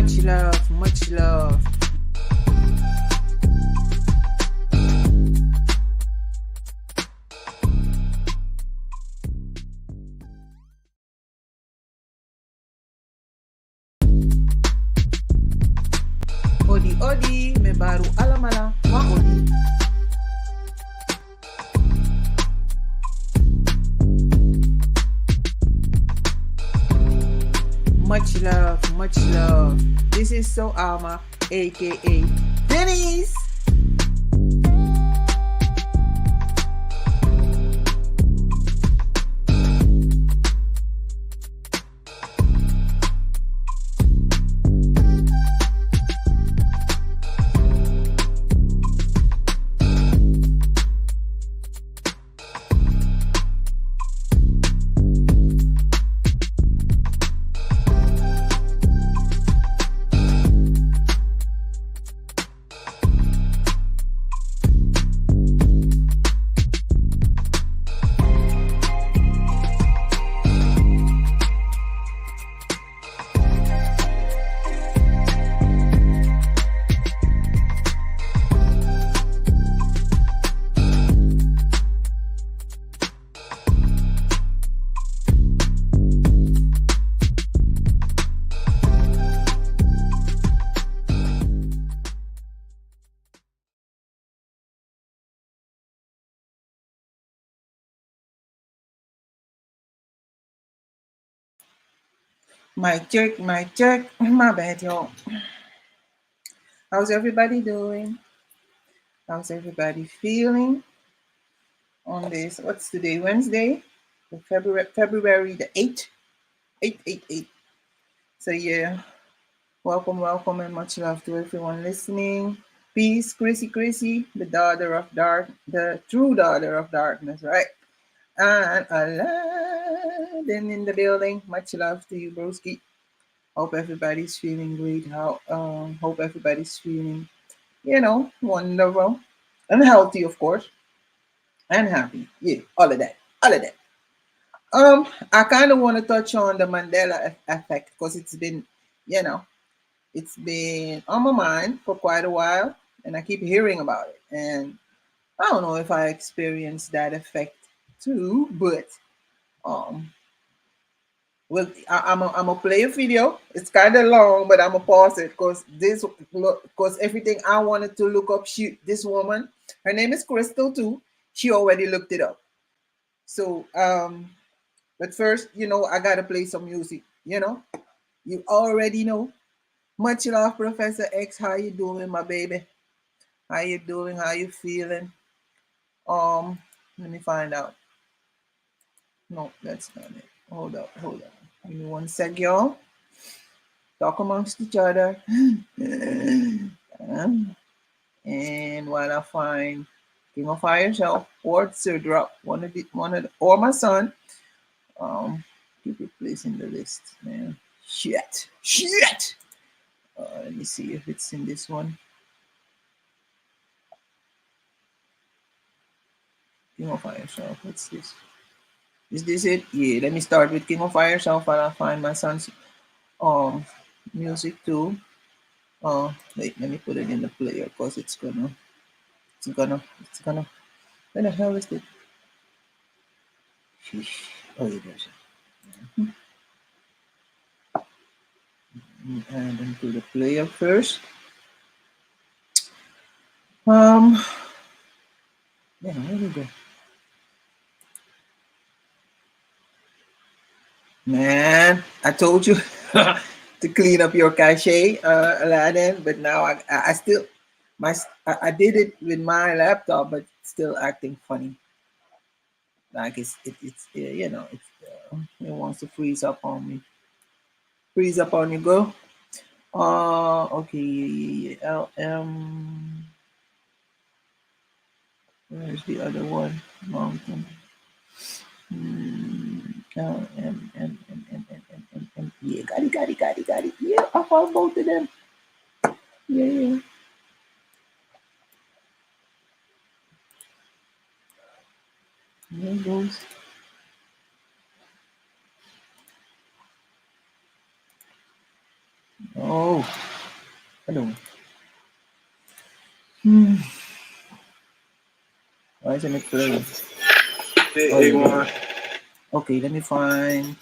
Much love, much love. Odi odi, me baru alamala, wa odi. Much love, much love. This is So Alma, aka Denise. Mic check, mic check. My bad, y'all. How's everybody doing? How's everybody feeling on this? What's today? Wednesday? February the 8th? 888. So yeah, welcome, welcome, and much love to everyone listening. Peace, Chrissy, the daughter of dark, the true daughter of darkness, right? And Aladdin in the building. Much love to you, broski. Hope everybody's feeling great. Hope everybody's feeling, wonderful and healthy, of course, and happy. Yeah, all of that, all of that. I kind of want to touch on the Mandela effect because you know, it's been on my mind for quite a while, and I keep hearing about it. And I don't know if I experienced that effect too, but um, well, I'm gonna play a video. It's kind of long, but I'm gonna pause it because everything I wanted to look up. This woman, her name is Crystal too. She already looked it up. So but first, I gotta play some music. You already know. Much love, Professor X. How you doing, my baby? How you doing? How you feeling? Let me find out. No, that's not it. Hold up. Give me one sec, y'all. Talk amongst each other. And while I find King of Fire Yourself or Sir Drop, or my son, keep replacing the list, man. Shit. Let me see if it's in this one. King of Fire Yourself. What's this? Is this it? Yeah, let me start with King of Fire Yourself while I find my son's music too. Wait, let me put it in the player because it's gonna. Where the hell is it? Sheesh. Oh, yeah, there's it. Add into the player first. Yeah, where we go? Man, I told you to clean up your cache, Aladdin, but now I still I did it with my laptop, but it's still acting funny. Like it's it wants to freeze up on me. Freeze up on you, go. Okay, LM. Where's the other one? Mountain. LM. Yeah, got it. Yeah, I found both of them. Yeah. There it goes. Oh, Ano? Why isn't it playing? Okay, let me find.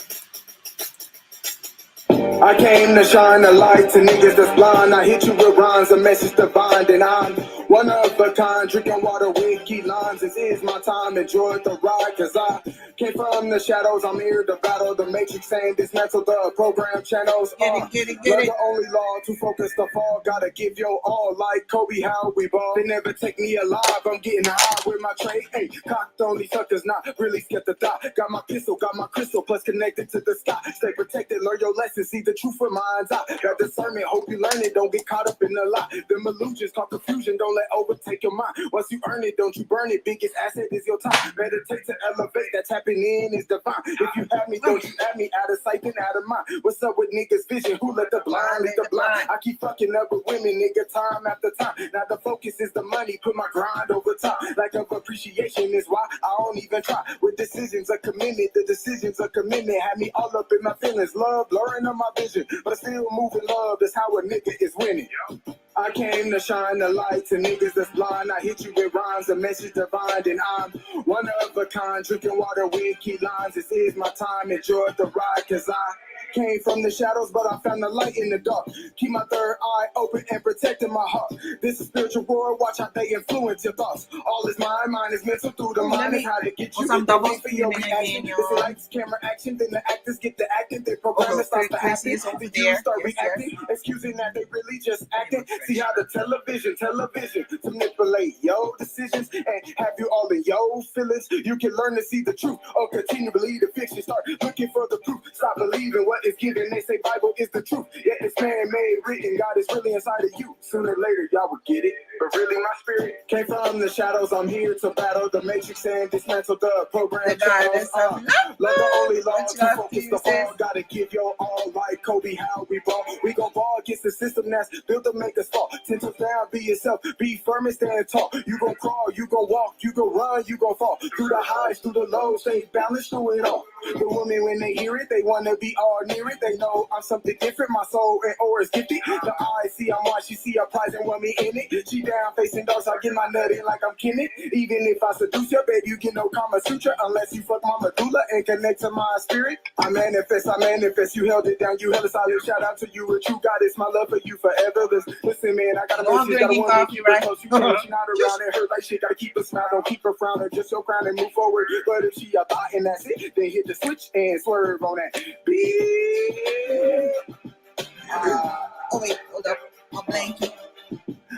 I came to shine a light to niggas that's blind. I hit you with rhymes, a message divine. And I'm one of a kind, drinking water with key lines. This is my time, enjoy the ride. Cause I came from the shadows, I'm here to battle the matrix and dismantle the program channels. Get it. The only law to focus the fall. Gotta give your all like Kobe, how we ball. They never take me alive, I'm getting high with my tray. Hey, cocked only suckers, not really scared to die. Got my pistol, got my crystal, plus connected to the sky. Stay protected, learn your lessons, see the truth for mind's eye. Got discernment, hope you learn it, don't get caught up in the lie. Them illusions cause confusion, don't let overtake your mind. Once you earn it, don't you burn it. Biggest asset is your time. Meditate to elevate, that tapping in is divine. If you have me, don't you have me, out of sight and out of mind. What's up with niggas' vision? Who let the blind lead the blind? I keep fucking up with women, nigga, time after time. Now the focus is the money, put my grind over time. Lack of appreciation is why I don't even try. With decisions of commitment, the decisions of commitment had me all up in my feelings. Love, blurring of my vision, but I still moving love. That's how a nigga is winning. I came to shine the light to niggas that's blind. I hit you with rhymes, a message divine, and I'm one of a kind, drinking water with key lines. This is my time, enjoy the ride, cause I came from the shadows, but I found the light in the dark. Keep my third eye open and protecting my heart. This is spiritual war, watch how they influence your thoughts. All is mind is mental through the mind is how to get you. Some double for your reaction. It's lights, camera action, then the actors get the acting. They program it starts to happen. The Jews start reacting, excusing that they really just acting. See how the television to manipulate your decisions and have you all in your feelings. You can learn to see the truth or continue to believe the fiction. Start looking for the proof. Stop believing what is given. They say Bible is the truth. Yet it's man-made written. God is really inside of you. Sooner or later, y'all will get it. But really, my spirit came from the shadows. I'm here to battle the matrix and dismantle the program. Love the only law to focus the fall. Gotta give your all like Kobe, how we ball. We gon' ball against the system that's built to make us fall. 10 toes down, be yourself. Be firm and stand tall. You gon' crawl, you gon' walk, you gon' run, you gon' fall. Through the highs, through the lows, stay balanced through it all. The women, when they hear it, they wanna be all near it. They know I'm something different. My soul and aura is gifted. The eyes see I'm watch, she see a prize and want me in it. She down facing dogs, I get my nut in like I'm Kenneth. Even if I seduce your baby, you get no Kama Sutra unless you fuck my medulla and connect to my spirit. I manifest. You held it down, you held a solid. Shout out to you, a true goddess. My love for you forever. Listen, man, I gotta miss you. Gotta want to keep her close. You can't, she not around and hurt like shit. Gotta keep her smile, don't keep her frowning. Just so crown and move forward. But if she a thought and that's it, then hit the switch and swerve on that. Oh wait, hold up. I'm blanking.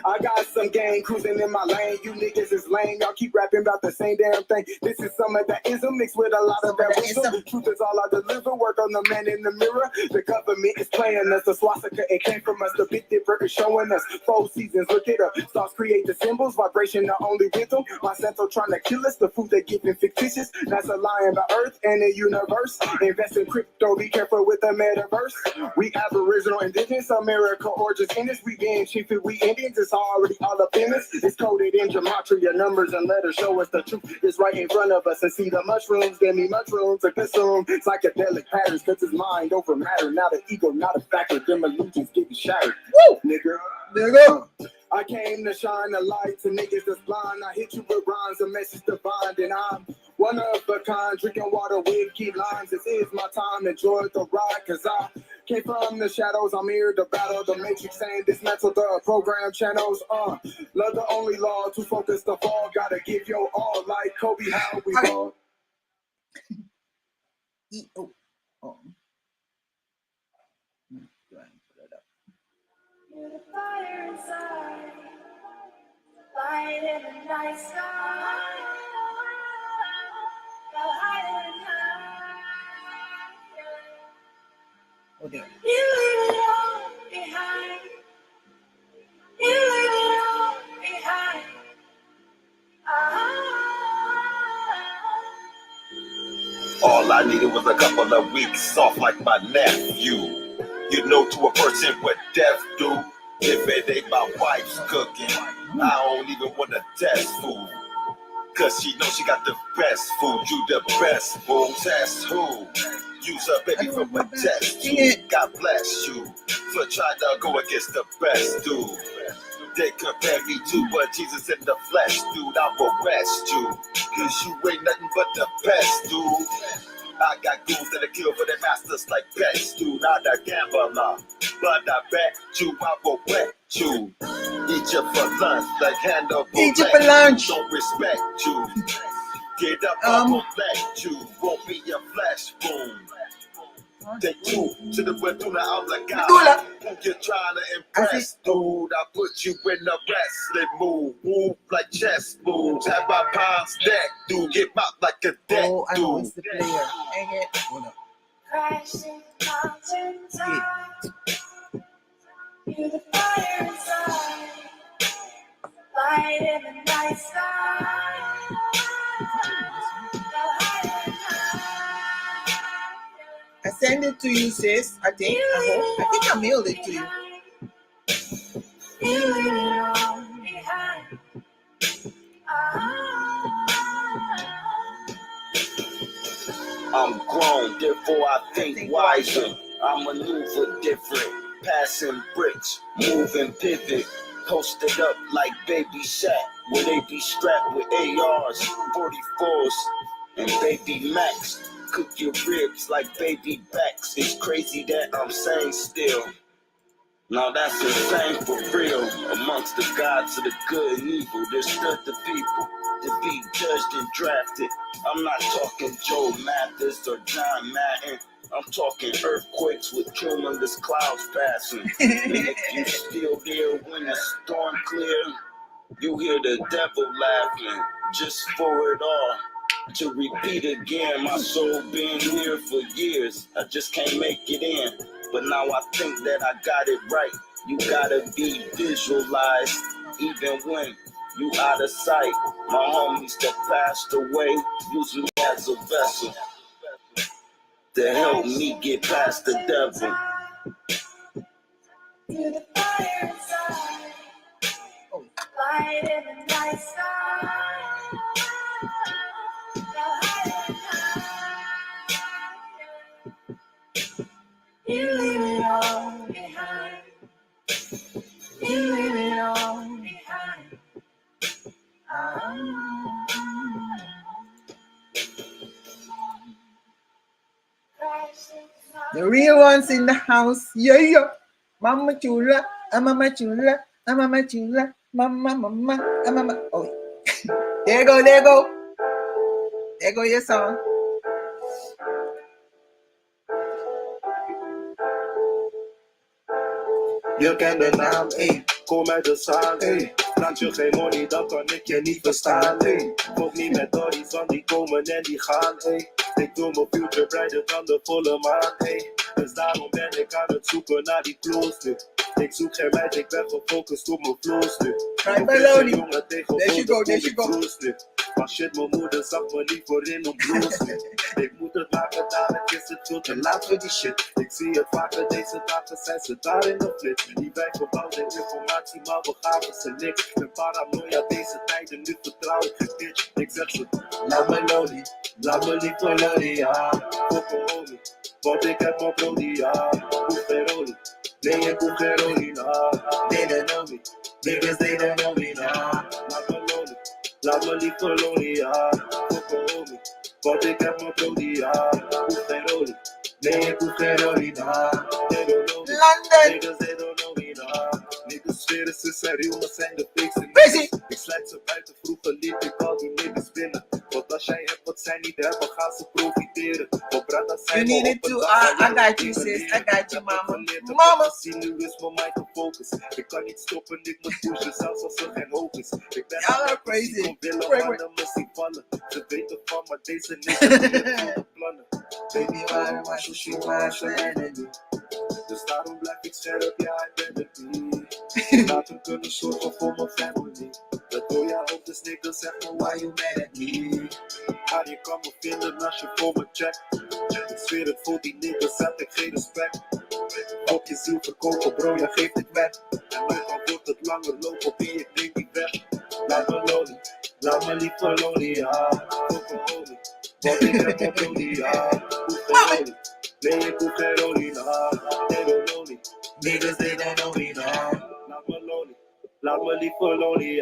I got some gang cruising in my lane. You niggas is lame. Y'all keep rapping about the same damn thing. This is some of that ism mixed with a lot of that wisdom. Truth is all I deliver. Work on the man in the mirror. The government is playing us. The swastika, it came from us. The Big Dipper is showing us. 4 seasons, look it up. Stars create the symbols. Vibration, the only rhythm. Monsanto trying to kill us. The food they giving fictitious. That's a lie in the earth and the universe. Invest in crypto. Be careful with the metaverse. We Aboriginal, Indigenous, America, origins in this. We being chiefed. We Indians. It's already all up in us. It's coded in gematria, numbers and letters show us the truth is right in front of us. And see the mushrooms, give me mushrooms to consume psychedelic patterns, cause it's mind over matter. Not an ego, not a factor. Them illusions getting shattered. Woo! Nigga. I came to shine a light to niggas that's blind. I hit you with rhymes, a message divine. And I'm one of a kind, drinking water with key lines. This is my time, enjoy the ride, cause I came from the shadows. I'm here to battle the matrix and dismantle the program channels. Love the only law to focus the fall. Gotta give your all like Kobe, how we ball. You're the fire inside, light in the night sky. I'll hide in the night. You leave it all behind. You leave it all behind. All I needed was a couple of weeks off like my nephew. You know, to a person what death do. If it ain't my wife's cooking, I don't even want to test food. Cause she knows she got the best food. You the best fool, test who? Use a baby I for don't know a about test Sing tube. it. God bless you for trying to go against the best, dude. They compare me to but Jesus in the flesh, dude. I will arrest you, cause you ain't nothing but the best, dude. I got goons that'll kill for their masters like pets, dude. Not a gambler, but I bet you I will wet you. Eat you for lunch like Hannibal. Eat you for lunch. Don't respect you. Get up, I won't let you. Won't be your flesh wound. Take two to the Beduna, I'm like God. Who you trying to impress, dude? I put you in a wrestling move. Move like chess moves. Have my palms deck, dude. Get mopped like a deck, Oh, I know it's dude. the player. Hang it. Hold up. Crashing mountain top. You're the fire inside. Light in the night sky. Go higher and higher. I send it to you, sis. I think. I think I mailed it to you. You leave it all behind. I'm grown, therefore I think wiser. I maneuver different, passing bricks, moving pivot, posted up like Baby Shaq, where they be strapped with ARs, 44s, and Baby Max. Cook your ribs like baby backs. It's crazy that I'm saying still. Now that's insane for real. Amongst the gods of the good and evil, there stood the people to be judged and drafted. I'm not talking Joe Mathis or John Madden. I'm talking earthquakes with cumulus clouds passing. And if you still there when the storm clear, you hear the devil laughing just for it all. To repeat again, my soul been here for years. I just can't make it in. But now I think that I got it right. You gotta be visualized, even when you out of sight. My homies that passed away use me as a vessel to help me get past the devil. To the fire inside. Light in the night sky. Go higher and higher. You leave it all behind. You leave it all behind. The real ones in the house. Yeah, yeah. Mama chula, mama chula, mama chula, mama, mama. Oh, there you go, there you go. There go your song. Je kent de naam, ey. Kom uit de zaal, ey. Laat je geen money, dan kan ik je niet verstaan, ey. Ook niet met Dory's, want die komen en die gaan, ey. Ik doe mijn future brighter dan de volle maan, ey. Dus daarom ben ik aan het zoeken naar die close nu. Ik zoek geen meid, ik ben gefocust op mijn flows nu. Right, Melody. Jongen tegen There you go, there you go. nu. Maar shit, mijn moeder zag me niet voorin om blues nu. Ik moet het maken, dadelijk is het veel te laat voor die shit. Ik zie het vaker, deze dagen zijn ze daar in de flits. Die wijk verbouwt en informatie, maar we gaven ze niks. Met paranoia deze tijden, nu vertrouw ik geen bitch. Ik zeg ze, laat me lonely, laat me niet lonely, ja. Fuck me homie, want ik heb mijn brody, ja. Hoef geen olie, nee ik hoef geen olie, nah. They don't know me, niggas they don't know me, nah. Laat me lonely. Laat me liever lonely, ja. Fuck me homie, want ik heb mijn brody, ja. Hoef geen olie, nee ik hoef geen olie, nah. They don't know me, London. niggas they don't know me, nah. Niggas zweren ze zijn real, maar zijn de fakes en Busy. ik sluit ze buiten, vroeger liep ik al die niggas binnen. Want als jij hebt wat zij niet hebben, gaan ze profiteren. Want brada zijn You need it too. I got you, sis. I got you, mama. Mama. Nu is mijn mind gefocust. Ik kan niet stoppen, ik moet pushen, zelfs als er geen hoop is. Ik ben Y'all are crazy. om willen Wait. mannen me zien vallen. Ze weten van, maar deze niggas hebben plannen. Baby, why you she was enemy? Dus daarom blijf ik scherp, ja, ik ben er niet. Laat hem kunnen zorgen voor mijn family. Dat door jouw hoofd is niggas, zeg me why you mad at me. Ja, je kan me vinden als je voor me checkt. Ik zweer het, voor die niggas heb ik geen respect. Op je ziel verkopen, bro, jij geeft het weg. En ook al wordt het langer, loop op wie ik neem die weg. Laat me lonely, laat me liever lonely, ja. Fuck me homie, want ik heb mijn brody, ja. Hoef geen They ain't only nah. They don't know me. Niggas, they don't know me now. Not Maloney. Not money for lonely,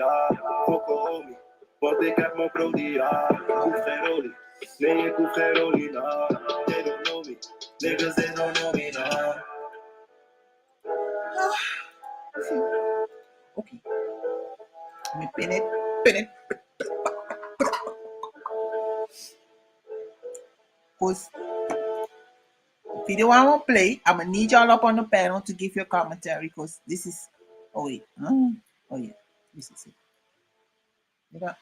Poco homie. But they got my brody, Kuferoli. They ain't Kuferoli, nah. They don't know me. Niggas, they don't know me now. Okay. Let me pin it. Because if you don't want to play, I'm going to need y'all up on the panel to give your commentary because this is... Oh, wait. Oh, yeah. This is it. Yeah.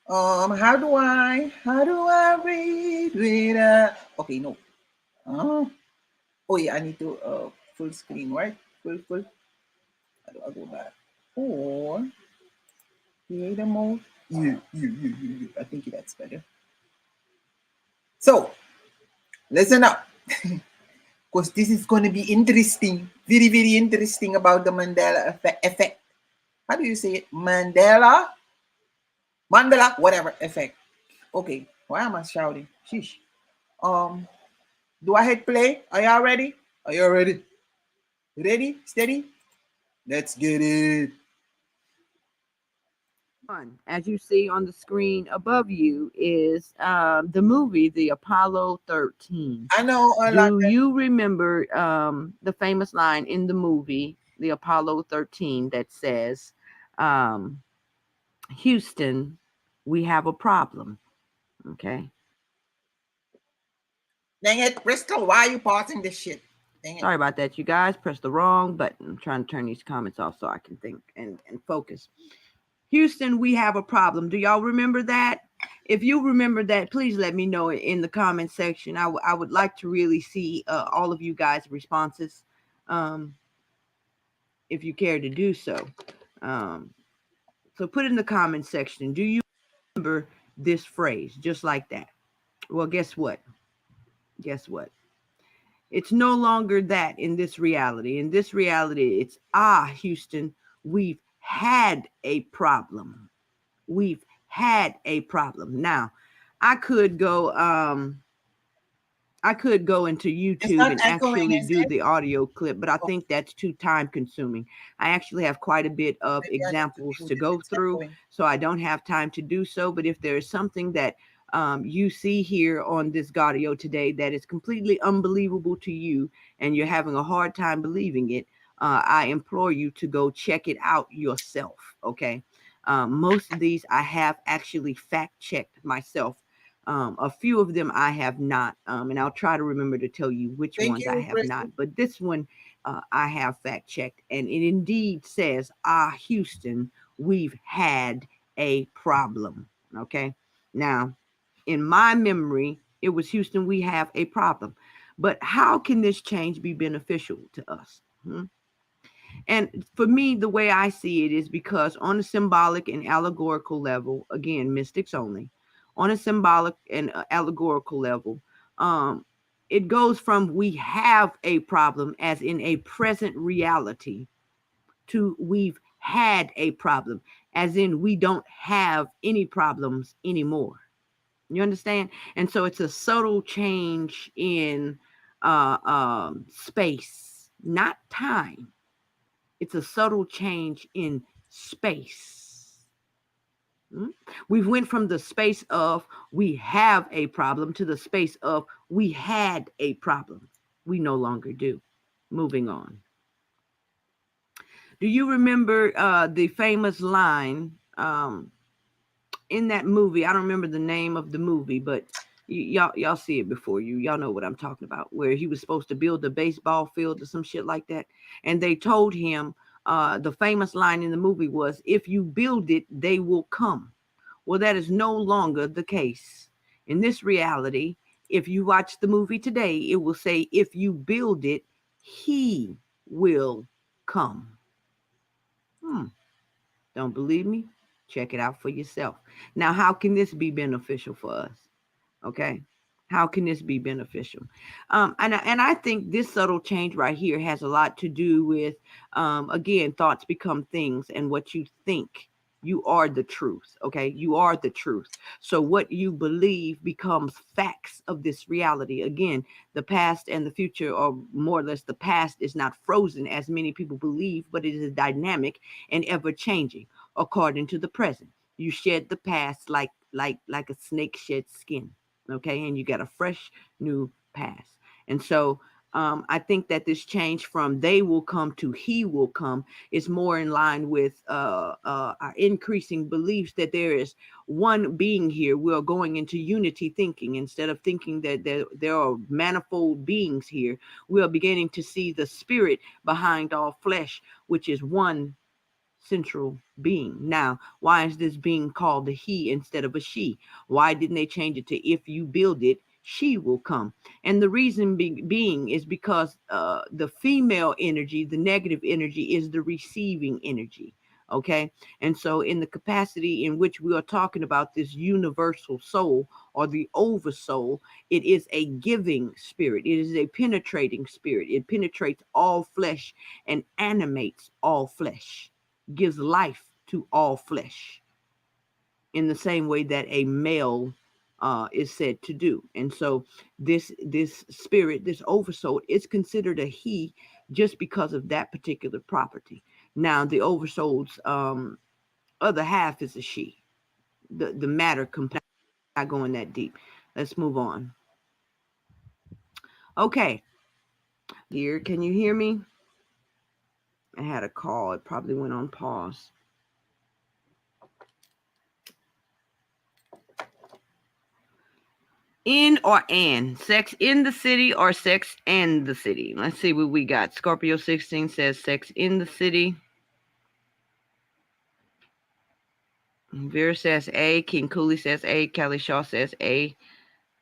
How do I read with okay, no. Oh yeah, I need to full screen, right? Full. How do I go back? Or create a mode. Yeah. I think that's better. So listen up. Because this is going to be interesting. Very, very interesting about the Mandela effect. How do you say it? Mandela, whatever effect. Okay, why am I shouting? Sheesh. Do I hit play? Are y'all ready? Are y'all ready? Ready? Steady? Let's get it. As you see on the screen above you is the movie, The Apollo 13. I know. Do you remember the famous line in the movie, The Apollo 13, that says, Houston, we have a problem. Okay. Dang it, Bristol, why are you pausing this shit? Dang it. Sorry about that, you guys. Pressed the wrong button. I'm trying to turn these comments off so I can think and focus. Houston, we have a problem. Do y'all remember that? If you remember that, please let me know in the comment section. I would like to really see all of you guys' responses, if you care to do so. So put in the comment section, do you remember this phrase just like that? Well, guess what? It's no longer that in this reality. In this reality, it's, Houston, we've had a problem. We've had a problem. Now, I could go into YouTube and actually do the audio clip, but I think that's too time consuming. I actually have quite a bit of examples to go through, so I don't have time to do so. But if there is something that you see here on this Gaudio today that is completely unbelievable to you and you're having a hard time believing it, I implore you to go check it out yourself, okay? Most of these I have actually fact-checked myself. A few of them I have not, and I'll try to remember to tell you which ones I have not. But this one I have fact-checked, and it indeed says, Houston, we've had a problem, okay? Now, in my memory, it was Houston, we have a problem. But how can this change be beneficial to us? And for me, the way I see it is because on a symbolic and allegorical level, again, mystics only, on a symbolic and allegorical level, it goes from we have a problem as in a present reality to we've had a problem as in we don't have any problems anymore. You understand? And so it's a subtle change in space, not time. It's a subtle change in space. We went from the space of we have a problem to the space of we had a problem. We no longer do. Moving on. Do you remember the famous line in that movie? I don't remember the name of the movie, but y'all see it before you. Y'all know what I'm talking about, where he was supposed to build a baseball field or some shit like that. And they told him, the famous line in the movie was, if you build it, they will come. Well, that is no longer the case. In this reality, if you watch the movie today, it will say, if you build it, he will come. Don't believe me? Check it out for yourself. Now, how can this be beneficial for us? Okay. How can this be beneficial? And I think this subtle change right here has a lot to do with, again, thoughts become things, and what you think. You are the truth, okay? You are the truth. So what you believe becomes facts of this reality. Again, the past and the future, or more or less the past, is not frozen as many people believe, but it is dynamic and ever changing according to the present. You shed the past like a snake sheds skin, okay? And you got a fresh new past. And so I think that this change from they will come to he will come is more in line with our increasing beliefs that there is one being here. We are going into unity thinking. Instead of thinking that there are manifold beings here, we are beginning to see the spirit behind all flesh, which is one central being. Now, why is this being called a he instead of a she? Why didn't they change it to if you build it, she will come? And the reason being is because the female energy, the negative energy, is the receiving energy. Okay. And so in the capacity in which we are talking about this universal soul or the oversoul, it is a giving spirit. It is a penetrating spirit. It penetrates all flesh and animates all flesh, gives life to all flesh in the same way that a male is said to do. And so this spirit, this oversoul, is considered a he just because of that particular property. Now, the oversoul's other half is a she. The matter component, not going that deep. Let's move on. Okay. Here, can you hear me? I had a call. It probably went on pause. In or and, sex in the city or sex and the city? Let's see what we got. Scorpio 16 says sex in the city. Vera says A. King Cooley says A. Kelly Shaw says A.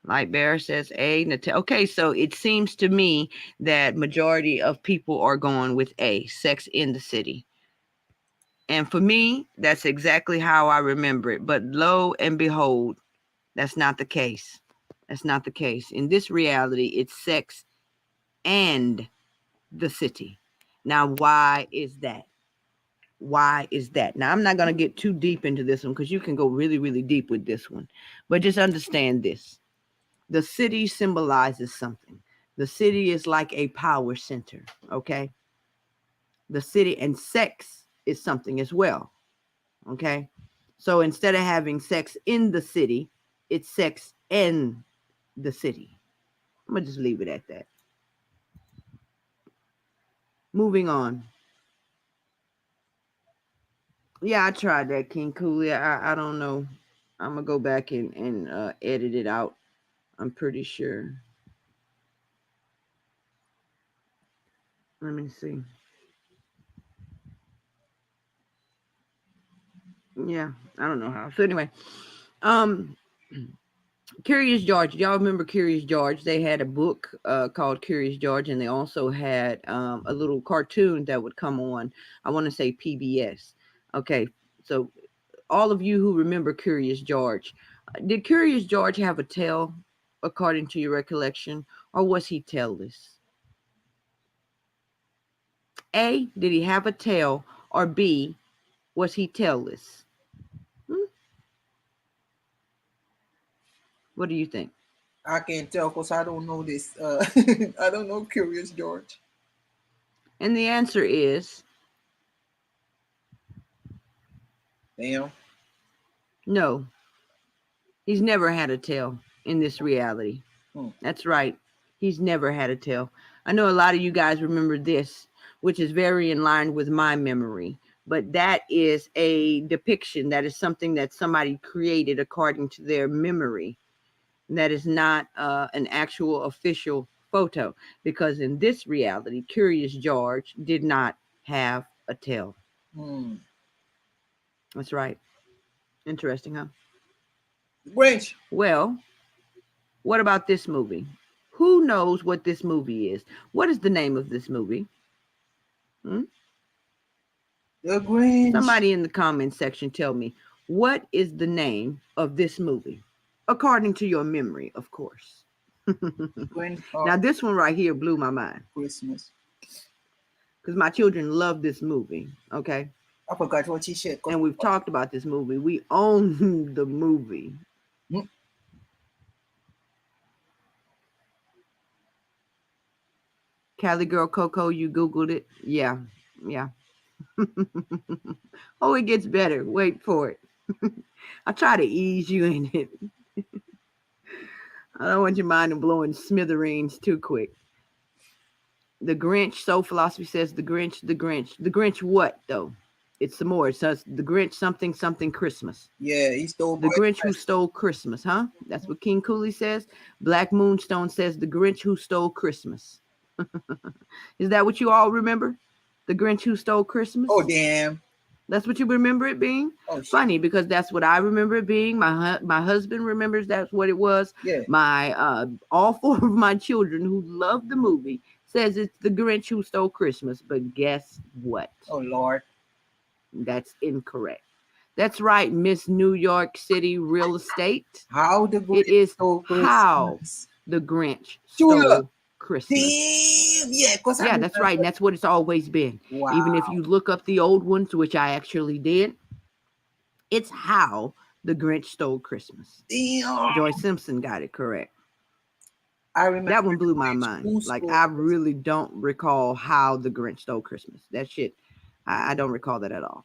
Light Bear says A. Okay, so it seems to me that majority of people are going with A, sex in the city. And for me, that's exactly how I remember it. But lo and behold, that's not the case. That's not the case. In this reality, it's sex and the city. Now, why is that? Why is that? Now, I'm not going to get too deep into this one because you can go really, really deep with this one. But just understand this. The city symbolizes something. The city is like a power center, okay? The city, and sex is something as well, okay? So instead of having sex in the city, it's sex and the city. I'm going to just leave it at that. Moving on. Yeah, I tried that, King Cooley. I don't know. I'm going to go back and edit it out. I'm pretty sure. Let me see. Yeah, I don't know how. So anyway, Curious George. Y'all remember Curious George? They had a book called Curious George, and they also had a little cartoon that would come on, I want to say PBS. Okay, so all of you who remember Curious George, did Curious George have a tail, according to your recollection, or was he tailless? A, did he have a tail, or B, was he tailless? What do you think? I can't tell because I don't know this. I don't know Curious George. And the answer is... Damn. No. He's never had a tail in this reality. That's right. He's never had a tail. I know a lot of you guys remember this, which is very in line with my memory. But that is a depiction. That is something that somebody created according to their memory. That is not an actual official photo, because in this reality, Curious George did not have a tail. That's right. Interesting, huh? Grinch. Well, what about this movie? Who knows what this movie is? What is the name of this movie? The Grinch. Somebody in the comment section tell me, what is the name of this movie? According to your memory, of course. Now, this one right here blew my mind. Christmas. Because my children love this movie. Okay. I forgot what she said. And we've talked about this movie. We own the movie. Mm. Cali Girl Coco, you Googled it? Yeah. Oh, it gets better. Wait for it. I'll try to ease you in it. I don't want your mind blowing smithereens too quick. The Grinch, Soul Philosophy says the Grinch. The Grinch what, though? It's some more. It says the Grinch something Christmas. Yeah, he stole the Grinch who stole Christmas, huh? That's what King Cooley says. Black Moonstone says the Grinch who stole Christmas. Is that what you all remember? The Grinch who stole Christmas? Oh, damn. That's what you remember it being? Oh, funny, because that's what I remember it being. My husband remembers that's what it was. Yeah. My all four of my children who love the movie says it's the Grinch who stole Christmas. But guess what? Oh, Lord. That's incorrect. That's right, Miss New York City Real Estate. How the Grinch it is stole Christmas. How the Grinch stole Christmas. Yeah, that's right. And that's what it's always been. Wow. Even if you look up the old ones, which I actually did, it's how the Grinch stole Christmas. Damn. Joy Simpson got it correct. I remember that one blew my mind. Like, I really don't recall how the Grinch stole Christmas. That shit, I don't recall that at all.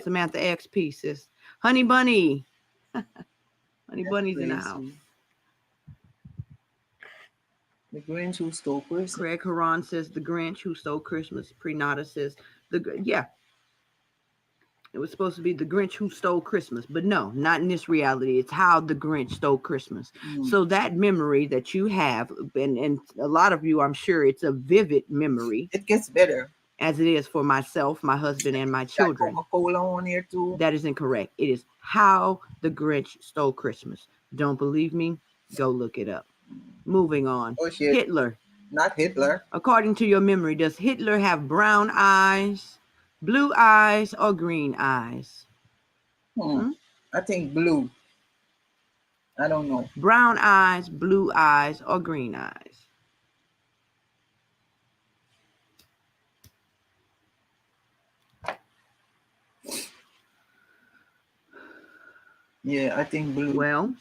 Samantha XP says, Honey Bunny. Honey Bunny's in the house. The Grinch who stole Christmas. Craig Haran says the Grinch who stole Christmas. Prenata says it was supposed to be the Grinch who stole Christmas, but no, not in this reality. It's how the Grinch stole Christmas. So that memory that you have, and a lot of you, I'm sure it's a vivid memory. It gets better. As it is for myself, my husband, and my children. Coca-Cola on here too. That is incorrect. It is how the Grinch stole Christmas. Don't believe me? Go look it up. Moving on. Oh, shit. Hitler. Not Hitler. According to your memory, does Hitler have brown eyes, blue eyes, or green eyes? I think blue. I don't know. Brown eyes, blue eyes, or green eyes? Yeah, I think blue. Well,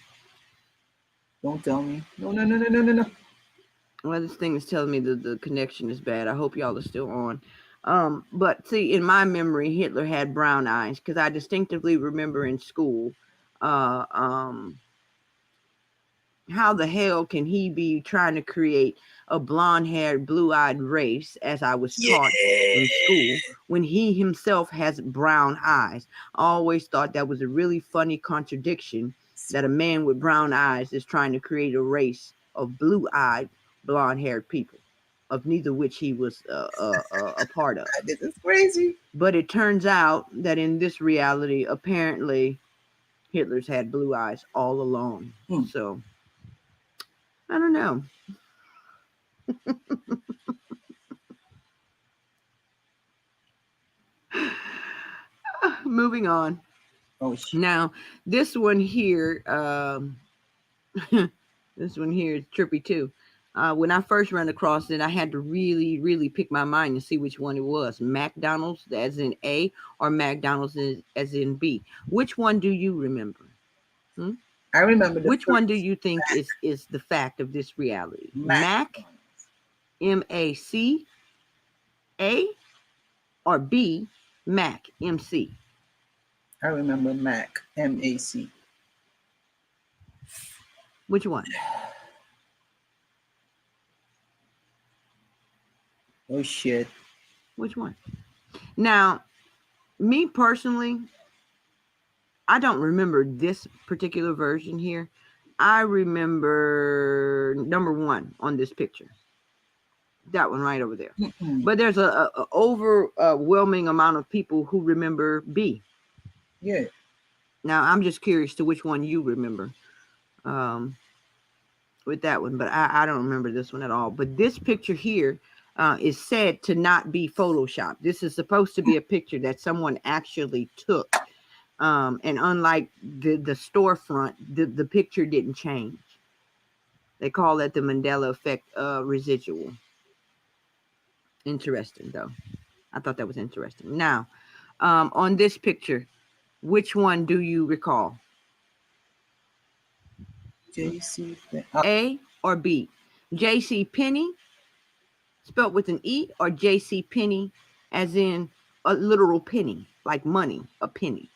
don't tell me. No. Well, this thing is telling me that the connection is bad. I hope y'all are still on. But see, in my memory, Hitler had brown eyes because I distinctively remember in school, how the hell can he be trying to create a blonde-haired, blue-eyed race, as I was taught in school, when he himself has brown eyes? I always thought that was a really funny contradiction, that a man with brown eyes is trying to create a race of blue-eyed, blonde-haired people, of neither which he was a part of. This is crazy. But it turns out that in this reality, apparently, Hitler's had blue eyes all along. So, I don't know. Moving on. Now, this one here, this one here is trippy too. When I first ran across it, I had to really, really pick my mind to see which one it was. McDonald's as in A or McDonald's as in B. Which one do you remember? I remember. Which one do you think is the fact of this reality? Mac, M-A-C, A, or B, Mac, M-C? I remember Mac, M-A-C. Which one? Oh, shit. Which one? Now, me personally, I don't remember this particular version here. I remember number one on this picture. That one right over there. But there's a overwhelming amount of people who remember B. Yeah. Now, I'm just curious to which one you remember with that one. But I don't remember this one at all. But this picture here is said to not be Photoshopped. This is supposed to be a picture that someone actually took. And unlike the storefront, the picture didn't change. They call that the Mandela effect residual. Interesting, though. I thought that was interesting. Now, on this picture, which one do you recall? JC. A or B? J.C. Penney, spelled with an E, or J.C. Penney, as in a literal penny, like money, a penny?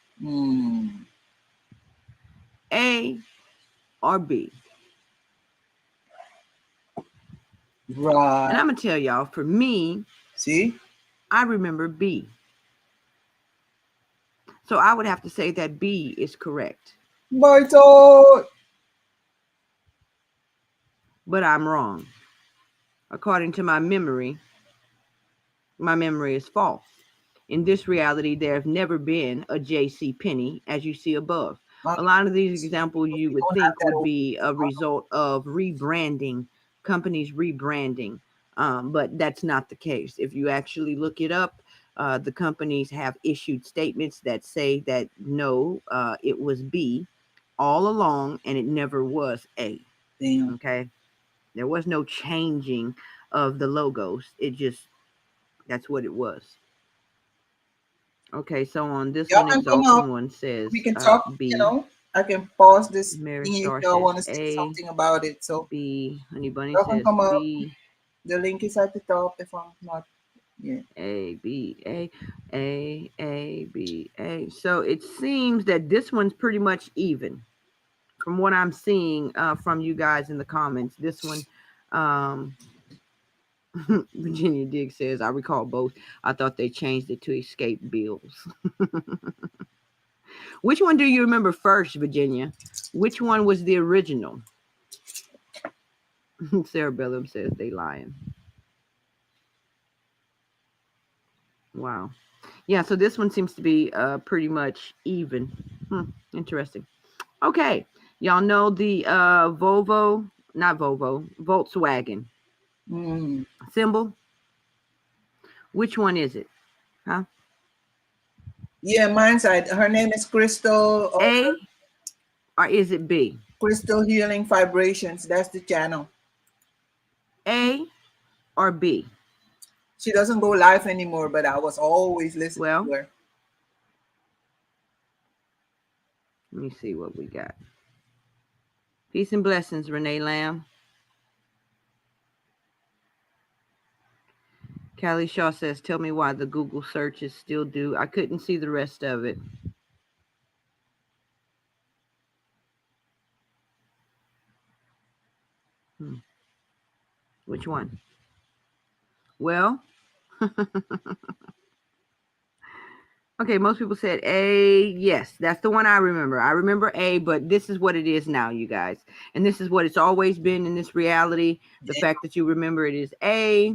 A or B? Right. And I'm going to tell y'all, for me, see, I remember B. So I would have to say that B is correct. My God. But I'm wrong. According to my memory is false. In this reality, there have never been a J.C. Penney, as you see above. A lot of these examples you would think would be a result of rebranding, companies rebranding, but that's not the case. If you actually look it up, the companies have issued statements that say that no, it was B all along, and it never was A. Damn. Okay, there was no changing of the logos. It just, that's what it was. Okay, so on this one, Exalting One says we can talk. B. You know, I can pause this Mary thing Star if y'all want to says say A, something about it. So B. Honey Bunny y'all can says come up. B. The link is at the top if I'm not. Yeah. A, B, A, B, A. So it seems that this one's pretty much even. From what I'm seeing from you guys in the comments, this one, Virginia Diggs says, I recall both. I thought they changed it to escape bills. Which one do you remember first, Virginia? Which one was the original? Sarah Bellum says they lying. Wow. Yeah, so this one seems to be pretty much even. Interesting. Okay. Y'all know the Volkswagen symbol? Which one is it? Huh? Yeah, mine's her name is Crystal. A or is it B? Crystal Healing Vibrations. That's the channel. A or B? She doesn't go live anymore, but I was always listening to her. Let me see what we got. Peace and blessings, Renee Lamb. Callie Shaw says, tell me why the Google searches still do. I couldn't see the rest of it. Which one? Well, okay, most people said A. Yes, that's the one I remember. I remember A, but this is what it is now, you guys. And this is what it's always been in this reality. The fact that you remember it is A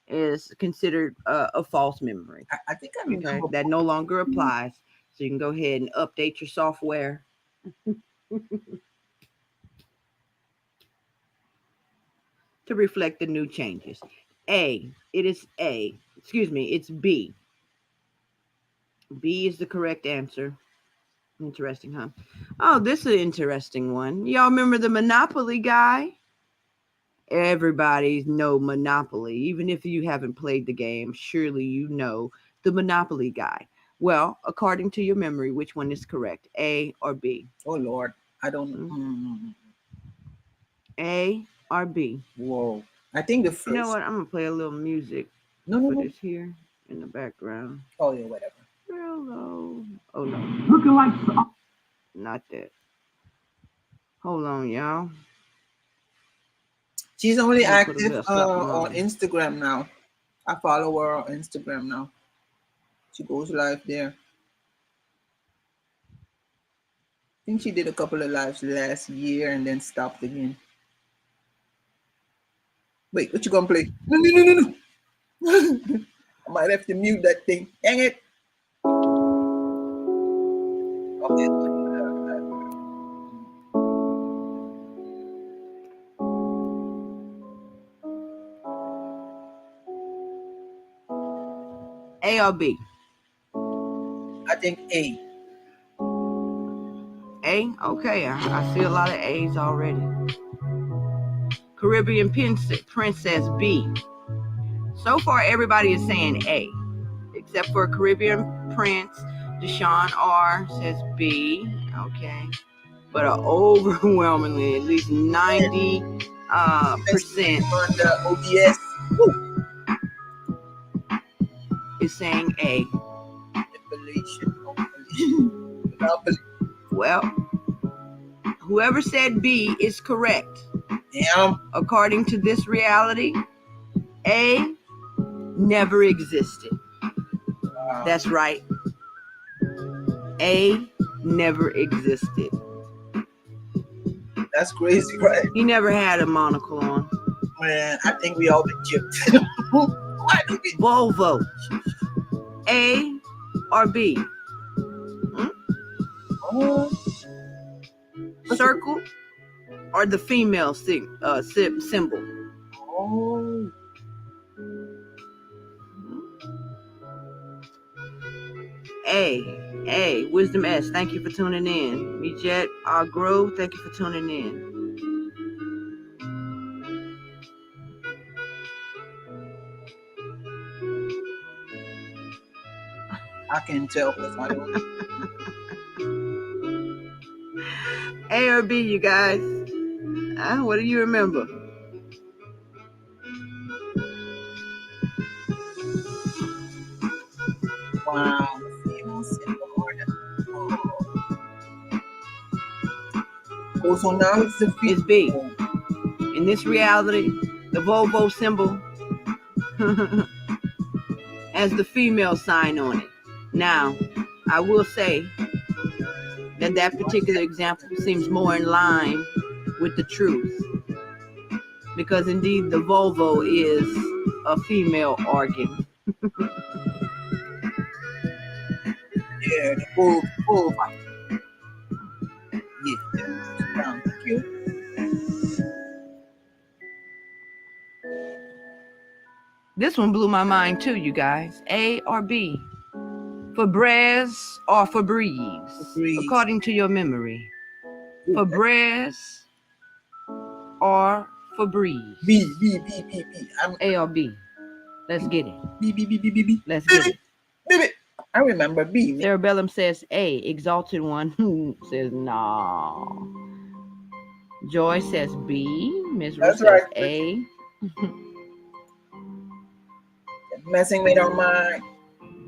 is considered a false memory. I think I remember. That no longer applies. So you can go ahead and update your software. To reflect the new changes. A. It is A. Excuse me, it's B. B is the correct answer. Interesting, huh? Oh, this is an interesting one. Y'all remember the Monopoly guy? Everybody know Monopoly. Even if you haven't played the game, surely you know the Monopoly guy. Well, according to your memory, which one is correct? A or B? Oh, Lord. I don't know. A or B? Whoa. I think the first. You know what? I'm going to play a little music. No. This here in the background. Oh, yeah, whatever. Hello. Oh, no. Looking like Not that. Hold on, y'all. She's only active on Instagram now. I follow her on Instagram now. She goes live there. I think she did a couple of lives last year and then stopped again. Wait, what you gonna play? No. I might have to mute that thing. Dang it. Okay. A or B? I think A. A? Okay, I see a lot of A's already. Caribbean Princess B. So far, everybody is saying A, except for Caribbean Prince. Deshaun R says B. Okay. But overwhelmingly, at least 90% on the OBS. is saying A. Well, whoever said B is correct. Damn. According to this reality, A never existed. That's right. A never existed. That's crazy, right? He never had a monocle on. Man, I think we all been gypped. Why do we? Volvo. A or B? Oh. Circle or the female symbol? Oh. A. Wisdom S. Thank you for tuning in. Mijet Grove. Thank you for tuning in. I can tell because I don't. A or B, you guys? What do you remember? Wow. Oh, so now it's the It's B. In this reality, the Volvo symbol has the female sign on it. Now, I will say that particular example seems more in line with the truth, because indeed the Volvo is a female organ. Yeah, the bull. Yeah. Thank you. This one blew my mind too, you guys. A or B? Febreze or Febreze? According to your memory. Febreze or Febreze? B. A or B? Let's get it. B. Let's get it. B. I remember B. Cerebellum says A. Exalted One says no. Joy says B. Ms. Ruth says right. A. Messing with our mind.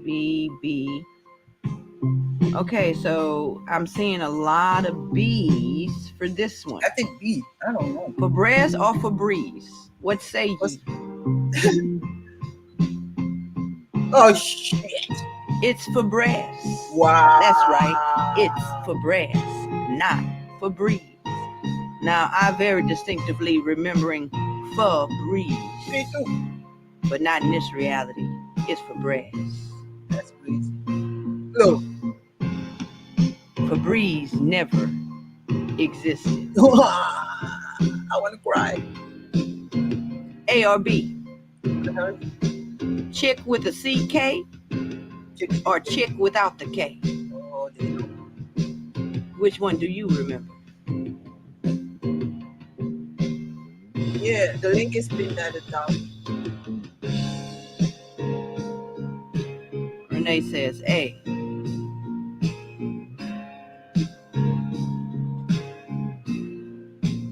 B. Okay, so I'm seeing a lot of B's for this one. I think B. I don't know. Febreze or Febreze? What say you? Oh, shit. It's Febreze. Wow. That's right. It's Febreze, not Febreze. Now, I very distinctively remembering Febreze. Me too. But not in this reality. It's Febreze. That's crazy. Look. Febreze never existed. I want to cry. A or B? Chick with a CK or chick without the K? Oh, Which one do you remember? yeah, the link is pinned at the top. Renee says A.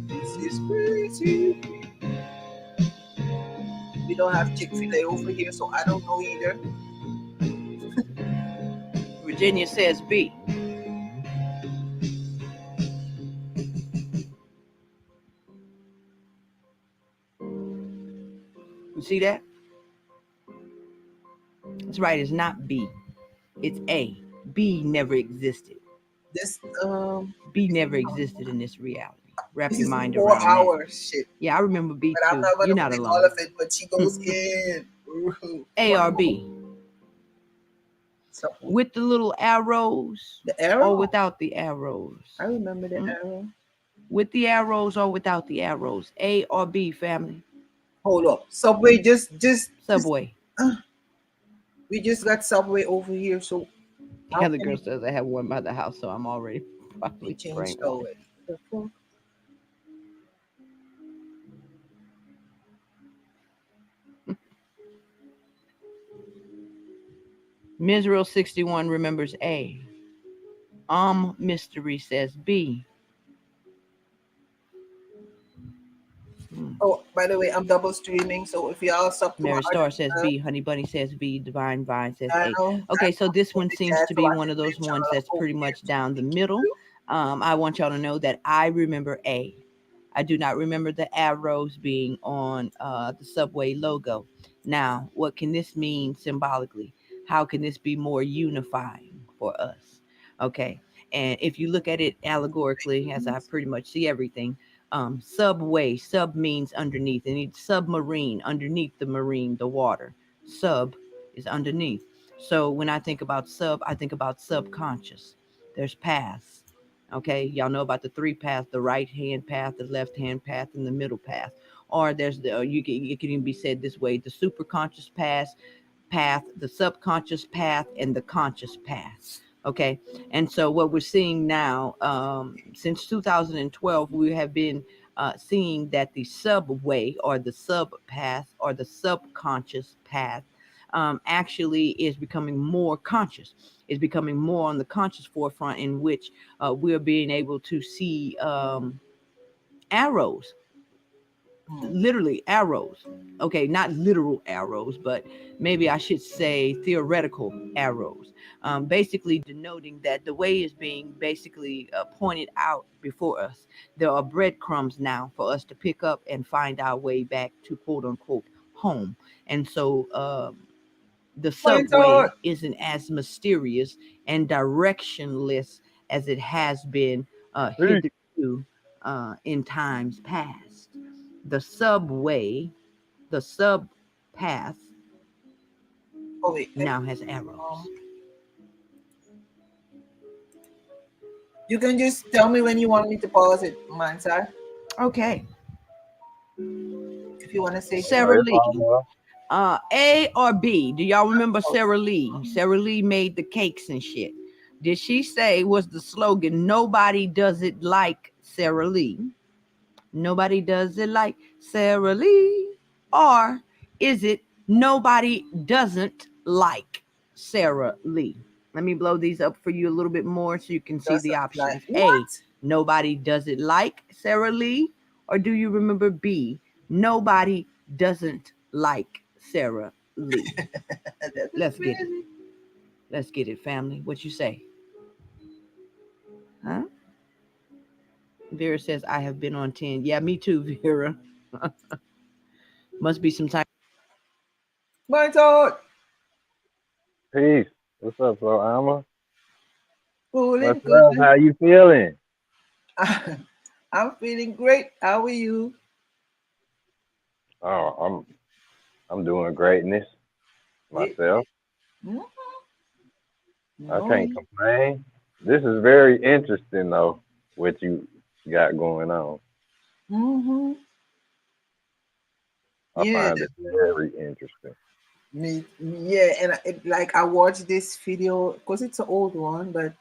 This is crazy. We don't have Chick-fil-A over here, so I don't know either. Virginia says B. You see that? That's right, it's not B. It's A. B never existed. This B never existed in this reality. Wrap this your is mind 4 around that. hours shit. Yeah, I remember B But I'm too. not You're gonna not play alone. all of it, but she goes in. A or B? So, With the little arrows the arrow? or without the arrows? I remember the arrow. With the arrows or without the arrows? A or B, family? Hold up. Subway just Subway. we just got Subway over here, so The other girl says I have one by the house, so I'm already probably we changed spraying. already. The fuck? Misreal 61 remembers A. Mystery says B. Oh, by the way, I'm double streaming, so if y'all sub to my Mary Star says other B. Honey Bunny says B. Divine Vine says A. channel, Okay, so this one the seems chat, to so be I one can of those make ones sure that's pretty open much it down the too. middle. I want y'all to know that I remember A. I do not remember the arrows being on the Subway logo. Now, what can this mean symbolically? How can this be more unifying for us? Okay, and if you look at it allegorically, as I pretty much see everything, subway, sub means underneath, and it's submarine, underneath the marine, the water. Sub is underneath. So when I think about sub, I think about subconscious. There's paths. Okay, y'all know about the three paths: the right hand path, the left hand path, and the middle path. Or there's the it can even be said this way: the superconscious path, the subconscious path, and the conscious path. Okay, and so what we're seeing now, since 2012, we have been seeing that the subway or the sub path or the subconscious path actually is becoming more conscious, is becoming more on the conscious forefront, in which we're being able to see arrows, literally arrows. Okay, not literal arrows, but maybe I should say theoretical arrows, basically denoting that the way is being basically pointed out before us. There are breadcrumbs now for us to pick up and find our way back to quote unquote home. And so the subway isn't as mysterious and directionless as it has been hitherto in times past. The subway, the sub path, now has arrows. You can just tell me when you want me to pause it, Mansai. Okay. If you want to say Sarah Lee. A or B? Do y'all remember Sarah Lee? Sarah Lee made the cakes and shit. Did she say was the slogan, nobody does it like Sarah Lee? Nobody does it like Sarah Lee? Or is it nobody doesn't like Sarah Lee? Let me blow these up for you a little bit more so you can see the options. A, nobody does it like Sarah Lee? Or do you remember B, nobody doesn't like Sarah Lee? Let's get it. Let's get it, family. What you say? Huh? Vera says, I have been on 10. Yeah, me too, Vera. Must be some time. My thought. Peace. What's up, bro? Alma? What's up? How you feeling? I'm feeling great. How are you? Oh, I'm doing greatness myself. I can't complain. This is very interesting though, what you got going on. I find it very interesting. And I watched this video because it's an old one, but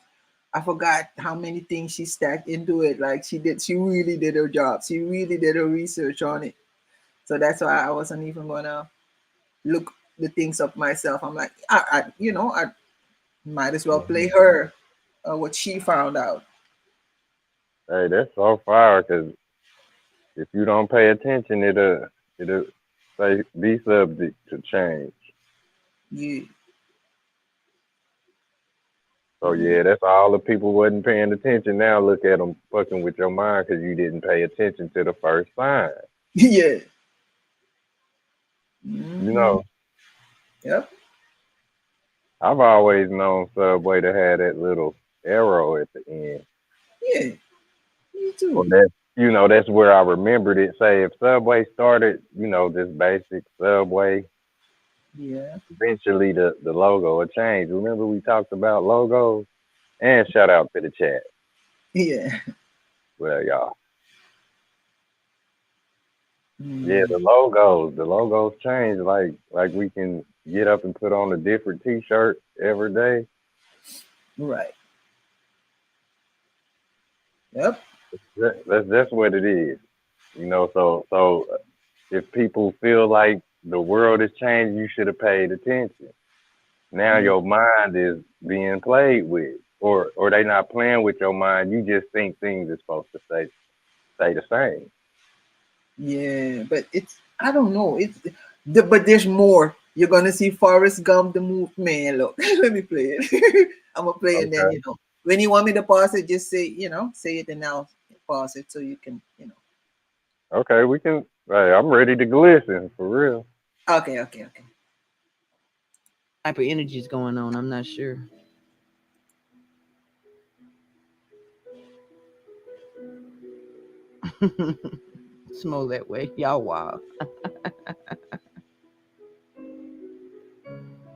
I forgot how many things she stacked into it. Like she really did her job. She really did her research on it. So that's why I wasn't even gonna look the things up myself. I'm like, I might as well play her what she found out. Hey, that's so far, because if you don't pay attention, it'll say be subject to change. Yeah. So yeah, that's all the people wasn't paying attention. Now look at them fucking with your mind because you didn't pay attention to the first sign. Yeah. You know. Yep. I've always known Subway to have that little arrow at the end. Yeah. Me too. Well, that's where I remembered it. Say if Subway started, just basic Subway. Yeah. Eventually the logo will change. Remember we talked about logos? And shout out to the chat. Yeah. Well, y'all. Yeah, the logos change. Like we can get up and put on a different T-shirt every day. Right. Yep. That's what it is. So if people feel like the world has changed, you should have paid attention. now your mind is being played with, or they not playing with your mind. You just think things are supposed to stay the same. Yeah, but I don't know. But there's more. You're gonna see Forrest Gump the movie. Man, look, let me play it. I'm gonna play it, and then Okay. when you want me to pause it, just say say it, and I'll pause it so you can Okay, we can. Hey, I'm ready to glisten for real. Okay. Type of energy is going on. I'm not sure. Smell that way. Y'all wild.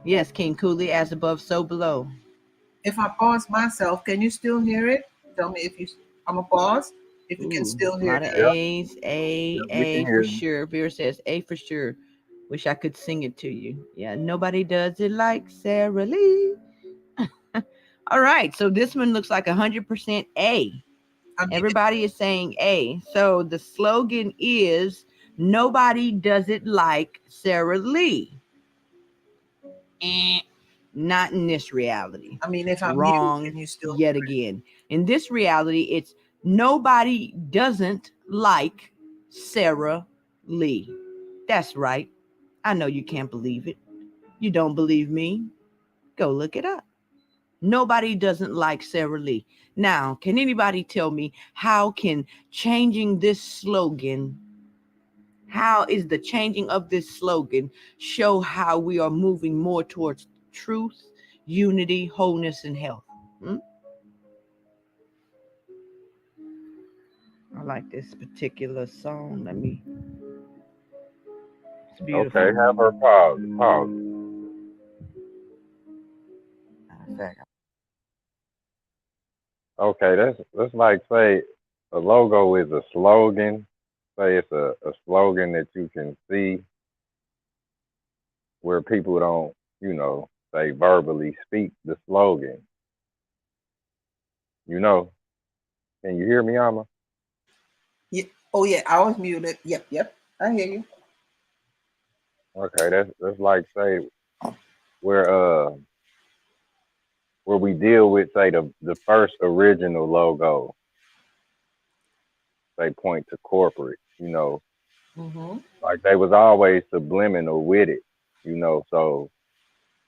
Yes, King Cooley, as above, so below. If I pause myself, can you still hear it? Tell me if I'm gonna pause. If you can still A hear lot of that. A's. Yep, we A can for hear you. sure. Vera says A for sure. Wish I could sing it to you. Yeah, nobody does it like Sarah Lee. All right, so this one looks like 100% A. Everybody is saying A. So the slogan is nobody does it like Sarah Lee. Not in this reality. I mean, if I'm wrong mute, can you still yet again. In this reality, it's nobody doesn't like Sarah Lee. That's right. I know you can't believe it. You don't believe me? Go look it up. Nobody doesn't like Sarah Lee. Now, can anybody tell me how can changing this slogan, how is the changing of this slogan show how we are moving more towards truth, unity, wholeness, and health? I like this particular song. It's beautiful. Okay, have her pause. Pause. Okay, that's like say a logo is a slogan. Say it's a slogan that you can see where people don't, say verbally speak the slogan. Can you hear me, Alma? Yeah. Oh yeah, I was muted. Yep. I hear you. Okay, that's like say where we deal with say the first original logo. They point to corporate, Mm-hmm. like they was always subliminal with it, so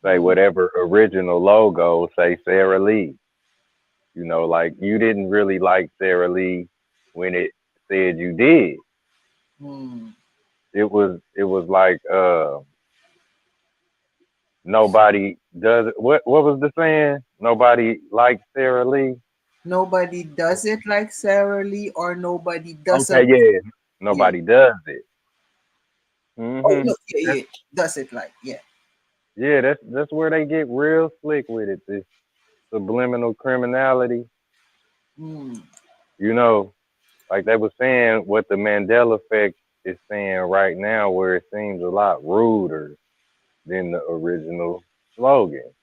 say whatever original logo, say Sarah Lee, like you didn't really like Sarah Lee when it said you did. It was like nobody does it. What was the saying? Nobody likes Sarah Lee. Nobody does it like Sarah Lee, or nobody does Okay, it. yeah. Nobody does it. Oh no, yeah. Does it like Yeah, that's where they get real slick with it. This subliminal criminality. Like they were saying what the Mandela effect is saying right now, where it seems a lot ruder than the original slogan.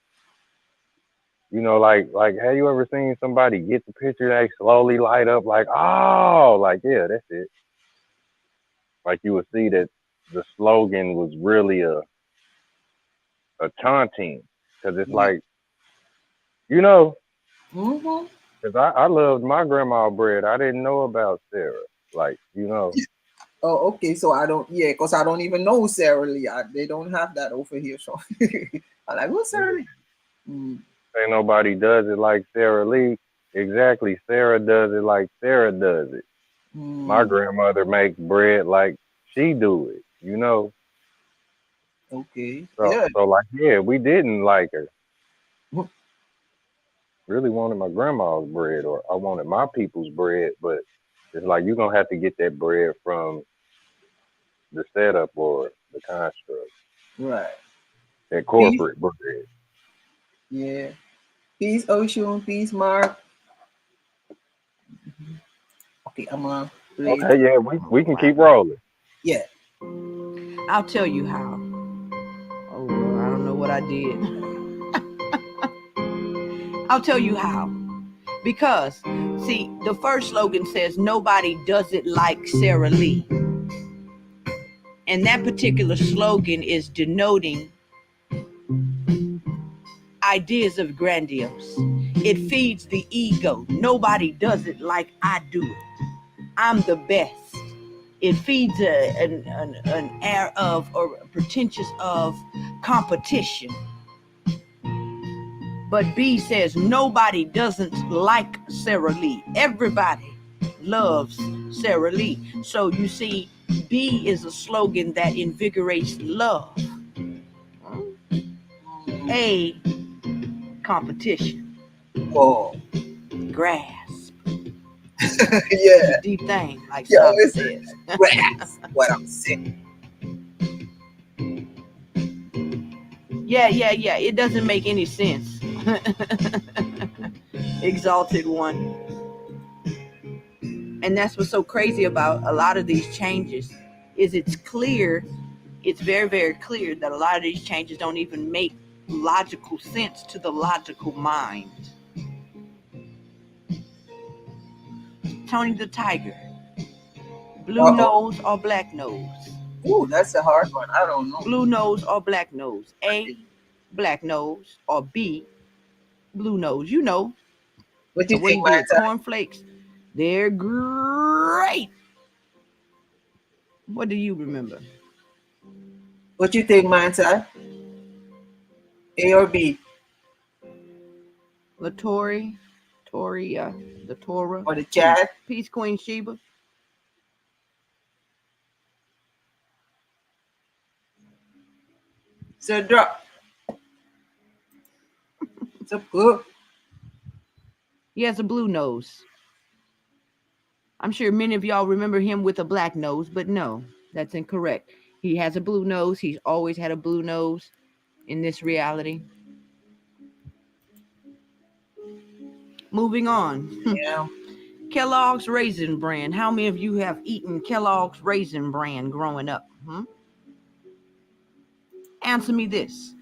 Like have you ever seen somebody get the picture, they slowly light up like, oh, like, yeah, that's it. Like you would see that the slogan was really a taunting, because it's like, because I loved my grandma bread. I didn't know about Sarah. Like, Oh, okay. So I don't, because I don't even know Sarah Lee. They don't have that over here. So I'm like, who's Sarah Lee? Ain't nobody does it like Sarah Lee. Exactly. Sarah does it like Sarah does it. My grandmother makes bread like she do it, Okay. So like, yeah, we didn't like her. Really wanted my grandma's bread, or I wanted my people's bread, but it's like you're gonna have to get that bread from the setup or the construct. Right. That corporate bread. Yeah. Peace, Ocean. Peace, Mark. Okay, I'm gonna play. Okay, yeah, we can keep rolling. Yeah. I'll tell you how. Oh, I don't know what I did. I'll tell you how. Because, see, the first slogan says nobody does it like Sarah Lee. And that particular slogan is denoting ideas of grandiose. It feeds the ego. Nobody does it like I do it. I'm the best. It feeds an air of, or pretentious of, competition. But B says nobody doesn't like Sara Lee. Everybody loves Sara Lee. So you see, B is a slogan that invigorates love. A, competition. Oh. Grasp. Yeah. Deep thing, like Yeah, Saba it's says. grasp what I'm saying. Yeah. It doesn't make any sense. Exalted one. And that's what's so crazy about a lot of these changes, is it's clear, it's very, very clear that a lot of these changes don't even make logical sense to the logical mind. Tony the Tiger. Blue nose or black nose? Ooh, that's a hard one. I don't know. Blue nose or black nose? A, black nose, or B, blue nose? You know. What do you What think, do you do? Marta? Cornflakes. They're great. What do you remember? What do you think, Marta? A or B? LaToria, the Torah, or the chat? Peace Queen Sheba. So drop. So good. He has a blue nose. I'm sure many of y'all remember him with a black nose, but no, that's incorrect. He has a blue nose. He's always had a blue nose in this reality. Moving on. Yeah. Kellogg's Raisin Bran. How many of you have eaten Kellogg's Raisin Bran growing up? Answer me this.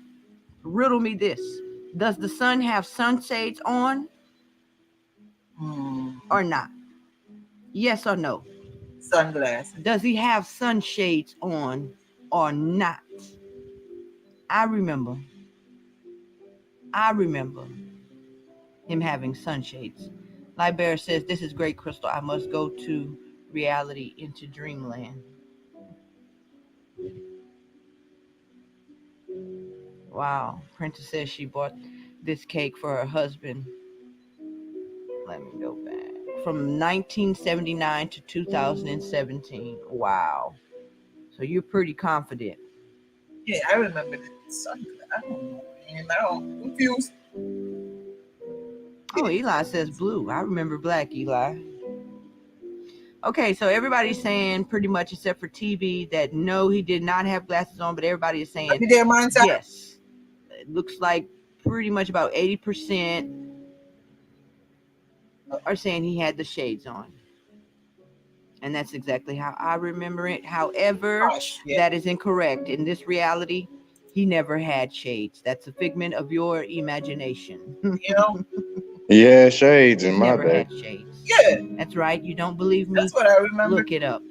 Riddle me this. Does the sun have sunshades on or not? Yes or no? Sunglasses. Does he have sunshades on or not? I remember him having sunshades. Libear says, this is great, Crystal. I must go to reality into dreamland. Wow. Princess says she bought this cake for her husband. Let me go back. From 1979 to 2017. Wow. So you're pretty confident. Yeah, I remember the sunglasses. I don't know. And I'm confused. Oh, Eli says blue. I remember black, Eli. Okay, so everybody's saying pretty much, except for TV, that no, he did not have glasses on, but everybody is saying yes. It looks like pretty much about 80% are saying he had the shades on. And that's exactly how I remember it. However, that is incorrect. In this reality, he never had shades. That's a figment of your imagination. You know? Yeah, shades in my never day. had shades. Yeah. That's right. You don't believe me? That's what I remember. Look it up.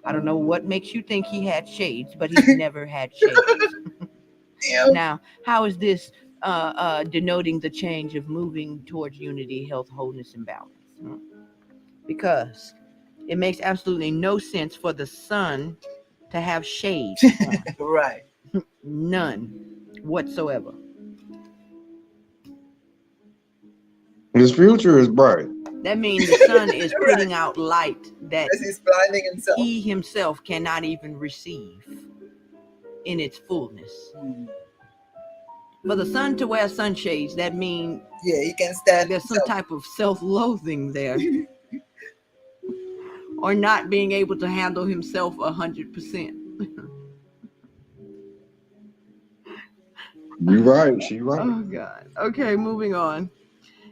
I don't know what makes you think he had shades, but he's never had shades. Yeah. Now, how is this denoting the change of moving towards unity, health, wholeness, and balance? Because it makes absolutely no sense for the sun to have shades on. Right. None whatsoever. His future is bright. That means the sun is putting out light that he's blinding himself. He himself cannot even receive in its fullness. For the sun to wear sunshades, that means he can stand. There's some type of self-loathing there. Or not being able to handle himself 100%. You're right. She's right. Oh God. Okay, moving on.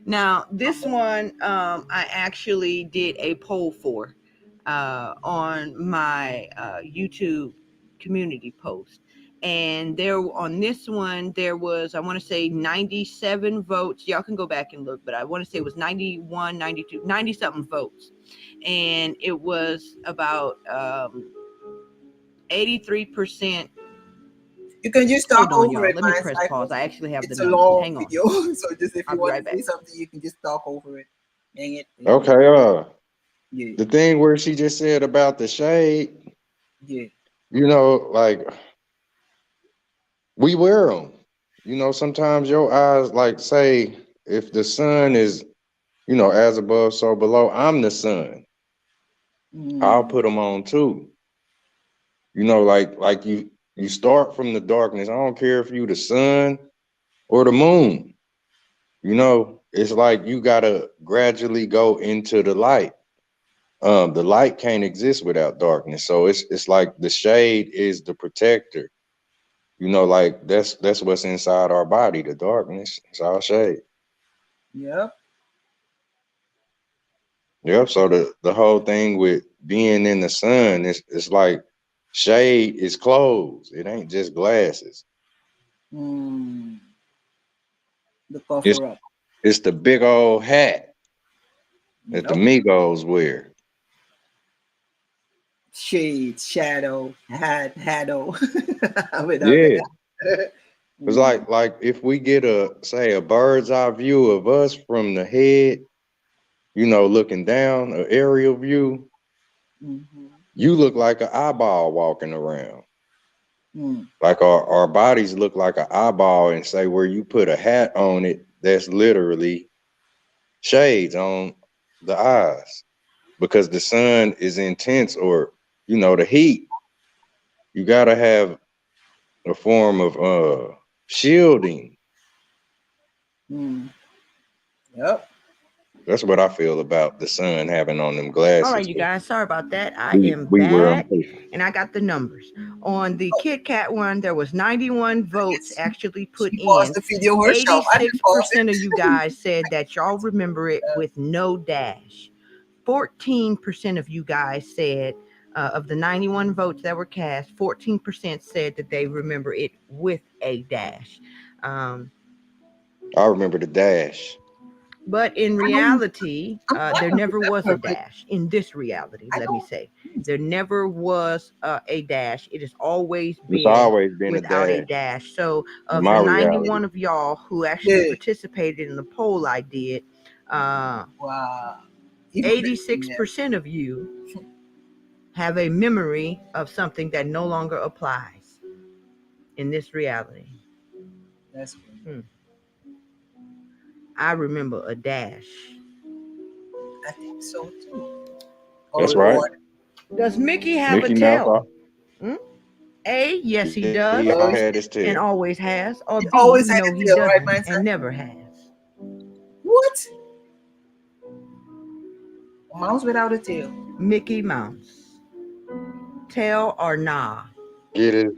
Now, this one I actually did a poll for on my YouTube community post. And there on this one, there was, I want to say 97 votes. Y'all can go back and look, but I want to say it was 91, 92, 90 something votes. And it was about 83% You can just talk Hold on, over y'all. it, Let me man. press Like, pause. I actually have the it's a numbers. long Hang on. video, so just if I'll you be want right to say back. something, you can just talk over it. Dang it. Okay, Yeah, the thing where she just said about the shade, yeah. you know, like we wear them. You know, sometimes your eyes, like, say, if the sun is, you know, as above, so below, I'm the sun. I'll put them on too. You know, like you start from the darkness. I don't care if you the sun or the moon. You know, it's like you gotta gradually go into the light. The light can't exist without darkness. So it's like the shade is the protector. You know, like that's what's inside our body, the darkness. It's our shade. Yep. Yep. So the whole thing with being in the sun is like shade is clothes. It ain't just glasses. The cover up. It's the big old hat that the Migos wear. Shade, shadow, shadow. Yeah. It's like if we get a bird's eye view of us from the head, you know, looking down, an aerial view, you look like an eyeball walking around. Like our bodies look like an eyeball, and say where you put a hat on it, that's literally shades on the eyes, because the sun is intense, or, you know, the heat. You gotta have a form of shielding. Yep. That's what I feel about the sun having on them glasses. All right, you guys. Sorry about that. I am we back, and I got the numbers. On the Kit Kat one, there was 91 votes actually put in. 86% of you guys said that y'all remember it with no dash. 14% of you guys said, of the 91 votes that were cast, 14% said that they remember it with a dash. I remember the dash. But in reality, there never was a dash. In this reality, let me say, there never was a dash. It has always been without a dash. So of the 91 of y'all who actually participated in the poll I did, 86% of you have a memory of something that no longer applies in this reality. That's good. I remember a dash. I think so too. That's right. Does Mickey have a tail? A, yes, he does. He had his tail. And always has. Or B, always no, he doesn't, right, and never has. What? Mouse without a tail. Mickey Mouse. Tail or nah? Get it?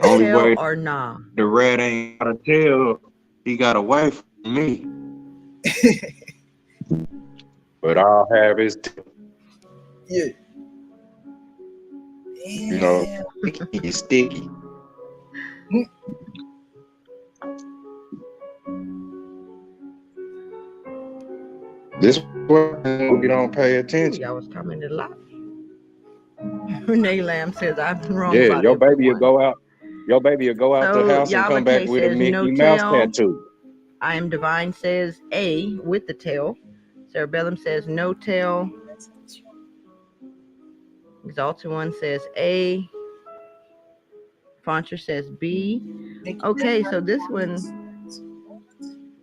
Only tail way or nah? The rat ain't got a tail. He got away from me. But I'll have his tail. Yeah. You know, he's sticky. This one we don't pay attention. Ooh, y'all was commenting a lot. Renee Lamb says I've been wrong. Yeah, about your baby everyone. will go out. Your baby will go out So, the house and come back with a Mickey no Mouse tail. tattoo. I am Divine says A with the tail. Cerebellum says no tail. Exalted One says A. Foncher says B. Okay, so this one,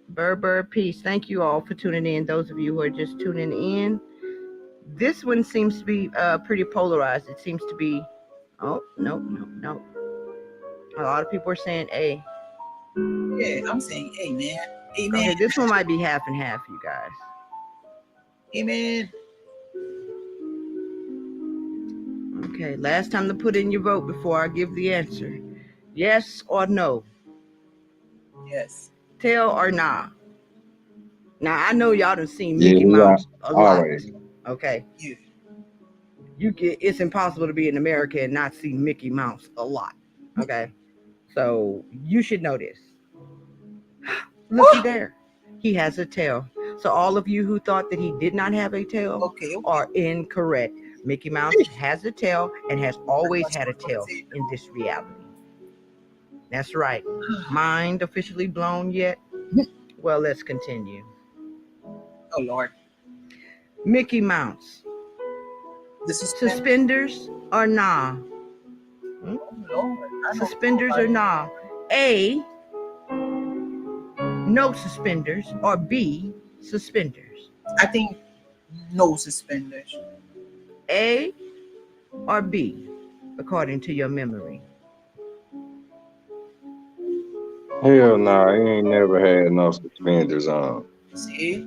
Berber Peace. Thank you all for tuning in. Those of you who are just tuning in. This one seems to be pretty polarized. It seems to be, oh, no. A lot of people are saying A. Yeah, I'm saying amen. Amen. Okay, this one might be half and half, you guys. Amen. Okay, last time to put in your vote before I give the answer. Yes or no? Yes. Tail or nah? Now, I know y'all done seen Mickey Mouse a lot. Always. Okay? Yeah. It's impossible to be in America and not see Mickey Mouse a lot. Okay? So, you should know this. Looky there. He has a tail. So all of you who thought that he did not have a tail are incorrect. Mickey Mouse has a tail and has always had a tail in this reality. That's right. Mind officially blown yet? Well, let's continue. Oh Lord. Mickey Mouse. This is Suspenders or nah? Oh Lord. Suspenders or nah? A, no suspenders, or B, suspenders? I think no suspenders. A or B, according to your memory? Hell nah, he ain't never had no suspenders on. See?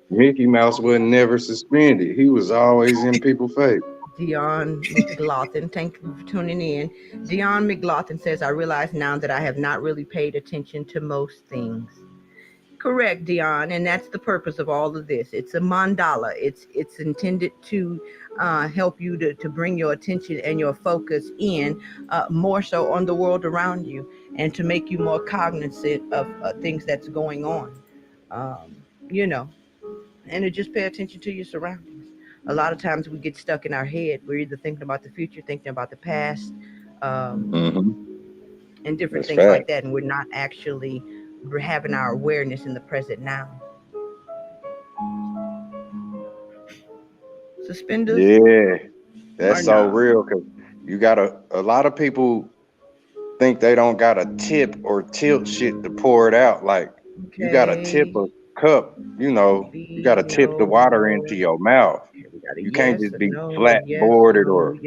Mickey Mouse wasn't never suspended. He was always in people's face. Dion McLaughlin, thank you for tuning in. Dion McLaughlin says, I realize now that I have not really paid attention to most things. Correct, Dion, and that's the purpose of all of this. It's a mandala. It's intended to help you to bring your attention and your focus in more so on the world around you, and to make you more cognizant of things that's going on, and to just pay attention to your surroundings. A lot of times we get stuck in our head. We're either thinking about the future, thinking about the past, and different things like that, and we're not actually having our awareness in the present now. Suspenders? Yeah, that's so real, because you got a lot of people think they don't got a tip or tilt shit to pour it out. Like, you got to tip a cup, you got to tip the water into your mouth. You can't just be flat boarded or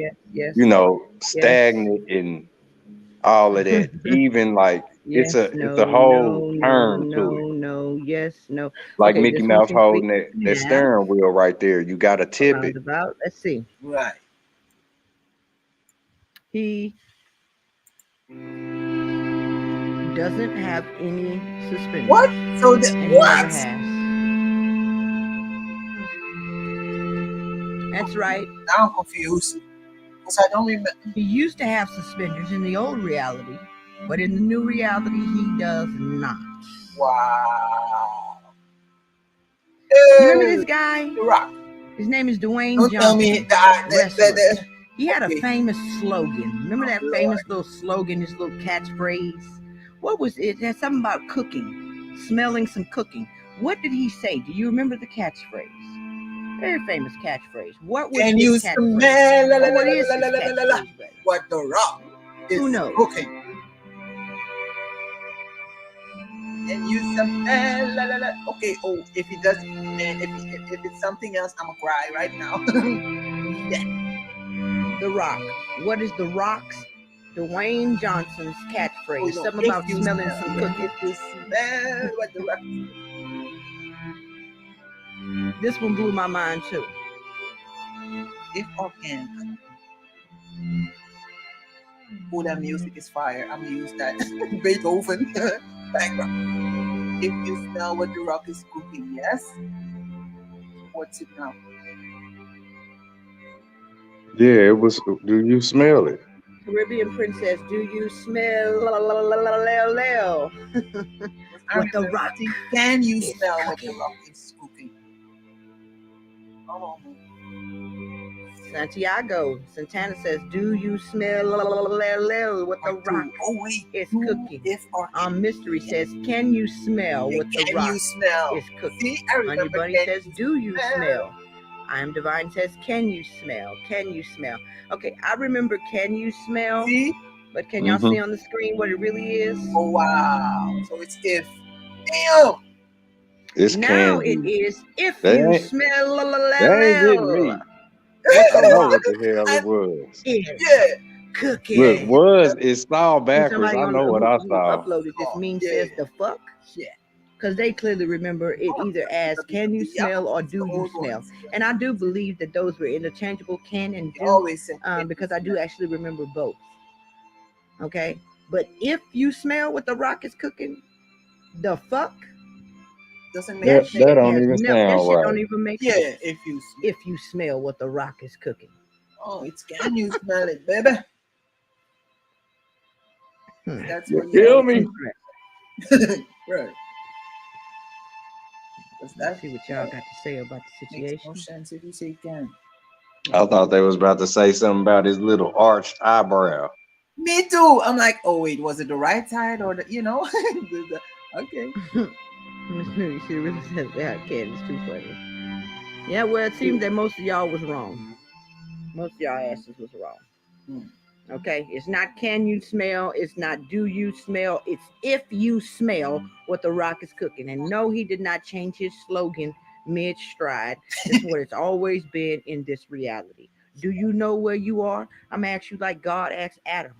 stagnant and all of that. Even like it's a whole turn to it. No. Like Mickey Mouse holding that steering wheel right there. You got to tip it. Let's see. Right. He doesn't have any suspenders. What? So what? That's right. Now I'm confused. Because I don't remember. He used to have suspenders in the old reality, but in the new reality, he does not. Wow. You remember this guy? The Rock. His name is Dwayne Don't Johnson. tell me that. He had a famous slogan. Remember that famous little slogan, his little catchphrase? What was it? It had something about cooking, smelling some cooking. What did he say? Do you remember the catchphrase? Very famous catchphrase. What was his catchphrase? What the Rock is cooking? And you smell. Okay. Oh, if he does, man, if it's something else, I'm gonna cry right now. Yeah. The Rock. What is The Rock's, Dwayne Johnson's catchphrase? Something about smelling some cooking. If you smell what the Rock is cooking. This one blew my mind too. If organic. Oh, that music is fire. I'm gonna use that Beethoven background. If you smell what the Rock is cooking, yes. What's it now? Yeah, it was. Do you smell it? Caribbean Princess, do you smell what the Rock? Can you smell what the Rock is cooking? Oh. Santiago Santana says, do you smell what the Rock is cooking? Mystery says, can you smell what the Rock is cooking? Honey Bunny says, do you smell? I Am Divine says, can you smell? Can you smell? Okay, I remember can you smell? See? But can y'all see on the screen what it really is? Oh, wow. So it's if. Damn. It's now candy. It is if you smell. That ain't getting me. I know what the hell it was. Yeah. Cooking. Look, it's all backwards. I know what I saw. Uploaded this meme says the fuck. Yeah. Because they clearly remember it either as can you smell or do you smell. And I do believe that those were interchangeable, can and do, because I do actually remember both. Okay? But if you smell what the Rock is cooking, the fuck? Doesn't make sense. That don't even sound that shit right. Don't even make sense. Yeah, if you smell what the Rock is cooking. Oh, it's can you smell it, baby? That's what you kill me. Right. Let's see what y'all got to say about the situation. Makes no sense if you say can. I thought they was about to say something about his little arched eyebrow. Me too. I'm like, oh wait, was it the right side or okay. She really says that kid is too funny. Yeah, well, it seems that most of y'all was wrong. Most of y'all asses was wrong. Okay, it's not can you smell, it's not do you smell, it's if you smell what the Rock is cooking. And no, he did not change his slogan mid stride. That's what it's always been in this reality. Do you know where you are? I'm gonna ask you like God asked Adam,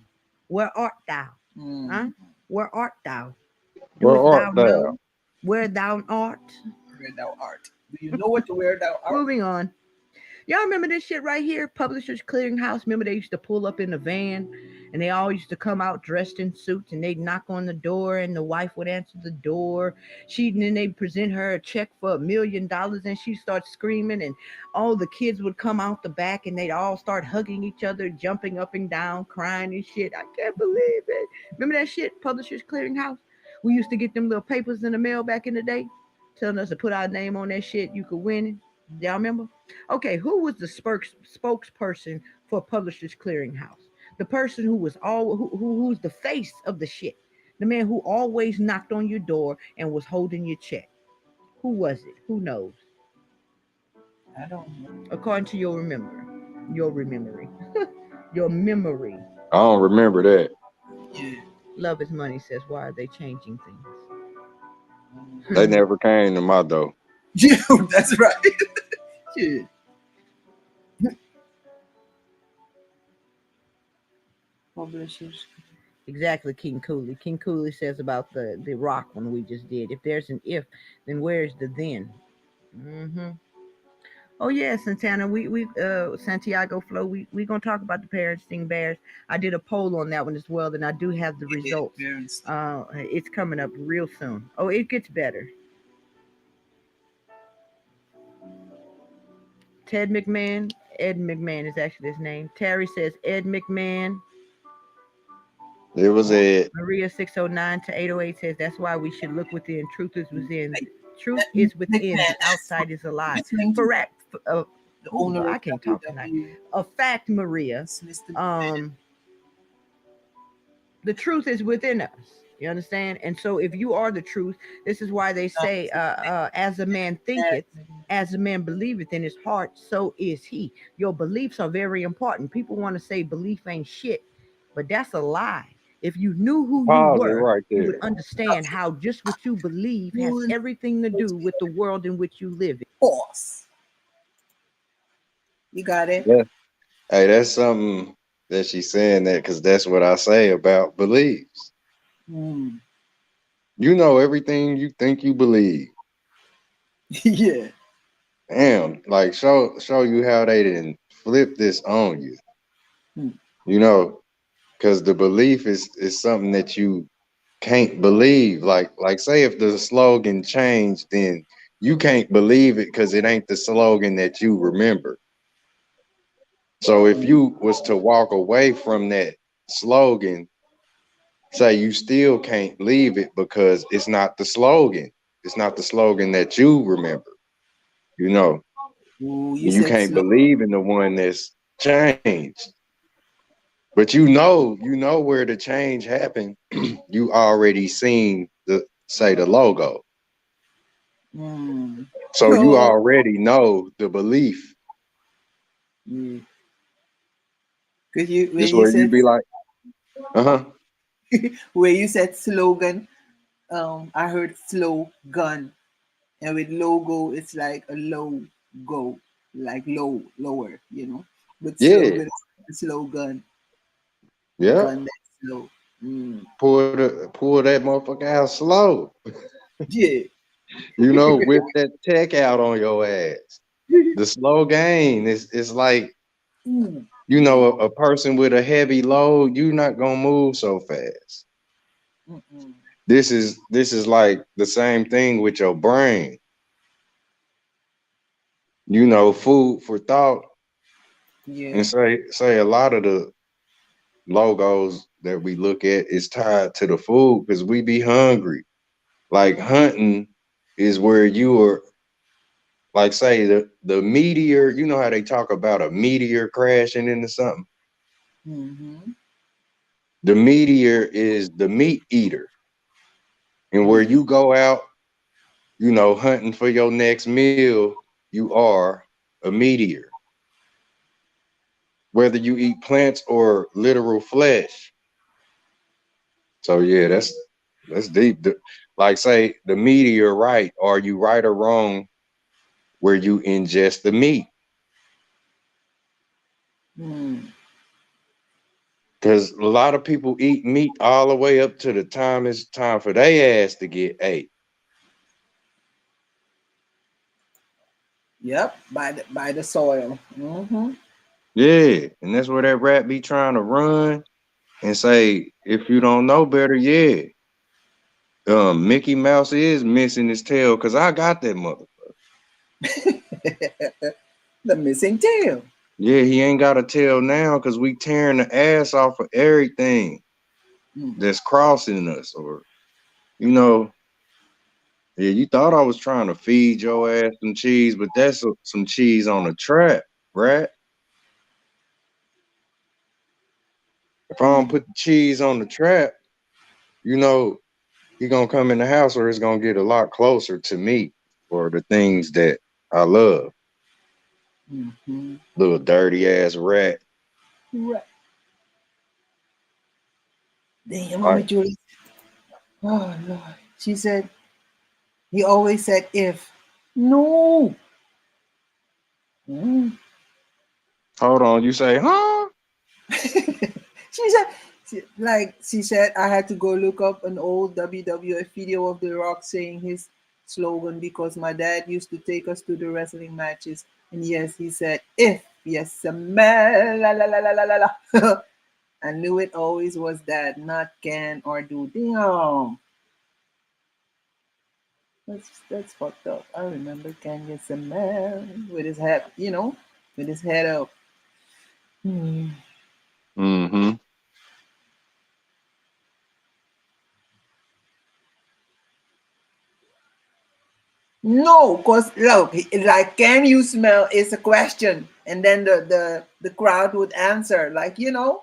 where art thou? Huh? Where art thou? Where Doest thou art know thou? where thou art? Where thou art. Do you know what to where thou art? Moving on. Y'all remember this shit right here? Publishers Clearinghouse. Remember they used to pull up in the van and they all used to come out dressed in suits and they'd knock on the door and the wife would answer the door. And then they'd present her a check for $1 million and she'd start screaming and all the kids would come out the back and they'd all start hugging each other, jumping up and down, crying and shit. I can't believe it. Remember that shit? Publishers Clearinghouse? We used to get them little papers in the mail back in the day telling us to put our name on that shit. You could win it. Y'all remember? Okay, who was the spokesperson for Publishers Clearinghouse? The person who was who's the face of the shit. The man who always knocked on your door and was holding your check. Who was it? Who knows? I don't know. According to your memory. Your memory. I don't remember that. Yeah. Love is money says, why are they changing things? They never came to my door. Yeah, that's right. Yeah. Publishers. Exactly, King Cooley. King Cooley says about the rock one we just did. If there's an if, then where's the then? Mm-hmm. Oh yeah, Santana. We Santiago Flow. We gonna talk about the Parenting Bears. I did a poll on that one as well, and I do have the results. It's coming up real soon. Oh, it gets better. Ted McMahon. Ed McMahon is actually his name. Terry says Ed McMahon. It was Ed. Maria 609 to 808 says that's why we should look within. Truth is within. Truth is within. The outside is a lie. Correct. The owner. I can't talk tonight. A fact, Maria. The truth is within us. You understand? And so if you are the truth, this is why they say, as a man thinketh, as a man believeth in his heart, so is he. Your beliefs are very important. People want to say belief ain't shit, but that's a lie. If you knew who you were, right, you would understand how just what you believe has everything to do with the world in which you live in. Force. You got it? Yeah. Hey, that's something that she's saying that because that's what I say about beliefs. You know everything you think you believe. Yeah. Damn, like show you how they didn't flip this on you. You know, because the belief is something that you can't believe. Like say if the slogan changed, then you can't believe it because it ain't the slogan that you remember. So if you was to walk away from that slogan, say you still can't leave it because it's not the slogan. It's not the slogan that you remember. You know, you can't believe in the one that's changed. But you know where the change happened. You already seen the logo. So you already know the belief. Could you this where you be like, where you said slogan, I heard slogan. And with logo, it's like a low go, like lower, you know. But slogan is slogan. Yeah. Gun that's slow. Pull that motherfucker out slow. Yeah. You know, whip that tech out on your ass. The slow gain is like, you know, a person with a heavy load, you're not gonna move so fast. This is like the same thing with your brain. You know, food for thought. Yeah. And say a lot of the logos that we look at is tied to the food because we be hungry. Like hunting is where you are, like say the meteor, you know how they talk about a meteor crashing into something? The meteor is the meat eater. And where you go out, you know, hunting for your next meal, you are a meteor. Whether you eat plants or literal flesh. So yeah, that's deep. Like say the meteorite, are you right or wrong where you ingest the meat? Because a lot of people eat meat all the way up to the time it's time for their ass to get ate. Yep, by the soil. Yeah, and that's where that rat be trying to run and say, if you don't know better, yeah. Mickey Mouse is missing his tail because I got that motherfucker. The missing tail. Yeah, he ain't got a tail now because we tearing the ass off of everything that's crossing us, or you know. Yeah, you thought I was trying to feed your ass some cheese, but that's some cheese on a trap, rat. If I don't put the cheese on the trap, you know, he gonna come in the house or it's gonna get a lot closer to me or the things that I love. Little dirty ass rat. Right. Damn, Mama Julie. Oh Lord. She said, he always said if. No. Hold on, you say, huh? She said, I had to go look up an old WWF video of The Rock saying his slogan because my dad used to take us to the wrestling matches. And yes, he said, if, yes, man, la la la la la la la. I knew it always was that, not can or do. Damn. That's fucked up. I remember Can Yes a Man with his head, you know, with his head up. No, because look, like, can you smell is a question, and then the crowd would answer, like, you know,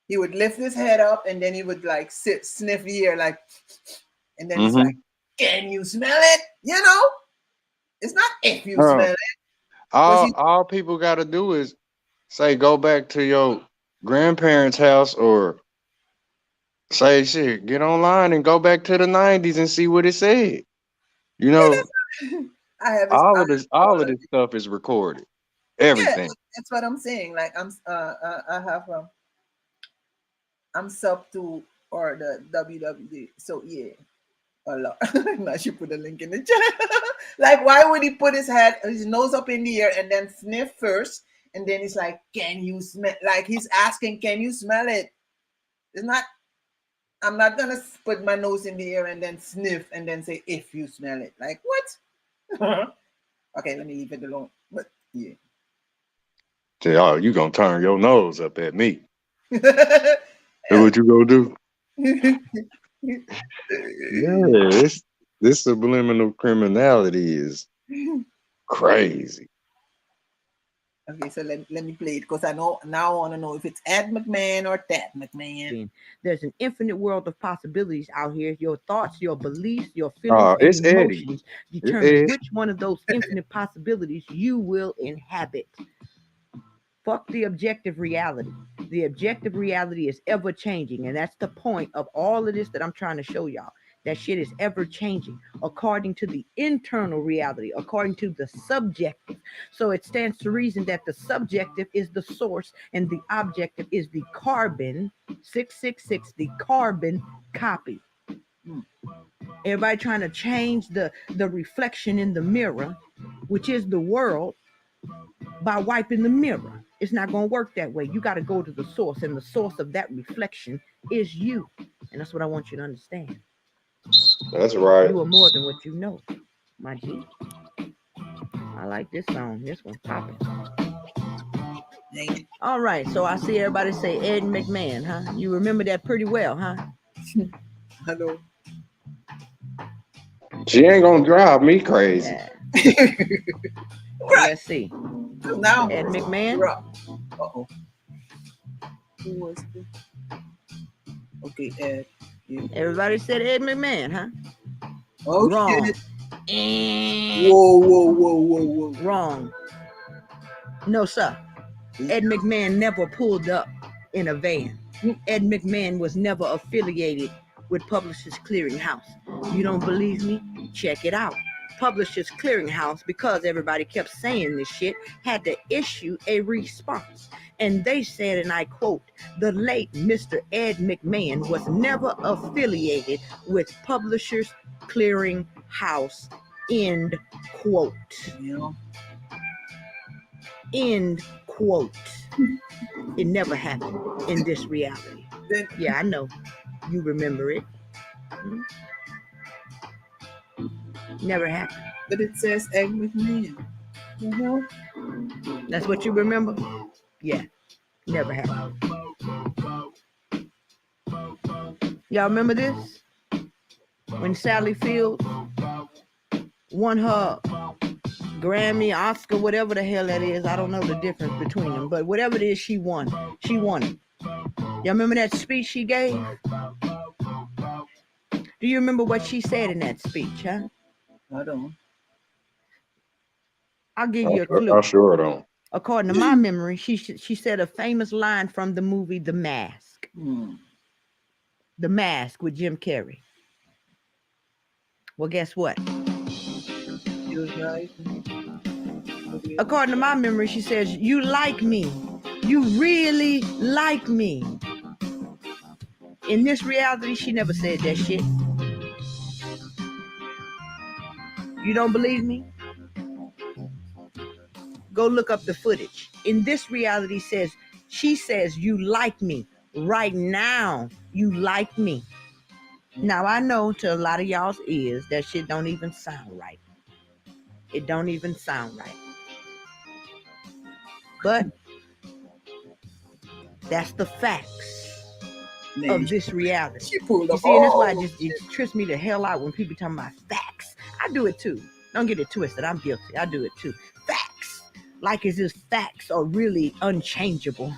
he would lift his head up and then he would like sniff the air, like, and then it's like, can you smell it? You know, it's not if you smell it. All people got to do is say, go back to your grandparents' house, or say, shit, get online and go back to the 90s and see what it said. You know, all of this stuff is recorded. Everything. Yeah, that's what I'm saying. Like I'm sub to or the WWD. So yeah, a lot. Now she put a link in the chat. Like, why would he put his nose up in the air and then sniff first, and then he's like, "Can you smell?" Like he's asking, "Can you smell it?" It's not. I'm not gonna put my nose in the air and then sniff and then say, "If you smell it." Like what? Okay, let me leave it alone. But yeah. Say, oh, you gonna turn your nose up at me? That's what you gonna do? Yeah, this subliminal criminality is crazy. Okay, so let me play it because I know now I want to know if it's Ed McMahon or Ted McMahon. There's an infinite world of possibilities out here. Your thoughts, your beliefs, your feelings, and emotions determine which one of those infinite possibilities you will inhabit. Fuck the objective reality. The objective reality is ever changing, and that's the point of all of this that I'm trying to show y'all. That shit is ever changing according to the internal reality, according to the subjective. So it stands to reason that the subjective is the source and the objective is the carbon 666, the carbon copy. Everybody trying to change the reflection in the mirror, which is the world, by wiping the mirror. It's not going to work that way. You got to go to the source, and the source of that reflection is you. And that's what I want you to understand. That's right. You are more than what you know, my G. I like this song. This one's popping. All right, so I see everybody say Ed McMahon, huh? You remember that pretty well, huh? Hello. She ain't gonna drive me crazy. Yeah. Let's see. Now Ed McMahon. Uh-oh. Who was it? Okay, Ed. Yeah. Everybody said Ed McMahon, huh? Oh, Wrong. shit. Whoa. Wrong. No, sir. Ed McMahon never pulled up in a van. Ed McMahon was never affiliated with Publishers Clearinghouse. You don't believe me? Check it out. Publishers Clearinghouse, because everybody kept saying this shit, had to issue a response. And they said, and I quote, the late Mr. Ed McMahon was never affiliated with Publishers Clearinghouse. End quote. Yeah. End quote. It never happened in this reality. Yeah, I know. You remember it. Never happened. But it says Ed McMahon. That's what you remember? Yeah. Never happened. Y'all remember this? When Sally Fields won her Grammy, Oscar, whatever the hell that is. I don't know the difference between them, but whatever it is, she won. She won it. Y'all remember that speech she gave? Do you remember what she said in that speech, huh? I don't. I'll give you a clue. I sure don't. According to my memory, she said a famous line from the movie The Mask. The Mask with Jim Carrey. Well, guess what? You was right. According to my memory, she says, you like me. You really like me. In this reality, she never said that shit. You don't believe me? Go look up the footage. In this reality, she says, you like me. Right now, you like me. Now, I know to a lot of y'all's ears, that shit don't even sound right. It don't even sound right. But that's the facts of this reality. She pulled You up see, and that's why it trips me the hell out when people talking about facts. I do it too. Don't get it twisted. I'm guilty. I do it too. Facts. Like as if facts are really unchangeable.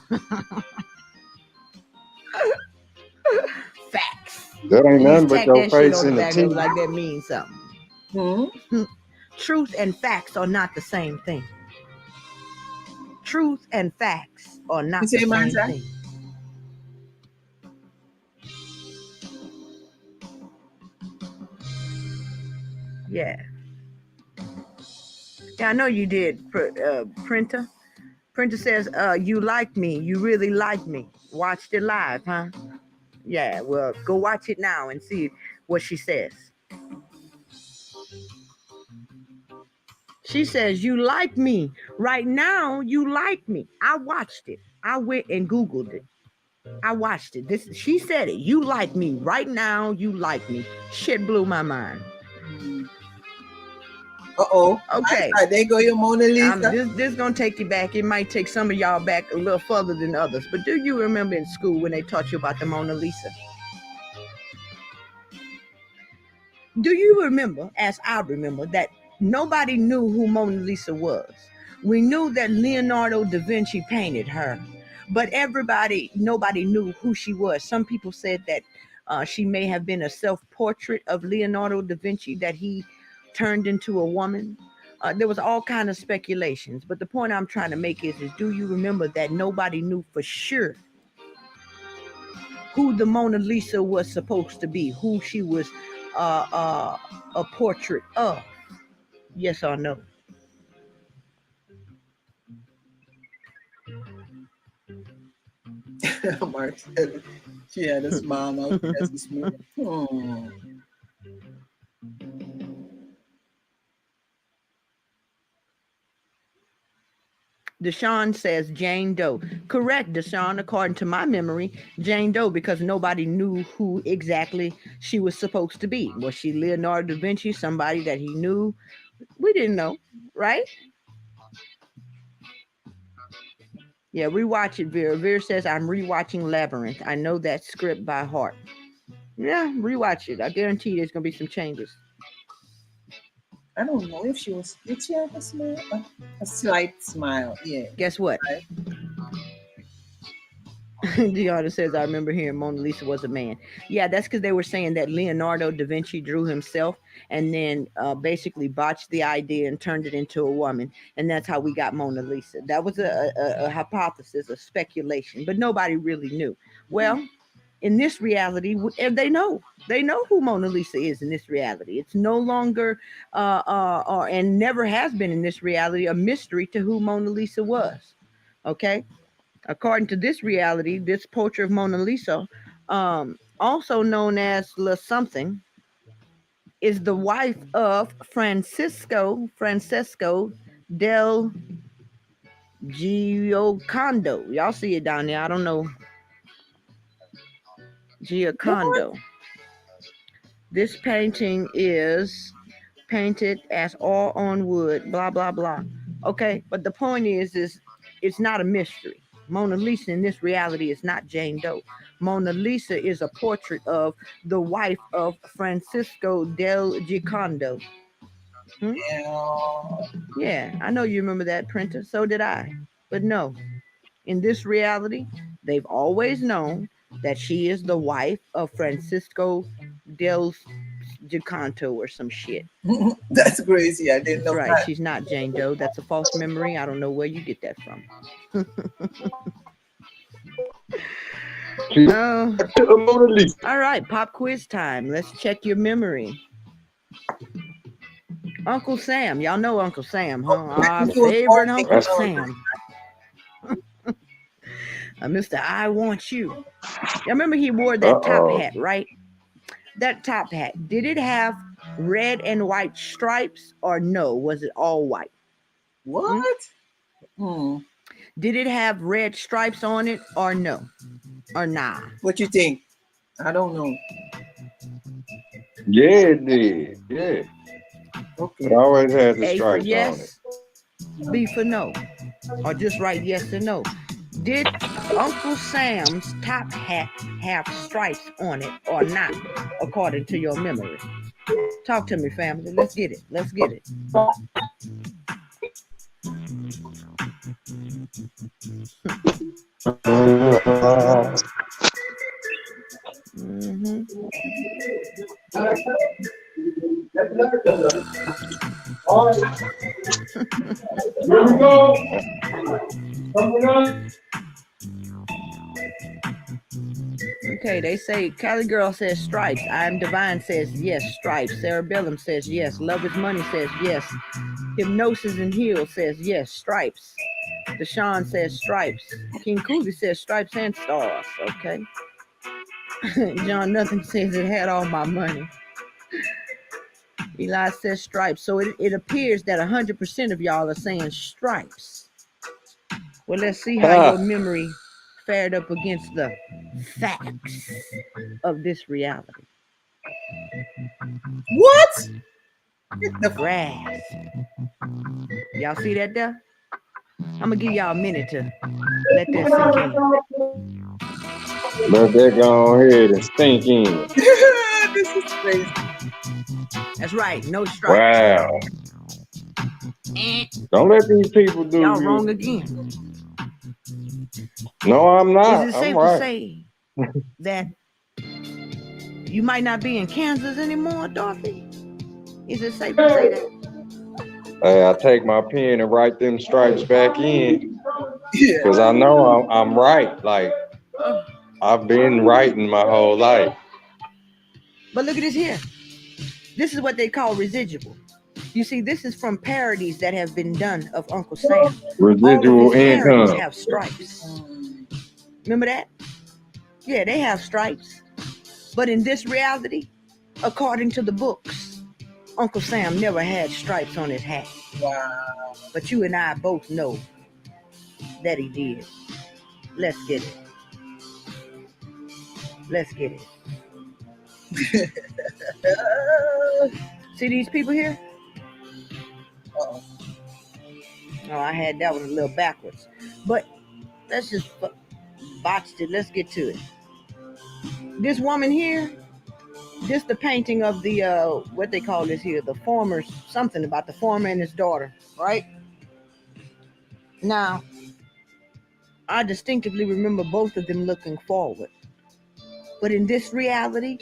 Facts. That ain't nothing but Tack your that shit face on in the the back teeth. like that means something. Truth and facts are not the same thing. Truth and facts are not the same thing. Yeah. Yeah, I know you did, Printer. Printer says, you like me. You really like me. Watched it live, huh? Yeah, well, go watch it now and see what she says. She says, you like me. Right now, you like me. I watched it. I went and Googled it. I watched it. She said it. You like me. Right now, you like me. Shit blew my mind. Uh-oh. Okay. There go your Mona Lisa. This is going to take you back. It might take some of y'all back a little further than others. But do you remember in school when they taught you about the Mona Lisa? Do you remember, as I remember, that nobody knew who Mona Lisa was? We knew that Leonardo da Vinci painted her, but nobody knew who she was. Some people said that she may have been a self-portrait of Leonardo da Vinci that he turned into a woman. There was all kind of speculations, but the point I'm trying to make is do you remember that nobody knew for sure who the Mona Lisa was supposed to be, who she was a portrait of? Yes or no? Mark said she had a smile out as this morning. Deshaun says Jane Doe. Correct, Deshaun. According to my memory, Jane Doe, because nobody knew who exactly she was supposed to be. Was she Leonardo da Vinci, somebody that he knew? We didn't know, right? Yeah, rewatch it, Vera. Vera says, I'm rewatching Labyrinth. I know that script by heart. Yeah, rewatch it. I guarantee there's going to be some changes. I don't know if did she have a smile? A slight smile, yeah. Guess what? Right. Deanna says, I remember hearing Mona Lisa was a man. Yeah, that's because they were saying that Leonardo da Vinci drew himself and then basically botched the idea and turned it into a woman. And that's how we got Mona Lisa. That was a hypothesis, a speculation, but nobody really knew. Well, in this reality, they know who Mona Lisa is in this reality. It's no longer and never has been in this reality a mystery to who Mona Lisa was. Okay, according to this reality, this portrait of Mona Lisa, also known as La Something, is the wife of Francesco del Giocondo. Y'all see it down there? I don't know. Giocondo. This painting is painted as all on wood, blah, blah, blah. Okay, but the point is it's not a mystery. Mona Lisa in this reality is not Jane Doe. Mona Lisa is a portrait of the wife of Francisco del Giocondo. Yeah, I know you remember that, Printer. So did I. But no, in this reality, they've always known that she is the wife of Francisco del Giocondo or some shit. That's crazy. I didn't know right. that. She's not Jane Doe. That's a false memory. I don't know where you get that from. Oh. All right, pop quiz time. Let's check your memory. Uncle Sam. Y'all know Uncle Sam, huh? Our favorite Uncle Sam. Mr. I Want You. Y'all remember he wore that top hat, right? That top hat. Did it have red and white stripes or no? Was it all white? What? Did it have red stripes on it or no? Or nah? What you think? I don't know. Yeah, it did. Yeah. Okay. It always had the A stripes for yes, on it. B for no. Or just write yes or no. Did Uncle Sam's top hat have stripes on it or not, according to your memory? Talk to me, family. Let's get it. Let's get it. Mm-hmm. Here we go. Okay, they say Cali Girl says stripes. I Am Divine says yes, stripes. Sarah Bellum says yes. Love is Money says yes. Hypnosis and Heal says yes, stripes. Deshaun says stripes. King Cooley says stripes and stars. Okay. John Nothing says it had all my money. Eli says stripes. So it appears that 100% of y'all are saying stripes. Well, let's see how your memory fared up against the facts of this reality. What? The grass. Y'all see that there? I'm gonna give y'all a minute to let that sink in. Let that go ahead and stink in. This is crazy. That's right, no stripes. Wow. Don't let these people do y'all you. wrong again. No, I'm not. Is it safe to say that you might not be in Kansas anymore, Dorothy? Is it safe to say that? Hey, I take my pen and write them stripes back in because I know I'm right. Like, I've been writing my whole life. But look at this here. This is what they call residual. You see, this is from parodies that have been done of Uncle Sam. Residual all of his parodies income. have stripes. Remember that? Yeah, they have stripes. But in this reality, according to the books, Uncle Sam never had stripes on his hat. Wow. But you and I both know that he did. Let's get it. Let's get it. See these people here? Uh-oh. Oh, I had that one a little backwards. But let's just botched it. Let's get to it. This woman here, this the painting of the, what they call this here, the farmer, something about the farmer and his daughter, right? Now, I distinctively remember both of them looking forward. But in this reality,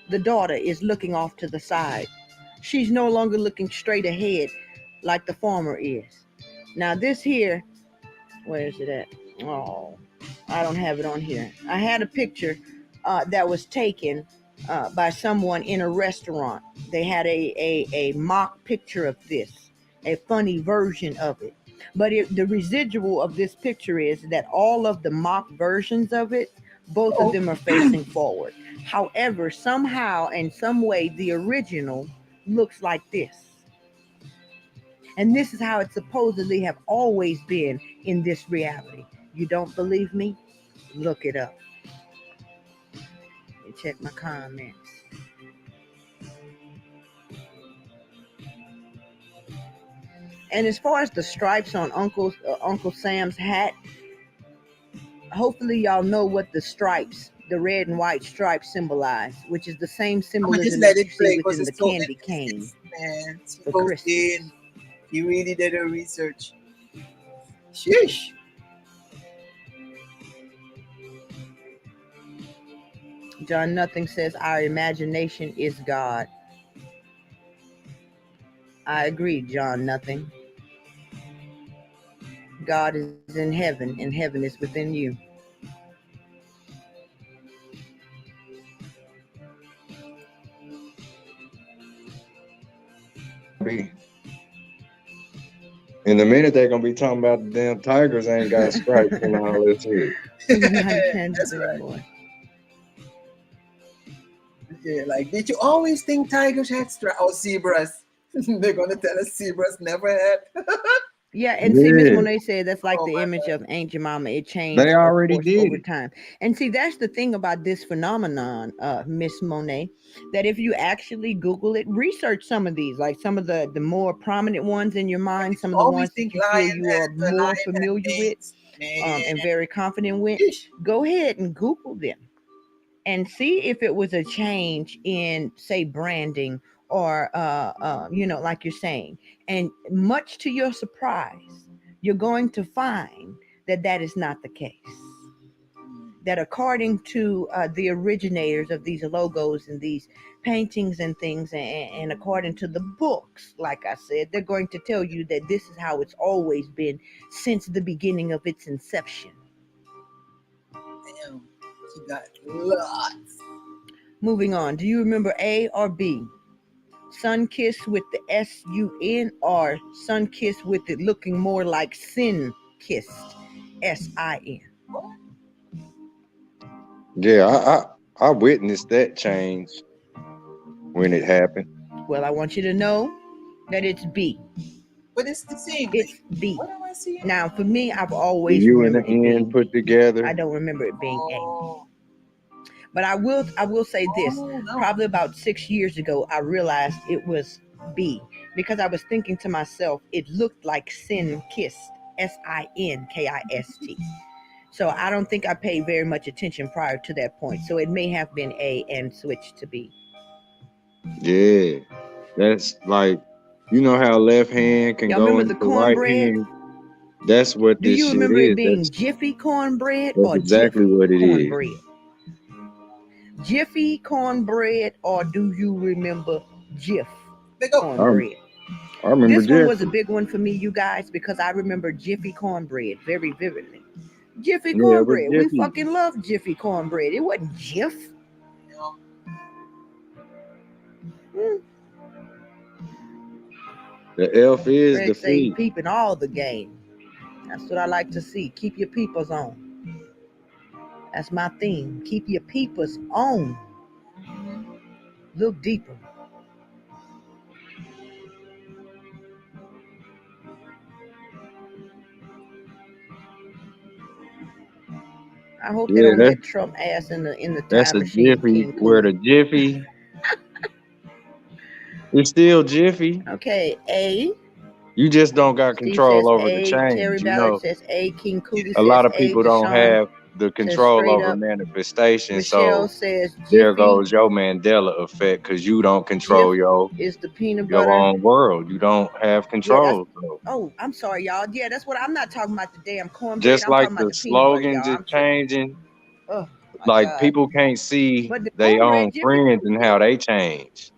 the daughter is looking off to the side. She's no longer looking straight ahead like the former is. Now this here, where is it at? Oh, I don't have it on here. I had a picture that was taken by someone in a restaurant. They had a mock picture of this, a funny version of it. But the residual of this picture is that all of the mock versions of it, both of them are facing forward. However, somehow and some way, the original looks like this. And this is how it supposedly have always been in this reality. You don't believe me? Look it up. Let me check my comments. And as far as the stripes on Uncle Sam's hat, hopefully y'all know what the stripes, the red and white stripes symbolize, which is the same symbolism that you see within the candy cane for Christmas. You really did a research. Sheesh. John Nothing says our imagination is God. I agree, John Nothing. God is in heaven, and heaven is within you. In a minute, they're gonna be talking about the damn Tigers ain't got stripes and all this here. That's right. Yeah, like, did you always think tigers had stripes? Oh, zebras. They're gonna tell us zebras never had. Yeah, and see, Miss Monet said that's like the image of Ancient Mama. It changed. They already did over time. And see, that's the thing about this phenomenon, Miss Monet, that if you actually Google it, research some of these, like some of the more prominent ones in your mind, some of the ones that you feel you are more familiar with and very confident with, go ahead and Google them and see if it was a change in, say, branding or, like you're saying. And much to your surprise, you're going to find that that is not the case. That according to the originators of these logos and these paintings and things, and according to the books, like I said, they're going to tell you that this is how it's always been since the beginning of its inception. Damn, you got lots. Moving on, do you remember A or B? Sun-kissed with the S-U-N or sun-kissed with it looking more like sin-kissed, S-I-N? Yeah, I witnessed that change when it happened. Well, I want you to know that it's B. But it's the same. It's B. What am I seeing? Now, for me, I've always You and the remembered N put together. I don't remember it being A. But I will say this. Probably about 6 years ago, I realized it was B because I was thinking to myself, it looked like sin-kissed, S-I-N-K-I-S-T. So I don't think I paid very much attention prior to that point. So it may have been A and switched to B. Yeah, that's like, you know how left hand can Y'all go remember into the the right cornbread? hand? That's what Do this you shit remember is. it being Jiffy cornbread That's or exactly Jiffy what it is. cornbread? Jiffy cornbread, or do you remember Jif cornbread? I remember this Jiffy. one was a big one for me, you guys, because I remember Jiffy cornbread very vividly. Jiffy cornbread. We fucking love Jiffy cornbread. It wasn't Jif. The elf is Greg the say feet. peeping all the game. That's what I like to see. Keep your peepers on. That's my theme. Keep your peepers on. Look deeper. I hope they don't get Trump ass in the That's time a machine. Jiffy. Where the Jiffy? It's still Jiffy. Okay, A. You just don't got control over A. the change. Terry You Ballard know, says A. King Cooley a lot of says people A. don't have the control over up, manifestation. Michelle So says there Jiffy goes your Mandela effect because you don't control is the peanut your butter. own world. You don't have control. So Oh, I'm sorry, y'all. Yeah, that's what I'm not talking about the damn cornbread. just I'm like talking the about the peanut butter, slogans y'all. is changing, Oh my like God. people can't see But the their cornbread own Jiffy friends and how they change.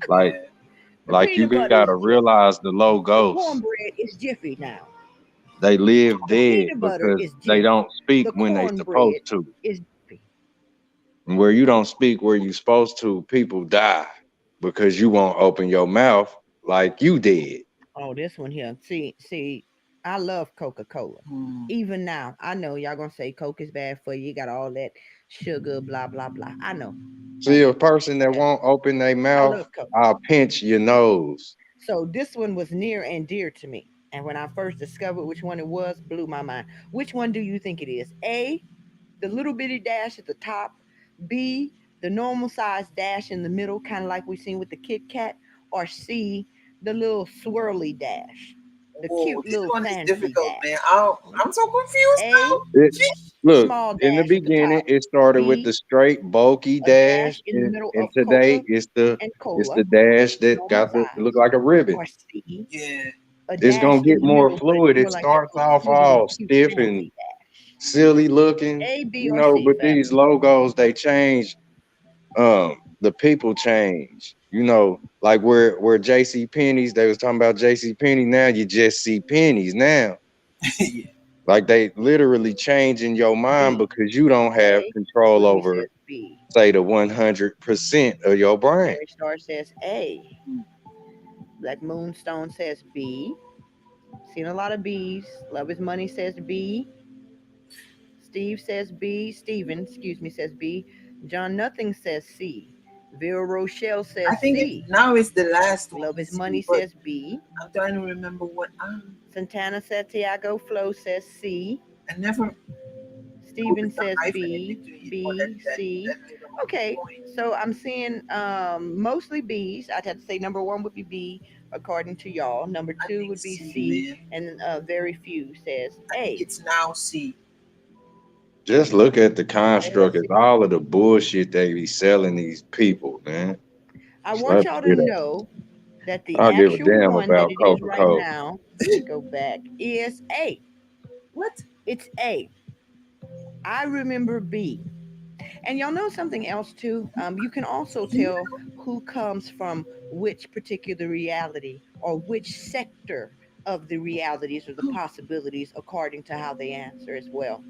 Like, Yeah. like you peanut butter gotta is realize the low the ghosts. cornbread is Jiffy now. They live dead Peanut butter because is they Jiffy. don't speak The when they cornbread supposed to. is Jiffy. And where you don't speak where you supposed to, people die because you won't open your mouth like you did. Oh, this one here. See, I love Coca-Cola. Even now, I know y'all gonna say Coke is bad for you. You got all that sugar, blah blah blah. I know. See, a person that won't open their I mouth, love Coke. I'll pinch your nose. So this one was near and dear to me. And when I first discovered which one it was, blew my mind. Which one do you think it is? A, the little bitty dash at the top. B, the normal size dash in the middle, kind of like we've seen with the Kit Kat. Or C, the little swirly dash. The cute little one fancy is difficult, dash. man. I'm so confused A, Look, small dash in the at the beginning, top. it started with B, the straight bulky a dash, in the middle and of today Coca it's and the Cola. dash that Normal got the size. look like a ribbon. Or C, Yeah. a It's dash gonna in get the more middle, but fluid. more It like starts that little off squiggly, all cute, stiff fancy and dash. silly looking, A, B, you or know, C, but family. these logos they change. The people change, you know, like where JC Penney's, they was talking about JC Penney, now you just see pennies now. Yeah. Like they literally changing your mind because you don't have A, control Ruby over, says B. say, the 100% of your brain. Mary Star says A. Black Moonstone says B. Seen a lot of B's. Love is Money says B. Steve says B. Steven, excuse me, says B. John Nothing says C. Vera Rochelle says I think C. now it's the last one. Love is Money but says B. I'm trying to remember what Santana Santiago Flow says C. I never. Steven put the says hyphen in B, between B, for that C. little Okay, point. so I'm seeing mostly B's. I'd have to say number one would be B, according to y'all. Number I two think would be C, C, and very few says I think A. it's now C. Just look at the construct. It's all of the bullshit they be selling these people, man. I want y'all to know that the I'll give a actual damn one about that it is right Coca-Cola. now, let me go back, is A. What? It's A. I remember B. And y'all know something else too? You can also tell who comes from which particular reality or which sector of the realities or the possibilities according to how they answer as well.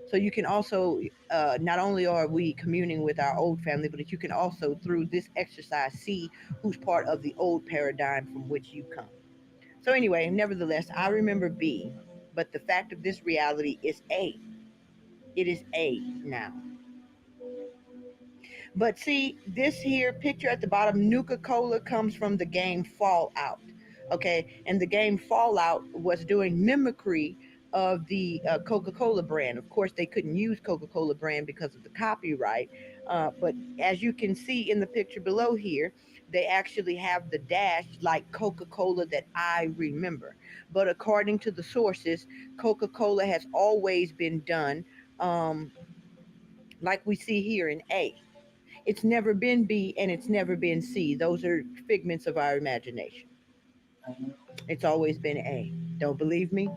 So you can also, not only are we communing with our old family, but you can also, through this exercise, see who's part of the old paradigm from which you come. So anyway, nevertheless, I remember B, but the fact of this reality is A. It is A now. But see, this here picture at the bottom, Nuka-Cola, comes from the game Fallout. Okay, and the game Fallout was doing mimicry of the Coca-Cola brand. Of course, they couldn't use Coca-Cola brand because of the copyright. But as you can see in the picture below here, they actually have the dash like Coca-Cola that I remember. But according to the sources, Coca-Cola has always been done like we see here in A. It's never been B and it's never been C. Those are figments of our imagination. It's always been A. Don't believe me?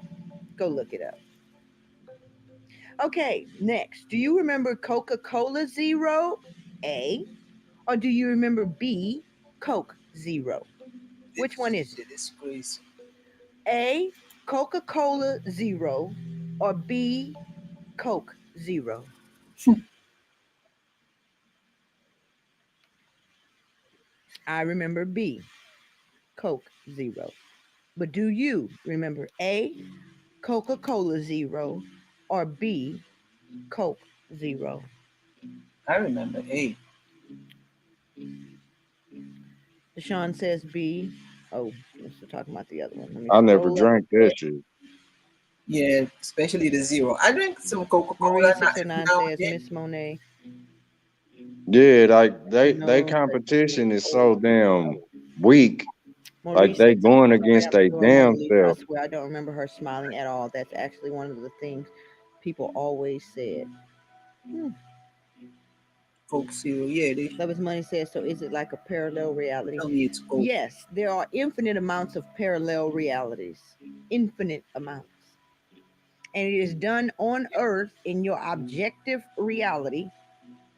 Go look it up. Okay, next. Do you remember Coca-Cola Zero? A. Or do you remember B, Coke Zero? Which one is it? It's crazy. A, Coca-Cola Zero, or B, Coke Zero? I remember B, Coke Zero. But do you remember A, Coca-Cola Zero, or B, Coke Zero? I remember A. Deshaun says B. Oh, let's talk about the other one. I never drank that shit. Yeah, especially the Zero. I drink some Coca-Cola. Marie 609 says Miss Monet. Yeah, like they competition is so damn weak. Maurice, like they going against their damn I self. swear I don't remember her smiling at all. That's actually one of the things People always said. Coke Zero, yeah. Love Is Money says, so is it like a parallel reality? Tell me it's Coke. Yes, there are infinite amounts of parallel realities. Infinite amounts. And it is done on earth in your objective reality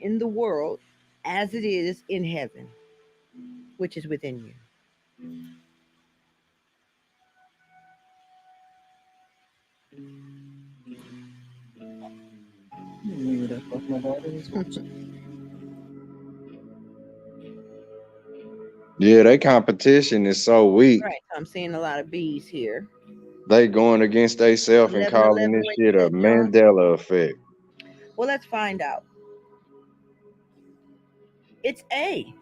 in the world as it is in heaven, which is within you. Yeah, their competition is so weak. Right, I'm seeing a lot of B's here. They going against themselves and calling this shit a Mandela effect. Well, let's find out. It's A.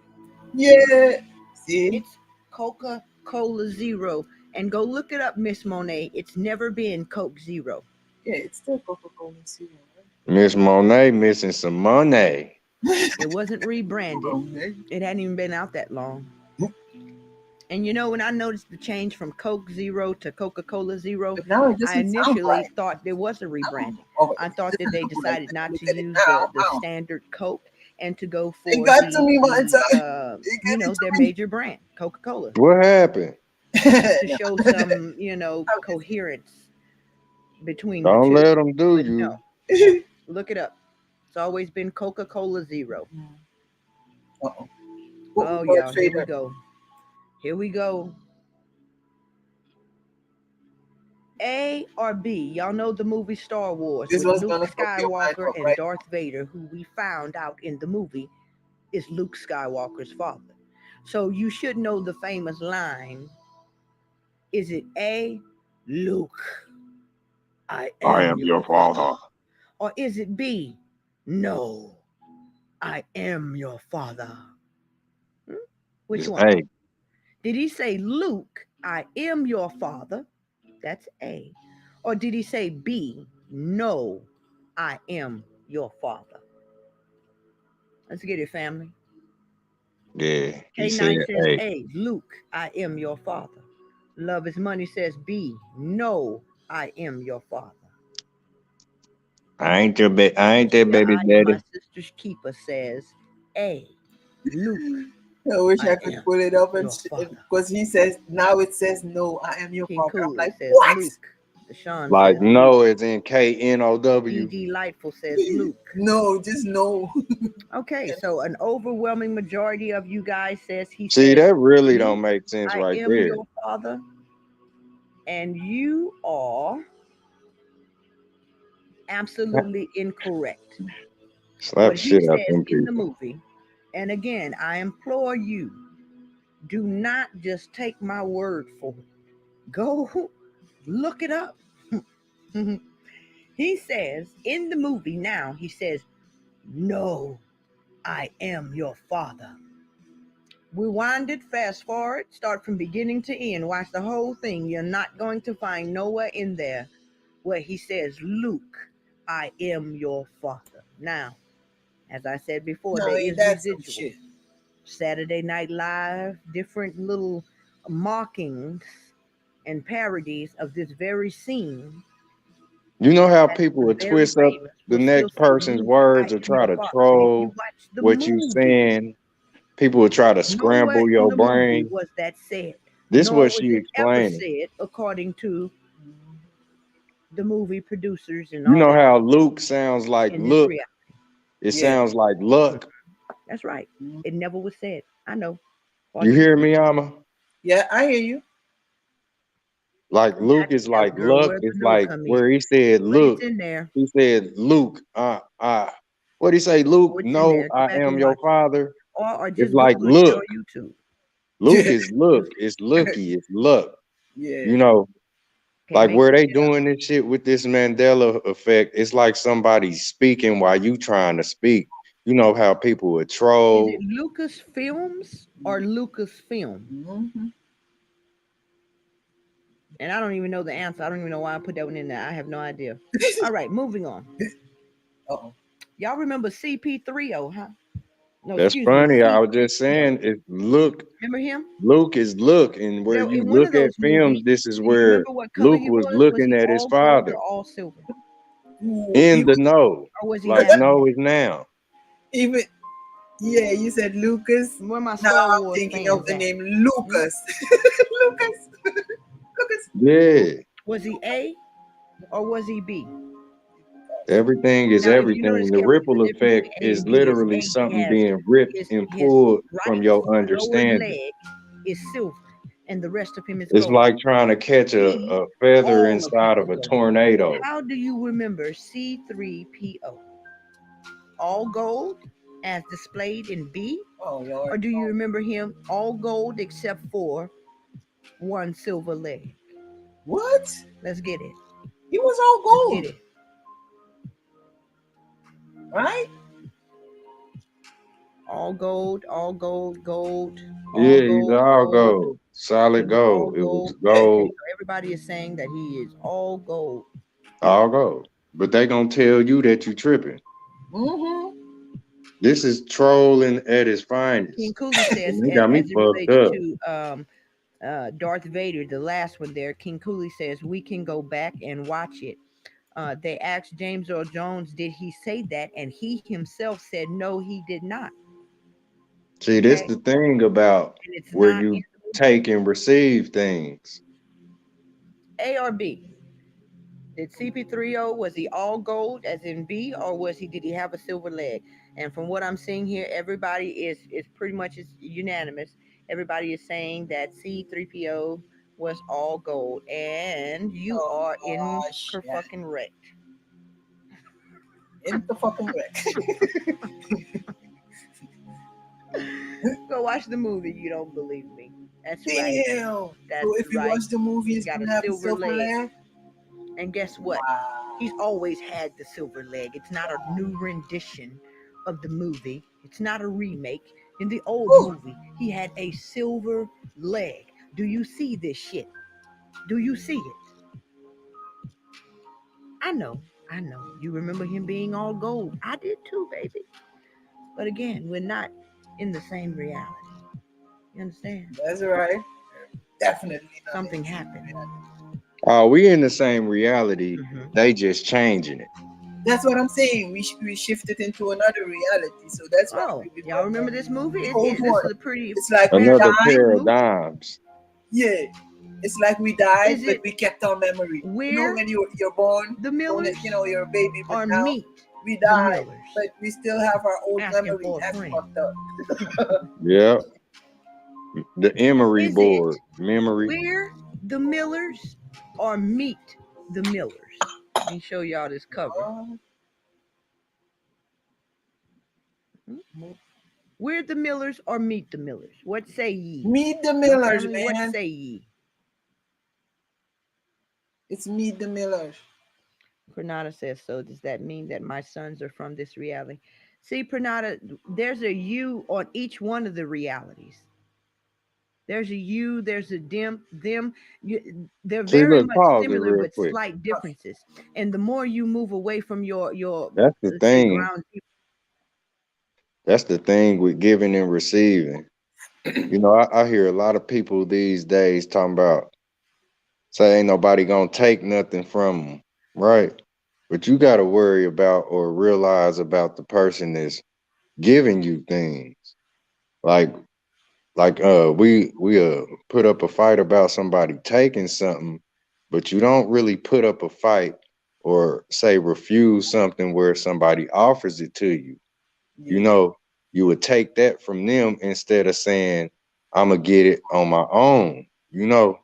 Yeah. See? It's Coca-Cola Zero. And go look it up, Miss Monet. It's never been Coke Zero. Yeah, it's still Coca-Cola Zero. Miss Monet missing some money. It wasn't rebranded. It hadn't even been out that long. And you know, when I noticed the change from Coke Zero to Coca-Cola Zero, I initially thought there was a rebranding. I thought that they decided not to use the standard Coke and to go for their major brand, Coca-Cola. What happened? To show some, coherence between Don't the two. let them do you. No. Look it up. It's always been Coca-Cola Zero. Uh-oh. Oh, y'all, here we go. Here we go. A or B? Y'all know the movie Star Wars with Luke Skywalker and Darth Vader, who we found out in the movie is Luke Skywalker's father. So you should know the famous line. Is it A, Luke, I am your father? Or is it B, no, I am your father? Which one? A. Did he say, Luke, I am your father? That's A. Or did he say B, no, I am your father? Let's get it, family. Yeah. K9 says A, Luke, I am your father. Love Is Money says B, no, I am your father. I ain't their baby daddy. My sister's keeper says A, Luke. I wish I could pull it up and because he says now it says no, I am your father. Cool. I'm like, says what? Luke. Deshaun Like says, no, it's in KNOW. Delightful says Luke. No, just no. Okay, so an overwhelming majority of you guys says he. See, says, that really don't make sense right there. I am your father, and you are absolutely incorrect. Slap shit out them in the people. movie. And again, I implore you, do not just take my word for it. Go look it up. He says in the movie now, he says, no, I am your father. Rewind it, fast forward, start from beginning to end, watch the whole thing. You're not going to find nowhere in there where he says, Luke, I am your father. Now, as I said before, there is residual. Saturday Night Live, different little mockings and parodies of this very scene. You know how people would twist up the next person's words or try to troll what you saying? People would try to scramble your brain. Was that said? This is what she explained. Said, according to the movie producers and you know how Luke sounds like look. It sounds like luck. That's right. It never was said. I know. You hear me, Amma? Yeah, I hear you. Like Luke is like luck. It's like where he said look. He said Luke. What did he say? Luke, no, I am your father. Or just it's like look. Luke is look. It's looky. It's luck. Yeah. You know, like where they doing this shit with this Mandela effect, it's like somebody speaking while you trying to speak. You know how people would troll. Is it Lucas Films or Lucasfilm? Mm-hmm. And I don't even know the answer. I don't even know why I put that one in there. I have no idea. All right, moving on. Uh-oh. Y'all remember CP3O, huh? No, that's funny. I was just saying, it look. Remember him? Luke is look, and where you look at films, this is where Luke was looking at his father. All silver. In the know. Or was he Like happy? no is now. Even yeah, you said Lucas. Where my Now Star I'm Wars thinking fans of the at? name Lucas. Lucas. Lucas. Yeah. Was he A or was he B? Everything is Now, if you everything. notice, The Kevin, ripple the difference effect between A is and B is literally A, something being ripped and his pulled from right your lower understanding. leg is silver, and the rest of him is It's gold. like trying to catch a feather All inside of a tornado. How do you remember C3PO? All gold as displayed in B? Oh Lord. Or do you remember him all gold except for one silver leg? What? Let's get it. He was all gold. Let's get it. Right? All gold, all gold, gold. Yeah, he's all gold. Solid gold. It was gold. Everybody is saying that he is all gold. All gold. But they gonna tell you that you tripping. Mm-hmm. This is trolling at its finest. King Cooley says, They got me as it fucked related up. to Darth Vader, the last one there, King Cooley says, we can go back and watch it. They asked James Earl Jones, did he say that? And he himself said, no, he did not. See, this the thing about where you take and receive things. A or B? Did CP3O, was he all gold as in B, or did he have a silver leg? And from what I'm seeing here, everybody is pretty much unanimous. Everybody is saying that C3PO was all gold, and you are fucking wrecked. Fucking wreck. Go watch the movie. You don't believe me? That's Damn. right. That's so if you watch the movie, he's got gonna a have silver leg. leg. And guess what? Wow. He's always had the silver leg. It's not a new rendition of the movie. It's not a remake. In the old movie, he had a silver leg. Do you see this shit? Do you see it? I know. You remember him being all gold. I did too, baby. But again, we're not in the same reality. You understand? That's right. Definitely. Something happened. Oh, we in the same reality. They just changing it. That's what I'm saying. We shifted into another reality. So that's why. Y'all remember this movie? This is a pretty. It's like another paradigms. Yeah. It's like we died, but we kept our memory. You know, when you're born, the Millers, you're a baby, but now meet we died, but we still have our old memory. That's fucked up. Yeah. The Emery board. Memory. We're the Millers or meet the Millers. Let me show y'all this cover. We're the Millers or meet the Millers. What say ye? Meet the Millers, man. What say ye? It's Meet the Millers. Pranada says, so does that mean that my sons are from this reality? See, Pranada, there's a you on each one of the realities. There's a you, there's a them. They're very much similar, but slight differences. And the more you move away from your that's the thing. That's the thing with giving and receiving. You know, I hear a lot of people these days talking about, say ain't nobody gonna take nothing from them, right? But you got to worry about or realize about the person that's giving you things. Like we put up a fight about somebody taking something, but you don't really put up a fight or say refuse something where somebody offers it to you. Yeah. You know, you would take that from them instead of saying, I'm gonna get it on my own. You know,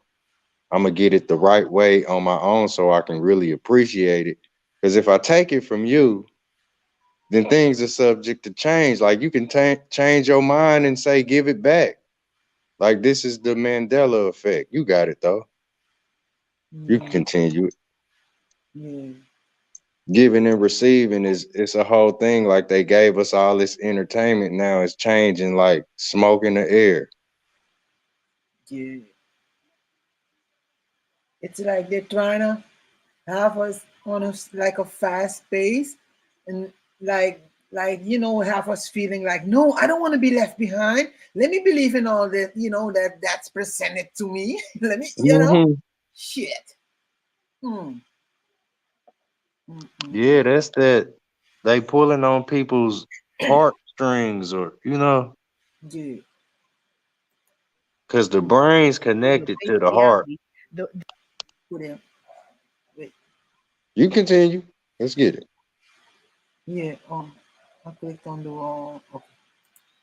I'm gonna get it the right way on my own so I can really appreciate it. Because if I take it from you, then things are subject to change. Like you can change your mind and say, give it back. Like this is the Mandela effect. You got it though. You can continue it. Giving and receiving it's a whole thing. Like they gave us all this entertainment. Now it's changing like smoke in the air. Yeah. It's like they're trying to have us on a fast pace and like you know, have us feeling like, no, I don't want to be left behind. Let me believe in all that, you know, that's presented to me. Let me, you know, shit. Yeah, that's that. They pulling on people's heartstrings, or Yeah. because the brain's connected to the heart. Put in. Wait. You continue. Let's get it. Yeah. I clicked on the wrong. Okay.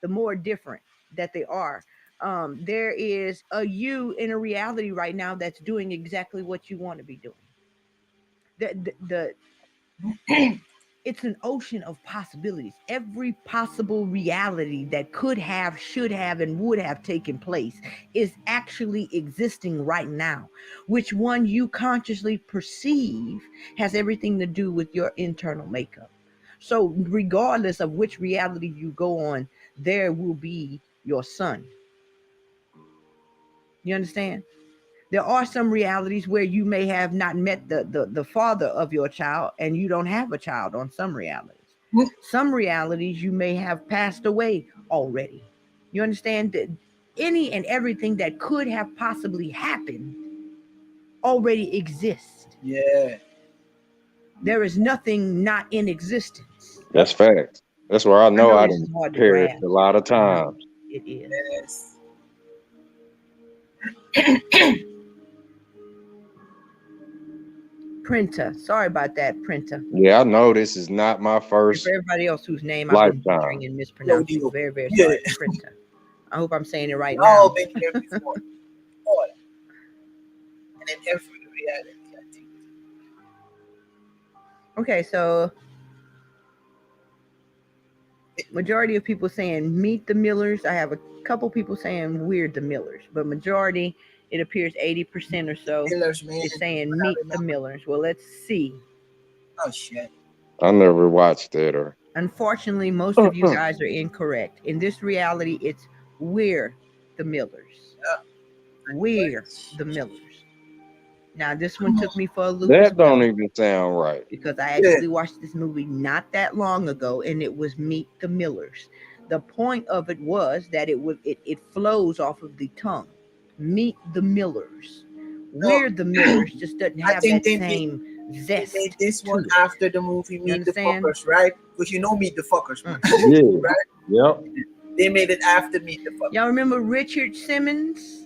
The more different that they are. There is a you in a reality right now that's doing exactly what you want to be doing. The it's an ocean of possibilities. Every possible reality that could have, should have, and would have taken place is actually existing right now. Which one you consciously perceive has everything to do with your internal makeup. So, regardless of which reality you go on, there will be your son. You understand? There are some realities where you may have not met the father of your child and you don't have a child on some realities. Some realities you may have passed away already. You understand that any and everything that could have possibly happened already exists. Yeah. There is nothing not in existence. That's facts. That's where I know I this is didn't hard to perish grasp. a lot of times. It is. Yes. Printer. Sorry about that, Printer. Yeah, I know this is not my And first for everybody else whose name I've been lifetime. butchering and mispronouncing, Yo, very, very yeah. sorry, Printer. I hope I'm saying it right All now. been here before. All. And then every reality, I think. Okay, so majority of people saying meet the Millers. I have a couple people saying we're the Millers, but majority, it appears 80% or so Millers, man. is saying meet the Millers. Well, let's see. Oh shit. I never watched that or Unfortunately, most of you guys are incorrect. In this reality, it's we're the Millers. We're the Millers. Now, this one took me for a loop. that don't even sound right. Because I actually watched this movie not that long ago, and it was Meet the Millers. The point of it was that it flows off of the tongue. Meet the Millers. We're the Millers just doesn't have that same zest. They made this one to it. after the movie Meet the understand? Fuckers, right? Because you know Meet the Fuckers, man. Yeah. Right? Yep. They made it after Meet the Fuckers. Y'all remember Richard Simmons?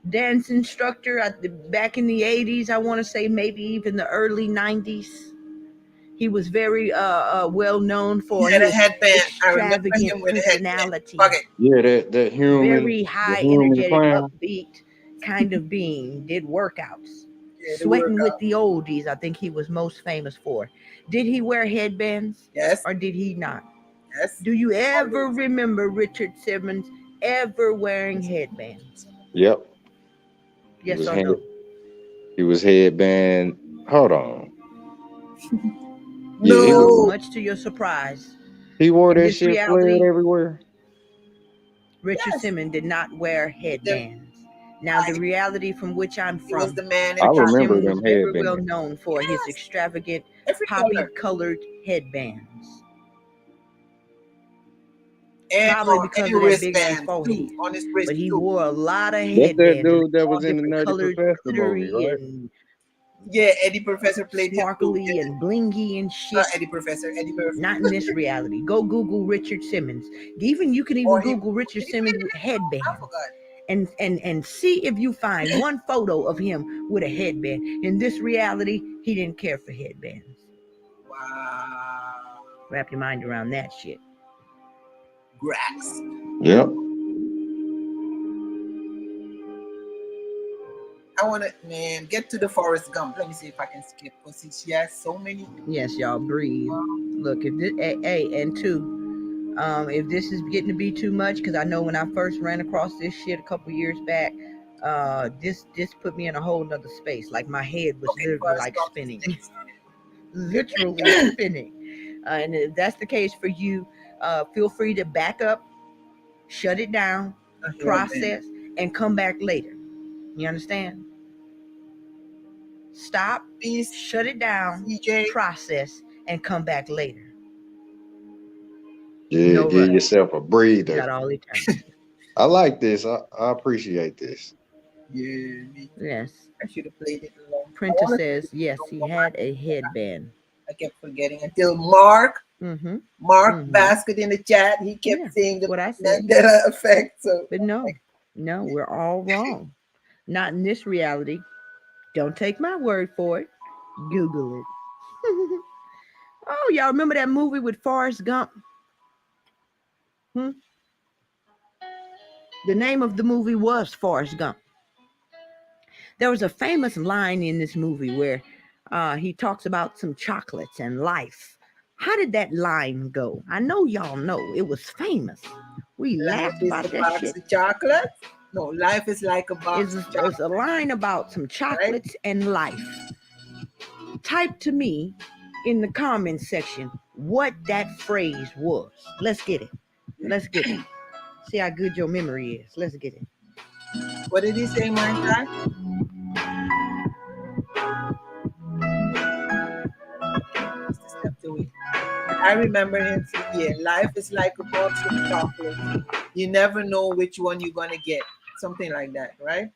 Dance instructor back in the 80s, I want to say maybe even the early 90s. He was very well known for his extravagant personality. Yeah, that human, very high energetic, upbeat kind of being. Did workouts. Sweating with the oldies, I think he was most famous for. Did he wear headbands? Yes. Or did he not? Yes. Do you ever remember Richard Simmons ever wearing headbands? Yep. Yes or no? He was headband. Hold on. No. Much to your surprise. He wore that shit flared everywhere. Richard Simmons did not wear headbands. Now, the reality from which I'm from, was the man I remember them was very headbands. well known for his extravagant poppy-colored headbands. And probably because of that big ass forehead. On his wrist, but he wore a lot of That's headbands. that dude that was in the Nutty Professor movie, right? Yeah, Eddie Professor played sparkly him and blingy and shit. Not Eddie Professor. Not in this reality. Go Google Richard Simmons. You can even Google Richard Simmons with headband. I forgot. And see if you find one photo of him with a headband. In this reality, he didn't care for headbands. Wow. Wrap your mind around that shit. Grass. Yep. I want to, get to the Forrest Gump. Let me see if I can skip because she has so many. Yes, y'all breathe. Look, if this, and two, if this is getting to be too much, because I know when I first ran across this shit a couple years back, this put me in a whole nother space. Like my head was literally like spinning, literally spinning. And if that's the case for you, feel free to back up, shut it down, process, and come back later. You understand? Stop, shut it down, process, and come back later. Yeah, give yourself a breather. Got all eternity. I like this. I appreciate this. Yeah. Yes. I should have played it alone. Printer says, yes, he had a headband. I kept forgetting until Mark Basket in the chat, he kept saying the what I said. Mandela effect. So, but no, we're all wrong. Not in this reality. Don't take my word for it. Google it. Oh, y'all remember that movie with Forrest Gump? The name of the movie was Forrest Gump. There was a famous line in this movie where he talks about some chocolates and life. How did that line go? I know y'all know. It was famous. We laughed about that shit. Chocolate? No, life is like a box of chocolate. It's a line about some chocolates and life. Type to me in the comments section what that phrase was. Let's get it. Let's get it. See how good your memory is. Let's get it. What did he say, my guy? I remember him saying, life is like a box of chocolates. You never know which one you're going to get. Something like that, right?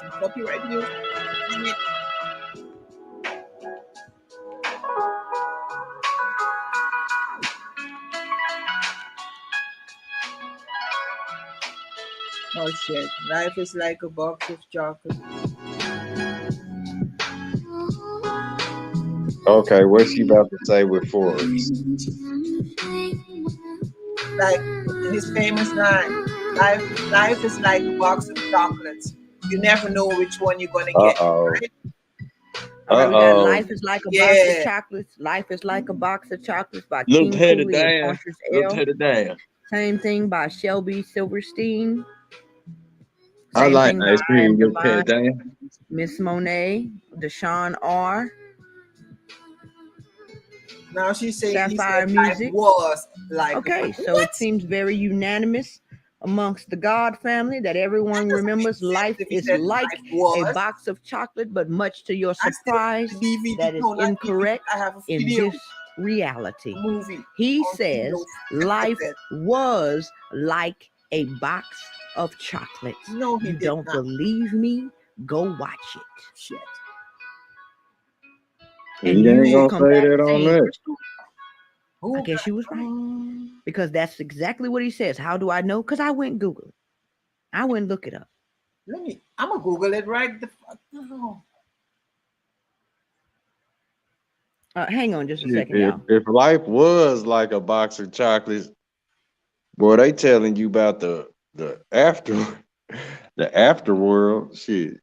Some copyright music. Oh shit, life is like a box of chocolate. Okay, what's she about to say with Forrest? Like his famous line, life is like a box of chocolates. You never know which one you're gonna get. Right? Life is like a box of chocolates. Life is like a box of chocolates by King Cooley and Pontius L. Same thing by Shelby Silverstein. I like ice cream. Miss Monet, Deshawn R. Now she's saying Sapphire Music was like. Okay, so it seems very unanimous amongst the God family that everyone remembers life is like a box of chocolate, but much to your surprise, that is incorrect in this reality. He says life was like a box of chocolates. No, you don't believe me? Go watch it. Shit. And you ain't gonna say that on that. I guess you was right. Because that's exactly what he says. How do I know? Because I went Google it. I went look it up. I'm gonna Google it right the fuck now. Hang on just a second, y'all. If life was like a box of chocolates, boy, they telling you about the afterworld. Shit.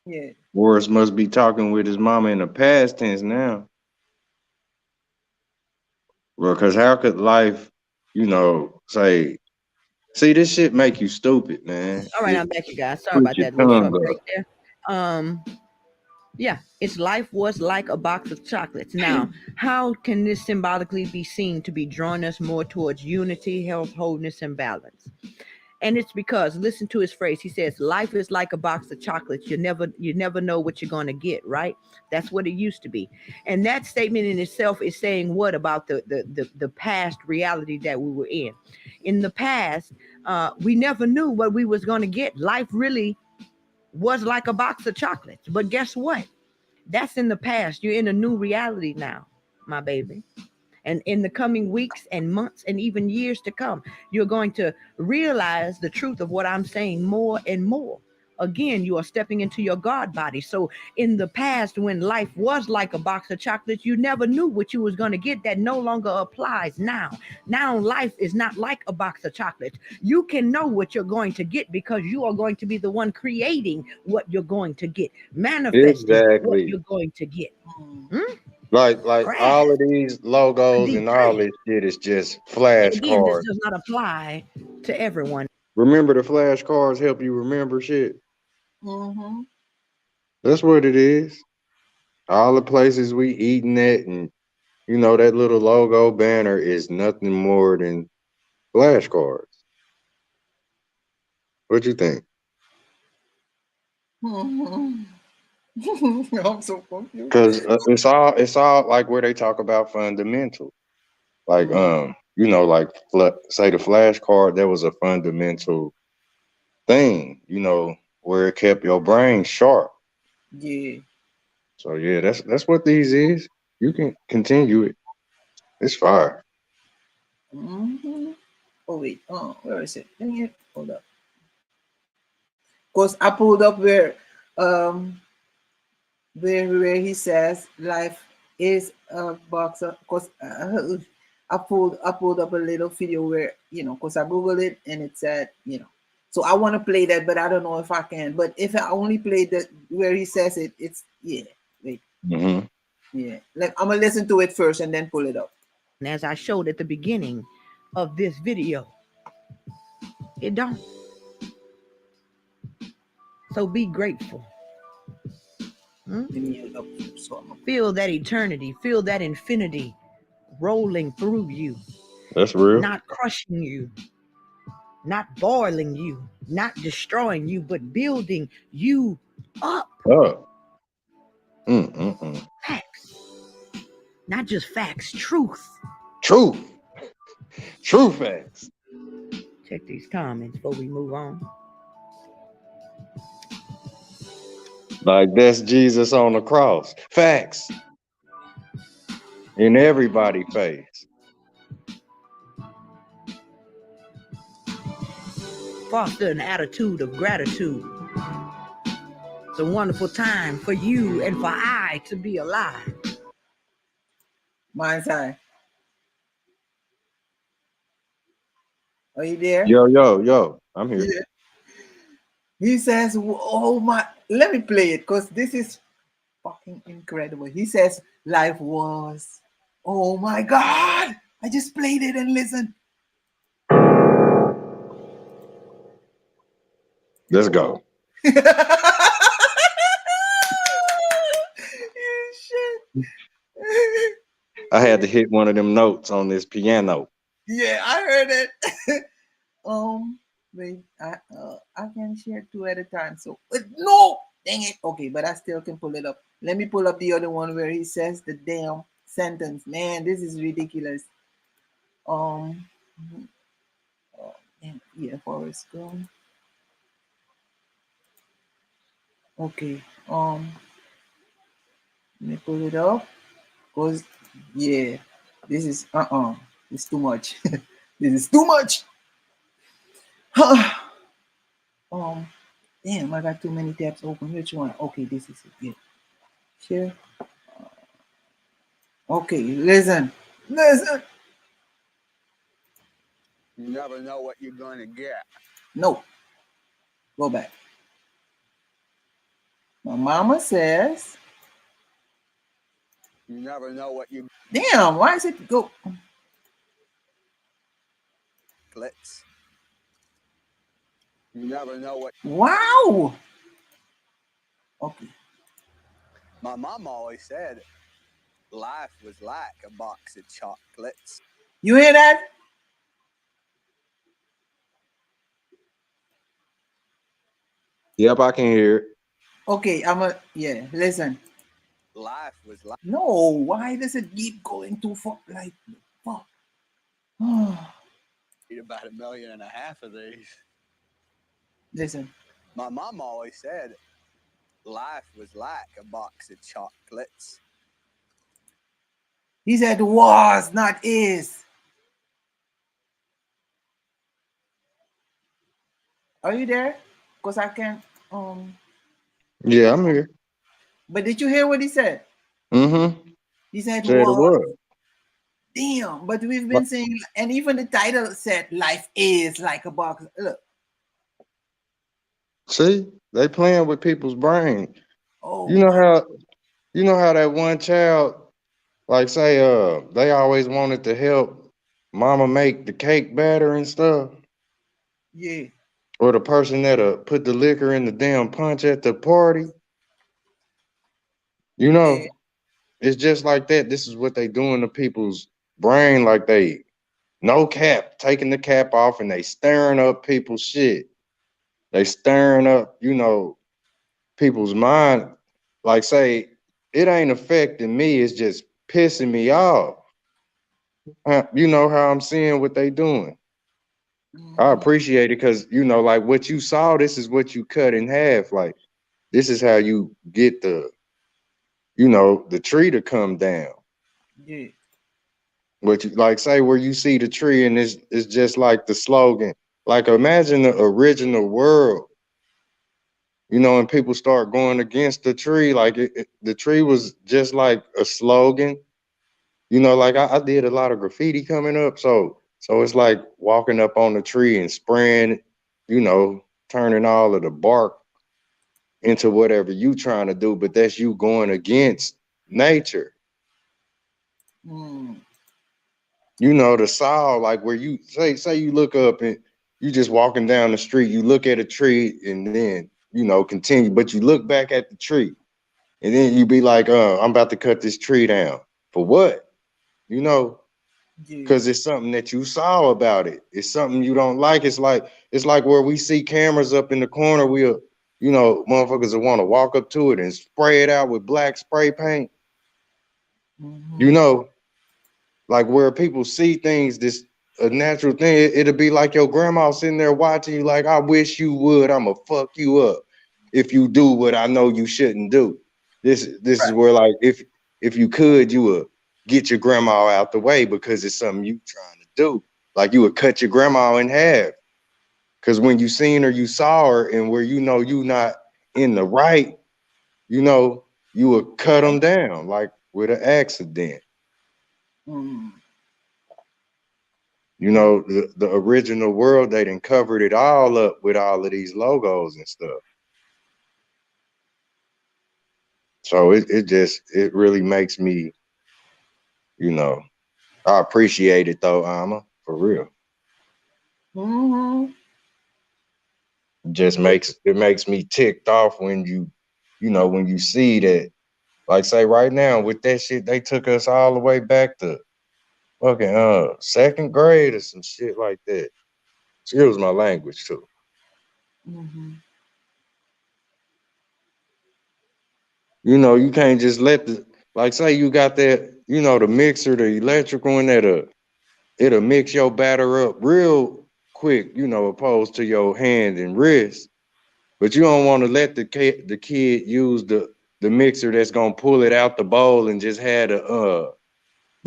Yeah. Morris must be talking with his mama in the past tense now. Well, because how could life, say, see, this shit make you stupid, man. All right, I'm back, you guys. Sorry about that little short break there. Yeah, its life was like a box of chocolates. Now, how can this symbolically be seen to be drawing us more towards unity, health, wholeness, and balance? And it's because, listen to his phrase. He says, life is like a box of chocolates. You never know what you're going to get, right? That's what it used to be. And that statement in itself is saying what about the past reality that we were in? In the past, we never knew what we was going to get. Life really was like a box of chocolates. But guess what? That's in the past. You're in a new reality now, my baby. And in the coming weeks and months and even years to come, you're going to realize the truth of what I'm saying more and more. Again, you are stepping into your God body. So in the past, when life was like a box of chocolates, you never knew what you was going to get. That no longer applies now. Now life is not like a box of chocolates. You can know what you're going to get because you are going to be the one creating what you're going to get. Manifesting what you're going to get. Like all of these logos and all this shit is just flashcards. Again, this does not apply to everyone. Remember the flashcards help you remember shit? Mm-hmm. That's what it is. All the places we eating at and, that little logo banner is nothing more than flashcards. What you think? Mm-hmm. I'm so confused. Because it's all like where they talk about fundamental. Like you know, like say the flashcard, that was a fundamental thing, you know, where it kept your brain sharp. Yeah. So yeah, that's what these is. You can continue it. It's fire. Mm-hmm. Oh wait, where is it? Dang it. Hold up. Cause I pulled up um where he says life is a box of, cause I pulled up a little video where, you know, cause I googled it and it said, you know, so I want to play that, but I don't know if I can. But if I only played that where he says it, it's yeah. Wait. Mm-hmm. Yeah. I'm gonna listen to it first and then pull it up. And as I showed at the beginning of this video, it don't. So be grateful. Feel that eternity, feel that infinity rolling through you. That's real. Not crushing you, not boiling you, not destroying you, but building you up. Facts. Not just facts, truth. True facts. Check these comments before we move on. Like that's Jesus on the cross. Facts. In everybody's face. Foster an attitude of gratitude. It's a wonderful time for you and for I to be alive. Mine's high. Are you there? Yo. I'm here. Yeah. He says, oh my, let me play it because this is fucking incredible. He says, life was, oh my God. I just played it and listened. Let's go. I had to hit one of them notes on this piano. Yeah, I heard it. Wait, I can share two at a time. So no, dang it. Okay, but I still can pull it up. Let me pull up the other one where he says the damn sentence. Man, this is ridiculous. Yeah, Forrest Gump. Okay. Let me pull it up. Cause yeah, this is it's too much. This is too much. Damn, I got too many tabs open. Which one? Okay, this is it. Yeah. Share. Okay, listen. You never know what you're going to get. No. Go back. My mama says. You never know what you. Damn, why is it go? Glitz. You never know what. Wow. Okay. My mom always said life was like a box of chocolates. You hear that? Yep, I can hear it. Okay, yeah, listen. Life was like. No, why does it keep going too far? Like, fuck. Eat about 1.5 million of these. Listen. My mom always said life was like a box of chocolates. He said was, not is. Are you there? Because I can't. Yeah, I'm here. But did you hear what he said? Mm-hmm. He said was. Damn, but we've been saying, and even the title said life is like a box. Look. See, they playing with people's brain. Oh, you know how that one child, like say, they always wanted to help mama make the cake batter and stuff. Yeah. Or the person that put the liquor in the damn punch at the party. You know, yeah. It's just like that. This is what they doing to people's brain, like they no cap, taking the cap off and they stirring up people's shit. They stirring up, you know, people's mind. Like say, it ain't affecting me, it's just pissing me off. you know how I'm seeing what they doing. I appreciate it because you know, like what you saw, this is what you cut in half. Like this is how you get the, you know, the tree to come down. Yeah. What you like say where you see the tree and it's just like the slogan. Like imagine the original world, you know, and people start going against the tree. Like the tree was just like a slogan. You know, like I did a lot of graffiti coming up, so it's like walking up on the tree and spraying, you know, turning all of the bark into whatever you trying to do, but that's you going against nature. Mm. You know, the soil, like where you say you look up and you just walking down the street, you look at a tree and then, you know, continue, but you look back at the tree and then you be like, I'm about to cut this tree down. For what? You know, because it's something that you saw about it. It's something you don't like. It's like where we see cameras up in the corner. We'll, you know, motherfuckers will want to walk up to it and spray it out with black spray paint. You know, like where people see things, this a natural thing. It'll be like your grandma sitting there watching you, like, I wish you would. I'ma fuck you up if you do what I know you shouldn't do. This is where, like, if you could, you would get your grandma out the way because it's something you trying to do. Like you would cut your grandma in half. Cause when you seen her, you saw her, and where you know you not in the right, you know, you would cut them down like with an accident. Mm. You know, the original world, they done covered it all up with all of these logos and stuff. So it really makes me, you know, I appreciate it though, Alma, for real. Mm-hmm. It makes me ticked off when you know, when you see that, like say right now with that shit, they took us all the way back to fucking second grade or some shit like that. Excuse my language too. Mm-hmm. You know, you can't just let like say you got that, you know, the mixer, the electrical one it'll mix your batter up real quick, you know, opposed to your hand and wrist. But you don't want to let the kid use the mixer that's gonna pull it out the bowl and just had the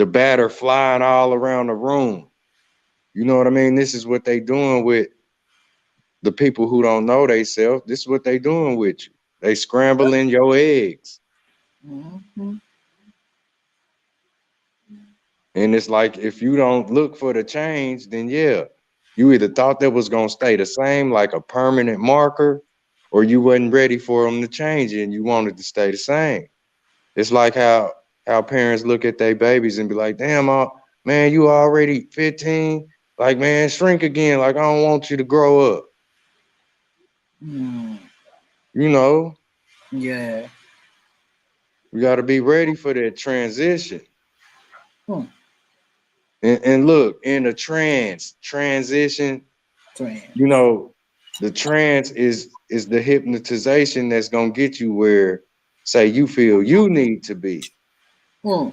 batter flying all around the room. You know what I mean? This is what they doing with the people who don't know theyself. This is what they doing with you. They scrambling your eggs. Mm-hmm. And it's like, if you don't look for the change, then yeah, you either thought that was gonna stay the same, like a permanent marker, or you wasn't ready for them to change it and you wanted to stay the same. It's like how parents look at their babies and be like, damn, man, you already 15. Like, man, shrink again. Like, I don't want you to grow up. Mm. You know? Yeah. We got to be ready for that transition. Hmm. And look, in the transition, you know, the trance is the hypnotization that's gonna get you where, say, you feel you need to be. Hmm.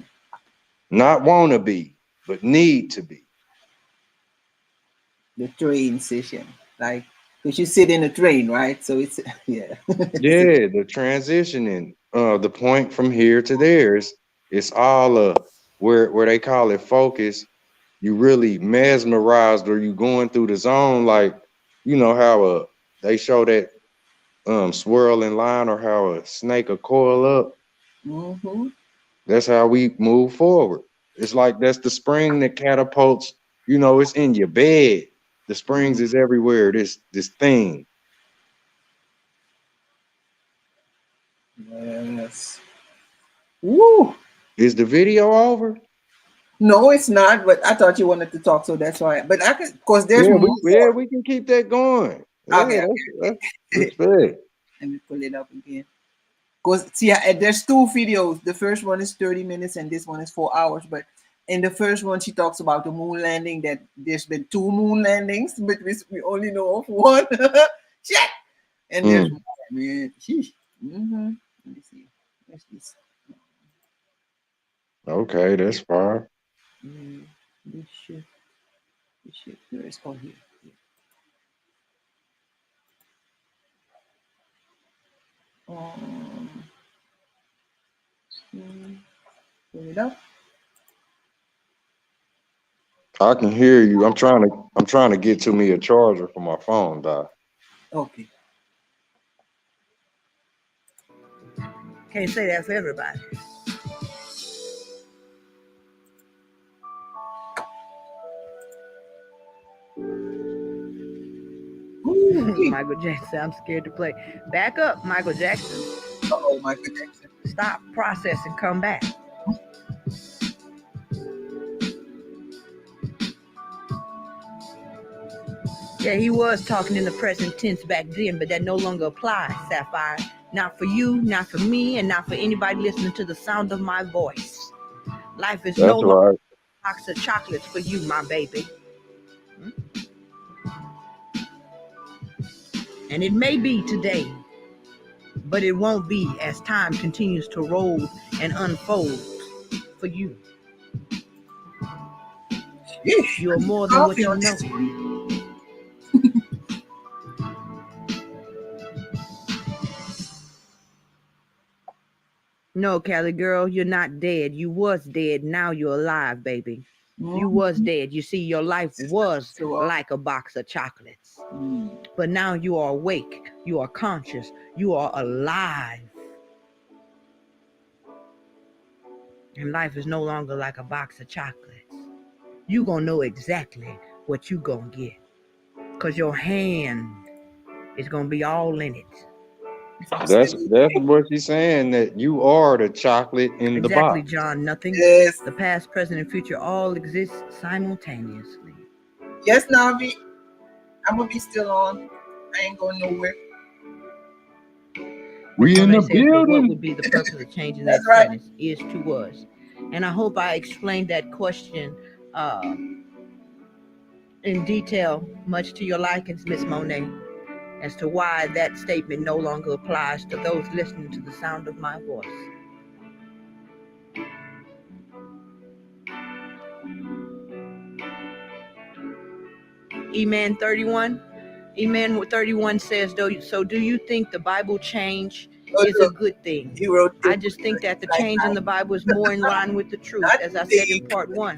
Not want to be, but need to be. The train session, like, because you sit in a train, right? So it's yeah. Yeah, the transitioning, the point from here to there it's all where they call it focus. You really mesmerized, or you going through the zone, like, you know how they show that swirling line, or how a snake will coil up. Mm-hmm. That's how we move forward. It's like that's the spring that catapults, you know, it's in your bed. The springs is everywhere. This thing. Yes. Woo. Is the video over? No, it's not. But I thought you wanted to talk, so that's why. But I could, because there's Yeah, more. we can keep that going. Okay. Yeah, that's respect. Let me pull it up again. Because see, there's two videos. The first one is 30 minutes, and this one is 4 hours. But in the first one, she talks about the moon landing. That there's been 2 moon landings, but we only know of one. Shit. And there's more, man. Sheesh. Mm-hmm. Let me see. Where's this? Okay, that's fine. This shift. Here, let's go here. Pull it up. I can hear you. I'm trying to get to me a charger for my phone, Doc. Okay. Can't say that for everybody. Michael Jackson, I'm scared to play. Back up, Michael Jackson. Uh-oh, Michael Jackson. Stop, process, and come back. Yeah, he was talking in the present tense back then, but that no longer applies, Sapphire. Not for you, not for me, and not for anybody listening to the sound of my voice. Life is no longer a box of chocolates for you, my baby. And it may be today, but it won't be as time continues to roll and unfold for you. You're more than what you know. No, Cali girl, you're not dead. You was dead. Now you're alive, baby. You was dead. You see, your life was like a box of chocolates. But now you are awake. You are conscious. You are alive. And life is no longer like a box of chocolates. You gonna know exactly what you gonna get. Because your hand is gonna be all in it. That's what she's saying, that you are the chocolate in the box. Exactly, John. Nothing. Yes. The past, present, and future all exist simultaneously. Yes, Navi. I'm gonna be still on. I ain't going nowhere. We in the building. What would be the purpose of changing that sentence? Is to was. And I hope I explained that question in detail, much to your likings, Miss Monet, as to why that statement no longer applies to those listening to the sound of my voice. E-Man 31. E-Man 31 says, so do you think the Bible change is a good thing? I just think that the change in the Bible is more in line with the truth, as I said in part 1,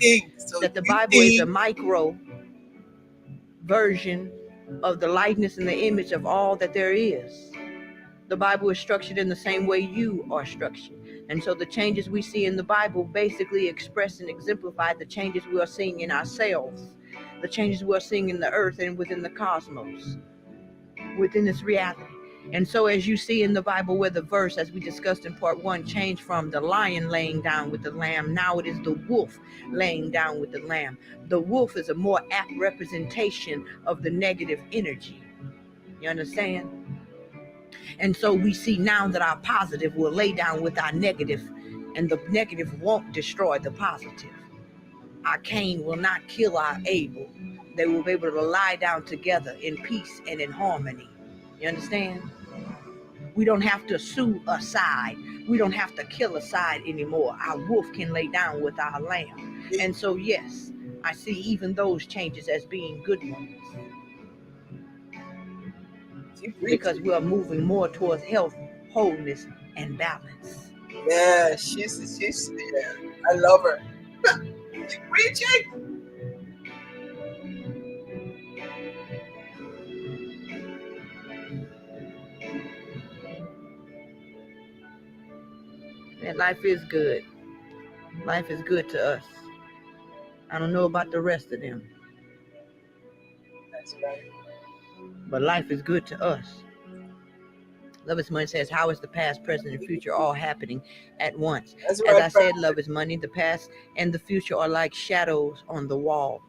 that the Bible is a micro version of the likeness and the image of all that there is. The Bible is structured in the same way you are structured. And so the changes we see in the Bible basically express and exemplify the changes we are seeing in ourselves, the changes we are seeing in the earth and within the cosmos, within this reality. And so as you see in the Bible where the verse, as we discussed in part 1, changed from the lion laying down with the lamb, now it is the wolf laying down with the lamb. The wolf is a more apt representation of the negative energy. You understand? And so we see now that our positive will lay down with our negative, and the negative won't destroy the positive. Our Cain will not kill our Abel. They will be able to lie down together in peace and in harmony. You understand? We don't have to sue a side. We don't have to kill a side anymore. Our wolf can lay down with our lamb. And so, yes, I see even those changes as being good ones. Because we are moving more towards health, wholeness, and balance. Yeah, she's yeah. I love her. Keep preaching. And life is good. Life is good to us. I don't know about the rest of them. That's right. But life is good to us. Love is Money says, how is the past, present, and future all happening at once? That's right. As I said, love is money. The past and the future are like shadows on the wall.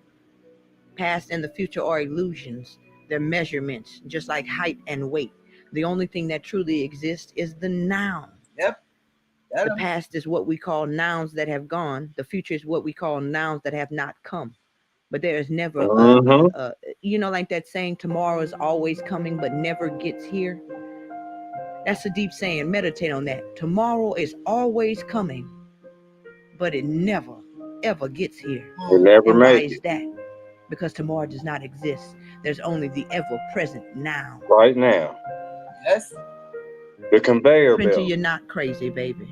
Past and the future are illusions. They're measurements, just like height and weight. The only thing that truly exists is the now. Yep. The past is what we call nouns that have gone. The future is what we call nouns that have not come. But there is never, like that saying, tomorrow is always coming, but never gets here. That's a deep saying. Meditate on that. Tomorrow is always coming, but it never ever gets here. We'll never And why make is it. that? Because tomorrow does not exist. There's only the ever-present now. Right now. Yes. The conveyor Printer, belt. you're not crazy, baby.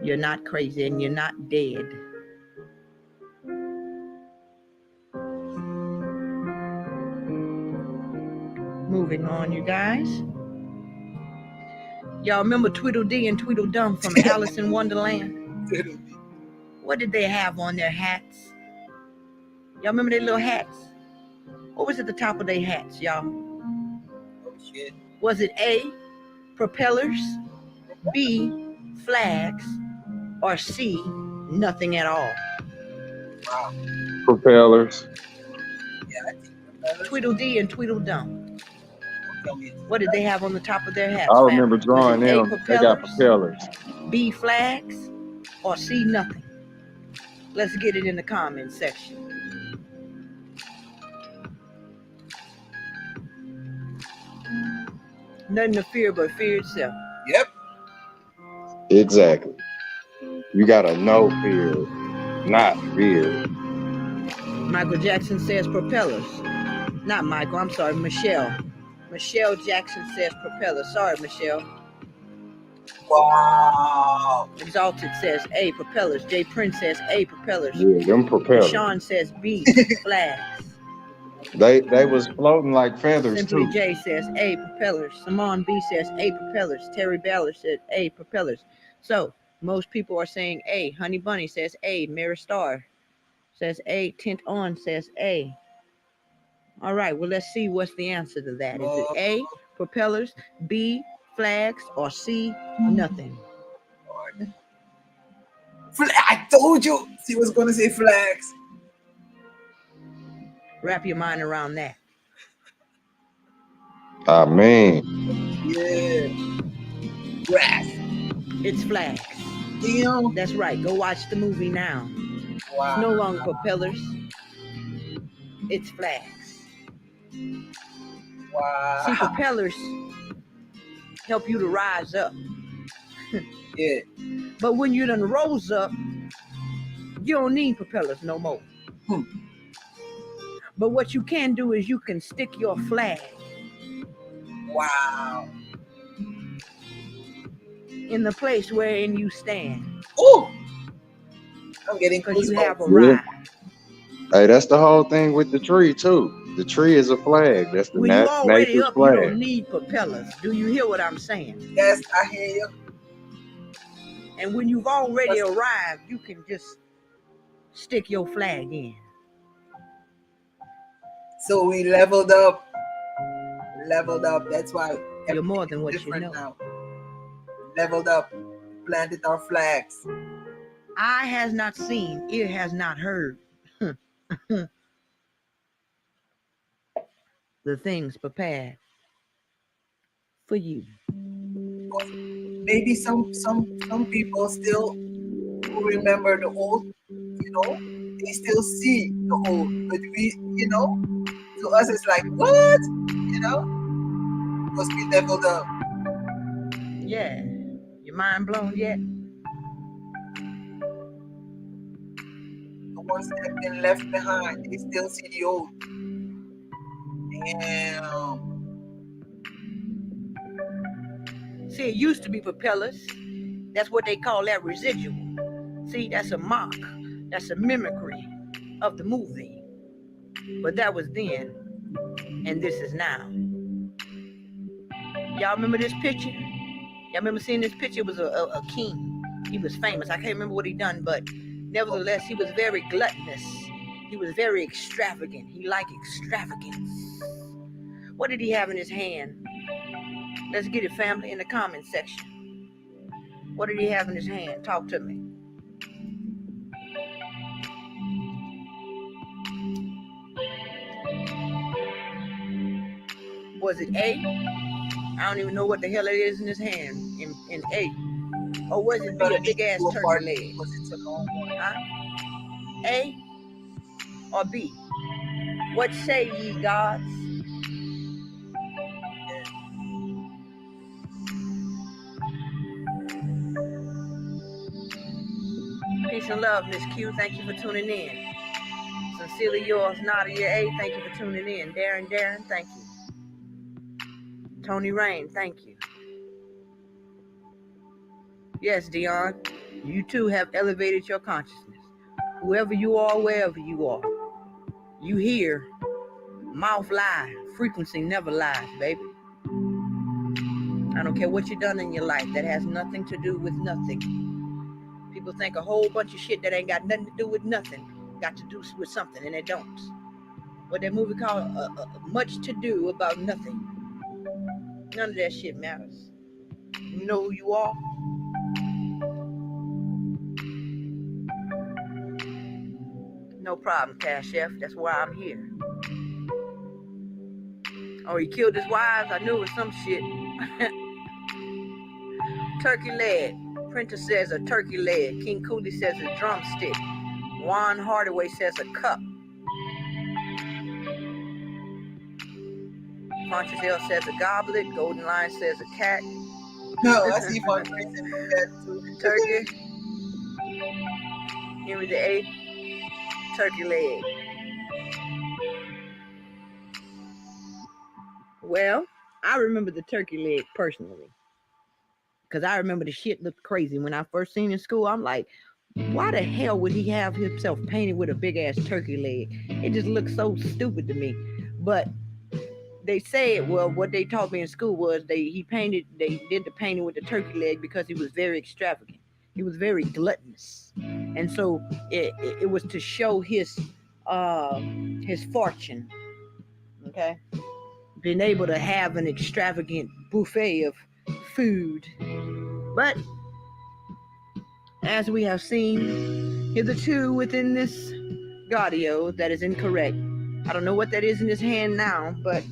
You're not crazy and you're not dead. Moving on, you guys. Y'all remember Tweedledee and Tweedledum from Alice in Wonderland? What did they have on their hats? Y'all remember their little hats? What was at the top of their hats, y'all? Oh shit. Was it A, propellers, B, flags, or C, nothing at all? Wow. Propellers. Yeah, I think propellers. Tweedledee and Tweedledum. Tell me. What did they have on the top of their hats? I remember family? drawing Was it A, them. They got propellers. B, flags, or C, nothing? Let's get it in the comment section. Nothing to fear but fear itself. Yep. Exactly. You gotta know fear, not fear. Michael Jackson says propellers. Not Michael, I'm sorry, Michelle. Michelle Jackson says propellers. Sorry, Michelle. Wow. Exalted says A, propellers. Jay Prince says A, propellers. Yeah, them propellers. Sean says B, flags. They was floating like feathers Simply too. J says A, propellers. Simone B says A, propellers. Terry Baller says A, propellers. So most people are saying A. Honey Bunny says A. Mary Star says A. Tint On says A. All right, well, let's see what's the answer to that. Is it A, propellers, B, flags, or C, nothing? I told you she was gonna say flags. Wrap your mind around that. I mean. Yeah. Grass. It's flags. Damn. That's right. Go watch the movie now. Wow. It's no longer propellers. It's flags. Wow. See, propellers help you to rise up. Yeah. But when you done rose up, you don't need propellers no more. But what you can do is you can stick your flag. Wow. In the place wherein you stand. Ooh. I'm getting because you goosebumps. have arrived. Hey, that's the whole thing with the tree too. The tree is a flag. That's the when you already nature's up, flag. you don't need propellers. Do you hear what I'm saying? Yes, I hear you. And when you've already arrived, you can just stick your flag in. So we leveled up. Leveled up. That's why you're more than what you know. Now. Leveled up. Planted our flags. Eye has not seen, ear has not heard. The things prepared for you. Maybe some people still remember the old, they still see the old, but we, to us it's like, what? Because we leveled up. Yeah. Your mind blown yet? The ones that have been left behind, they still see the old. Damn. See, it used to be propellers. That's what they call that residual. See, that's a mock. That's a mimicry of the movie. But that was then, and this is now. Y'all remember this picture? Y'all remember seeing this picture? It was a king. He was famous. I can't remember what he done, but nevertheless, he was very gluttonous. He was very extravagant. He liked extravagance. What did he have in his hand? Let's get it, family, in the comment section. What did he have in his hand? Talk to me. Was it A? I don't even know what the hell it is in his hand. In A. Or was it B, a big ass turkey leg? Huh? A or B? What say ye, gods? Peace and love, Miss Q. Thank you for tuning in. Sincerely yours, Nadia A. Thank you for tuning in. Darren, thank you. Tony Rain, thank you. Yes, Dion, you too have elevated your consciousness. Whoever you are, wherever you are, you hear, mouth lie, frequency never lies, baby. I don't care what you've done in your life, that has nothing to do with nothing. People think a whole bunch of shit that ain't got nothing to do with nothing got to do with something, and it don't. What that movie called Much to Do About Nothing. None of that shit matters. You know who you are? No problem, Cash F. That's why I'm here. Oh, he killed his wives? I knew it was some shit. Turkey leg. Printer says a turkey leg. King Cooley says a drumstick. Juan Hardaway says a cup. Pontius L says a goblet. Golden Lion says a cat. No, I see one person in that too. Turkey. Henry the Eighth. Turkey leg. Well, I remember the turkey leg personally. Because I remember the shit looked crazy. When I first seen it in school, I'm like, why the hell would he have himself painted with a big ass turkey leg? It just looks so stupid to me. But they said, well, what they taught me in school was they did the painting with the turkey leg because he was very extravagant. He was very gluttonous. And so it was to show his fortune. Okay? Being able to have an extravagant buffet of food. But as we have seen hitherto within this Gaudio, that is incorrect. I don't know what that is in his hand now, but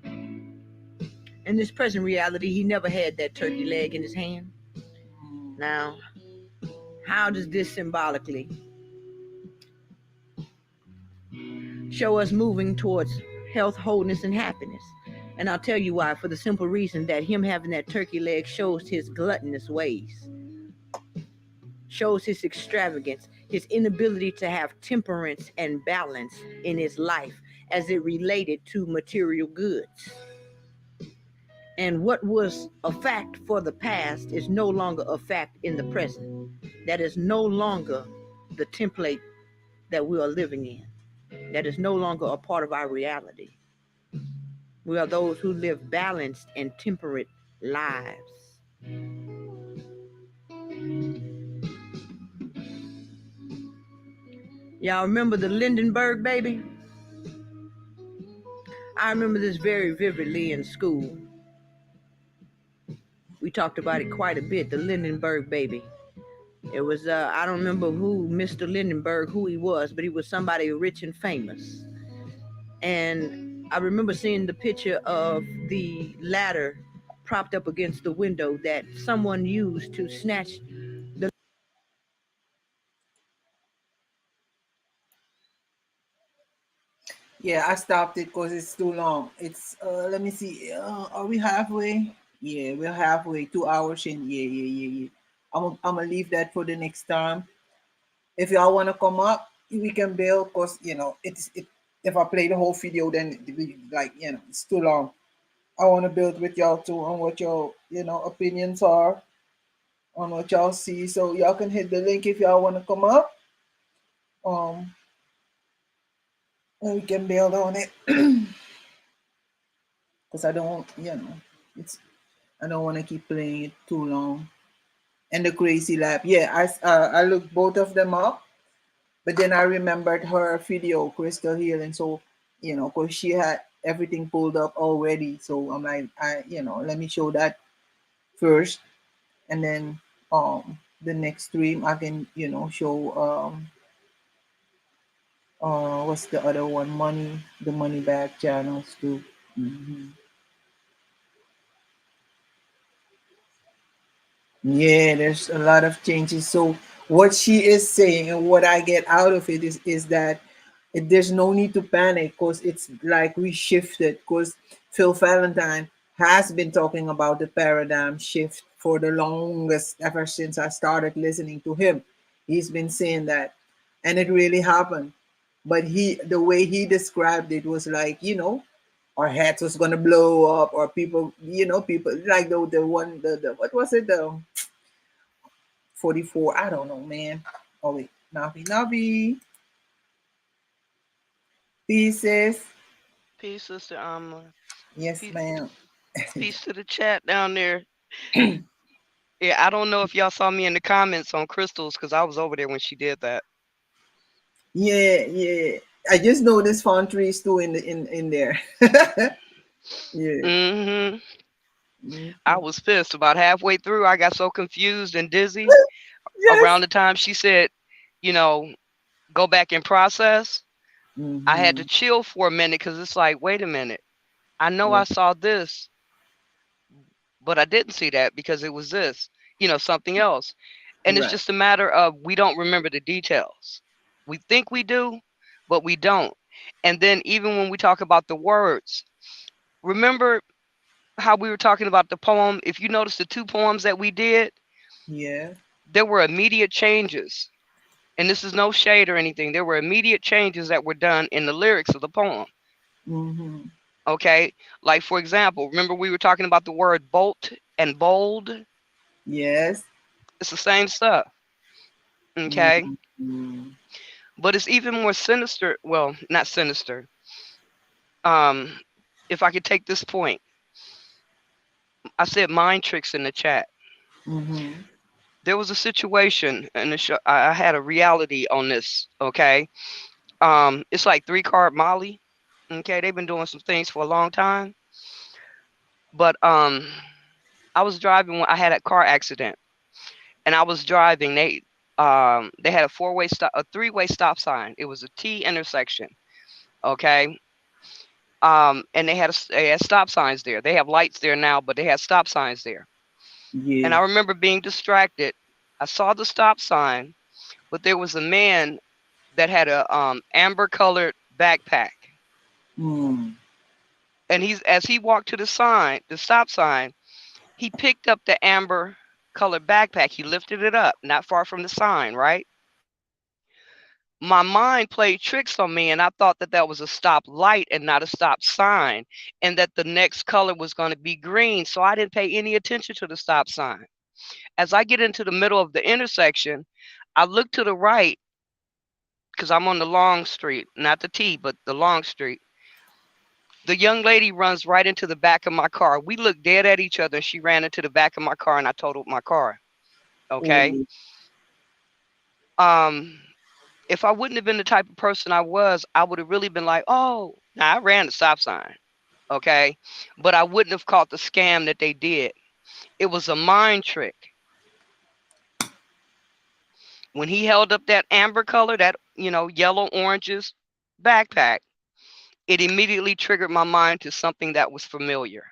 in this present reality, he never had that turkey leg in his hand. Now, how does this symbolically show us moving towards health, wholeness, and happiness? And I'll tell you why. For the simple reason that him having that turkey leg shows his gluttonous ways, shows his extravagance, his inability to have temperance and balance in his life as it related to material goods. And what was a fact for the past is no longer a fact in the present. That is no longer the template that we are living in. That is no longer a part of our reality. We are those who live balanced and temperate lives. Y'all remember the Lindenberg baby? I remember this very vividly in school. We talked about it quite a bit, the Lindenberg baby. It was, I don't remember who, Mr. Lindenberg, who he was, but he was somebody rich and famous. And I remember seeing the picture of the ladder propped up against the window that someone used to snatch the... Yeah, I stopped it because it's too long. It's, let me see, are we halfway? Yeah, we're halfway, 2 hours in. Yeah. I'm gonna leave that for the next time. If y'all want to come up, we can build, because, you know, if I play the whole video, then it's too long. I want to build with y'all too on what your, opinions are on what y'all see. So y'all can hit the link if y'all want to come up. And we can build on it. Because I don't, I don't want to keep playing it too long. And the Crazy Lab, yeah, I looked both of them up, but then I remembered her video, Crystal Healing. So, because she had everything pulled up already. So I'm like, let me show that first, and then the next stream I can, show what's the other one? The money bag channels too. Mm-hmm. Yeah, there's a lot of changes. So what she is saying and what I get out of it is that there's no need to panic, because it's like we shifted, because Phil Valentine has been talking about the paradigm shift for the longest, ever since I started listening to him. He's been saying that, and it really happened. But the way he described it was like, our heads was gonna blow up, or people, people like the one, the what was it, the 44? I don't know, man. Oh wait, Navi, pieces. Peace, Sister Amla. Yes, ma'am. Peace to the chat down there. Yeah, I don't know if y'all saw me in the comments on Crystals, because I was over there when she did that. Yeah. I just noticed Fawn Trees too in there. Yeah. I was pissed. About halfway through, I got so confused and dizzy. Yes. Around the time she said, go back and process, I had to chill for a minute, because it's like, wait a minute. I know I saw this, but I didn't see that because it was this, something else. And it's just a matter of, we don't remember the details. We think we do, but we don't. And then even when we talk about the words, remember how we were talking about the poem? If you notice the 2 poems that we did, there were immediate changes. And this is no shade or anything. There were immediate changes that were done in the lyrics of the poem. Okay, like for example, remember we were talking about the word bolt and bold? Yes. It's the same stuff. Okay. But it's even more sinister. Well, not sinister. If I could take this point, I said mind tricks in the chat. There was a situation, and I had a reality on this. Okay. It's like 3-card Molly. Okay, they've been doing some things for a long time. But I was driving when I had a car accident, and I was driving. They had a 3-way stop sign. It was a T intersection. Okay. And they had stop signs there. They have lights there now, but they had stop signs there. And I remember being distracted. I saw the stop sign, but there was a man that had a amber colored backpack. And as he walked to the stop sign, he picked up the amber colored backpack. He lifted it up, not far from the sign, right? My mind played tricks on me, and I thought that was a stop light and not a stop sign, and that the next color was going to be green. So I didn't pay any attention to the stop sign. As I get into the middle of the intersection, I look to the right, because I'm on the long street, not the T, but the long street. The young lady runs right into the back of my car. We looked dead at each other, and she ran into the back of my car, and I totaled my car. Okay. If I wouldn't have been the type of person I was, I would have really been like, oh, I ran the stop sign. Okay. But I wouldn't have caught the scam that they did. It was a mind trick. When he held up that amber color, that, yellow oranges backpack, it immediately triggered my mind to something that was familiar.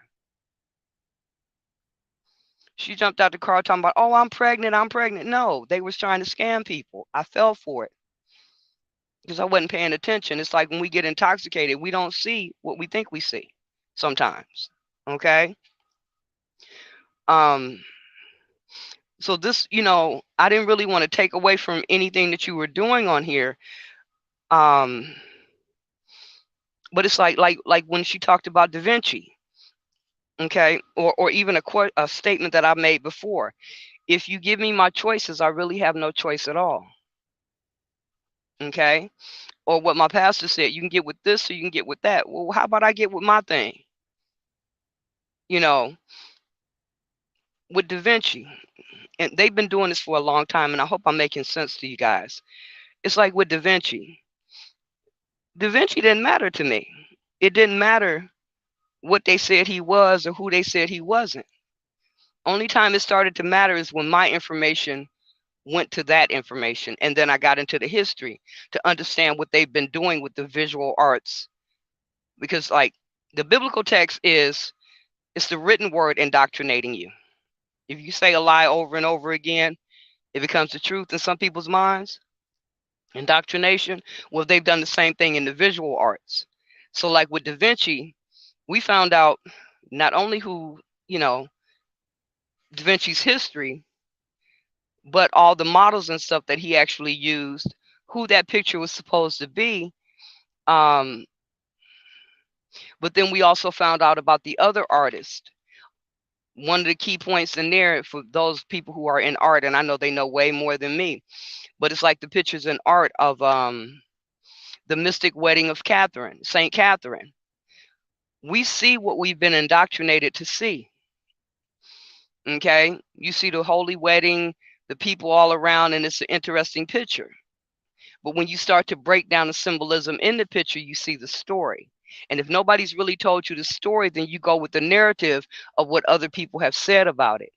She jumped out the car talking about, oh, I'm pregnant. No, they was trying to scam people. I fell for it because I wasn't paying attention. It's like when we get intoxicated, we don't see what we think we see sometimes. Okay. So this, I didn't really want to take away from anything that you were doing on here. But it's like when she talked about Da Vinci. Okay. Or even a statement that I made before. If you give me my choices, I really have no choice at all. Okay. Or what my pastor said, you can get with this or you can get with that. Well, how about I get with my thing? With Da Vinci, and they've been doing this for a long time, and I hope I'm making sense to you guys. It's like with Da Vinci. Da Vinci didn't matter to me. It didn't matter what they said he was or who they said he wasn't. Only time it started to matter is when my information went to that information, and then I got into the history to understand what they've been doing with the visual arts. Because like the biblical text it's the written word indoctrinating you. If you say a lie over and over again, it becomes the truth in some people's minds. Indoctrination. Well, they've done the same thing in the visual arts. So like with Da Vinci, we found out not only who, Da Vinci's history, But all the models and stuff that he actually used, who that picture was supposed to be. But then we also found out about the other artist. One of the key points in there for those people who are in art, and I know they know way more than me, but it's like the pictures in art of the mystic wedding of Catherine, Saint Catherine. We see what we've been indoctrinated to see. Okay, you see the holy wedding, the people all around, and it's an interesting picture. But when you start to break down the symbolism in the picture, you see the story. And if nobody's really told you the story, then you go with the narrative of what other people have said about it.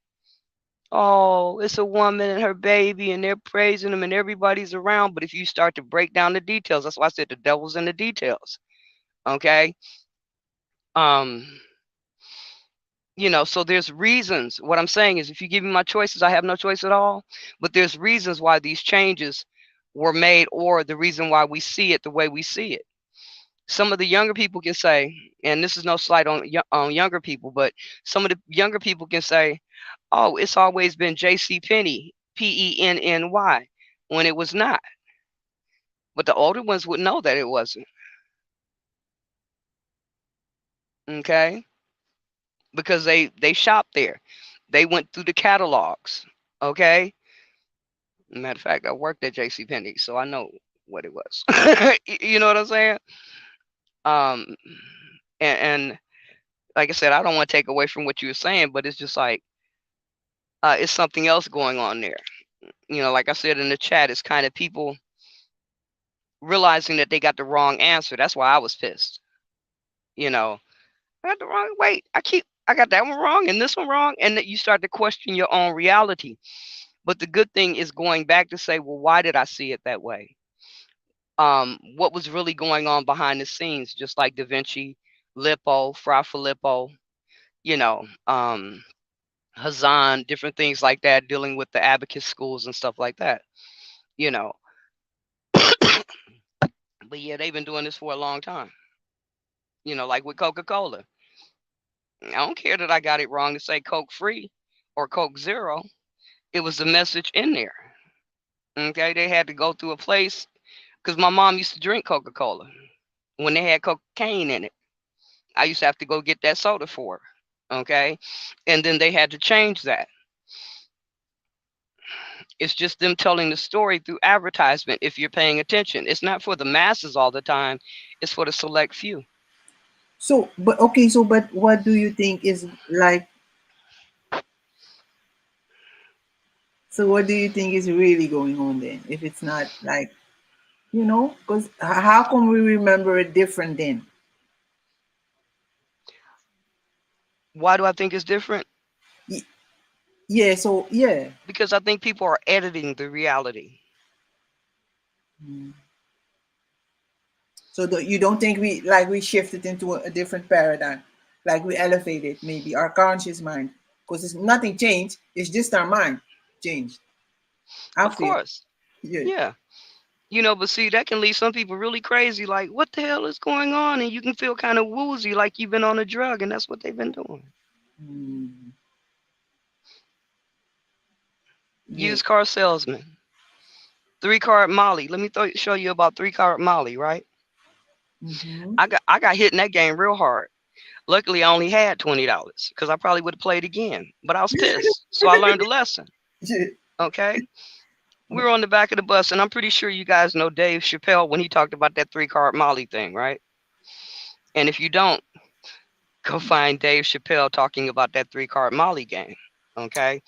Oh, it's a woman and her baby, and they're praising them, and everybody's around. But if you start to break down the details, that's why I said the devil's in the details. Okay. You know, so there's reasons. What I'm saying is, if you give me my choices, I have no choice at all. But there's reasons why these changes were made, or the reason why we see it the way we see it. Some of the younger people can say, and this is no slight on younger people, but some of the younger people can say, oh, it's always been J.C. Penney, Penny, when it was not. But the older ones would know that it wasn't. Okay? Because they shopped there. They went through the catalogs. Okay? Matter of fact, I worked at J.C. Penney, so I know what it was. You know what I'm saying? And like I said, I don't want to take away from what you were saying, but it's just like it's something else going on there. You know, like I said in the chat, it's kind of people realizing that they got the wrong answer. That's why I was pissed. You know, I got the wrong. Wait, I got that one wrong and this one wrong, and that you start to question your own reality. But the good thing is going back to say, well, why did I see it that way? What was really going on behind the scenes, just like Da Vinci, Lippo, Fra Filippo, you know, Hazan, different things like that, dealing with the abacus schools and stuff like that, you know. But yeah, they've been doing this for a long time, you know, like with Coca-Cola. I don't care that I got it wrong to say Coke free or Coke Zero. It was the message in there. Okay, they had to go through a place, because my mom used to drink Coca-Cola when they had cocaine in it. I used to have to go get that soda for her. Okay, and then they had to change that. It's just them telling the story through advertisement. If you're paying attention, it's not for the masses all the time. It's for the select few. So, but okay, so but what do you think is like? So, what do you think is really going on then? If it's not like, you know, because how come we remember it different then? Why do I think it's different? Yeah, so yeah. Because I think people are editing the reality. So you don't think we shifted into a different paradigm, like we elevated maybe our conscious mind, because it's nothing changed. It's just our mind changed. Of course. Yeah. You know, but see, that can leave some people really crazy. Like, what the hell is going on? And you can feel kind of woozy, like you've been on a drug, and that's what they've been doing. Used car salesman. 3-card Molly. Let me show you about 3-card Molly, right? I got hit in that game real hard. Luckily, I only had $20 because I probably would have played again, but I was pissed. So I learned a lesson. Okay. We were on the back of the bus, and I'm pretty sure you guys know Dave Chappelle when he talked about that 3-card Molly thing, right? And if you don't, go find Dave Chappelle talking about that 3-card Molly game. Okay.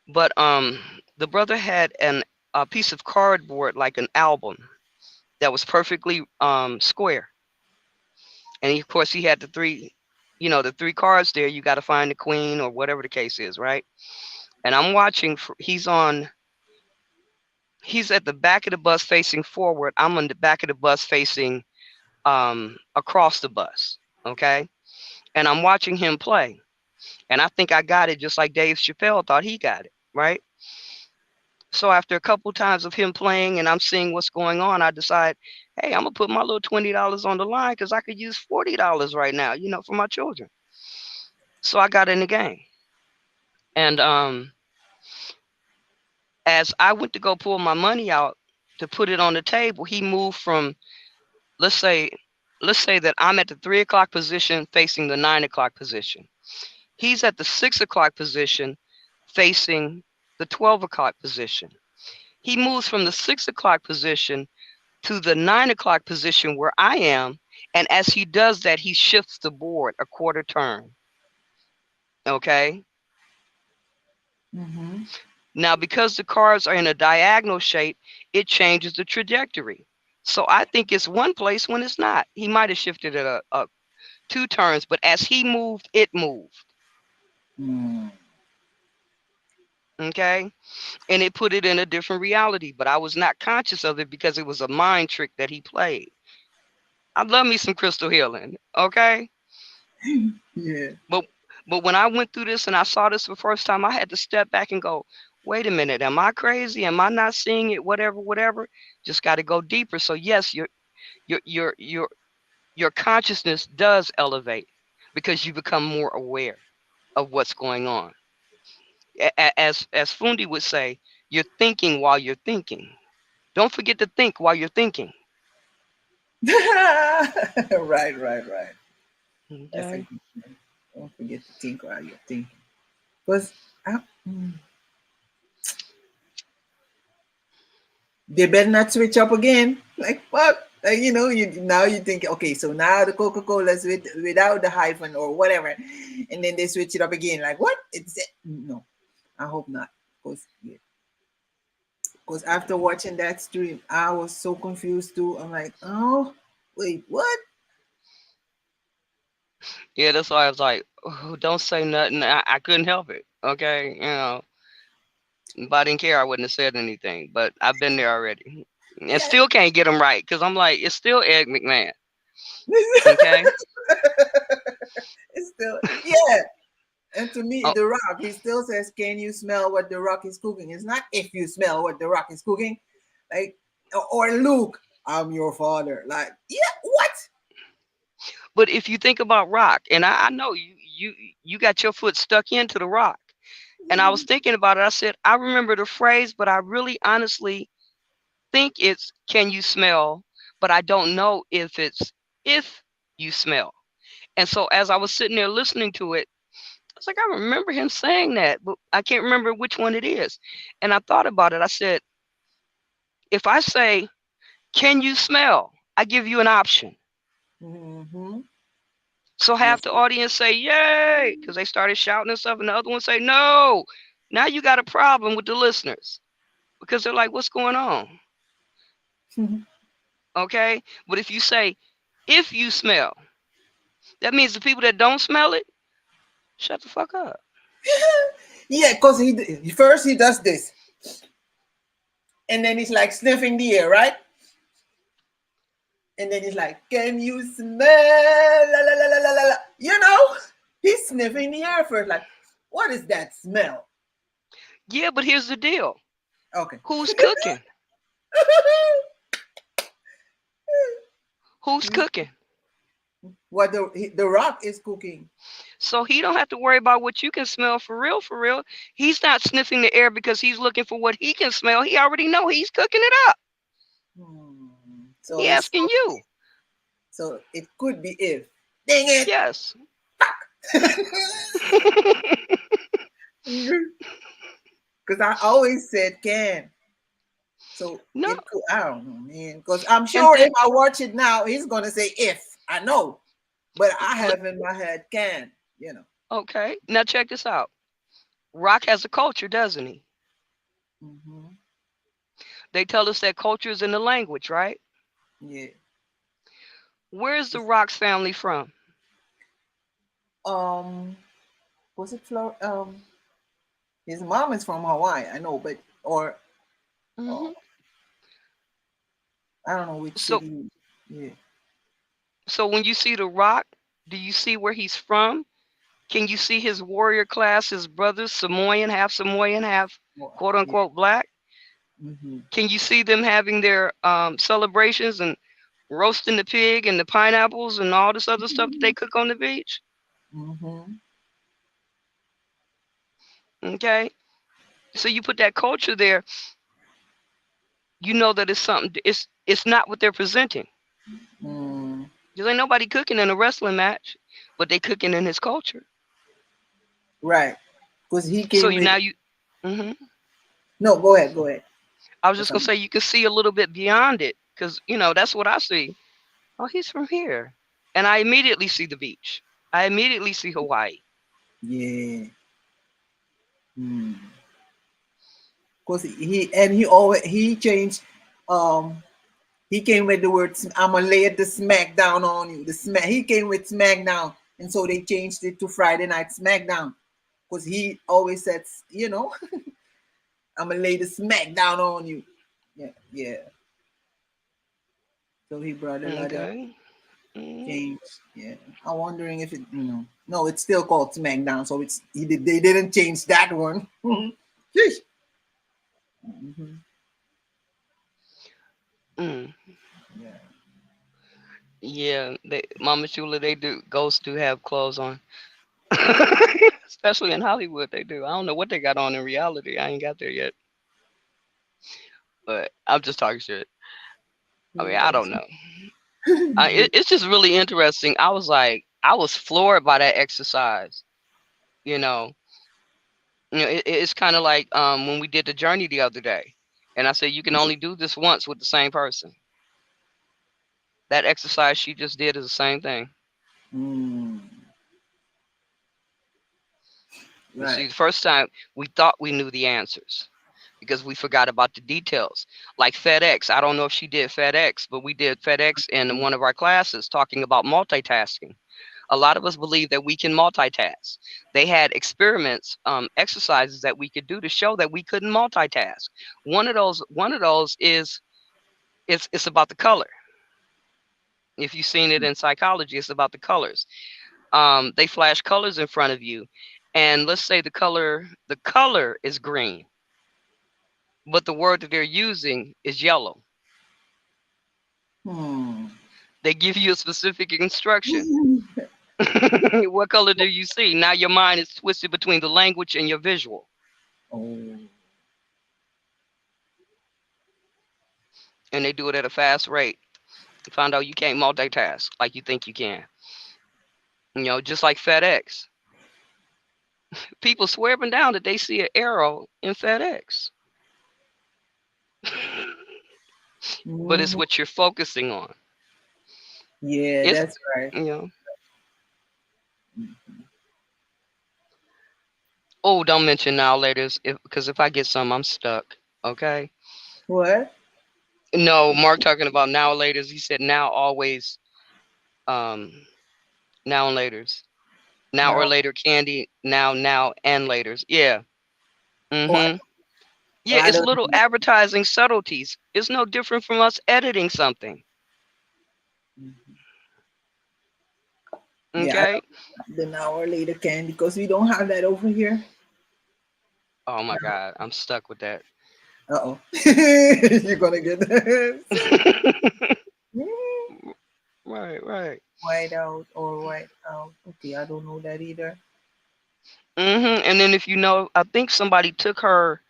But the brother had a piece of cardboard, like an album, that was perfectly square. And of course, he had the 3 cards there. You got to find the queen or whatever the case is, right? And I'm watching. He's at the back of the bus facing forward. I'm on the back of the bus facing across the bus. Okay. And I'm watching him play. And I think I got it just like Dave Chappelle thought he got it, right? So after a couple times of him playing and I'm seeing what's going on, I decide, hey, I'm going to put my little $20 on the line because I could use $40 right now, you know, for my children. So I got in the game. And As I went to go pull my money out to put it on the table, he moved from, let's say that I'm at the 3 o'clock position facing the 9 o'clock position. He's at the 6 o'clock position facing the 12 o'clock position. He moves from the 6 o'clock position to the 9 o'clock position where I am. And as he does that, he shifts the board a quarter turn. Okay. Mm-hmm. Now, because the cards are in a diagonal shape, it changes the trajectory. So I think it's one place when it's not. He might have shifted it up 2 turns, but as he moved, it moved. Mm. Okay. And it put it in a different reality, but I was not conscious of it because it was a mind trick that he played. I love me some crystal healing. Okay. Yeah. But when I went through this and I saw this for the first time, I had to step back and go, wait a minute, am I crazy? Am I not seeing it? Whatever. Just got to go deeper. So yes, your consciousness does elevate because you become more aware of what's going on. As Fundi would say, you're thinking while you're thinking. Don't forget to think while you're thinking. Right. Okay. Don't forget to think while you're thinking. Because they better not switch up again. Like what? Like, now you think, okay, so now the Coca-Cola's without the hyphen or whatever, and then they switch it up again. Like what? No, I hope not. Because after watching that stream, I was so confused too. I'm like, oh, wait, what? Yeah, that's why I was like, oh, don't say nothing. I couldn't help it. Okay, if I didn't care, I wouldn't have said anything. But I've been there already, and still can't get them right because I'm like, it's still Ed McMahon. Okay. It's still, yeah. And to me, The Rock, he still says, can you smell what The Rock is cooking? It's not if you smell what The Rock is cooking. Like, or Luke, I'm your father. Like, yeah, what? But if you think about Rock, and I know you got your foot stuck into The Rock. And I was thinking about it. I said, I remember the phrase, but I really honestly think it's can you smell? But I don't know if it's if you smell. And so as I was sitting there listening to it, I was like, I remember him saying that, but I can't remember which one it is. And I thought about it. I said, if I say, can you smell? I give you an option. Mm-hmm. So half the audience say, yay, because they started shouting and stuff. And the other one say, no. Now you got a problem with the listeners because they're like, what's going on? Mm-hmm. Okay. But if you say, if you smell, that means the people that don't smell it, shut the fuck up. Yeah, because he does this. And then he's like sniffing the air, right? And then he's like, can you smell? La, la, la, la, la, la. He's sniffing the air first. Like, what is that smell? Yeah, but here's the deal. Okay. Who's cooking? Who's cooking? What the Rock is cooking. So he don't have to worry about what you can smell for real. He's not sniffing the air because he's looking for what he can smell. He already know he's cooking it up. So he's asking you. So it could be if. Dang it. Yes. Because I always said can. So no. I don't know, man. Because I'm sure if I watch it now, he's gonna say if. I know. But I have in my head can, Okay. Now check this out. Rock has a culture, doesn't he? Mm-hmm. They tell us that culture is in the language, right? Yeah. Where's the Rock's family from? Was it his mom is from Hawaii, I know, but I don't know which city. Yeah. So when you see the Rock, do you see where he's from? Can you see his warrior class, his brothers, Samoan, half quote unquote black? Mm-hmm. Can you see them having their celebrations and roasting the pig and the pineapples and all this other stuff that they cook on the beach? Mm-hmm. Okay. So you put that culture there, you know that it's something. It's not what they're presenting. There ain't nobody cooking in a wrestling match, but they cooking in his culture. Right. Because he came So with. now you. No, go ahead. I was just gonna say you can see a little bit beyond it, because that's what I see. Oh, he's from here, and I immediately see the beach. I immediately see Hawaii. Yeah. Because he changed. He came with the word, "I'm gonna lay the smack down on you." He came with SmackDown, and so they changed it to Friday Night SmackDown, because he always says, "I'm gonna lay the smack down on you." Yeah. So he brought a lot of change. Yeah, I'm wondering if it, no, it's still called SmackDown, so they didn't change that one. Sheesh. Yeah, Mama Shula, ghosts do have clothes on. Especially in Hollywood, they do. I don't know what they got on in reality. I ain't got there yet. But I'm just talking shit. I mean, I don't know. It's just really interesting. I was floored by that exercise. It's kind of like when we did the journey the other day, and I said you can only do this once with the same person. That exercise she just did is the same thing. Right. See, the first time we thought we knew the answers because we forgot about the details. Like FedEx. I don't know if she did FedEx, but we did FedEx in one of our classes talking about multitasking. A lot of us believe that we can multitask. They had experiments, exercises that we could do to show that we couldn't multitask. One of those is it's about the color. If you've seen it in psychology, it's about the colors. They flash colors in front of you, and let's say the color is green, but the word that they're using is yellow. They give you a specific instruction. What color do you see? Now your mind is twisted between the language and your visual. And they do it at a fast rate. You found out you can't multitask like you think you can. Just like FedEx. People swear up and down that they see an arrow in FedEx. But it's what you're focusing on. Yeah, that's right. Oh, don't mention Now Laters, because if I get some, I'm stuck. Okay. What? No, Mark talking about Now Laters. He said now always. Now and Laters. Now or later candy. Now and Laters. Yeah. Yeah, it's little advertising subtleties. It's no different from us editing something. Okay. Yeah, the Now or Later candy, because we don't have that over here. Oh my God, I'm stuck with that. Uh-oh. You're gonna get this. Right. White out or white out. Okay, I don't know that either. And then if I think somebody took her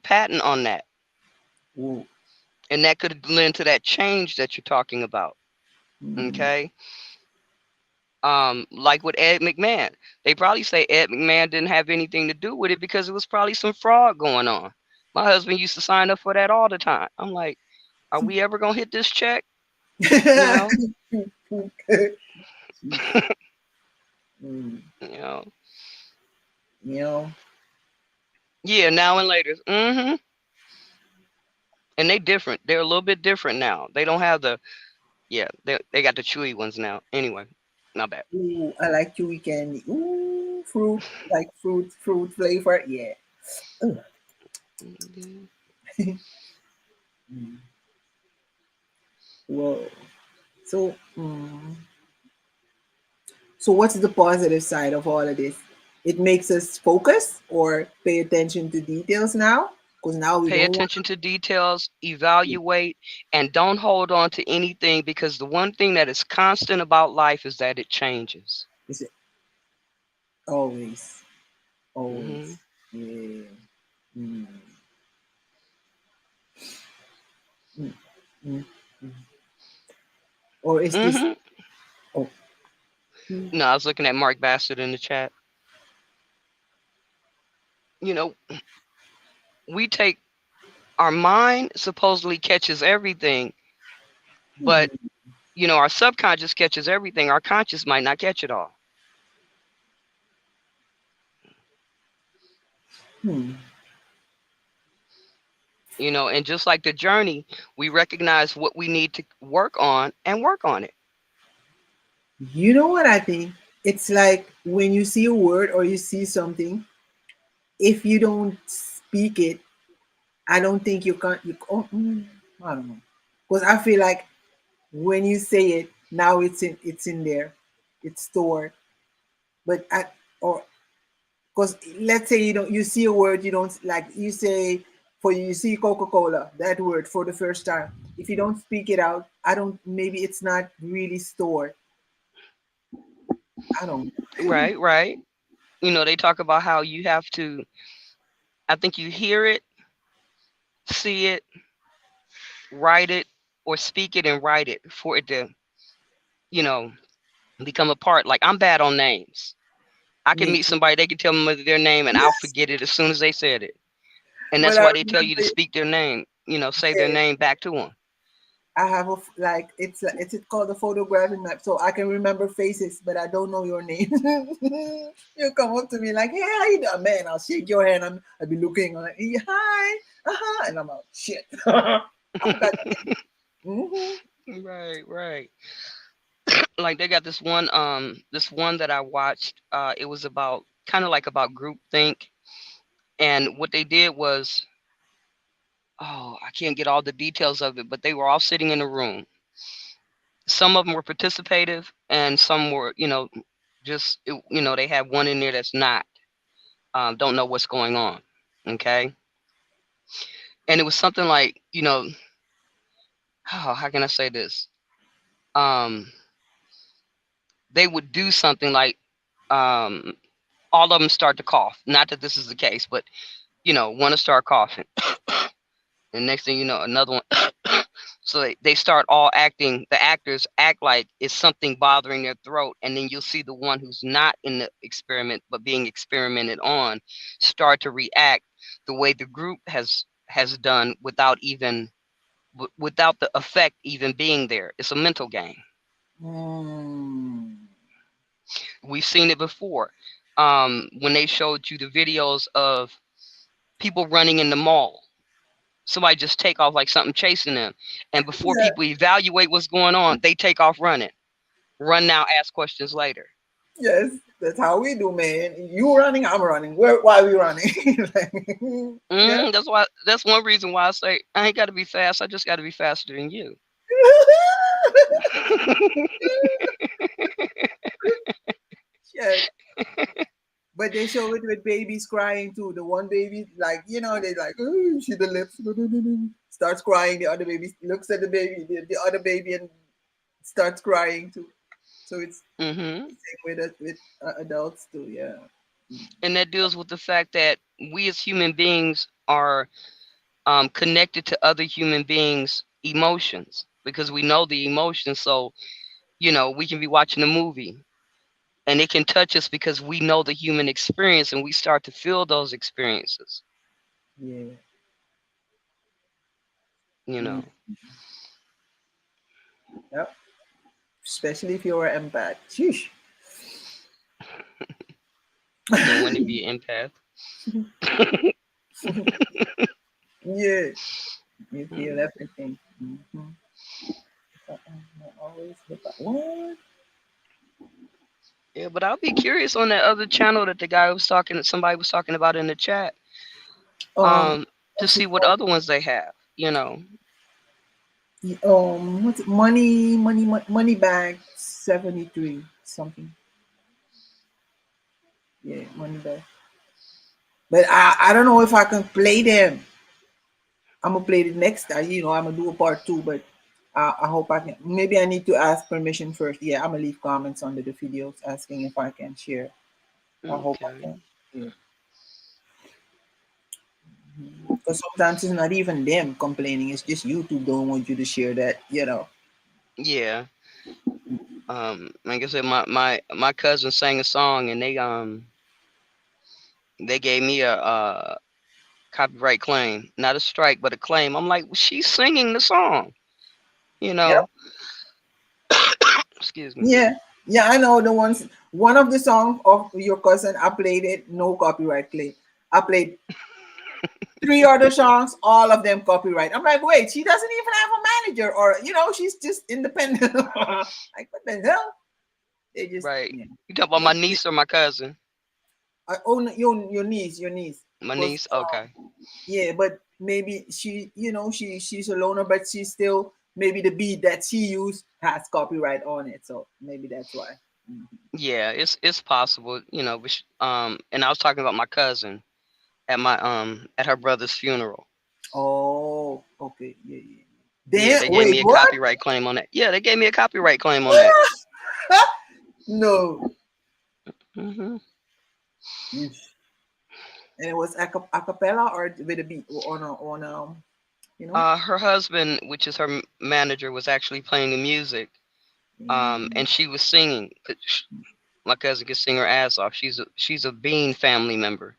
patent on that. Ooh. And that could lend to that change that you're talking about. Okay. Like with Ed McMahon, they probably say Ed McMahon didn't have anything to do with it because it was probably some fraud going on. My husband used to sign up for that all the time. I'm like, are we ever gonna hit this check? Yeah, Now and Later. And they different. They're a little bit different now. They don't have the they got the chewy ones now. Anyway, not bad. Ooh, I like chewy candy. Ooh, fruit, like fruit flavor. Yeah. Whoa. So, so what's the positive side of all of this? It makes us focus or pay attention to details now. Because now we pay attention to details, evaluate, and don't hold on to anything, because the one thing that is constant about life is that it changes. Is it? Always. Always. Yeah. Mm. Mm. Mm. Mm. Or is this? Oh. No, I was looking at Mark Bassett in the chat. You know, we take our mind supposedly catches everything, but you know, our subconscious catches everything. Our conscious might not catch it all. You know, and just like the journey, we recognize what we need to work on and work on it. You know what I think? It's like when you see a word or you see something, if you don't speak it, I don't think you can't. I don't know, because I feel like when you say it, now it's in there, it's stored. But or because let's say you see a word you don't like, you say you see Coca-Cola, that word for the first time. If you don't speak it out, maybe it's not really stored. I don't. Right. You know, they talk about how you have to, I think you hear it, see it, write it, or speak it and write it for it to, you know, become a part. Like, I'm bad on names. I can meet somebody, they can tell me their name and I'll forget it as soon as they said it. And that's why they tell you to speak their name, you know, say their name back to them. I have it's called a photographic map, so I can remember faces, but I don't know your name. You come up to me like, "Hey, how you doing, man?" I'll shake your hand and I'll be looking like, "Hey, hi, and I'm like, shit." Right. Like, they got this one that I watched. It was about kind of like about groupthink, and what they did was, I can't get all the details of it, but they were all sitting in a room. Some of them were participative, and some were, you know, just you know, they had one in there that's not, don't know what's going on. Okay, and it was something like, you know, how can I say this? They would do something like, all of them start to cough. Not that this is the case, but you know, one to start coughing. And next thing you know, another one. So they start all acting, the actors act like it's something bothering their throat. And then you'll see the one who's not in the experiment, but being experimented on, start to react the way the group has done without the effect even being there. It's a mental game. We've seen it before. When they showed you the videos of people running in the mall, somebody just take off like something chasing them, and before people evaluate what's going on, they take off running. Run now, ask questions later. Yes, that's how we do, man. You running, I'm running. Why are we running? That's one reason why I say I ain't got to be fast. I just got to be faster than you. Yes. But they show it with babies crying too. The one baby, like, you know, they like, oh, see the lips, starts crying. The other baby looks at the baby, the other baby, and starts crying too. So it's the same with adults too, yeah. And that deals with the fact that we as human beings are connected to other human beings' emotions, because we know the emotions. So, you know, we can be watching a movie and it can touch us because we know the human experience and we start to feel those experiences. Yeah. You know. Yep. Especially if you're an empath. Sheesh. You want to be an empath. Yeah. You feel everything. Always what? Yeah, but I'll be curious on that other channel that somebody was talking about in the chat. To see what other ones they have, you know. What's it? Money Bag 73 something. Yeah, Money Bag. But I don't know if I can play them. I'm gonna play it next time. You know, I'm gonna do a part 2, but I hope I can. Maybe I need to ask permission first. Yeah, I'm gonna leave comments under the videos asking if I can share. I hope I can. Yeah. Because sometimes it's not even them complaining; it's just YouTube don't want you to share that. Yeah. Like I said, my cousin sang a song, and they gave me a copyright claim, not a strike, but a claim. I'm like, she's singing the song, you know. Excuse me. Yeah, I know the ones. One of the songs of your cousin, I played it, no copyright claim. I played 3 other songs, all of them copyright. I'm like, wait, she doesn't even have a manager, or she's just independent. Like, what the hell? They just right. You talking about my niece or my cousin? Oh, your niece, My niece. Okay. Yeah, but maybe she, she's a loner, but she still, maybe the beat that she used has copyright on it, so maybe that's why. Yeah, it's possible, but and I was talking about my cousin at her brother's funeral. Oh, okay, yeah. They gave me a copyright claim on that. Yeah, they gave me a copyright claim on that. No. Mm-hmm. And it was a cappella or with a beat on her husband, which is her manager, was actually playing the music, and she was singing. My cousin could sing her ass off. She's a Bean family member.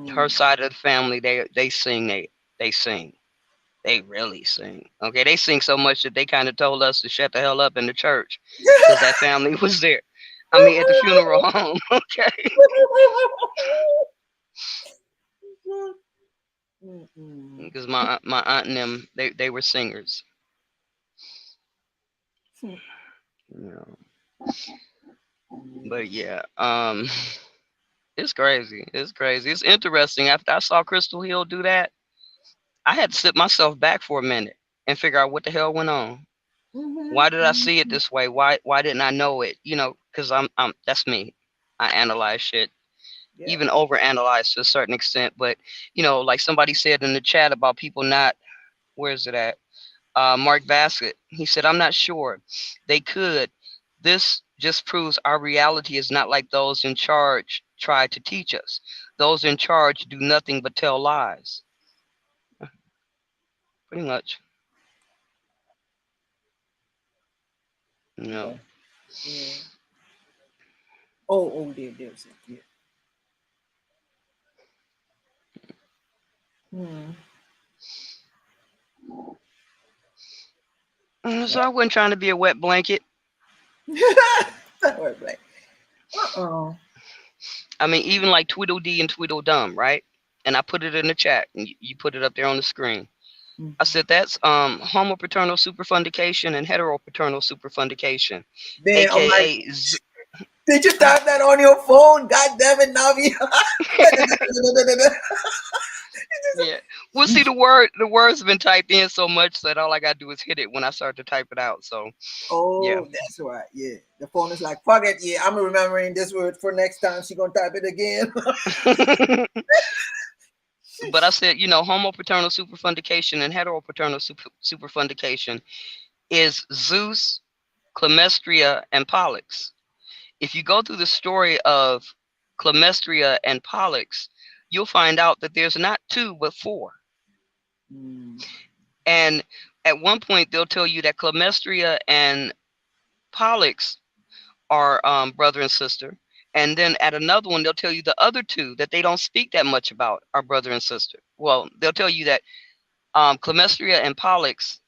Her side of the family, they sing. They sing. They really sing. Okay, they sing so much that they kind of told us to shut the hell up in the church because that family was there. I mean, at the funeral home. Okay. Because my aunt and them, they were singers. But yeah, it's crazy. It's crazy. It's interesting. After I saw Crystal Hill do that, I had to sit myself back for a minute and figure out what the hell went on. Why did I see it this way? Why didn't I know it? Because I'm that's me. I analyze shit, even overanalyze to a certain extent. But like somebody said in the chat about people not, where's it at? Mark Bassett. He said, I'm not sure. They could. This just proves our reality is not like those in charge try to teach us. Those in charge do nothing but tell lies. Pretty much. No. Yeah. Oh, there's it. Yeah. So I wasn't trying to be a wet blanket. Wet blanket. I mean, even like Tweedledee and Tweedledum, right? And I put it in the chat, and you put it up there on the screen. I said that's homopaternal superfundication and heteropaternal superfundication, aka. Did you type that on your phone? God damn it, Navi! Yeah. Well, see, the words have been typed in so much that all I gotta do is hit it when I start to type it out. So. Yeah. That's right. Yeah. The phone is like, fuck it. Yeah, I'm remembering this word for next time. She gonna type it again. But I said, homopaternal superfundication and heteropaternal superfundication is Zeus, Clemestria, and Pollux. If you go through the story of Clemestria and Pollux, you'll find out that there's not 2 but 4. And at one point they'll tell you that Clemestria and Pollux are brother and sister. And then at another one, they'll tell you the other 2 that they don't speak that much about are brother and sister. Well, they'll tell you that Clemestria and Pollux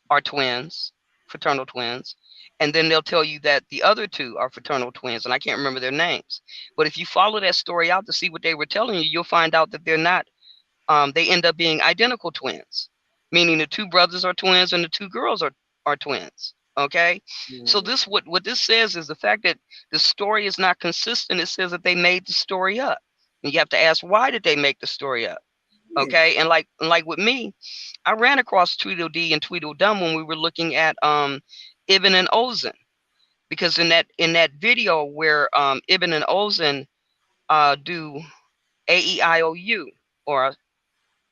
are twins, fraternal twins. And then they'll tell you that the other 2 are fraternal twins, and I can't remember their names. But if you follow that story out to see what they were telling you, you'll find out that they're not. They end up being identical twins, meaning the 2 brothers are twins and the 2 girls are twins. Okay, so what this says is the fact that the story is not consistent. It says that they made the story up, and you have to ask, why did they make the story up? Okay, and like with me, I ran across Tweedledee and Tweedledum when we were looking at Ibn and Ozen, because in that video where Ibn and Ozen do AEIOU, or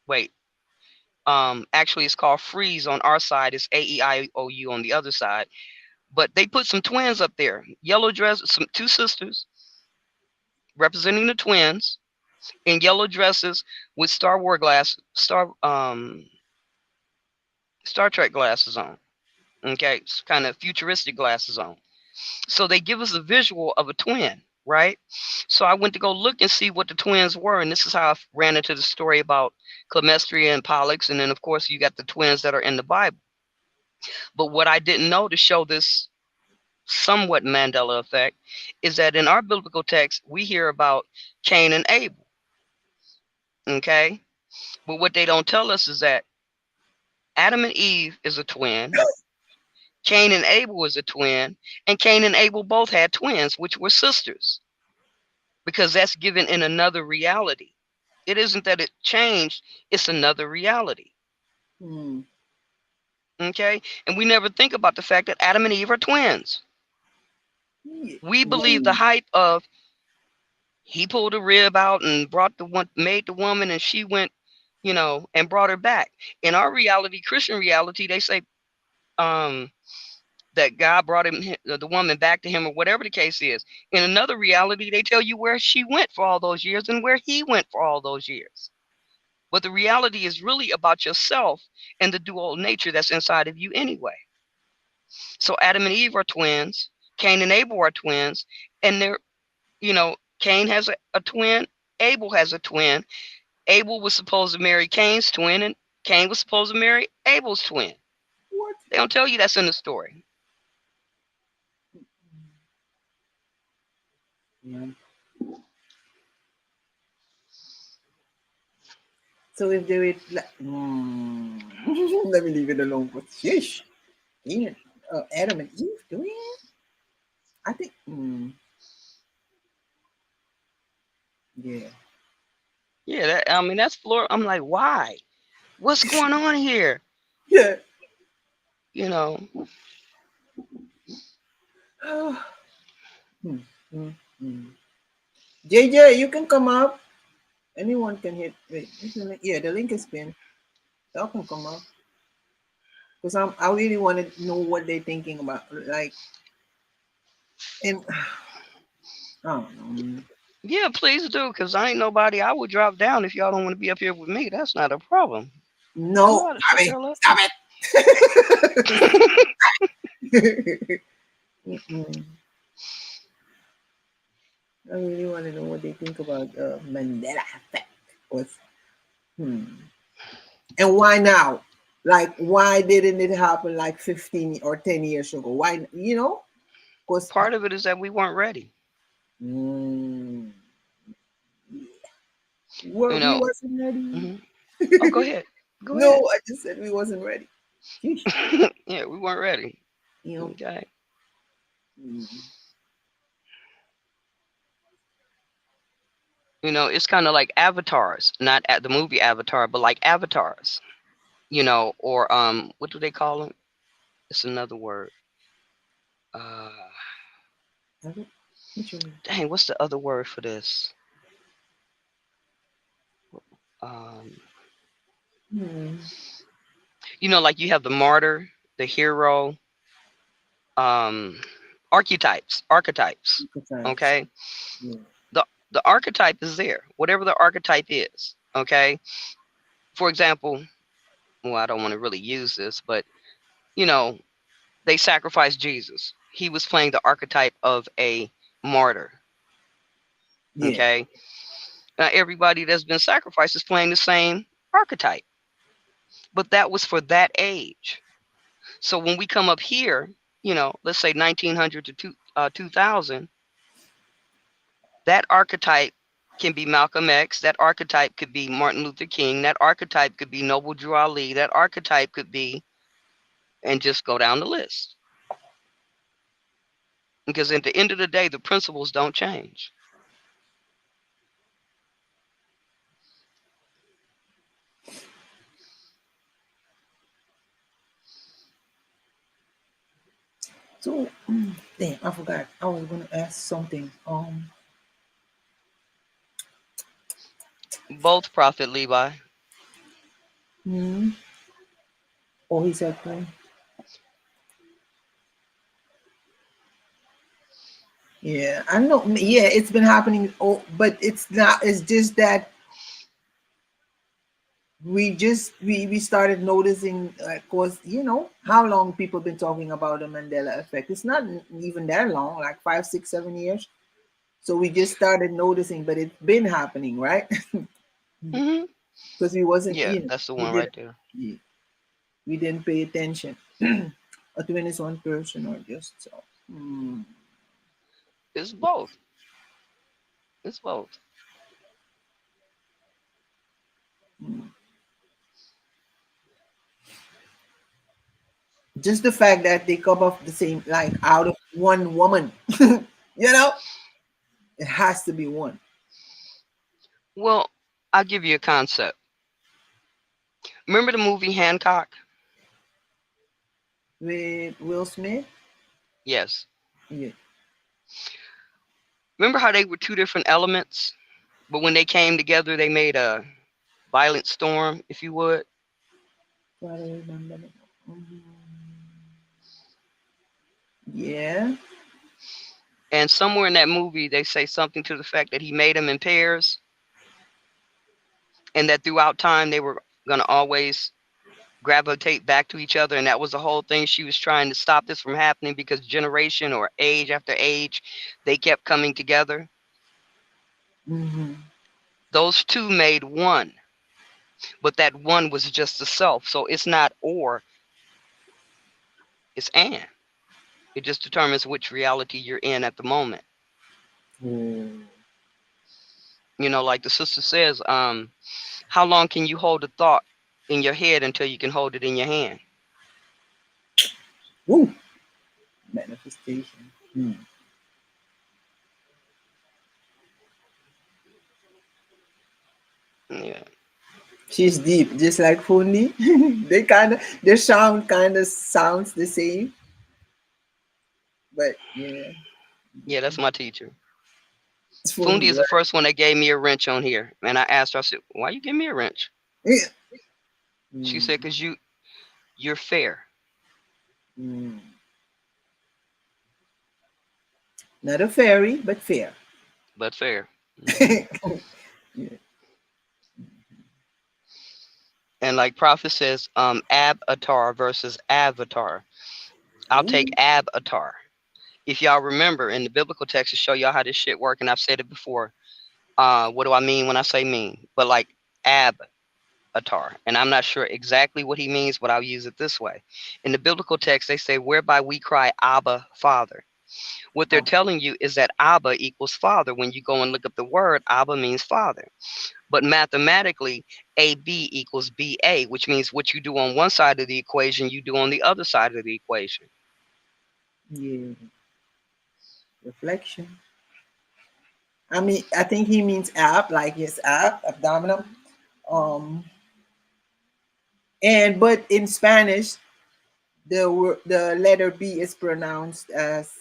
wait, actually it's called freeze on our side, it's AEIOU on the other side, but they put some twins up there, yellow dress, some 2 sisters representing the twins, in yellow dresses with Star Trek glasses on. Okay, it's kind of futuristic glasses on. So they give us a visual of a twin, right? So I went to go look and see what the twins were, and this is how I ran into the story about Clemestria and Pollux, and then of course you got the twins that are in the Bible. But what I didn't know to show this somewhat Mandela effect is that in our biblical text we hear about Cain and Abel. Okay, but what they don't tell us is that Adam and Eve is a twin, Cain and Abel is a twin, and Cain and Abel both had twins, which were sisters, because that's given in another reality. It isn't that it changed, it's another reality. Hmm. Okay, and we never think about the fact that Adam and Eve are twins. We believe the hype of he pulled a rib out and made the woman, and she went, and brought her back. In our reality, Christian reality, they say that God brought the woman back to him, or whatever the case is. In another reality, they tell you where she went for all those years and where he went for all those years. But the reality is really about yourself and the dual nature that's inside of you anyway. So Adam and Eve are twins, Cain and Abel are twins, and they're, Cain has a twin, Abel has a twin. Abel was supposed to marry Cain's twin, and Cain was supposed to marry Abel's twin. What? They don't tell you that's in the story. Yeah. So if they were let me leave it alone. But sheesh, Adam and Eve doing it? I think. Yeah. Yeah, that's Florida. I'm like, why? What's going on here? Yeah. JJ, you can come up. Anyone can hit. Wait, yeah, the link is pinned. Y'all can come up. Because I really want to know what they're thinking about. Like, and I don't know. Yeah, please do, because I ain't nobody. I would drop down if y'all don't want to be up here with me. That's not a problem. No, stop it. I really want to know what they think about Mandela effect. And why now? Like, why didn't it happen like 15 or 10 years ago? Why, Because part of it is that we weren't ready. We wasn't ready. Mm-hmm. Oh, go ahead. Go ahead. I just said we wasn't ready. Yeah, we weren't ready. Okay. It's kind of like avatars, not at the movie Avatar, but like avatars, or what do they call them? It's another word. Dang, what's the other word for this? Like you have the martyr, the hero, archetypes. Okay. Yeah. The archetype is there, whatever the archetype is. Okay. For example, I don't want to really use this, but they sacrificed Jesus. He was playing the archetype of a martyr. Yeah. Okay. Now everybody that's been sacrificed is playing the same archetype, but that was for that age. So when we come up here, let's say 1900 to 2000, that archetype can be Malcolm X. That archetype could be Martin Luther King. That archetype could be Noble Drew Ali. That archetype could be, and just go down the list. Because at the end of the day, the principles don't change. So, damn, I forgot. I was going to ask something. Both Prophet Levi. Oh, he said play. Yeah, I know. Yeah, it's been happening. Oh, but it's not. It's just that we started noticing, of course, how long people been talking about the Mandela effect. It's not even that long, like 5, 6, 7 years. So we just started noticing, but it's been happening, right? Mm-hmm. Because we wasn't, Yeah, that's the we one did right there. we didn't pay attention. Or when it's one person or just so. It's both. It's both. Just the fact that they come off the same, like out of one woman, it has to be one. Well, I'll give you a concept. Remember the movie Hancock? With Will Smith? Yes. Yeah. Remember how they were two different elements, but when they came together, they made a violent storm, if you would? I don't remember. Yeah. And somewhere in that movie, they say something to the fact that he made them in pairs, and that throughout time, they were going to always gravitate back to each other. And that was the whole thing. She was trying to stop this from happening because generation or age after age, they kept coming together. Mm-hmm. Those two made one, but that one was just the self. So it's not or, it's and. It just determines which reality you're in at the moment. Like the sister says, how long can you hold a thought in your head until you can hold it in your hand? Woo. Manifestation. Yeah. She's deep, just like Fundi. Their sound kind of sounds the same. But yeah. Yeah, that's my teacher. Fundi is the first one that gave me a wrench on here. And I asked her, I said, why you give me a wrench? Yeah. She said, because you're fair. Not a fairy, but fair. But fair. Yeah. And like Prophet says, Ab-Atar versus Avatar. I'll take Ab-Atar. If y'all remember in the biblical text to show y'all how this shit work, and I've said it before. What do I mean when I say mean? But like Ab-Atar. And I'm not sure exactly what he means, but I'll use it this way. In the biblical text, they say, whereby we cry, Abba, Father. What they're telling you is that Abba equals father. When you go and look up the word, Abba means father. But mathematically, AB equals BA, which means what you do on one side of the equation, you do on the other side of the equation. Yeah. Reflection. I mean, I think he means ab, like his abdominal. But in Spanish, the letter B is pronounced as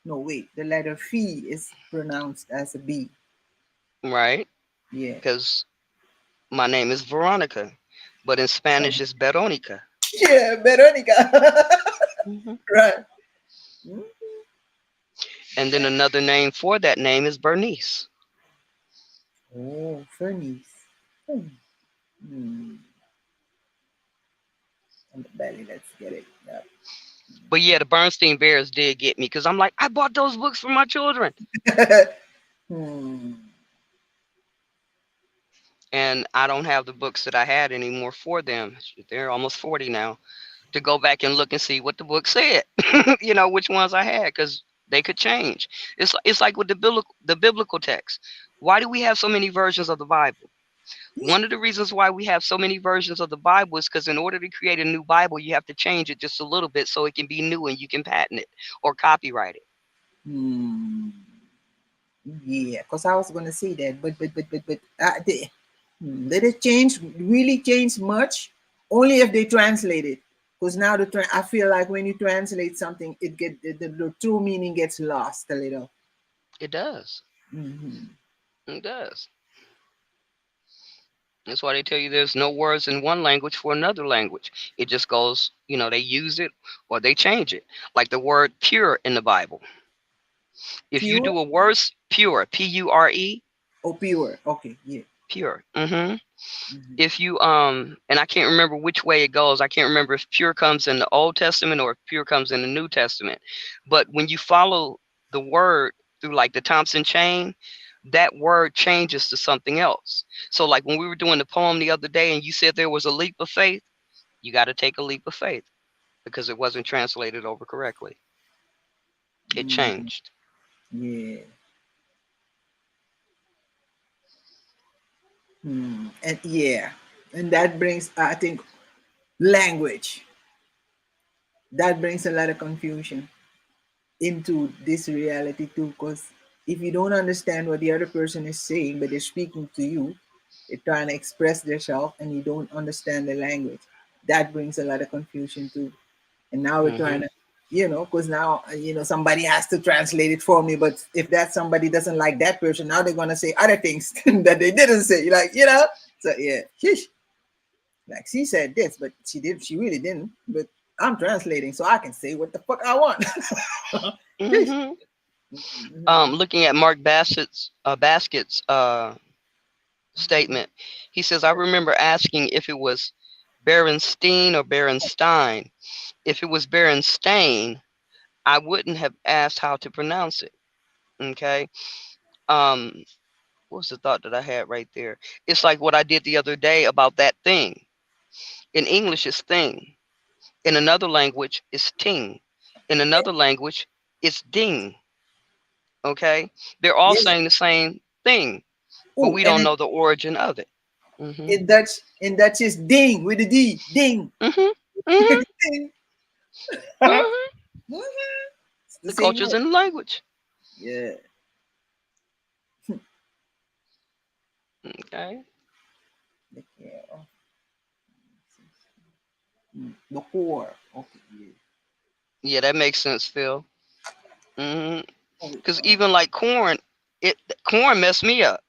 the letter Phi is pronounced as a B. Right. Yeah. Because my name is Veronica, but in Spanish it's Veronica. Yeah, Veronica. Right. And then another name for that name is Bernice. Oh, Bernice. On the belly, let's get it. Yep. But yeah, the Bernstein Bears did get me because I'm like, I bought those books for my children. And I don't have the books that I had anymore for them. They're almost 40 now. To go back and look and see what the book said, which ones I had, because they could change. It's like with the biblical text. Why do we have so many versions of the Bible? One of the reasons why we have so many versions of the Bible is because in order to create a new Bible, you have to change it just a little bit so it can be new and you can patent it or copyright it. Yeah, because I was going to say that, but did it really change much? Only if they translate it. Because now I feel like when you translate something, the true meaning gets lost a little. It does. It does. That's why they tell you there's no words in one language for another language. It just goes, they use it or they change it. Like the word pure in the Bible. If you Pure? do a word, pure, P-U-R-E. Oh, pure. Okay, yeah. Pure. If you and I can't remember which way it goes. I can't remember if pure comes in the Old Testament or if pure comes in the New Testament. But when you follow the word through like the Thompson chain, that word changes to something else. So like when we were doing the poem the other day and you said there was a leap of faith, you got to take a leap of faith because it wasn't translated over correctly. It changed. Yeah. And yeah, and that brings, I think, language. That brings a lot of confusion into this reality too, because if you don't understand what the other person is saying, but they're speaking to you, they're trying to express themselves, and you don't understand the language, that brings a lot of confusion too. And now we're trying to, because now, somebody has to translate it for me. But if that somebody doesn't like that person, now they're going to say other things that they didn't say. So yeah, sheesh. Like she said this, but she really didn't. But I'm translating, so I can say what the fuck I want. Looking at Mark Bassett's statement, he says, I remember asking if it was Berenstein or Berenstein. If it was Berenstain, I wouldn't have asked how to pronounce it. Okay. What was the thought that I had right there? It's like what I did the other day about that thing. In English, it's thing. In another language, it's ting. In another language, it's ding. Okay. They're all saying the same thing, but we don't know the origin of it. In Dutch is ding with a D. Ding. Ding. The culture's in the language. Yeah. Okay. The core. Okay. Yeah, that makes sense, Phil. Because even like corn messed me up.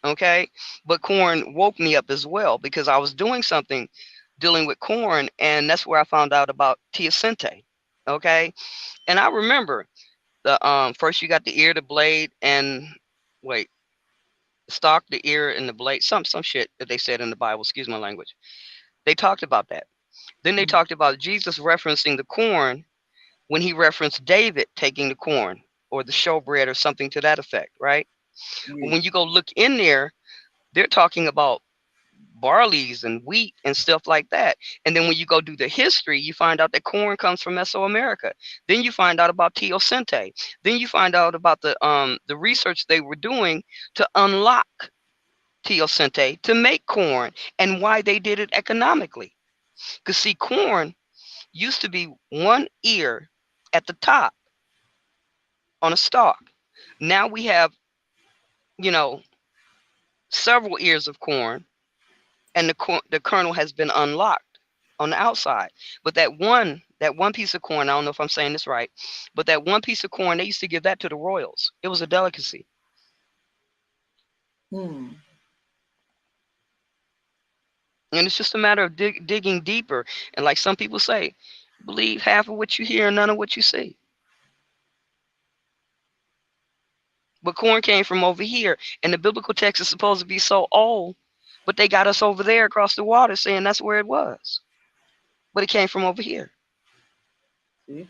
Okay. But corn woke me up as well because I was doing something dealing with corn, and that's where I found out about teosinte. Okay. And I remember the first you got the ear, the blade, and stalk, the ear, and the blade. Some shit that they said in the Bible, excuse my language. They talked about that. Then they talked about Jesus referencing the corn when he referenced David taking the corn or the showbread or something to that effect, right? But when you go look in there, they're talking about barleys and wheat and stuff like that. And then when you go do the history, you find out that corn comes from Mesoamerica. Then you find out about teosinte. Then you find out about the research they were doing to unlock teosinte to make corn and why they did it economically. Because see, corn used to be one ear at the top on a stalk. Now we have, several ears of corn, and the kernel has been unlocked on the outside. But that one piece of corn, I don't know if I'm saying this right, but that one piece of corn, they used to give that to the royals. It was a delicacy. And it's just a matter of digging deeper. And like some people say, believe half of what you hear and none of what you see. But corn came from over here, and the biblical text is supposed to be so old, but they got us over there across the water saying that's where it was. But it came from over here. See?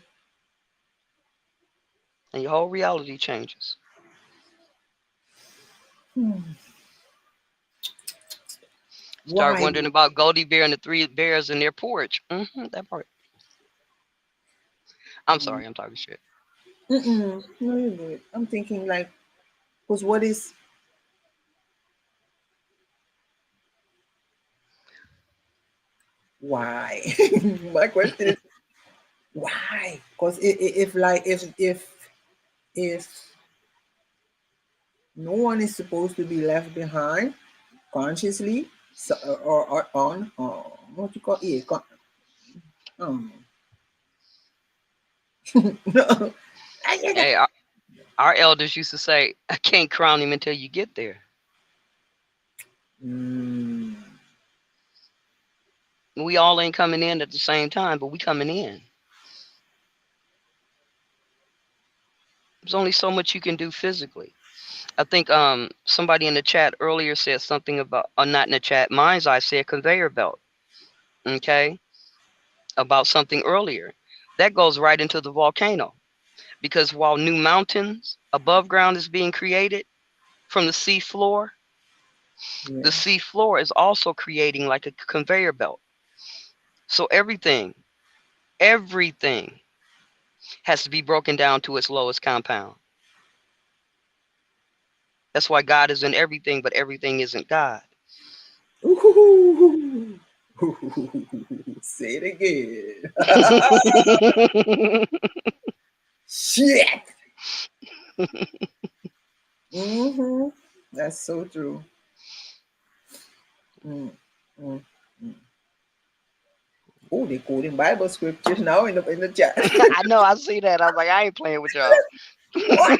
And your whole reality changes. Start wondering about Goldie Bear and the three bears in their porch. That part. I'm sorry, I'm talking shit. No, you're good. I'm thinking like, because what is... Why? My question is, why? Because if no one is supposed to be left behind consciously, or on, what you call it? No. Hey, our elders used to say, I can't crown him until you get there. We all ain't coming in at the same time, but we coming in. There's only so much you can do physically. I think somebody in the chat earlier said something about, or not in the chat, mine's I said conveyor belt. Okay, about something earlier. That goes right into the volcano, because while new mountains above ground is being created from the sea floor, the sea floor is also creating like a conveyor belt. So everything has to be broken down to its lowest compound. That's why God is in everything, but everything isn't God. Ooh. Say it again. Shit. That's so true. Oh, they quoting Bible scriptures now in the chat. I know, I see that. I was like, I ain't playing with y'all. What?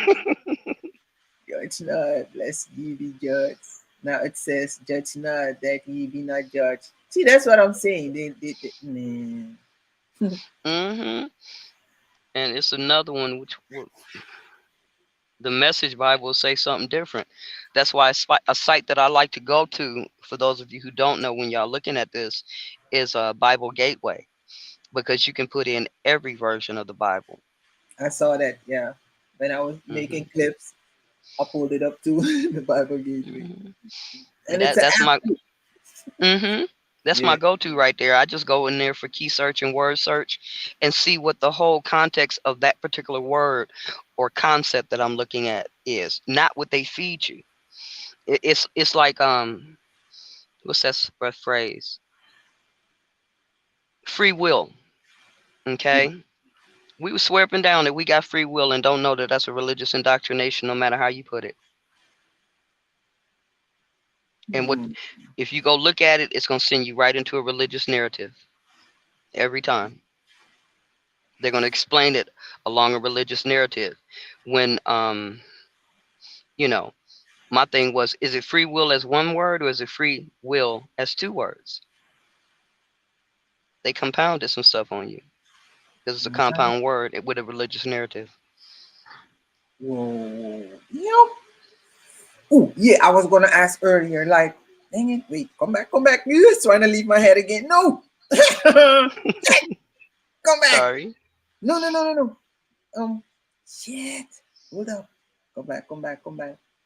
Judge not, lest ye be judged. Now it says, judge not, that ye be not judged. See, that's what I'm saying. Man. And it's another one which the Message Bible will say something different. That's why a site that I like to go to, for those of you who don't know when y'all looking at this, is a Bible Gateway, because you can put in every version of the Bible. I saw that, yeah. When I was making clips, I pulled it up to the Bible Gateway. And that's my that's my go-to right there. I just go in there for key search and word search and see what the whole context of that particular word or concept that I'm looking at is, not what they feed you. It's like what's that phrase? Free will. Okay. We would swear up and down that we got free will and don't know that that's a religious indoctrination, no matter how you put it. And if you go look at it, it's going to send you right into a religious narrative every time. They're going to explain it along a religious narrative. When you know, my thing was, is it free will as one word, or is it free will as two words? They compounded some stuff on you because it's a compound word with a religious narrative. Whoa. Yep. Oh, yeah, I was gonna ask earlier, like, dang it, wait, come back. You're just trying to leave my head again. No. Come back. Sorry. No. Shit. Hold up. Come back.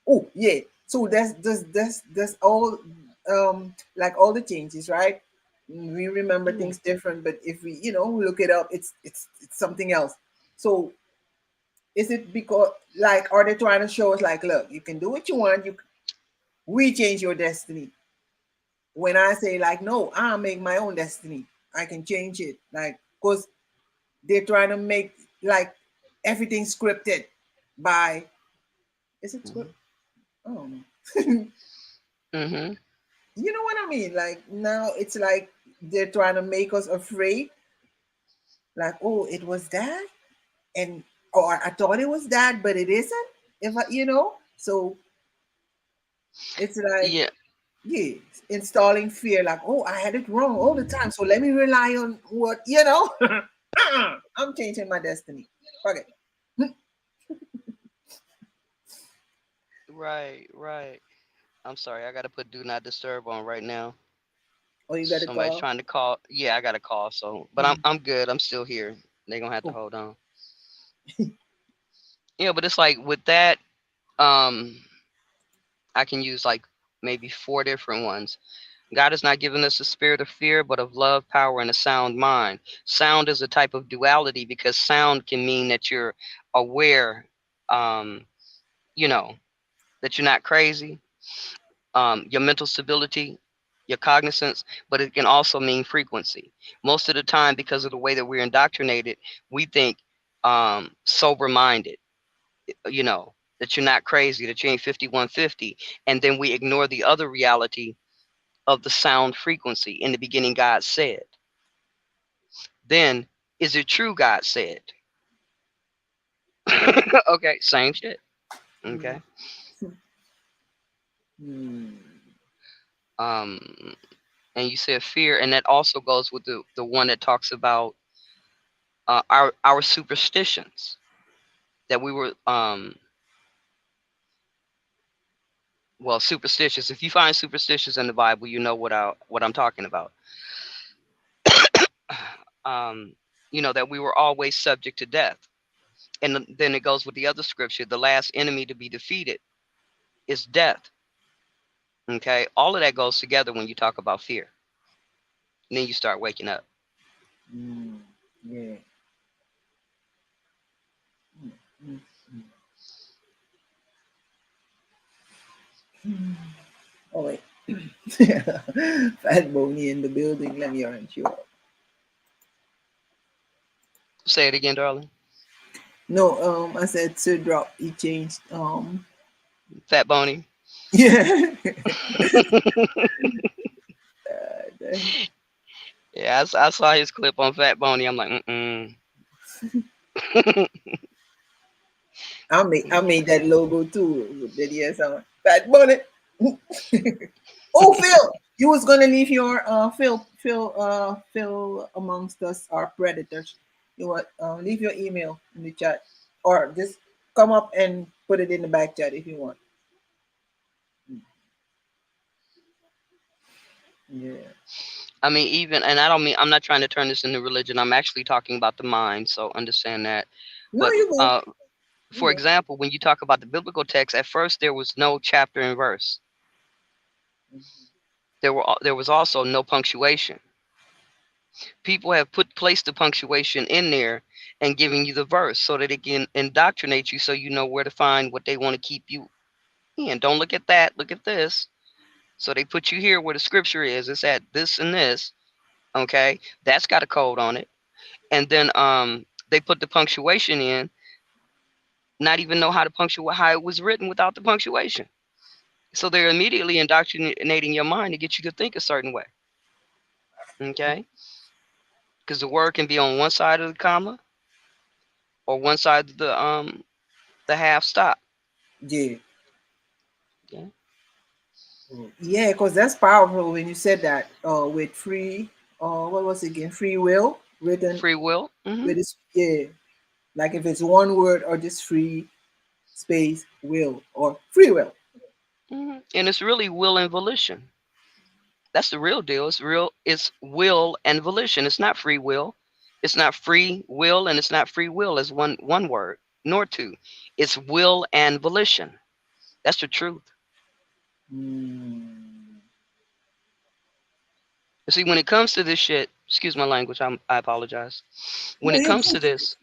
Oh, yeah. So that's all like all the changes, right? We remember things different, but if we, look it up, it's something else. So is it because, like, are they trying to show us, like, look, you can do what you want, we change your destiny? When I say, like, no, I'll make my own destiny, I can change it, like, because they're trying to make, like, everything scripted by, is it scripted? Oh no. You know what I mean? Like, now it's like they're trying to make us afraid, like, oh, it was that, and or I thought it was that, but it isn't. If I, so it's like, yeah, installing fear, like, oh, I had it wrong all the time, so let me rely on what, I'm changing my destiny. Fuck it. Right. I'm sorry, I gotta put do not disturb on right now. Oh, you got a Somebody's call? trying to call. Yeah, I got a call. So, but I'm good. I'm still here. They're gonna have to hold on. Yeah, but it's like with that, I can use like maybe 4 different ones. God has not given us a spirit of fear, but of love, power, and a sound mind. Sound is a type of duality, because sound can mean that you're aware, that you're not crazy, your mental stability, your cognizance, but it can also mean frequency. Most of the time, because of the way that we're indoctrinated, we think sober-minded, that you're not crazy, that you ain't 5150, and then we ignore the other reality of the sound frequency. In the beginning, God said. Then, is it true God said? Okay, same shit. Okay. And you said fear, and that also goes with the one that talks about our superstitions that we were well, superstitious. If you find superstitious in the Bible, you know what I'm talking about. You know that we were always subject to death. And then it goes with the other scripture, the last enemy to be defeated is death. Okay, all of that goes together when you talk about fear. And then you start waking up. Yeah. Oh wait. Fat Boney in the building. Let me orange you up. Say it again, darling. No, I said Sir Drop. He changed. Fat Boney. Yeah. Yeah, I saw his clip on Fat Boney. I'm like, I made that logo too. That he has on Fat Boney. Oh, Phil, you was gonna leave your Phil amongst us are predators. You want leave your email in the chat, or just come up and put it in the back chat if you want. Yeah. I mean, even, and I don't mean, I'm not trying to turn this into religion. I'm actually talking about the mind, so understand that. No, But you go. for example, when you talk about the biblical text, at first there was no chapter and verse. There was also no punctuation. People have placed the punctuation in there and giving you the verse so that it can indoctrinate you, so you know where to find what they want to keep you in. Don't look at that, look at this. So they put you here where the scripture is. It's at this and this. Okay, that's got a code on it. And then they put the punctuation in, not even know how it was written without the punctuation. So they're immediately indoctrinating your mind to get you to think a certain way. Okay, because the word can be on one side of the comma or one side of the half stop. Yeah. Yeah. Yeah, because that's powerful when you said that. With free, what was it again? Free will written. Free will. With this, yeah, like if it's one word or just free space will or free will. And it's really will and volition. That's the real deal. It's will and volition. It's not free will. It's not free will, and it's not free will as one word, nor two. It's will and volition. That's the truth. See, when it comes to this shit, excuse my language, I apologize. When it comes to this,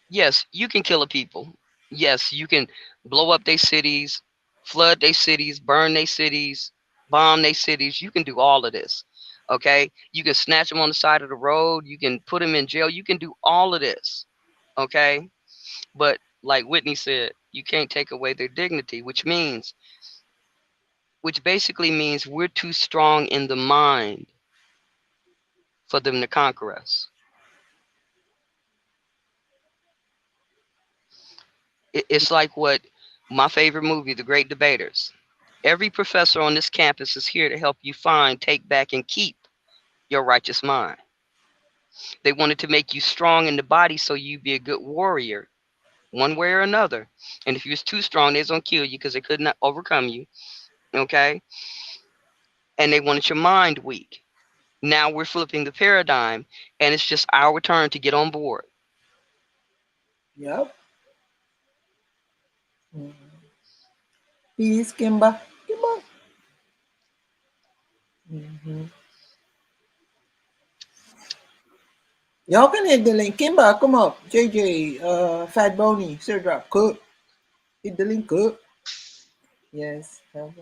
yes, you can kill a people. Yes, you can blow up their cities, flood their cities, burn their cities, bomb their cities. You can do all of this. Okay, you can snatch them on the side of the road. You can put them in jail. You can do all of this. Okay, but like Whitney said, you can't take away their dignity, which basically means we're too strong in the mind for them to conquer us. It's like what my favorite movie, The Great Debaters. Every professor on this campus is here to help you find, take back, and keep your righteous mind. They wanted to make you strong in the body so you be a good warrior, one way or another. And if you was too strong, they was gonna kill you because they could not overcome you. Okay? And they wanted your mind weak. Now we're flipping the paradigm, and it's just our turn to get on board. Yep. Peace, Kimba. Y'all can hit the link. Kimba, come up. JJ, Fat Boney, Sir Drop, cook. Hit the link, cook. Yes. Oh,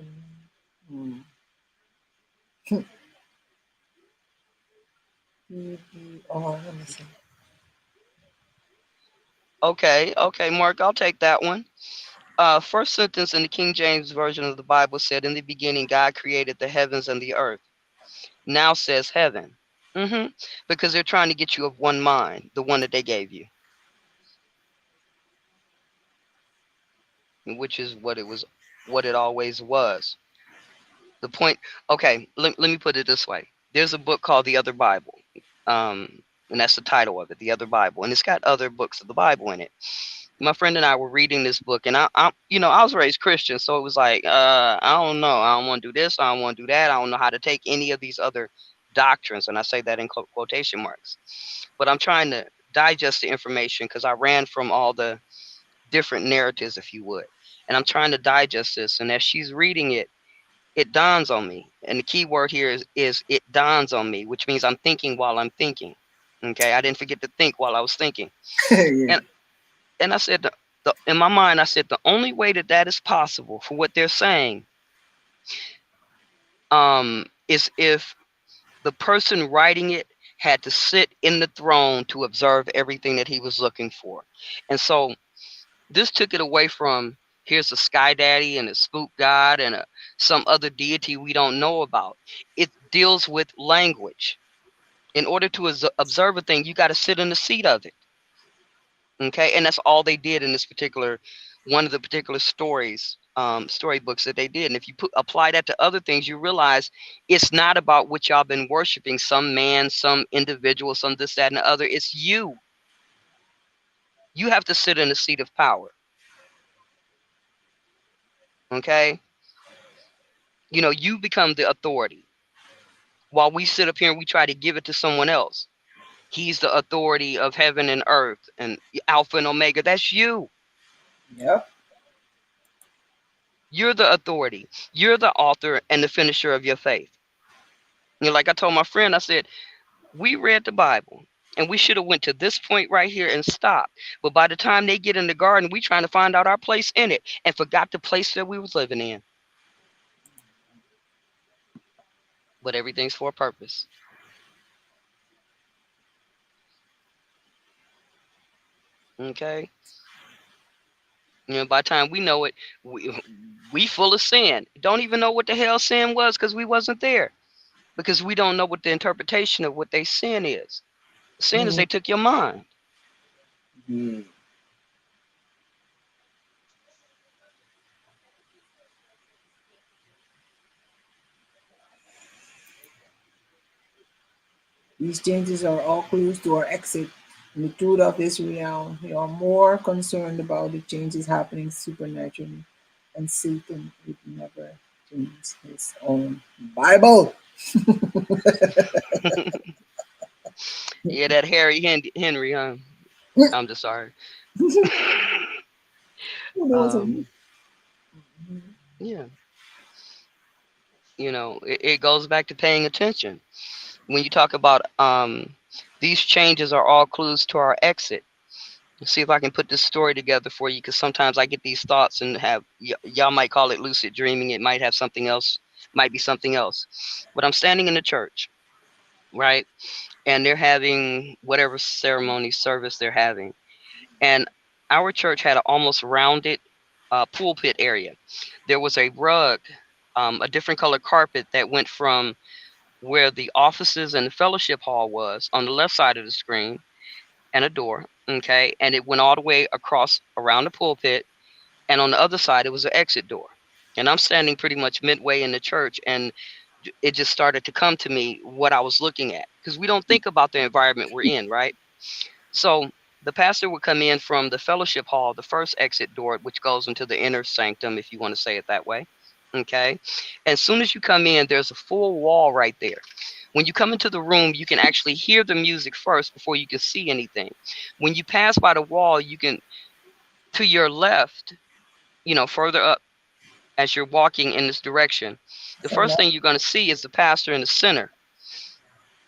let me see. Okay, Mark, I'll take that one. First sentence in the King James Version of the Bible said, in the beginning, God created the heavens and the earth. Now says heaven. Because they're trying to get you of one mind, the one that they gave you. Which is what it always was. The point, okay, let me put it this way. There's a book called The Other Bible. And that's the title of it, The Other Bible. And it's got other books of the Bible in it. My friend and I were reading this book, and I was raised Christian, so it was like, I don't know. I don't want to do this. I don't want to do that. I don't know how to take any of these other doctrines. And I say that in quotation marks. But I'm trying to digest the information because I ran from all the different narratives, if you would. And I'm trying to digest this. And as she's reading it, it dawns on me. And the key word here is it dawns on me, which means I'm thinking while I'm thinking. Okay, I didn't forget to think while I was thinking. Yeah. And I said, in my mind, I said, the only way that is possible for what they're saying is if the person writing it had to sit in the throne to observe everything that he was looking for. And so this took it away from, here's a sky daddy and a spook god and some other deity we don't know about. It deals with language. In order to observe a thing, you got to sit in the seat of it. Okay, and that's all they did in this particular, one of the particular storybooks that they did. And if you apply that to other things, you realize it's not about what y'all been worshiping, some man, some individual, some this, that, and the other. It's you. You have to sit in the seat of power. Okay? You know, you become the authority. While we sit up here and we try to give it to someone else. He's the authority of heaven and earth and Alpha and Omega. That's you. Yep. You're the authority. You're the author and the finisher of your faith. You know, like I told my friend, I said, we read the Bible and we should have went to this point right here and stopped. But by the time they get in the garden, we trying to find out our place in it and forgot the place that we was living in. But everything's for a purpose. Okay. You know, by the time we know it, we full of sin. Don't even know what the hell sin was because we wasn't there. Because we don't know what the interpretation of what they sin is. Sin is they took your mind. Yeah. These changes are all clues to our exit. In the truth of Israel, they are more concerned about the changes happening supernaturally, and Satan would never change his own Bible. Yeah, that Harry Henry, huh? I'm just sorry. Yeah. You know, it goes back to paying attention. When you talk about these changes are all clues to our exit. Let's see if I can put this story together for you, because sometimes I get these thoughts and have y'all might call it lucid dreaming. It might have something else, might be something else. But I'm standing in the church, right? And they're having whatever ceremony service they're having. And our church had an almost rounded pulpit area. There was a rug, a different color carpet that went from where the offices and the fellowship hall was on the left side of the screen, and a door, okay? And it went all the way across around the pulpit, and on the other side, it was an exit door. And I'm standing pretty much midway in the church, and it just started to come to me what I was looking at, because we don't think about the environment we're in, right? So the pastor would come in from the fellowship hall, the first exit door, which goes into the inner sanctum, if you want to say it that way, okay? As soon as you come in, there's a full wall right there. When you come into the room, you can actually hear the music first before you can see anything. When you pass by the wall, you can, to your left, you know, further up as you're walking in this direction, the first thing you're going to see is the pastor in the center.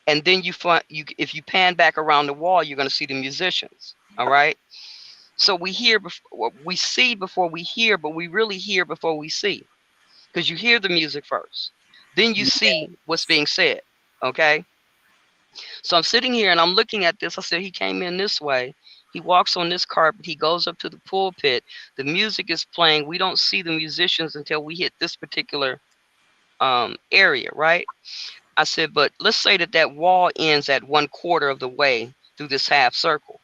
And then if you pan back around the wall, you're going to see the musicians. All right. So we see before we hear, but we really hear before we see, because you hear the music first, then you see what's being said. Okay. So I'm sitting here and I'm looking at this. I said, he came in this way. He walks on this carpet. He goes up to the pulpit. The music is playing. We don't see the musicians until we hit this particular area, right? I said, but let's say that wall ends at 1/4 of the way through this half circle.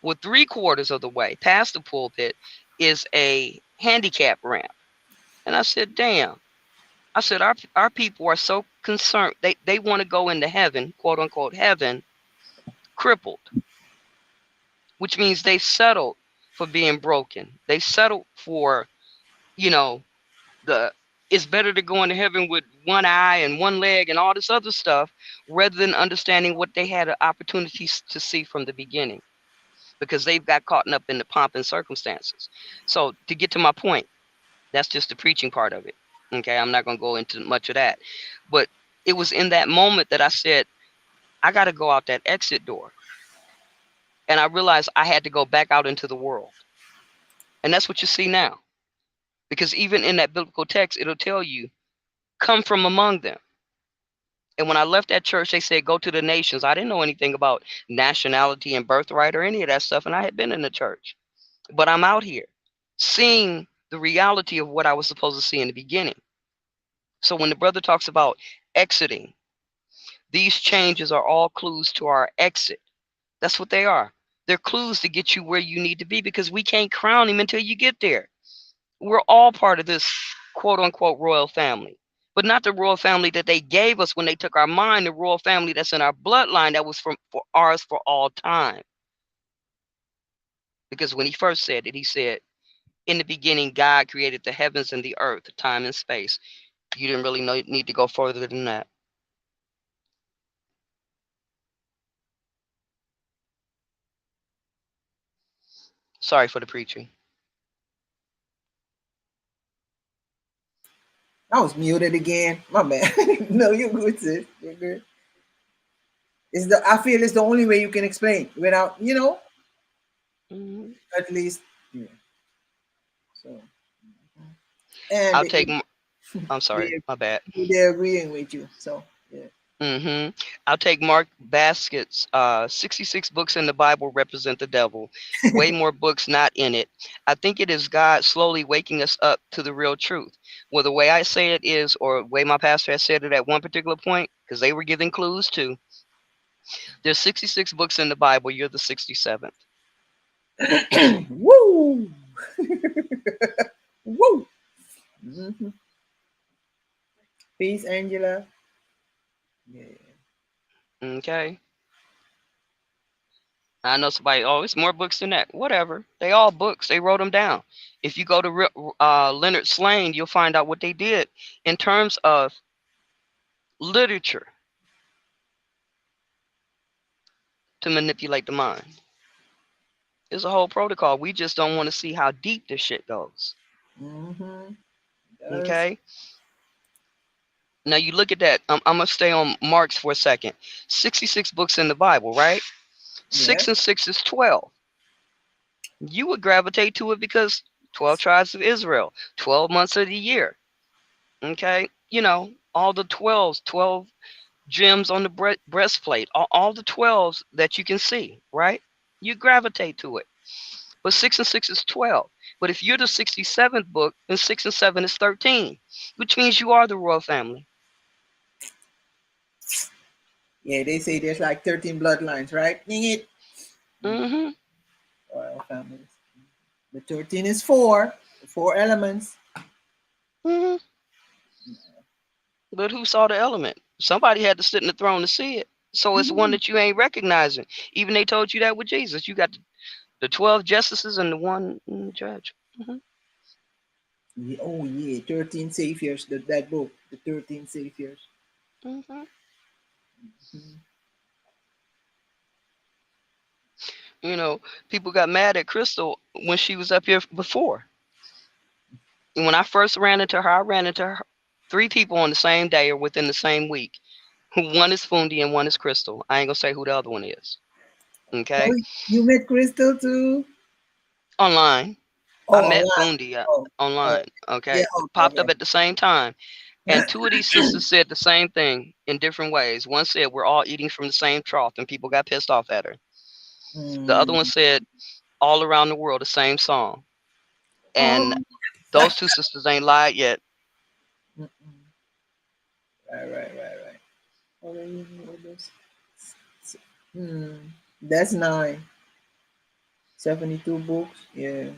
Well, 3/4 of the way past the pulpit is a handicap ramp. And I said, damn. I said, our people are so concerned. They want to go into heaven, quote unquote heaven, crippled, which means they settled for being broken. They settled for, you know, it's better to go into heaven with one eye and one leg and all this other stuff rather than understanding what they had opportunities to see from the beginning, because they've got caught up in the pomp and circumstances. So to get to my point, that's just the preaching part of it. Okay, I'm not going to go into much of that. But it was in that moment that I said, I got to go out that exit door. And I realized I had to go back out into the world. And that's what you see now. Because even in that biblical text, it'll tell you, come from among them. And when I left that church, they said, go to the nations. I didn't know anything about nationality and birthright or any of that stuff. And I had been in the church. But I'm out here seeing the reality of what I was supposed to see in the beginning. So when the brother talks about exiting, these changes are all clues to our exit. That's what they are. They're clues to get you where you need to be, because we can't crown him until you get there. We're all part of this quote unquote royal family, but not the royal family that they gave us when they took our mind, the royal family that's in our bloodline that was for ours for all time. Because when he first said it, he said, in the beginning, God created the heavens and the earth, time and space. You didn't really need to go further than that. Sorry for the preaching. I was muted again. My bad. No, you're good, sis. You're good. I feel it's the only way you can explain without, Mm-hmm. At least, yeah. So, and I'll take. I'm sorry, my bad. They're agreeing with you, so yeah. Mm-hmm. I'll take Mark Baskett's 66 books in the Bible represent the devil. Way more books not in it. I think it is God slowly waking us up to the real truth. Well, the way I say it is, or the way my pastor has said it at one particular point, because they were giving clues too. There's 66 books in the Bible. You're the 67th. Woo! Woo! Mm-hmm. Peace, Angela. Yeah. Okay. I know somebody, it's more books than that. Whatever. They all books. They wrote them down. If you go to Leonard Slane, you'll find out what they did in terms of literature to manipulate the mind. It's a whole protocol. We just don't want to see how deep this shit goes. Mm-hmm. Okay. Now you look at that. I'm going to stay on Mark's for a second. 66 books in the Bible, right? Yeah. 6 and 6 is 12. You would gravitate to it because 12 tribes of Israel, 12 months of the year. Okay. All the 12 gems on the breastplate, all the 12s that you can see, right? You gravitate to it. But 6 and 6 is 12. But if you're the 67th book, then 6 and 7 is 13, which means you are the royal family. Yeah, they say there's like 13 bloodlines, right? Mm-hmm. Royal families. The 13 is 4 elements. Mm-hmm. But who saw the element? Somebody had to sit in the throne to see it. So it's one that you ain't recognizing. Even they told you that with Jesus. You got the 12 justices and the one judge. Mm-hmm. Yeah, oh yeah, 13 saviors. That book, the 13 saviors. Mm-hmm. People got mad at Crystal when she was up here before. And when I first ran into her, I ran into her 3 people on the same day or within the same week. One is Fundi and one is Crystal. I ain't gonna say who the other one is. Okay. Oh, you met Crystal too? Online. Oh, I met online. Fundi online. Okay. Yeah, Popped up at the same time. And 2 of these sisters said the same thing in different ways. One said we're all eating from the same trough, and people got pissed off at her. The other one said all around the world the same song. And those 2 sisters ain't lied yet. Right. That's 9. 72 books. Yeah.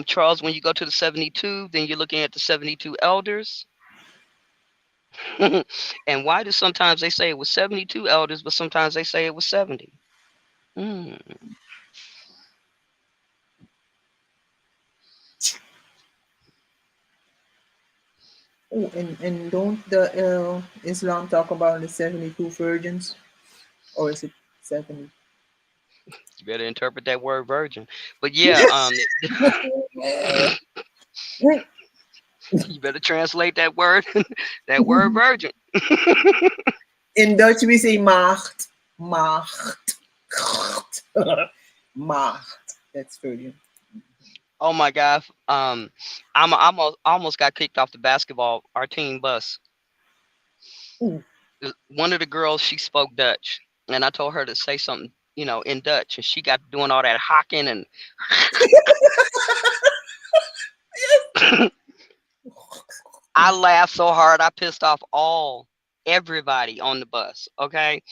Charles, when you go to the 72, then you're looking at the 72 elders. And why do sometimes they say it was 72 elders, but sometimes they say it was 70? Mm. Oh, and don't the Islam talk about the 72 virgins, or is it 70? You better interpret that word virgin. But yeah, you better translate that word, that word virgin. In Dutch we say maagd, maagd, maagd. That's virgin. Oh my God. I'm almost got kicked off our team bus. Ooh. One of the girls, she spoke Dutch, and I told her to say something, in Dutch, and she got doing all that hocking and I laughed so hard I pissed off everybody on the bus. Okay.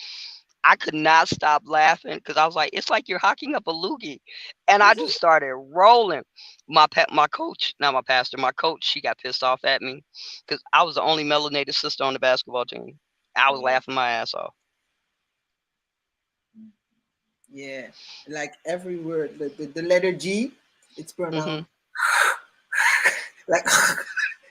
I could not stop laughing because I was like, it's like you're hocking up a loogie. And I just started rolling. My coach, not my pastor, my coach, she got pissed off at me because I was the only melanated sister on the basketball team. I was laughing my ass off. Yeah, like every word, the letter G, it's pronounced like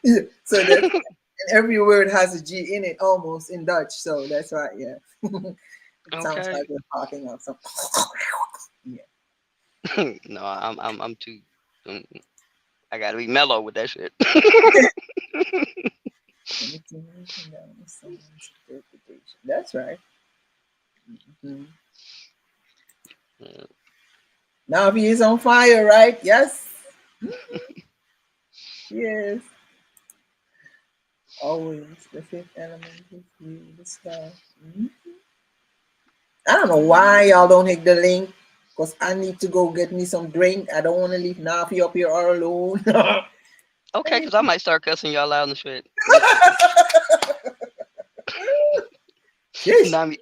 yeah. So that and every word has a G in it, almost in Dutch. So that's right. Yeah, it sounds like we're talking of something. Yeah. No, I'm too. I gotta be mellow with that shit. That's right. Mm-hmm. Now he is on fire, right? Yes. Yes. Always the fifth element is you, the star. Mm-hmm. I don't know why y'all don't hit the link, because I need to go get me some drink. I don't want to leave Nafi up here all alone. Okay, because I might start cussing y'all out and shit. I'm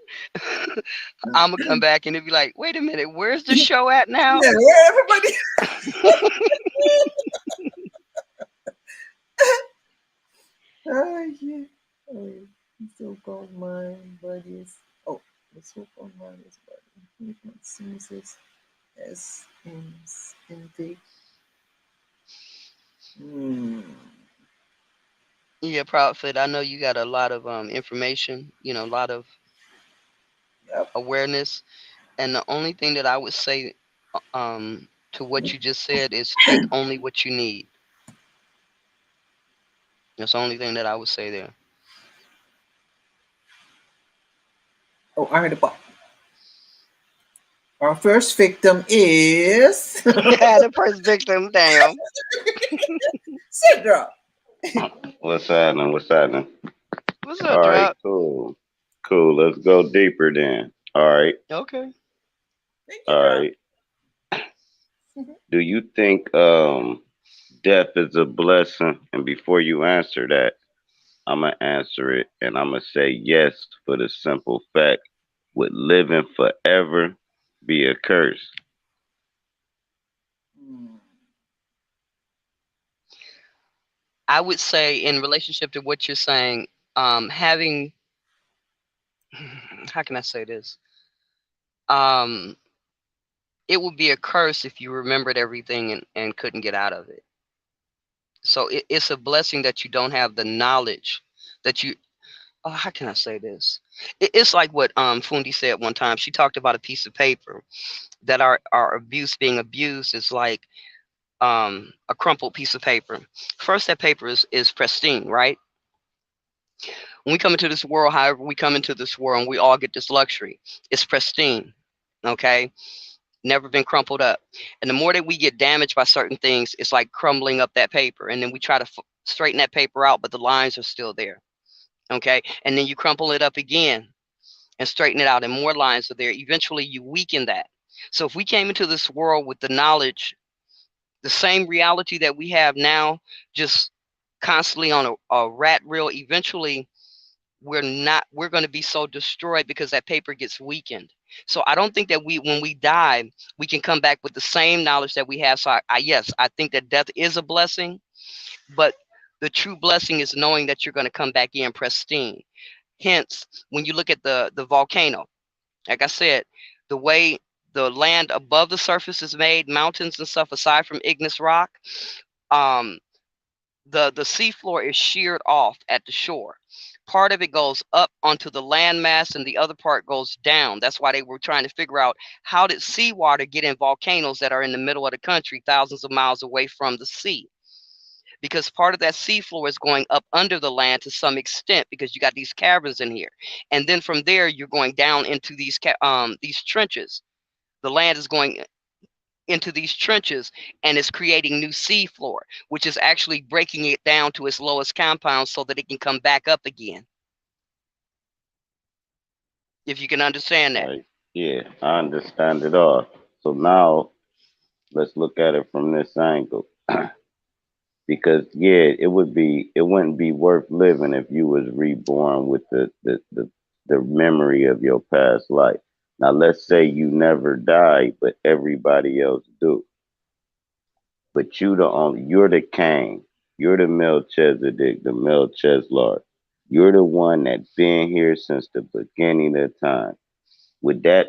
gonna come back and it'll be like, wait a minute, where's the show at now? Yeah, where everybody? Oh yeah. Oh, yeah. So-called mind buddies. Oh, the so-called mind is body. Synthesis as intake. Yeah, Prophet, I know you got a lot of information, a lot of awareness. And the only thing that I would say to what you just said is take only what you need. That's the only thing that I would say there. Oh, I heard about. Our first victim is the first victim, damn. Sidra. What's happening? What's happening? What's up, All right, Drop? cool. Let's go deeper then. All right. Okay. All right. Do you think death is a blessing? And before you answer that, I'm gonna answer it, and I'm gonna say yes for the simple fact: would living forever be a curse? I would say, in relationship to what you're saying, having, how can I say this? It would be a curse if you remembered everything and couldn't get out of it. So it's a blessing that you don't have the knowledge that you. Oh, how can I say this? It's like what Fundi said one time. She talked about a piece of paper that our abuse being abused is like a crumpled piece of paper. First, that paper is pristine, right? When we come into this world, however we come into this world, and we all get this luxury, it's pristine, okay? Never been crumpled up. And the more that we get damaged by certain things, it's like crumbling up that paper. And then we try to straighten that paper out, but the lines are still there, okay? And then you crumple it up again and straighten it out, and more lines are there. Eventually, you weaken that. So if we came into this world with the knowledge, the same reality that we have now, just constantly on a rat reel, eventually we're going to be so destroyed because that paper gets weakened. So I don't think that when we die, we can come back with the same knowledge that we have. So yes, I think that death is a blessing, but The true blessing is knowing that you're going to come back in pristine. Hence, when you look at the volcano, like I said, the way the land above the surface is made, mountains and stuff, aside from igneous rock, um, the seafloor is sheared off at the shore. Part of it goes up onto the landmass and the other part goes down. That's why they were trying to figure out, how did seawater get in volcanoes that are in the middle of the country, thousands of miles away from the sea? Because part of that seafloor is going up under the land to some extent, because you got these caverns in here, and then from there you're going down into these trenches. The land is going into these trenches and it's creating new seafloor, which is actually breaking it down to its lowest compound so that it can come back up again. If you can understand that. Right. Yeah, I understand it all. So now let's look at it from this angle. Because yeah, it wouldn't be worth living if you was reborn with the memory of your past life. Now let's say you never died, but everybody else do. But you're the Cain, you're the Melchizedek, the Melchizedek. You're the one that's been here since the beginning of time. Would that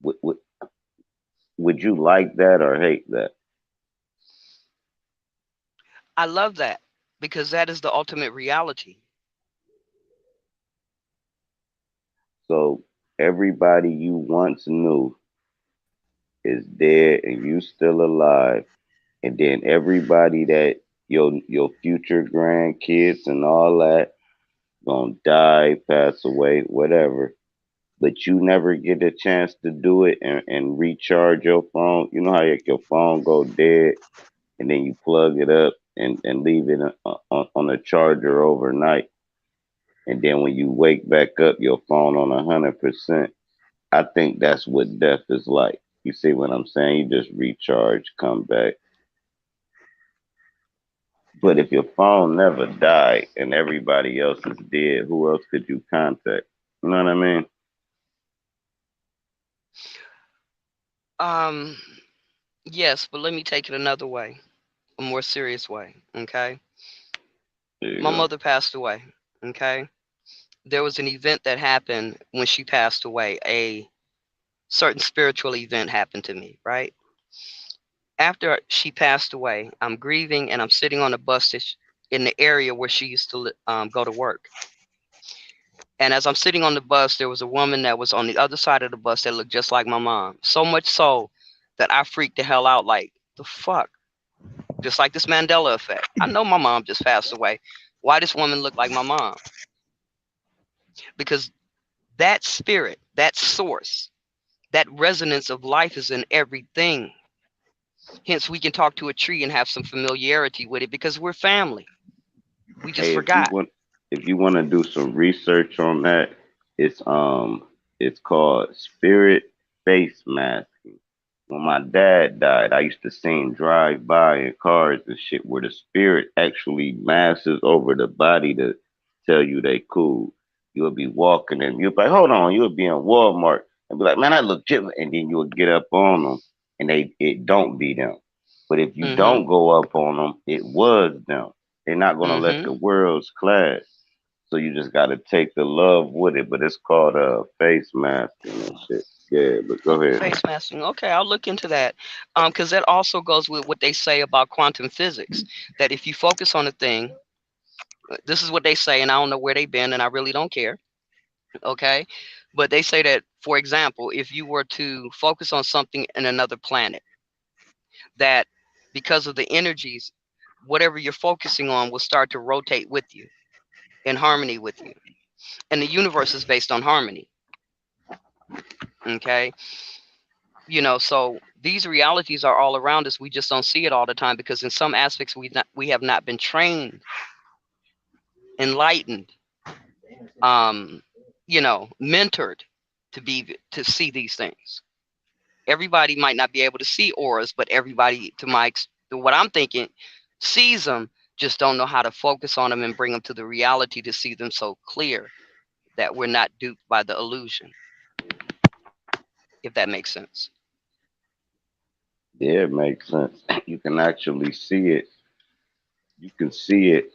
would you like that or hate that? I love that, because that is the ultimate reality. So everybody you once knew is dead and you still alive, and then everybody that your future grandkids and all that gonna die, pass away, whatever. But you never get a chance to do it and recharge your phone. You know how your phone go dead and then you plug it up and leave it on a charger overnight. And then when you wake back up, your phone on 100%. I think that's what death is like. You see what I'm saying? You just recharge, come back. But if your phone never died and everybody else is dead, who else could you contact? You know what I mean? Yes, but let me take it another way, a more serious way. Okay. My go. mother passed away. Okay. There was an event that happened when she passed away. A certain spiritual event happened to me, right? After she passed away, I'm grieving and I'm sitting on a bus in the area where she used to go to work. And as I'm sitting on the bus, there was a woman that was on the other side of the bus that looked just like my mom. So much so that I freaked the hell out, like, the fuck? Just like this Mandela effect. I know my mom just passed away. Why this woman look like my mom? Because that spirit, that source, that resonance of life is in everything. Hence, we can talk to a tree and have some familiarity with it because we're family. We just forgot. If you want to do some research on that, it's called spirit face masking. When my dad died, I used to see him drive by in cars and shit where the spirit actually masses over the body to tell you they cool. You'll be walking and you'll be like, hold on, you'll be in Walmart and be like, man, I look different. And then you'll get up on them and it don't be them. But if you don't go up on them, it was them. They're not going to let the worlds clash. So you just got to take the love with it. But it's called a face masking and shit. Yeah, but go ahead. Face masking. Okay, I'll look into that. Because that also goes with what they say about quantum physics. That if you focus on a thing, this is what they say, and I don't know where they've been, and I really don't care. Okay, but they say that, for example, if you were to focus on something in another planet, that because of the energies, whatever you're focusing on will start to rotate with you, in harmony with you. And the universe is based on harmony. Okay. So these realities are all around us. We just don't see it all the time because in some aspects we have not been trained, enlightened, mentored to see these things. Everybody might not be able to see auras, but everybody, to what I'm thinking, sees them, just don't know how to focus on them and bring them to the reality to see them so clear that we're not duped by the illusion. If that makes sense. Yeah, it makes sense. You can actually see it. You can see it.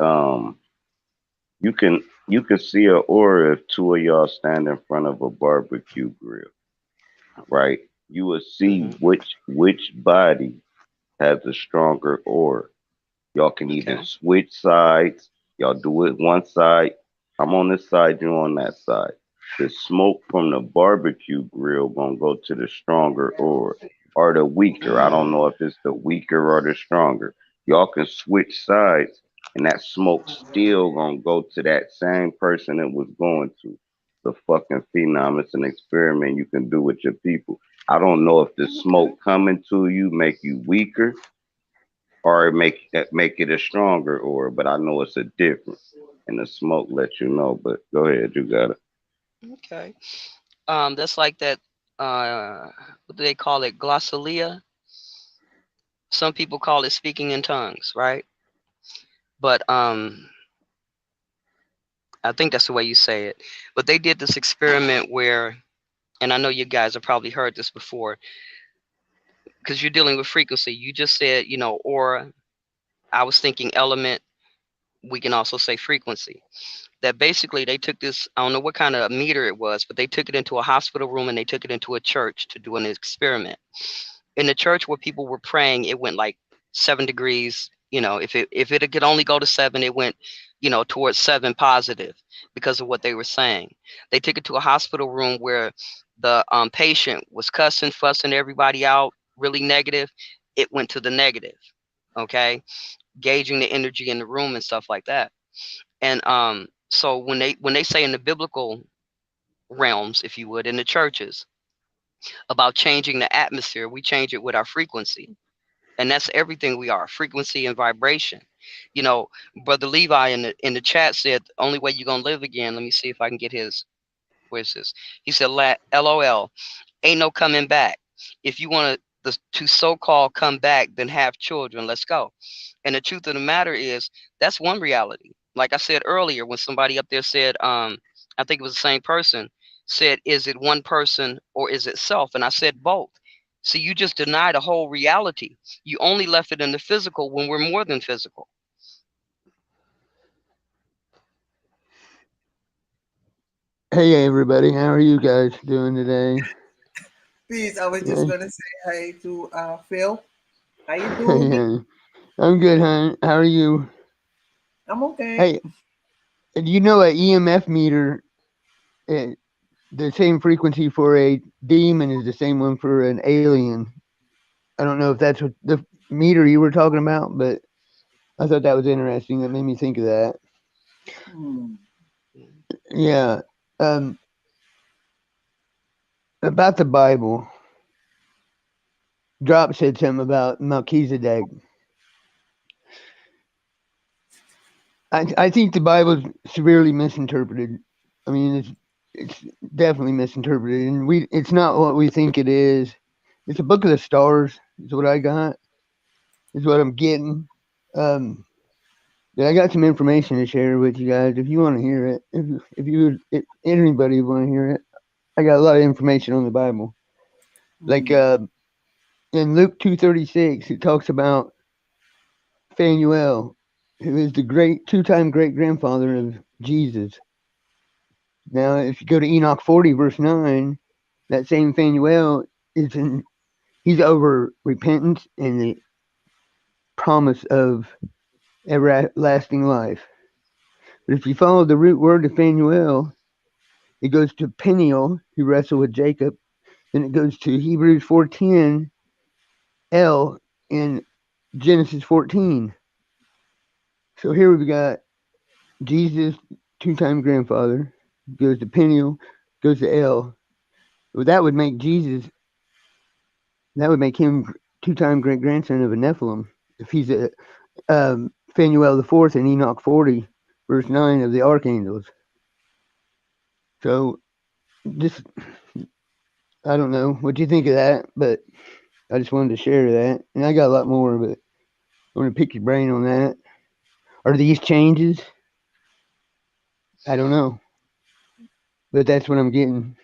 You can see an aura if two of y'all stand in front of a barbecue grill, right? You will see which body has a stronger aura. Y'all can even switch sides. Y'all do it one side. I'm on this side, you're on that side. The smoke from the barbecue grill gonna go to the stronger or the weaker. I don't know if it's the weaker or the stronger. Y'all can switch sides, and that smoke still gonna go to that same person it was going to. The fucking phenom. It's an experiment you can do with your people. I don't know if the smoke coming to you make you weaker or make it a stronger aura, but I know it's a difference. And the smoke lets you know. But go ahead, you got it. Okay. That's like that. What do they call it? Glossalia. Some people call it speaking in tongues, right? But I think that's the way you say it. But they did this experiment where, and I know you guys have probably heard this before, because you're dealing with frequency. You just said, aura. I was thinking element. We can also say frequency. That basically they took this, I don't know what kind of meter it was, but they took it into a hospital room and they took it into a church to do an experiment. In the church where people were praying, it went like 7 degrees. If it could only go to 7, it went, towards 7 positive because of what they were saying. They took it to a hospital room where the patient was cussing, fussing everybody out, really negative. It went to the negative. Okay. Gauging the energy in the room and stuff like that. And so when they say in the biblical realms, if you would, in the churches, about changing the atmosphere, we change it with our frequency. And that's everything we are, frequency and vibration. Brother Levi in the chat said, the only way you're going to live again, let me see if I can get his, where's this? He said, LOL, ain't no coming back. If you want to so-called come back, then have children, let's go. And the truth of the matter is, that's one reality. Like I said earlier, when somebody up there said, I think it was the same person, said, is it one person or is it self? And I said both. See, you just denied a whole reality. You only left it in the physical when we're more than physical. Hey everybody, how are you guys doing today? Please, I was just gonna say hi to Phil. How you doing? Hey, I'm good, hon. How are you? I'm okay. Hey, do you know an EMF meter? The same frequency for a demon is the same one for an alien. I don't know if that's what the meter you were talking about, but I thought that was interesting. That made me think of that. Yeah. About the Bible, Drop said something about Melchizedek. I think the Bible's severely misinterpreted. I mean, it's definitely misinterpreted, and it's not what we think it is. It's a book of the stars. Is what I got. Is what I'm getting. I got some information to share with you guys. If you want to hear it, if anybody want to hear it, I got a lot of information on the Bible. Like in Luke 2:36, it talks about Phanuel, who is the two-time great-grandfather of Jesus. Now, if you go to Enoch 40, verse 9, that same Phanuel he's over repentance and the promise of everlasting life. But if you follow the root word of Phanuel, it goes to Peniel, who wrestled with Jacob, then it goes to Hebrews 4:10, El in Genesis 14. So here we've got Jesus, two-time grandfather, goes to Peniel, goes to El. Well, that would make him two-time great-grandson of a Nephilim, if he's a Phanuel the fourth in Enoch 40, verse 9 of the archangels. So, I don't know what you think of that, but I just wanted to share that. And I got a lot more, but I want to pick your brain on that. Are these changes? I don't know. But that's what I'm getting.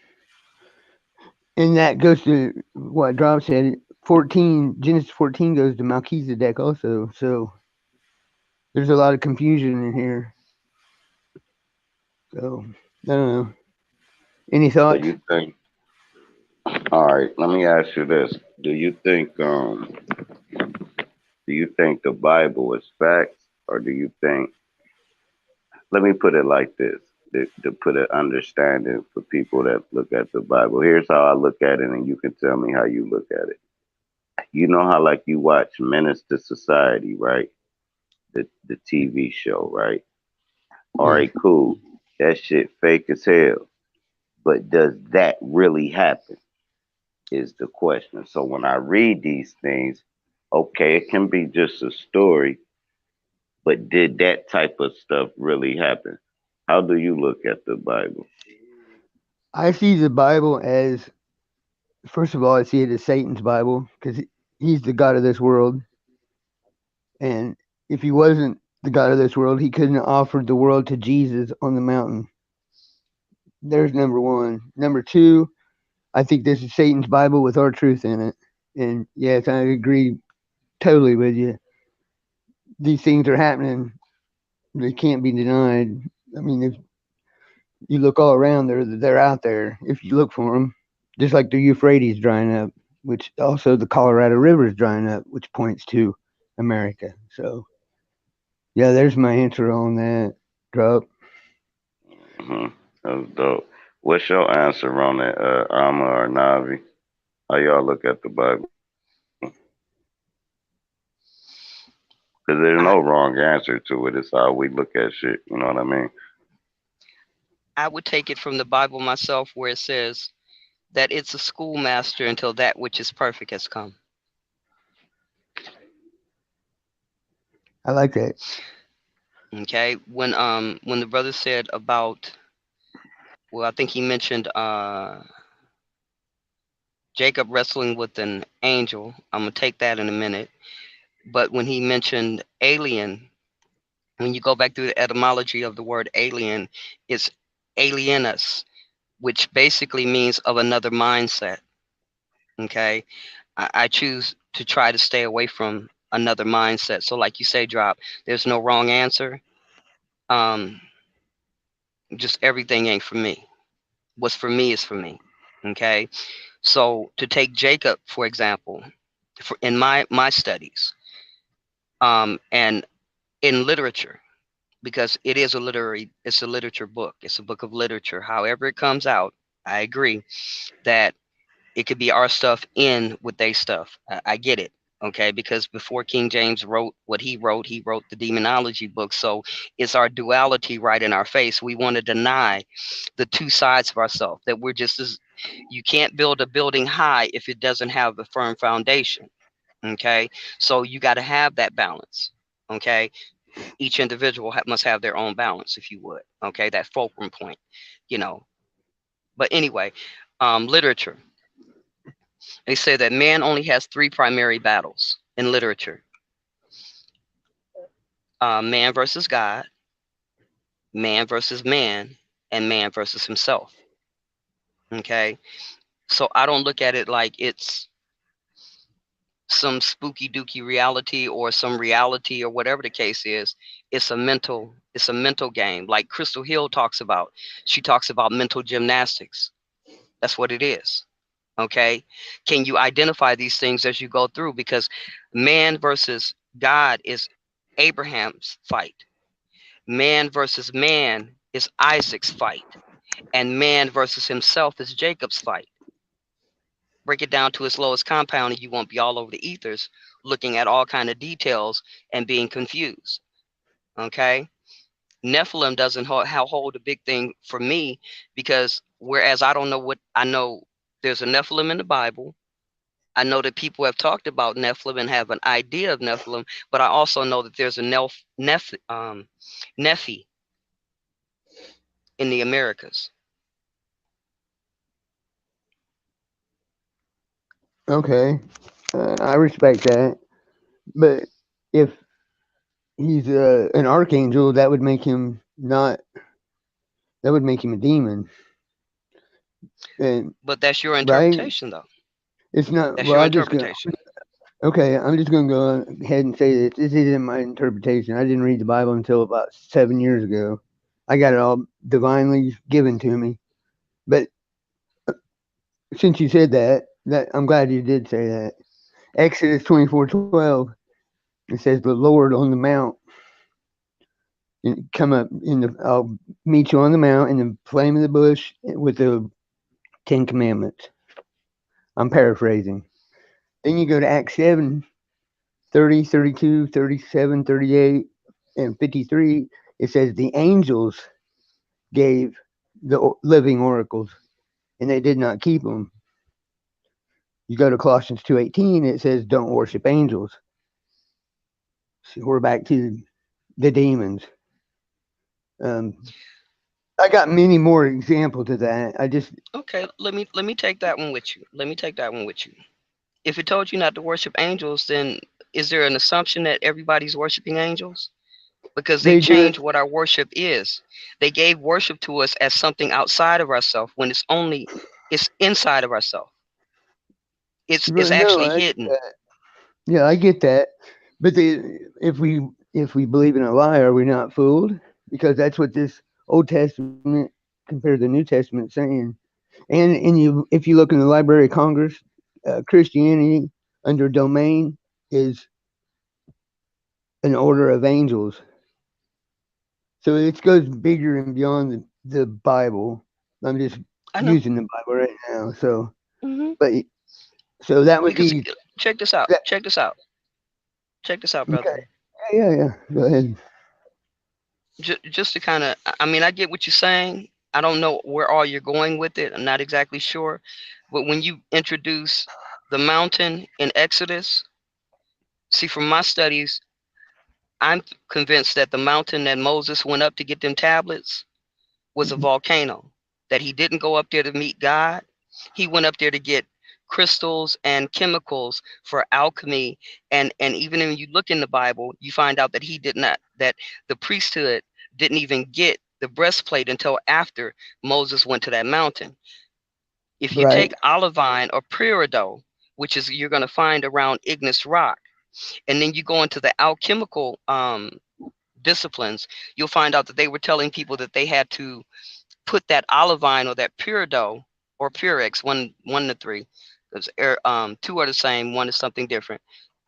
And that goes to what Drop said. Genesis 14 goes to Melchizedek also. So there's a lot of confusion in here. So I don't know. Any So thoughts? you think? All right. Let me ask you this: Do you think the Bible is facts, or do you think? Let me put it like this: to put an understanding for people that look at the Bible. Here's how I look at it, and you can tell me how you look at it. You know how like you watch Menace to Society, right? The TV show, right? All right, cool. That shit fake as hell. But does that really happen? Is the question. So when I read these things, okay, it can be just a story, but did that type of stuff really happen? How do you look at the Bible? I see the Bible as, first of all, I see it as Satan's Bible because he's the God of this world. And if he wasn't the God of this world, he couldn't have offered the world to Jesus on the mountain. There's number one. Number two, I think this is Satan's Bible with our truth in it. And yes, I agree totally with you. These things are happening. They can't be denied. I mean, if you look all around, they're out there if you look for them. Just like the Euphrates drying up, which also the Colorado River is drying up, which points to America. So, yeah, there's my answer on that. Drop. That's dope. What's your answer on it, Amma or Navi? How y'all look at the Bible? Because there's no wrong answer to it. It's how we look at shit. You know what I mean? I would take it from the Bible myself, where it says that it's a schoolmaster until that which is perfect has come. I like that. Okay. When the brother said about, well, I think he mentioned Jacob wrestling with an angel. I'm gonna take that in a minute. But when he mentioned alien, when you go back through the etymology of the word alien, it's alienus, which basically means of another mindset. Okay. I choose to try to stay away from another mindset. So like you say, Drop, there's no wrong answer. Just everything ain't for me. What's for me is for me. Okay. So to take Jacob, for example, in my studies, and in literature, because it is it's a literature book. It's a book of literature. However it comes out, I agree that it could be our stuff in with they stuff. I get it. Okay, because before King James wrote what he wrote the demonology book. So it's our duality right in our face. We want to deny the two sides of ourselves, that we're just as, you can't build a building high if it doesn't have a firm foundation. Okay, so you got to have that balance. Okay, each individual must have their own balance, if you would. Okay, that fulcrum point, you know. But anyway, literature. They say that man only has three primary battles in literature: man versus God, man versus man, and man versus himself. Okay, so I don't look at it like it's some spooky dooky reality or some reality or whatever the case is. It's a mental game, like Crystal Hill talks about. She talks about mental gymnastics. That's what it is. Okay, can you identify these things as you go through? Because man versus God is Abraham's fight. Man versus man is Isaac's fight. And man versus himself is Jacob's fight. Break it down to its lowest compound and you won't be all over the ethers looking at all kind of details and being confused. Okay, Nephilim doesn't hold a big thing for me, because whereas I don't know what, I know there's a Nephilim in the Bible. I know that people have talked about Nephilim and have an idea of Nephilim, but I also know that there's a Nephi in the Americas. Okay, I respect that. But if he's an archangel, that would make him not. That would make him a demon. And but that's your interpretation, right? Though. It's not. That's well, your interpretation. Okay, I'm just going to go ahead and say this. This isn't my interpretation. I didn't read the Bible until about 7 years ago. I got it all divinely given to me. But since you said that I'm glad you did say that. Exodus 24:12, it says, "The Lord on the mount, come up I'll meet you on the mount in the flame of the bush with the 10 Commandments." I'm paraphrasing. Then you go to Acts 7, 30, 32, 37, 38, and 53. It says the angels gave the living oracles, and they did not keep them. You go to Colossians 2:18, it says don't worship angels. So we're back to the demons. I got many more examples of that. Okay, let me take that one with you. If it told you not to worship angels, then is there an assumption that everybody's worshiping angels? Because they changed what our worship is. They gave worship to us as something outside of ourselves when it's inside of ourselves. It's actually hidden. Yeah, I get that. But if we believe in a lie, are we not fooled? Because that's what this Old Testament compared to the New Testament is saying. And if you look in the Library of Congress, Christianity under domain is an order of angels. So it goes bigger and beyond the Bible. I'm just using the Bible right now. So, but so that would be. Check this out. Check this out, brother. Okay. Yeah. Go ahead. Just to kind of, I mean, I get what you're saying. I don't know where all you're going with it. I'm not exactly sure. But when you introduce the mountain in Exodus, see, from my studies, I'm convinced that the mountain that Moses went up to get them tablets was a volcano, that he didn't go up there to meet God. He went up there to get crystals and chemicals for alchemy. And even when you look in the Bible, you find out that that the priesthood didn't even get the breastplate until after Moses went to that mountain. If you take olivine or peridot, which is you're going to find around igneous rock, and then you go into the alchemical disciplines, you'll find out that they were telling people that they had to put that olivine or that peridot or purex, one to three, because two are the same, one is something different,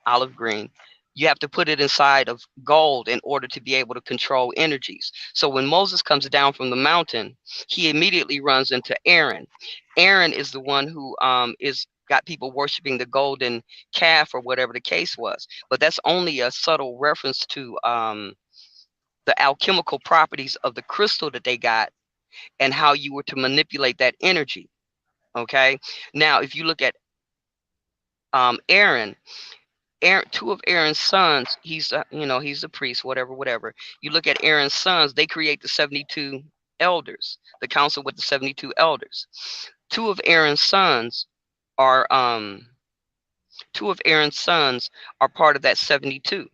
olive green. You have to put it inside of gold in order to be able to control energies. So when Moses comes down from the mountain, he immediately runs into Aaron. Aaron is the one who is got people worshiping the golden calf or whatever the case was. But that's only a subtle reference to the alchemical properties of the crystal that they got and how you were to manipulate that energy. Okay. Now, if you look at Aaron, two of Aaron's sons, he's the priest, whatever. You look at Aaron's sons, they create the 72 elders, the council with the 72 elders. Two of Aaron's sons are part of that 72.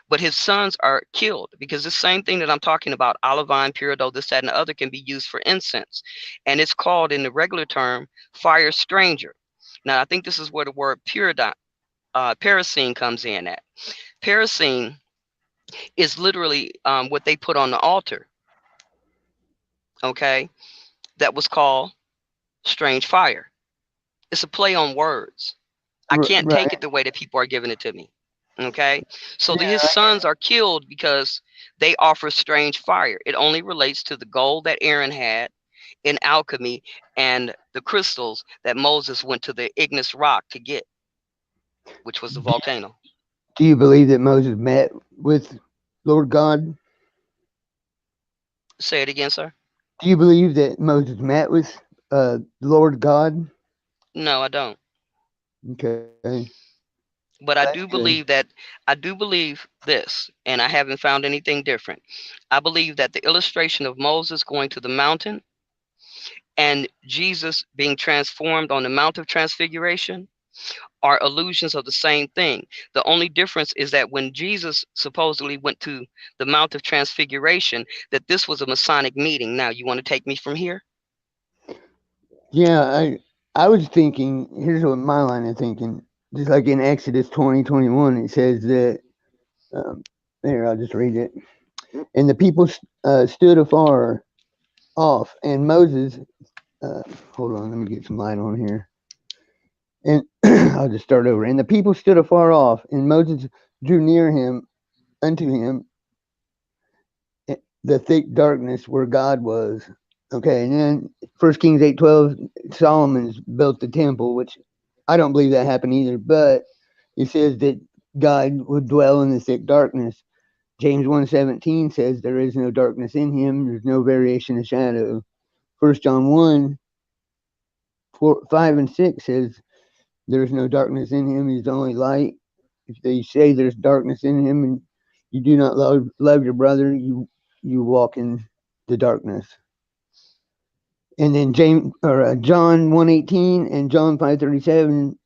But his sons are killed because the same thing that I'm talking about, olivine, peridot, this, that, and the other, can be used for incense. And it's called, in the regular term, fire stranger. Now, I think this is where the word parasine comes in at. Parasine is literally what they put on the altar. Okay? That was called strange fire. It's a play on words. I can't take it the way that people are giving it to me. Okay, so his sons are killed because they offer strange fire. It only relates to the gold that Aaron had in alchemy and the crystals that Moses went to the igneous rock to get, which was the volcano. Do you believe that Moses met with Lord God? Say it again, sir. Do you believe that Moses met with Lord God? No, I don't. Okay. But I do believe this, and I haven't found anything different. I believe that the illustration of Moses going to the mountain and Jesus being transformed on the Mount of Transfiguration are illusions of the same thing. The only difference is that when Jesus supposedly went to the Mount of Transfiguration, that this was a Masonic meeting. Now, you want to take me from here? Yeah, I was thinking, here's what my line of thinking. just like in Exodus 20:21, it says that, here, I'll just read it. And the people stood afar off, and Moses, hold on, let me get some light on here. And I'll just start over. And the people stood afar off, and Moses drew near him unto him the thick darkness where God was. Okay, and then 1 Kings 8:12, Solomon's built the temple, which I don't believe that happened either, but it says that God would dwell in the thick darkness. James 1:17 says there is no darkness in him, there's no variation of shadow. 1 John 1:5 and 6 says there's no darkness in him, he's only light. If they say there's darkness in him and you do not love your brother, you walk in the darkness. And then John 1:18 and John 5:37,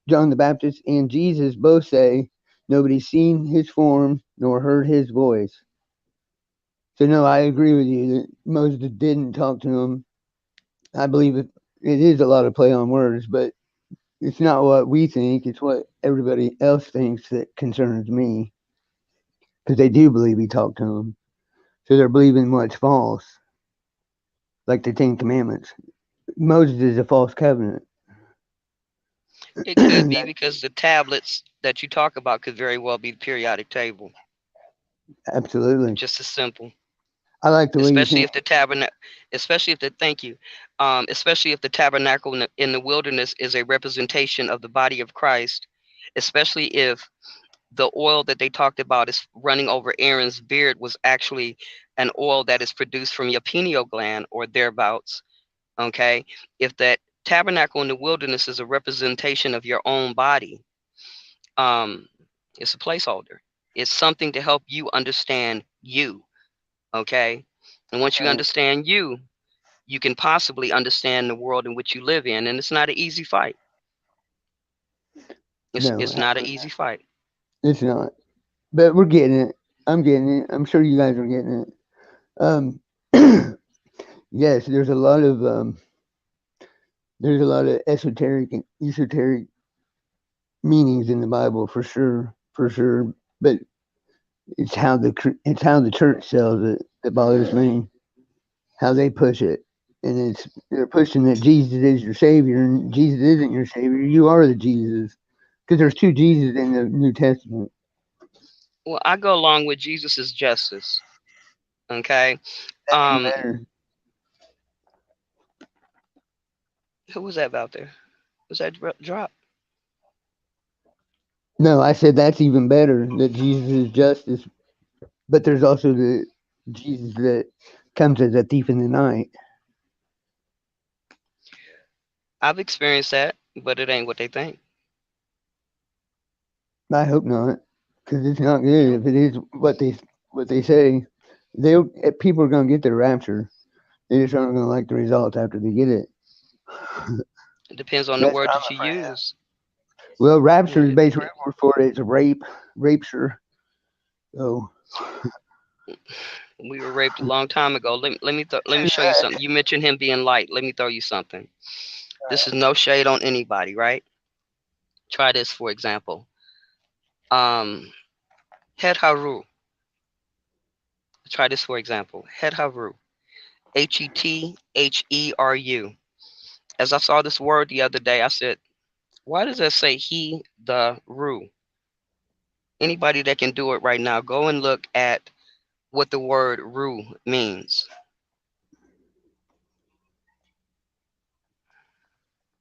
John the Baptist and Jesus both say nobody's seen his form nor heard his voice. So no, I agree with you that Moses didn't talk to him. I believe it is a lot of play on words, but it's not what we think, it's what everybody else thinks that concerns me. Because they do believe he talked to him. So they're believing what's false. Like the Ten Commandments. Moses is a false covenant. It could be because the tablets that you talk about could very well be the periodic table. Absolutely. Just as simple. I like the way especially if the tabernacle, especially if the especially if the tabernacle in the wilderness is a representation of the body of Christ, especially if the oil that they talked about is running over Aaron's beard was actually an oil that is produced from your pineal gland or thereabouts. Okay, if that tabernacle in the wilderness is a representation of your own body, it's a placeholder. It's something to help you understand you. Okay, and once you understand you can possibly understand the world in which you live in, and it's not an easy fight. It's not an easy fight. It's not, but we're getting it. I'm getting it. I'm sure you guys are getting it. Yes, there's a lot of esoteric meanings in the Bible for sure. But it's how the church sells it that bothers me. How they push it, and they're pushing that Jesus is your savior, and Jesus isn't your savior. You are the Jesus, because there's two Jesus in the New Testament. Well, I go along with Jesus is justice. Okay. Who was that about there? Was that drop? No, I said that's even better, that Jesus is justice. But there's also the Jesus that comes as a thief in the night. I've experienced that, but it ain't what they think. I hope not, because it's not good. If it is what they say, people are gonna get their rapture. They just aren't gonna like the results after they get it. It depends on the word that you use. Well, rapture is basically for it. It's a rapture. So we were raped a long time ago. Let me show you something. You mentioned him being light. Let me throw you something. This is no shade on anybody, right? Try this, for example. Het Haru. Try this, for example. Het Haru. Hetheru. As I saw this word the other day, I said, why does that say he, the, ru? Anybody that can do it right now, go and look at what the word ru means.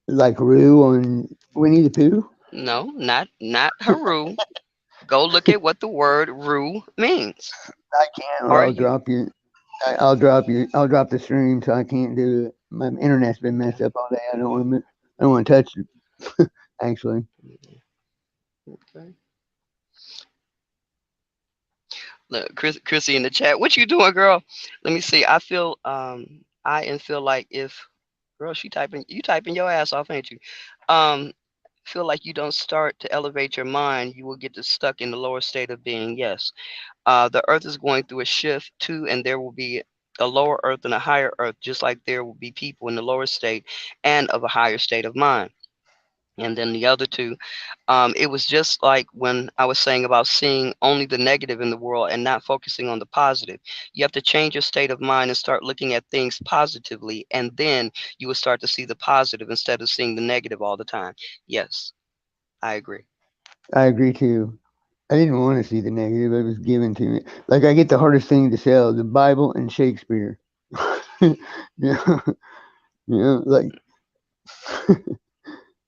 Like Roo on Winnie the Pooh? No, not Haru. Go look at what the word ru means. I can't, or I'll drop you. I'll drop the stream, so I can't do it. My internet's been messed up all day. I don't want to touch it. Actually. Okay. Look, Chrissy in the chat. What you doing, girl? Let me see. I feel like if, girl, you typing your ass off, ain't you? Feel like you don't start to elevate your mind, you will get stuck in the lower state of being. Yes. The earth is going through a shift too, and there will be a lower earth and a higher earth, just like there will be people in the lower state and of a higher state of mind. And then the other two, it was just like when I was saying about seeing only the negative in the world and not focusing on the positive. You have to change your state of mind and start looking at things positively, and then you will start to see the positive instead of seeing the negative all the time. Yes, I agree. I agree too. I didn't want to see the negative. It was given to me. Like I get the hardest thing to sell: the Bible and Shakespeare. you know, like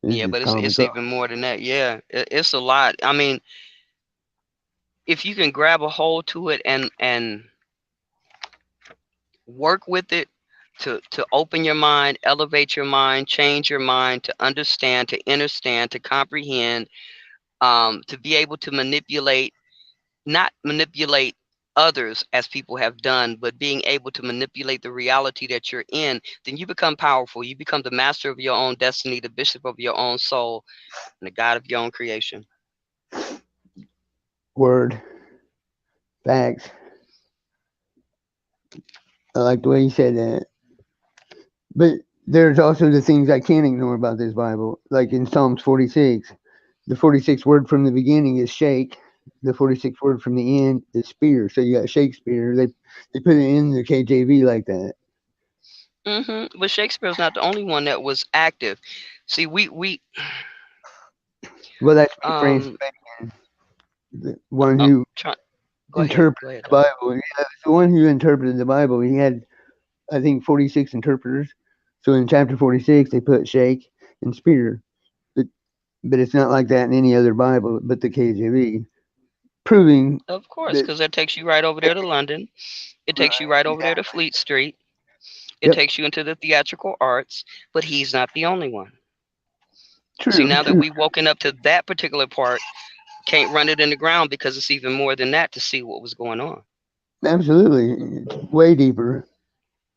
it's Yeah, just but it's comical. even more than that. Yeah, it's a lot. I mean, if you can grab a hold to it and work with it to open your mind, elevate your mind, change your mind, to understand, to understand, to comprehend, to be able to manipulate, not manipulate others as people have done, but being able to manipulate the reality that you're in, then you become powerful. You become the master of your own destiny, the bishop of your own soul, and the God of your own creation. Word. Facts. I like the way you said that. But there's also the things I can't ignore about this Bible. Like in Psalms 46, the 46th word from the beginning is shake. The 46th word from the end is spear. So you got Shakespeare. They put it in the KJV like that. But Shakespeare's not the only one that was active. See, we Well, that's Francis um Bacon, the one who try, interpreted go ahead, the Doc. Bible. Yeah, the one who interpreted the Bible. He had, I think, 46 interpreters. So in chapter 46, they put shake and spear. But, but it's not like that in any other Bible but the KJV, proving Of course, that. because that takes you right over there to London. It takes you right over there to Fleet Street. It Yep, takes you into the theatrical arts, but he's not the only one. See, true, now that true. we've woken up to that particular part, can't run it in the ground because it's even more than that to see what was going on. Absolutely. It's way deeper.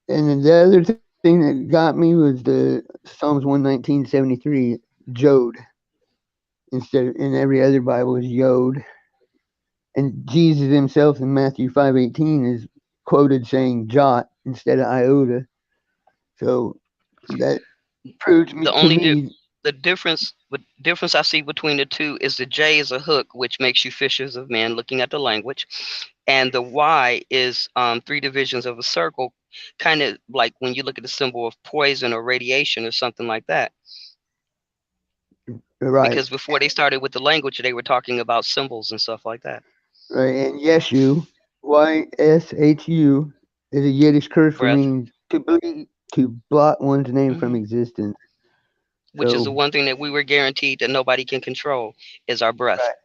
And then the other thing that got me was the Psalms 119:73, Jod. Instead of, in every other Bible is Yod. And Jesus himself in Matthew 5:18 is quoted saying jot instead of iota. So that proves me The to only me. difference I see between the two is the J is a hook, which makes you fishers of men, looking at the language, and the Y is three divisions of a circle, kind of like when you look at the symbol of poison or radiation or something like that. Right. Because before they started with the language, they were talking about symbols and stuff like that. Right. And Yeshu, YSHU, is a Yiddish curse for Breath, means to bleed, to blot one's name from hmm existence. which is the So one thing that we were guaranteed that nobody can control, is our breath. right.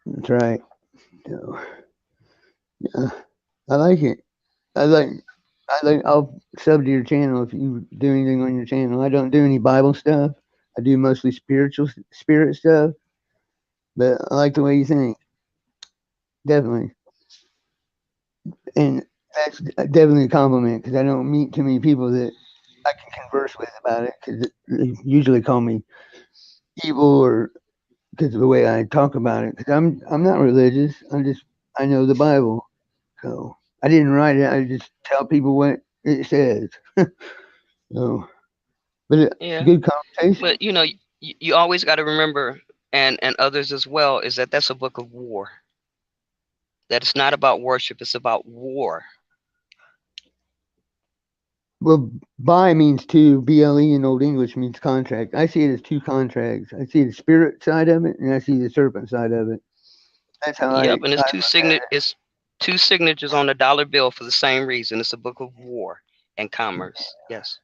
That's right. So yeah, I like it. I like I'll sub to your channel if you do anything on your channel. I don't do any Bible stuff. I do mostly spiritual spirit stuff. But I like the way you think. Definitely. And that's definitely a compliment because I don't meet too many people that I can converse with about it because they usually call me evil or because of the way I talk about it. Because I'm not religious. I know the Bible, so I didn't write it. I just tell people what it says. So, but Yeah, good conversation. but you always got to remember, and others as well, is that that's a book of war. That it's not about worship; it's about war. Well, buy means two. BLE in Old English means contract. I see it as two contracts. I see the spirit side of it, and I see the serpent side of it. That's how I Yep, and it's look at it. it's two signatures on a dollar bill for the same reason. It's a book of war and commerce. Yes.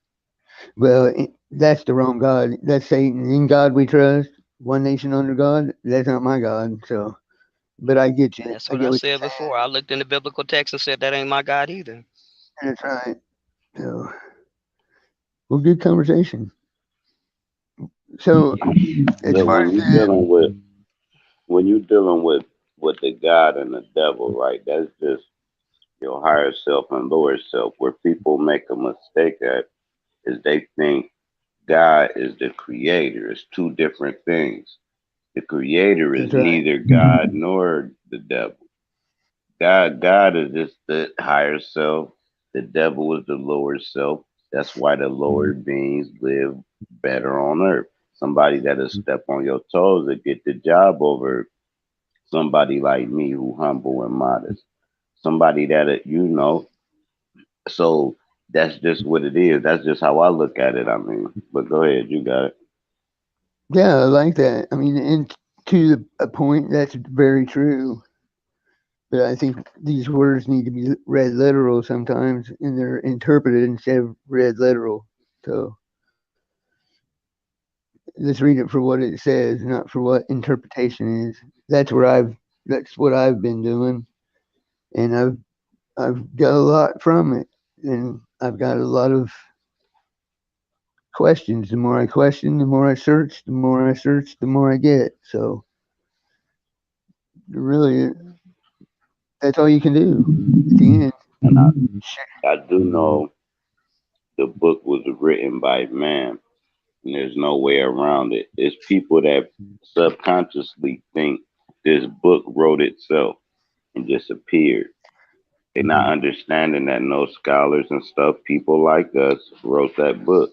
Well, that's the wrong God. That's Satan. In God we trust. One nation under God. That's not my God. So, but I get you. That's I what get I what said before. I looked in the biblical text and said that ain't my God either. you're saying. That's right. So, well, good conversation. So, as But far as the when you dealing with the God and the devil, right? That's just your higher self and lower self. Where people make a mistake at is they think God is the creator. It's two different things. The creator is that's right. neither God nor the devil. God is just the higher self. The devil is the lower self. That's why the lower beings live better on earth. somebody that'll step on your toes to get the job over somebody like me who humble and modest. Somebody that you know. So that's just what it is. That's just how I look at it. I mean, but go ahead, you got it. Yeah, I like that. I mean, and to a point, that's very true. But I think these words need to be read literal sometimes, and they're interpreted instead of read literal. So let's read it for what it says, not for what interpretation is. That's what I've been doing, and I've got a lot from it, and I've got a lot of questions. The more I question, the more I search. The more I search, the more I get. So really, that's all you can do at the end. And I do know the book was written by man, and there's no way around it. It's people that subconsciously think this book wrote itself and just appeared. They're not understanding that no scholars and stuff, people like us, wrote that book.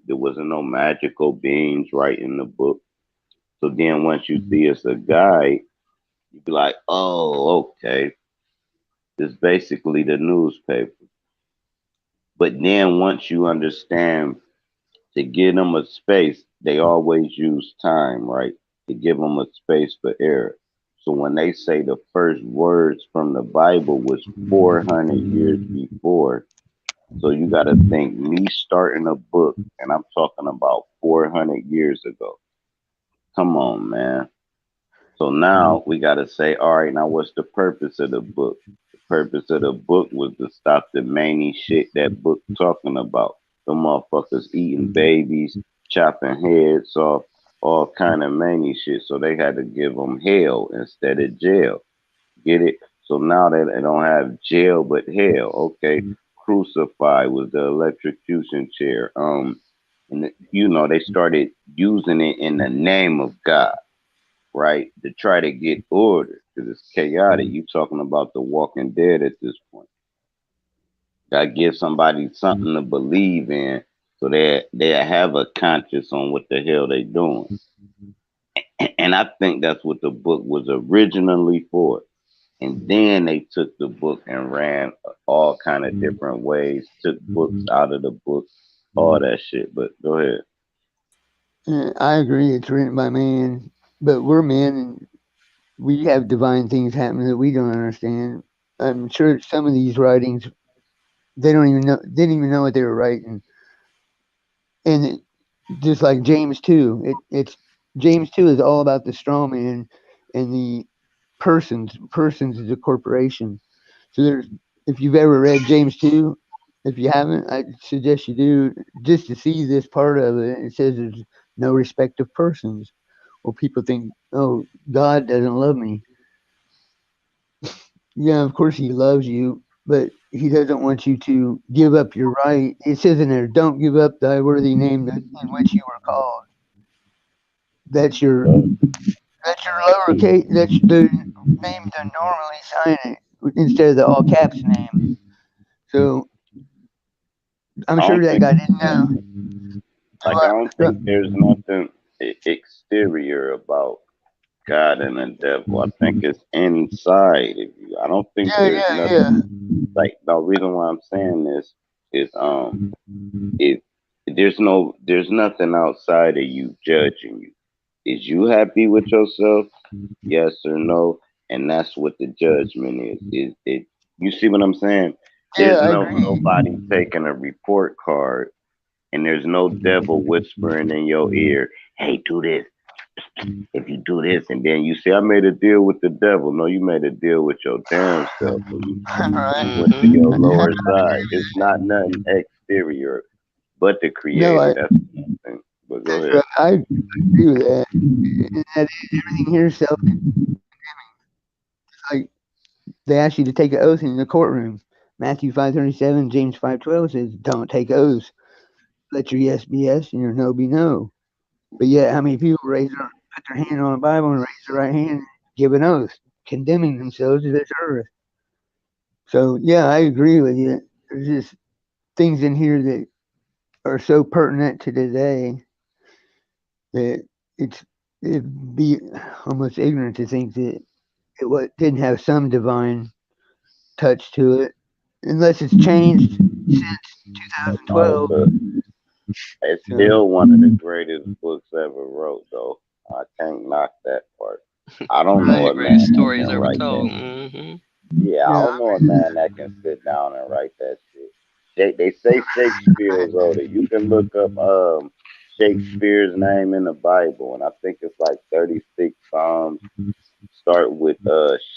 There wasn't no magical beings writing the book. So then once you see it's a guide, you be like, oh, okay. It's basically the newspaper. But then once you understand to give them a space, they always use time, right? To give them a space for error. So when they say the first words from the Bible was 400 years before, so you got to think me starting a book, and I'm talking about 400 years ago. Come on, man. So now we got to say, all right, now what's the purpose of the book? The purpose of the book was to stop the many shit that book talking about. The motherfuckers eating babies, chopping heads off, all kind of many shit. So they had to give them hell instead of jail. Get it? So now they don't have jail but hell. Okay. Crucify was the electrocution chair. And you know, they started using it in the name of God, right? To try to get order because it's chaotic. You talking about the Walking Dead at this point. Gotta give somebody something to believe in so they have a conscience on what the hell they doing. And I think that's what the book was originally for. And then they took the book and ran all kind of different ways, took books out of the book, all that shit. But go ahead. I agree. It's written by man, but we're men, and we have divine things happening that we don't understand. I'm sure some of these writings, they didn't even know what they were writing. And just like James 2, it's James 2 is all about the straw man and the persons is a corporation. So if you've ever read James 2, if you haven't, I suggest you do, just to see this part of it. It says there's no respect of persons. Well, people think, oh, God doesn't love me. Yeah, of course he loves you, but he doesn't want you to give up your right. It says in there, don't give up thy worthy name in which you were called. That's your lowercase, that's the name to normally sign it instead of the all caps name. So I'm sure that guy didn't know. Like, I don't think there's nothing exterior about God and the devil. I think it's inside of you. I don't think there's nothing. Like, the reason why I'm saying this is there's nothing outside of you judging you. Is you happy with yourself? Yes or no? And that's what the judgment is. You see what I'm saying? There's nobody taking a report card, and there's no devil whispering in your ear, hey, do this. If you do this, and then you say, I made a deal with the devil. No, you made a deal with your damn self. You went to your lower side. It's not nothing exterior, but the creator. That's the thing. But go ahead. I agree with that. Everything here is self-condemning. Like, they ask you to take an oath in the courtroom. Matthew 5:37, James 5:12 says, don't take oaths. Let your yes be yes and your no be no. But yet, how many people put their hand on the Bible and raise their right hand and give an oath, condemning themselves to this earth? So, yeah, I agree with you. There's just things in here that are so pertinent to today. that it'd be almost ignorant to think that didn't have some divine touch to it, unless it's changed since 2012. It's still one of the greatest books ever wrote, though. I can't knock that part. I don't know a man that can write that. Yeah, I don't know a man that can sit down and write that shit. They say Shakespeare wrote it. You can look up Shakespeare's name in the Bible, and I think it's like 36 Psalms. Start with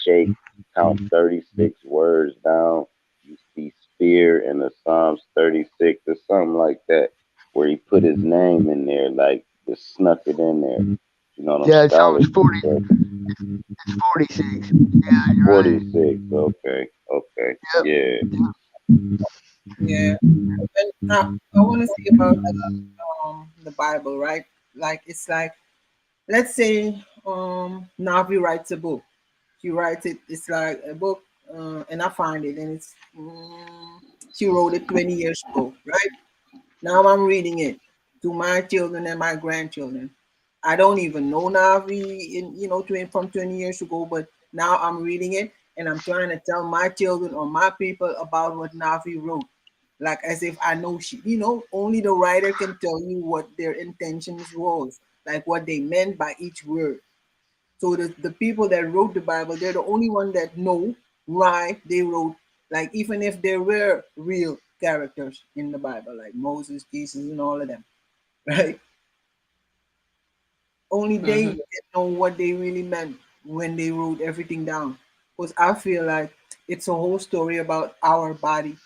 shake, count 36 words down. You see spear in the Psalms 36 or something like that, where he put his name in there, like just snuck it in there. You know what I'm saying? It's 40. It's 46. Yeah, you're 46. Right. Okay. Yep. Yeah. Yeah. And I want to say about the Bible, right? Like it's like, let's say Navi writes a book. She writes it. It's like a book, and I find it, and it's she wrote it 20 years ago, right? Now I'm reading it to my children and my grandchildren. I don't even know Navi from 20 years ago, but now I'm reading it and I'm trying to tell my children or my people about what Navi wrote. Like as if I know only the writer can tell you what their intentions was, like what they meant by each word. So the people that wrote the Bible, they're the only one that know why they wrote, like even if there were real characters in the Bible, like Moses, Jesus, and all of them, right? Only they know what they really meant when they wrote everything down. Because I feel like it's a whole story about our body,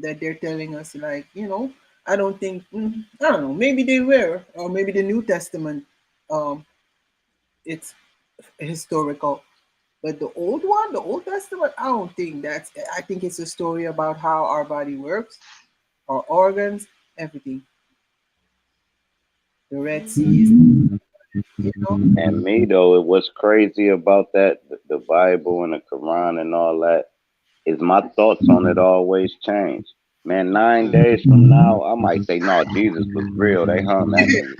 that they're telling us, like, I don't think, I don't know, maybe they were, or maybe the New Testament, it's historical. But the old one, the Old Testament, I don't think that's. I think it's a story about how our body works, our organs, everything. The Red Sea is, And me though, it was crazy about that, the Bible and the Quran and all that, is my thoughts on it always change. Man, 9 days from now, I might say, no, Jesus was real. They hung that nigga.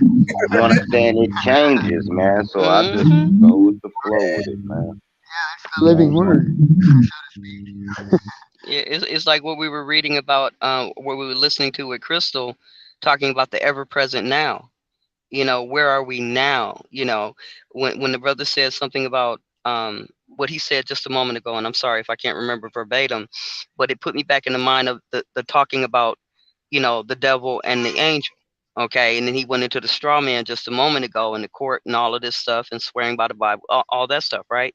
You understand? It changes, man. So I just go with the flow with it, man. The living word, so to speak. Yeah, it's like what we were reading about, what we were listening to with Crystal, talking about the ever present now. Where are we now? When the brother said something about what he said just a moment ago, and I'm sorry if I can't remember verbatim, but it put me back in the mind of the talking about, the devil and the angel. Okay, and then he went into the straw man just a moment ago in the court and all of this stuff and swearing by the Bible, all that stuff, right?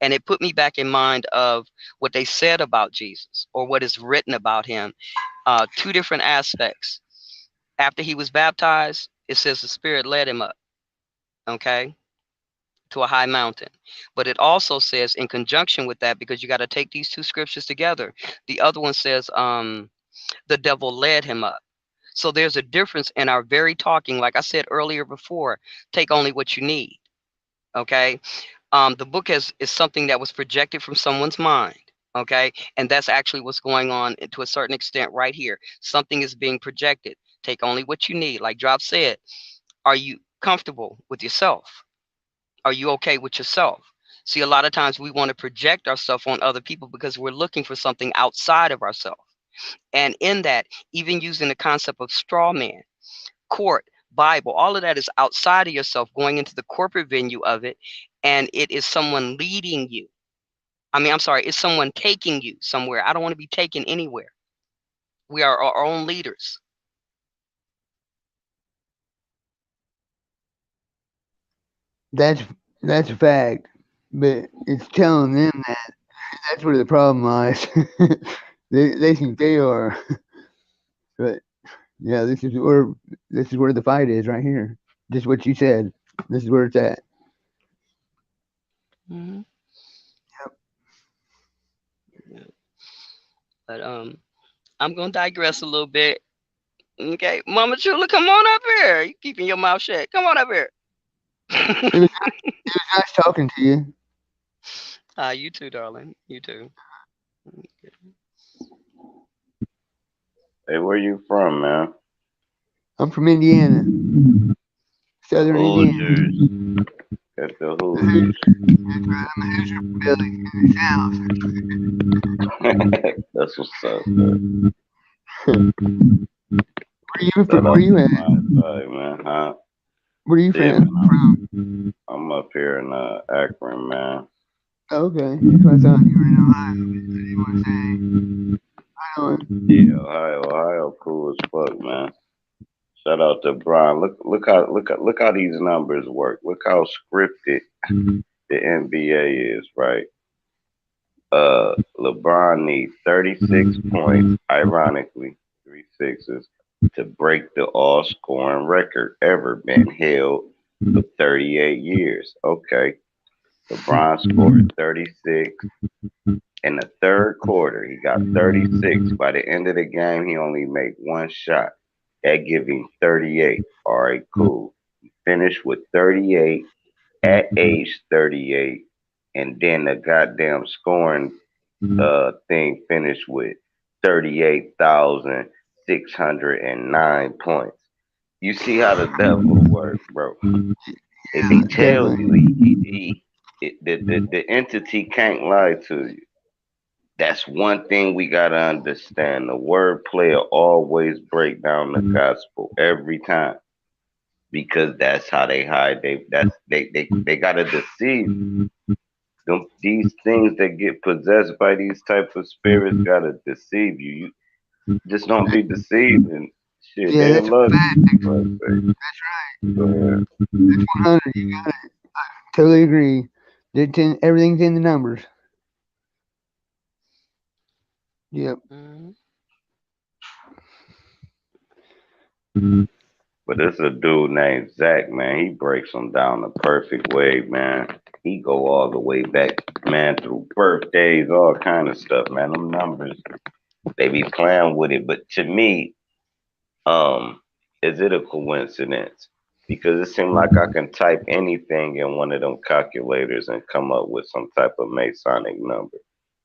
And it put me back in mind of what they said about Jesus or what is written about him. Two different aspects. After he was baptized, it says the Spirit led him up, okay, to a high mountain. But it also says in conjunction with that, because you got to take these two scriptures together. The other one says the devil led him up. So there's a difference in our very talking. Like I said earlier before, take only what you need, okay? The book is something that was projected from someone's mind, okay? And that's actually what's going on to a certain extent right here. Something is being projected. Take only what you need. Like Drop said, are you comfortable with yourself? Are you okay with yourself? See, a lot of times we want to project ourselves on other people because we're looking for something outside of ourselves. And in that, even using the concept of straw man, court, Bible, all of that is outside of yourself, going into the corporate venue of it. And it is someone leading you. I'm sorry, it's someone taking you somewhere. I don't want to be taken anywhere. We are our own leaders. That's a fact, but it's telling them that's where the problem lies. they think they are, but yeah, this is where the fight is right here. Just what you said. This is where it's at. Yep. But I'm gonna digress a little bit. Okay, Mama Chula, come on up here. You keeping your mouth shut. Come on up here. It was nice talking to you. You too, darling. You too. Hey, where you from, man? I'm from Indiana. Southern Indiana. Hoosiers. Got the Hoosiers. That's right. I'm a Hoosier from Billy in the South. That's what's up, man. Where you at? Side, man, huh? Where are you from? I'm up here in Akron, man. Okay, that's what I thought you were in Ohio. I didn't want to say. Yeah, Ohio, cool as fuck, man. Shout out to Brian. Look how these numbers work. Look how scripted the NBA is, right? LeBron needs 36 points, ironically, 3 sixes, to break the all-scoring record ever been held for 38 years. Okay. LeBron scored 36 in the third quarter. He got 36. By the end of the game, he only made one shot. That give him 38. All right, cool. He finished with 38 at age 38, and then the goddamn scoring thing finished with 38,609 points. You see how the devil works, bro. If he tells you the entity can't lie to you. That's one thing we gotta understand. The wordplay will always break down the gospel every time, because that's how they hide. They gotta deceive. These things that get possessed by these type of spirits gotta deceive you. You just don't be deceived and shit. Yeah, they that's love fact. you. That's right. That's 100. You got it. I totally agree. Everything's in the numbers. Yep. But it's a dude named Zach, man. He breaks them down the perfect way, man. He go all the way back, man, through birthdays, all kind of stuff, man. Them numbers, they be playing with it. But to me, is it a coincidence? Because it seems like I can type anything in one of them calculators and come up with some type of Masonic number.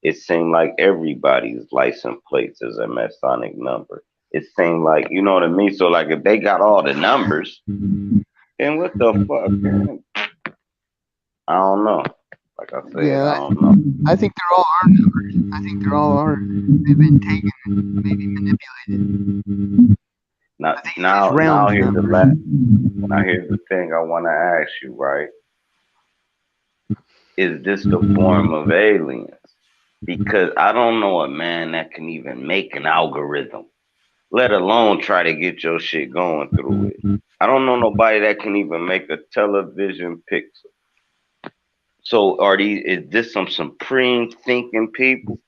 It seemed like everybody's license plates is a Masonic number. It seemed like, you know what I mean? So like if they got all the numbers, then what the fuck, man? I don't know. Like I said, Yeah, I don't know. I think they're all our numbers. I think they're all ours. They've been taken and maybe manipulated. Now here's the thing I want to ask you, right? Is this the form of aliens? Because I don't know a man that can even make an algorithm, let alone try to get your shit going through it. I don't know nobody that can even make a television picture. So is this some supreme thinking people?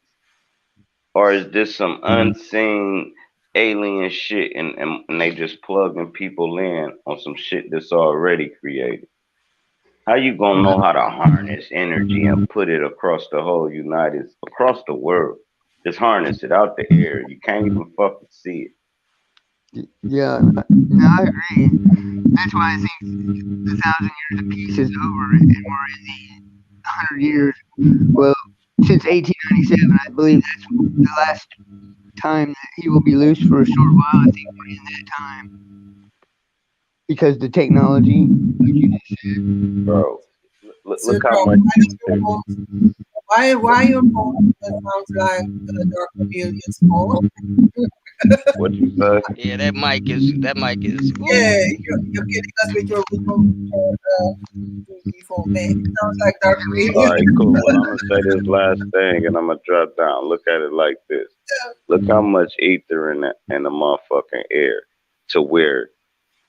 Or is this some unseen alien shit and they just plugging people in on some shit that's already created? How you gonna know how to harness energy and put it across the whole across the world? Just harness it out the air. You can't even fucking see it. Yeah, no, I agree. That's why I think the 1,000 years of peace is over and we're in the 100 years. Well, since 1897, I believe that's the last time that he will be loose for a short while. I think we're in that time. Because the technology, like you just said. Bro, look how much. Why your phone sounds like the Dark Alien's phone? What you say? Yeah, that mic is. Yeah, you're kidding us with your phone, man. It sounds like Dark Alien. All right, cool. Well, I'm gonna say this last thing, and I'm gonna drop down. Look at it like this. Look how much ether in the motherfucking air, to where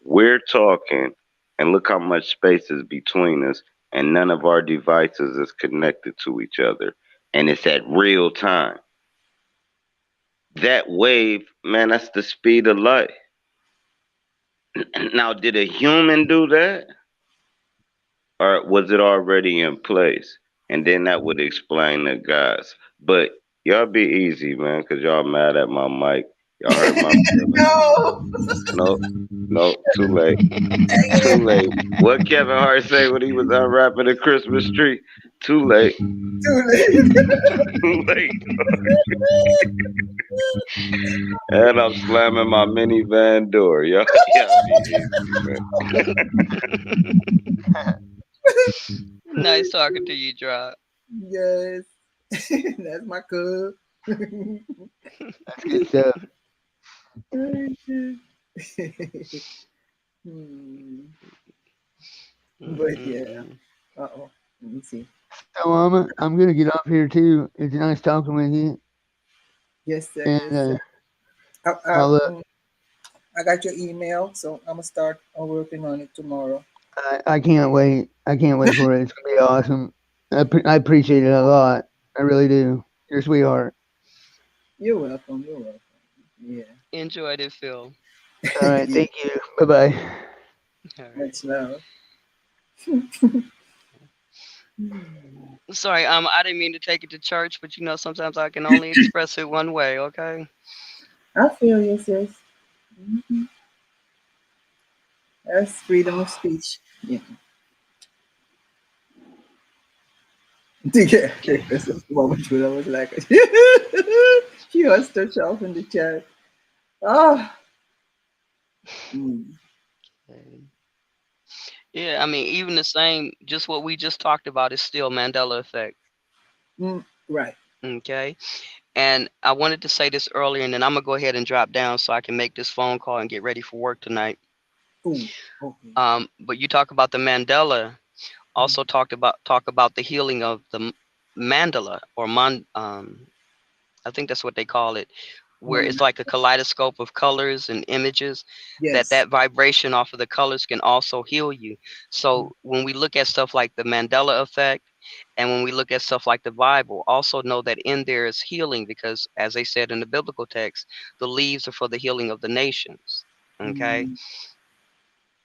we're talking, and look how much space is between us, and none of our devices is connected to each other, and it's at real time. That wave, man, that's the speed of light. Now, did a human do that? Or was it already in place? And then that would explain the guys. But y'all be easy, man, because y'all mad at my mic. Y'all hurt my feelings. No, too late. Too late. What Kevin Hart say when he was unwrapping the Christmas tree? Too late. Too late. Too late. And I'm slamming my minivan door. Y'all be easy, man. Nice talking to you, Drop. Yes. That's my cub. That's good stuff. But yeah. Uh-oh. Let me see. So I'm gonna get off here too. It's nice talking with you. Yes, sir. And yes, sir. I got your email, so I'm gonna start working on it tomorrow. I can't wait. I can't wait for it. It's gonna be awesome. I appreciate it a lot. I really do. You're a sweetheart. You're welcome. You're welcome. Yeah. Enjoyed it, Phil. All right. Thank you. Bye bye. Much love. Sorry, I didn't mean to take it to church, but sometimes I can only express it one way, okay? I feel you, sis. Mm-hmm. That's freedom of speech. Yeah. Yeah, this is the moment when I was like, she hushed herself in the chat. Oh. Yeah, I mean, even the same, just what we just talked about is still Mandela effect. Right. Okay. And I wanted to say this earlier, and then I'm going to go ahead and drop down so I can make this phone call and get ready for work tonight. Ooh, okay. But you talk about the Mandela, also talk about the healing of the mandala, or I think that's what they call it, where it's like a kaleidoscope of colors and images. Yes. That vibration off of the colors can also heal you. So when we look at stuff like the Mandela effect, and when we look at stuff like the Bible, also know that in there is healing, because as they said in the biblical text, the leaves are for the healing of the nations. Okay.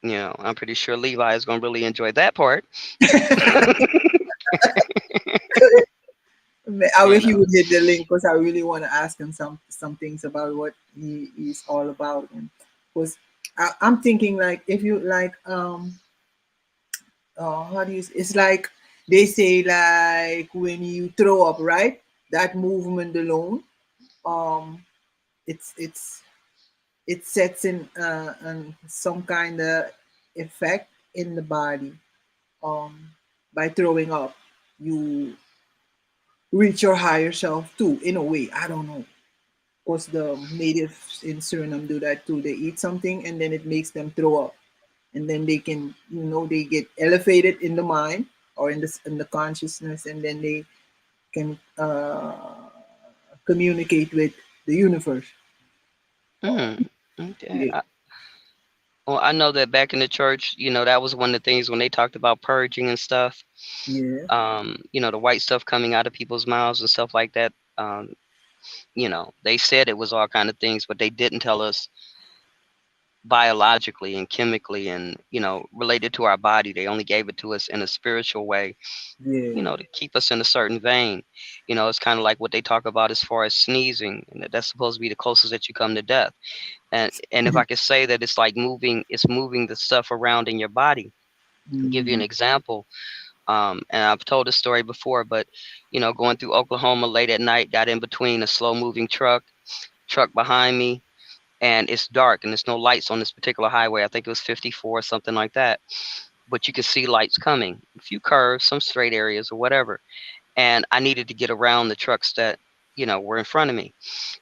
I'm pretty sure Levi is going to really enjoy that part. I wish you would hit the link, because I really want to ask him some things about what he is all about. And because I'm thinking, like, if you like how do you, it's like they say, like, when you throw up, right, that movement alone, it sets in some kind of effect in the body. By throwing up, you reach your higher self too, in a way. I don't know. Of course, the natives in Suriname do that too. They eat something and then it makes them throw up, and then they can, they get elevated in the mind or in the consciousness, and then they can communicate with the universe. Okay. Well, I know that back in the church, that was one of the things when they talked about purging and stuff. Yeah. The white stuff coming out of people's mouths and stuff like that. They said it was all kind of things, but they didn't tell us biologically and chemically and, related to our body. They only gave it to us in a spiritual way, to keep us in a certain vein. It's kind of like what they talk about as far as sneezing, and that's supposed to be the closest that you come to death. And if I could say that it's like moving the stuff around in your body. I'll give you an example. And I've told this story before, but going through Oklahoma late at night, got in between a slow moving truck behind me, and it's dark and there's no lights on this particular highway. I think it was 54 or something like that, but you could see lights coming, a few curves, some straight areas or whatever. And I needed to get around the trucks that were in front of me.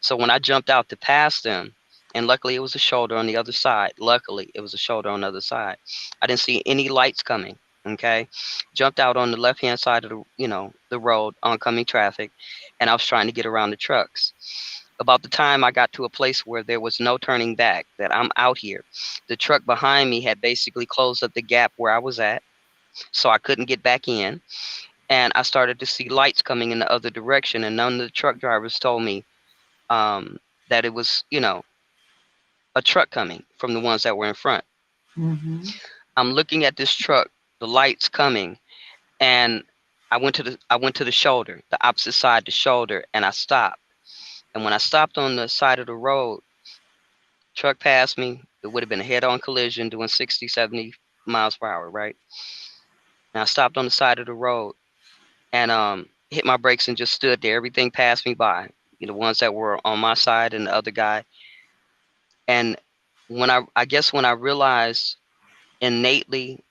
So when I jumped out to pass them, and luckily it was a shoulder on the other side. Luckily it was a shoulder on the other side. I didn't see any lights coming. Okay. Jumped out on the left-hand side of the road, oncoming traffic, and I was trying to get around the trucks. About the time I got to a place where there was no turning back, that I'm out here, the truck behind me had basically closed up the gap where I was at, so I couldn't get back in. And I started to see lights coming in the other direction, and none of the truck drivers told me that it was, a truck coming from the ones that were in front. Mm-hmm. I'm looking at this truck, the lights coming, and I went to the shoulder, the opposite side, the shoulder, and I stopped. And when I stopped on the side of the road, Truck passed me. It would have been a head-on collision doing 60, 70 miles per hour, right? And I stopped on the side of the road and hit my brakes and just stood there. Everything passed me by. The ones that were on my side and the other guy. And when I guess when I realized innately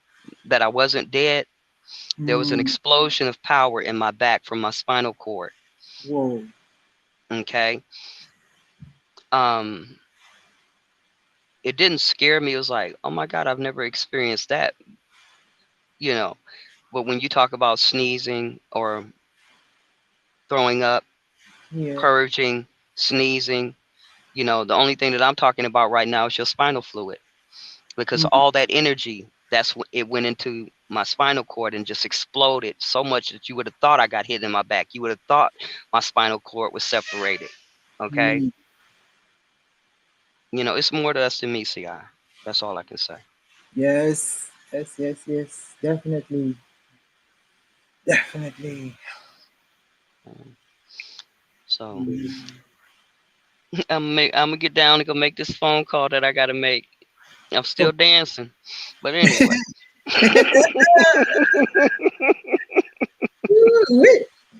that I wasn't dead, there was an explosion of power in my back from my spinal cord. Whoa. Okay. It didn't scare me. It was like, oh my God, I've never experienced that. But when you talk about sneezing or throwing up, purging, sneezing, the only thing that I'm talking about right now is your spinal fluid, because all that energy, it went into my spinal cord and just exploded so much that you would have thought I got hit in my back. You would have thought my spinal cord was separated. Okay. It's more to us than me, CI. That's all I can say. Yes. Definitely. So I'm gonna get down and go make this phone call that I gotta make. I'm still dancing, but anyway.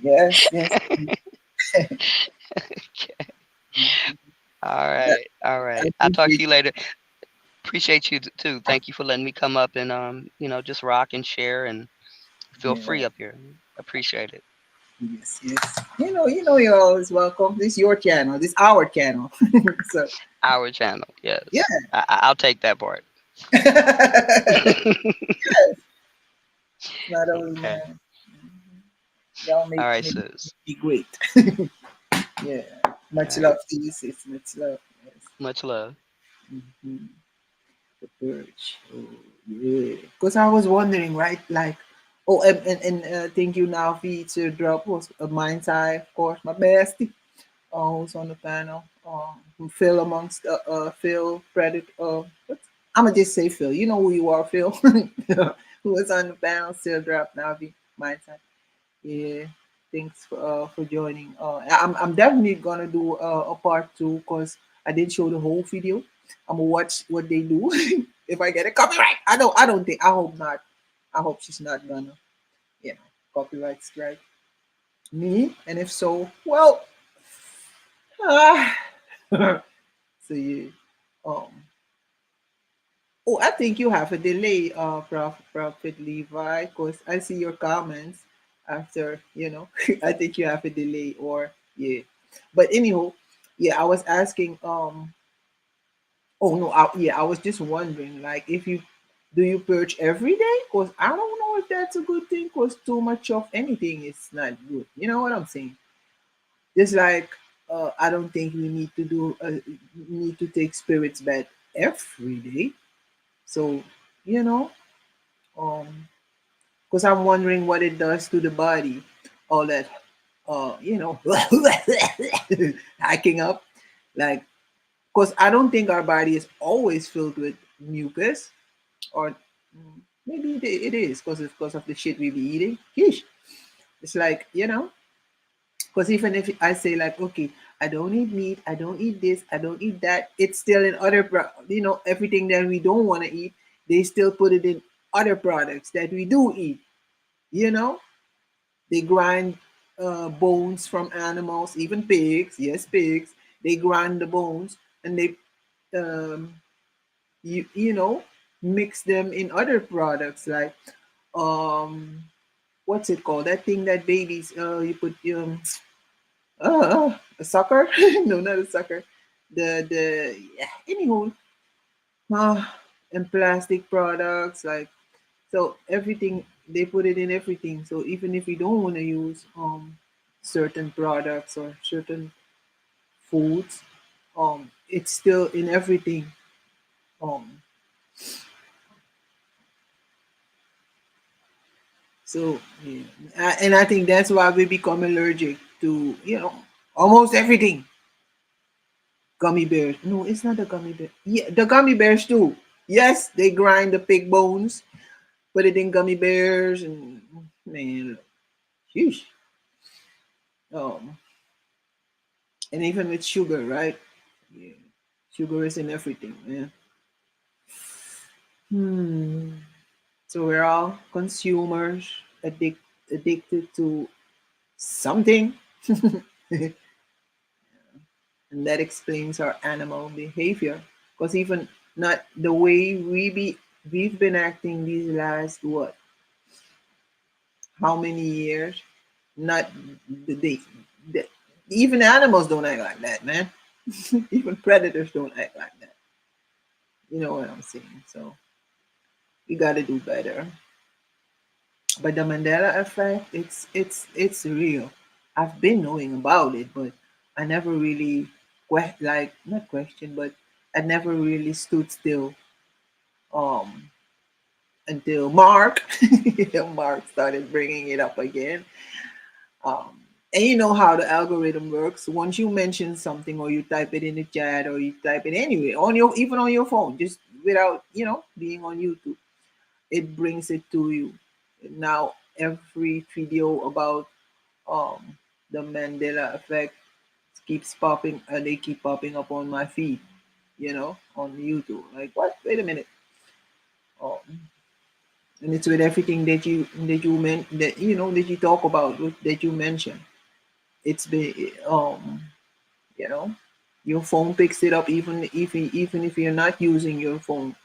Yes. Okay. All right. I'll talk to you later. Appreciate you too. Thank you for letting me come up and just rock and share and feel free up here. Appreciate it. Yes. You're always welcome. This is your channel. This is our channel. So our channel. Yes. Yeah. I'll take that part. Not only that. Y'all make, all right, make sis. be great. Yeah. Much love to you, sis. Much love. Yes. Much love. Mm-hmm. The Purge. Oh, yeah. Because I was wondering, right? Like, and thank you now for to drop was a Mind's Eye, of course, my bestie, who's on the panel. Phil amongst Phil Predator. I'm gonna just say Phil. You know who you are, Phil. Who was on the panel? Still drop Navi Mind's Eye. Yeah. Thanks for joining. I'm definitely gonna do a part 2 because I didn't show the whole video. I'm gonna watch what they do. If I get a copyright, I don't think. I hope not. I hope she's not gonna, copyright strike me. And if so, well, so yeah. Um. Oh, I think you have a delay, Prophet Levi, because I see your comments after, I think you have a delay or, yeah. But anyhow, yeah, I was asking, oh no, I was just wondering, like, if you, do you purge every day? Because I don't know if that's a good thing, because too much of anything is not good. You know what I'm saying? Just like, I don't think we need to take spirits bath every day. So, you know, because I'm wondering what it does to the body, all that, hacking up, like, because I don't think our body is always filled with mucus, or maybe it is because of the shit we be eating. Yeesh. It's like, because even if I say like, okay, I don't eat meat, I don't eat this, I don't eat that, it's still in other, everything that we don't want to eat, they still put it in other products that we do eat. They grind bones from animals, even pigs. Yes, pigs. They grind the bones and they, um, mix them in other products like, what's it called? That thing that babies, you put a sucker? No, not a sucker. Yeah, anywho, and plastic products like, so everything they put it in everything. So even if we don't want to use certain products or certain foods, it's still in everything. Um, so yeah. And I think that's why we become allergic to almost everything. Gummy bears. No, it's not the gummy bear. Yeah, the gummy bears too. Yes, they grind the pig bones, put it in gummy bears, and man, sheesh. Um, and even with sugar, right? Yeah, Sugar is in everything, man. So we're all consumers, addicted to something. And that explains our animal behavior. Because even not the way we've been acting these last what, how many years? Not the even animals don't act like that, man. Even predators don't act like that. You know what I'm saying? So we got to do better. But the Mandela effect, it's real. I've been knowing about it, but I never really like not question, but I never really stood still um until Mark Mark started bringing it up again. Um, and you know how the algorithm works. Once you mention something or you type it in the chat or you type it anyway on your even on your phone, just without being on YouTube, it brings it to you. Now every video about um the Mandela effect keeps popping. They keep popping up on my feed. On YouTube. Like what? Wait a minute. Um, and it's with everything that you meant that you talk about that you mentioned. It's been you know your phone picks it up even if you're not using your phone.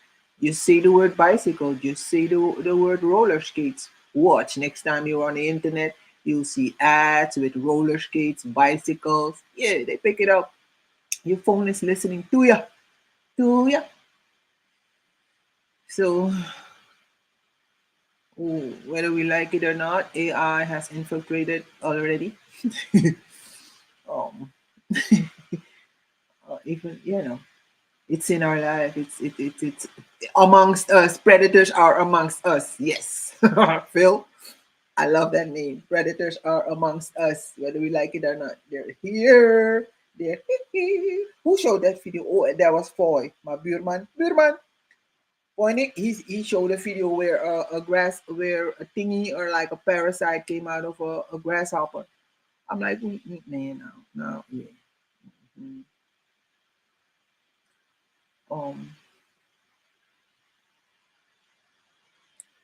You say the word bicycle, just say the word roller skates. Watch next time you're on the internet, you'll see ads with roller skates, bicycles. Yeah, they pick it up. Your phone is listening to you. So whether we like it or not, AI has infiltrated already. um Even it's in our life. It's amongst us. Predators are amongst us. Yes. Phil, I love that name. Predators are amongst us, whether we like it or not. They're here. They're who showed that video? Oh, that was Foy, my Burman. Pointing, he showed a video where where a thingy or like a parasite came out of a grasshopper. I'm like, man, no, yeah. Mhm. Um,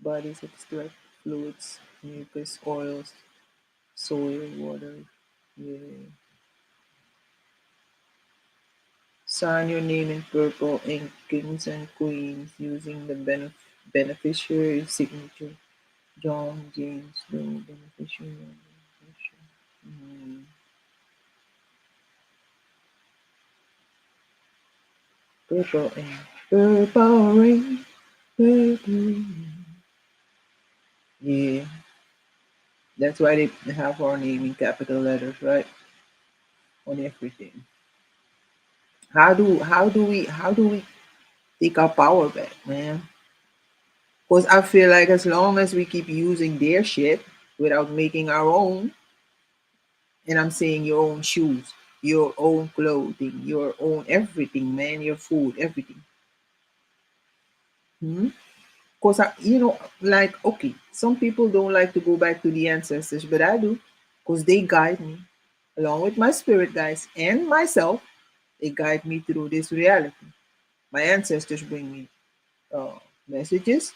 Bodies extract fluids, mucus, oils, soil, water. Yeah. Sign your name in purple ink, kings and queens, using the beneficiary signature. John James Doe, beneficiary. Mm. Purple ink, purple rain, purple rain. Yeah, that's why they have our name in capital letters, right? On everything. How do we take our power back, man? Because I feel like as long as we keep using their shit without making our own, and I'm saying your own shoes, your own clothing, your own everything, man, your food, everything. Because like, okay, some people don't like to go back to the ancestors, but I do, because they guide me, along with my spirit guides and myself. They guide me through this reality. My ancestors bring me messages.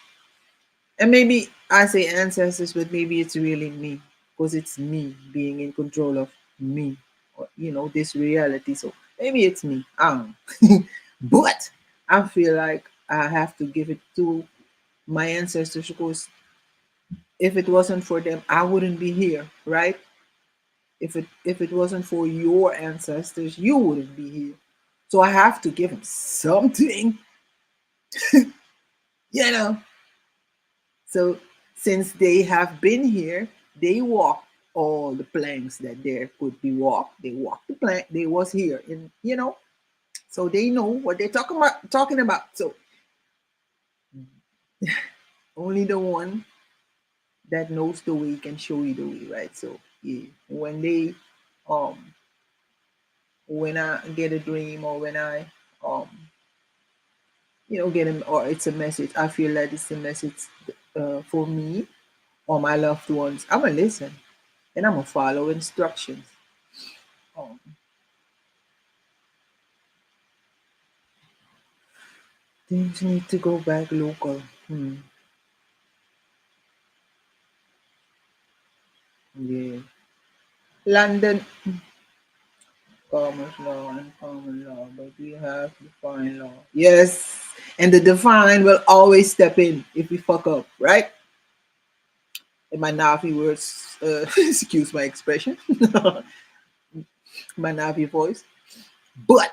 And maybe I say ancestors, but maybe it's really me, because it's me being in control of me, or this reality. So maybe it's me. I don't know. But I feel like I have to give it to my ancestors, because if it wasn't for them, I wouldn't be here, right? If it wasn't for your ancestors, you wouldn't be here. So I have to give them something, you know. So since they have been here, they walked all the planks that there could be walked. They walked the plank. They was here, and so they know what they're talking about. So only the one that knows the way can show you the way, right? So yeah, um when I get a dream, or when I um get him, or it's a message, I feel that it's a message for me or my loved ones. I'm gonna listen and I'm gonna follow instructions. Um, Things need to go back local. Yeah. London, common law and common law, but we have divine law. Yes. And the divine will always step in if we fuck up, right? In my Navi words, excuse my expression, my Navi voice. But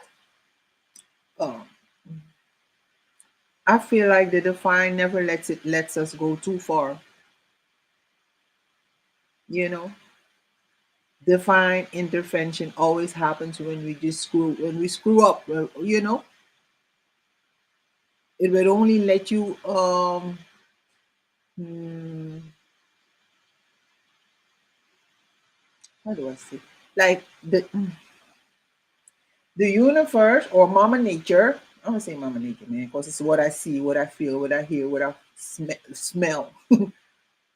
um, I feel like the divine never lets us go too far. You know, divine intervention always happens when we screw up. Well, you know, it will only let you hmm, how do I say, like the universe or Mama Nature. I'm gonna say Mama Nature, man, because it's what I see, what I feel, what I hear, what I smell.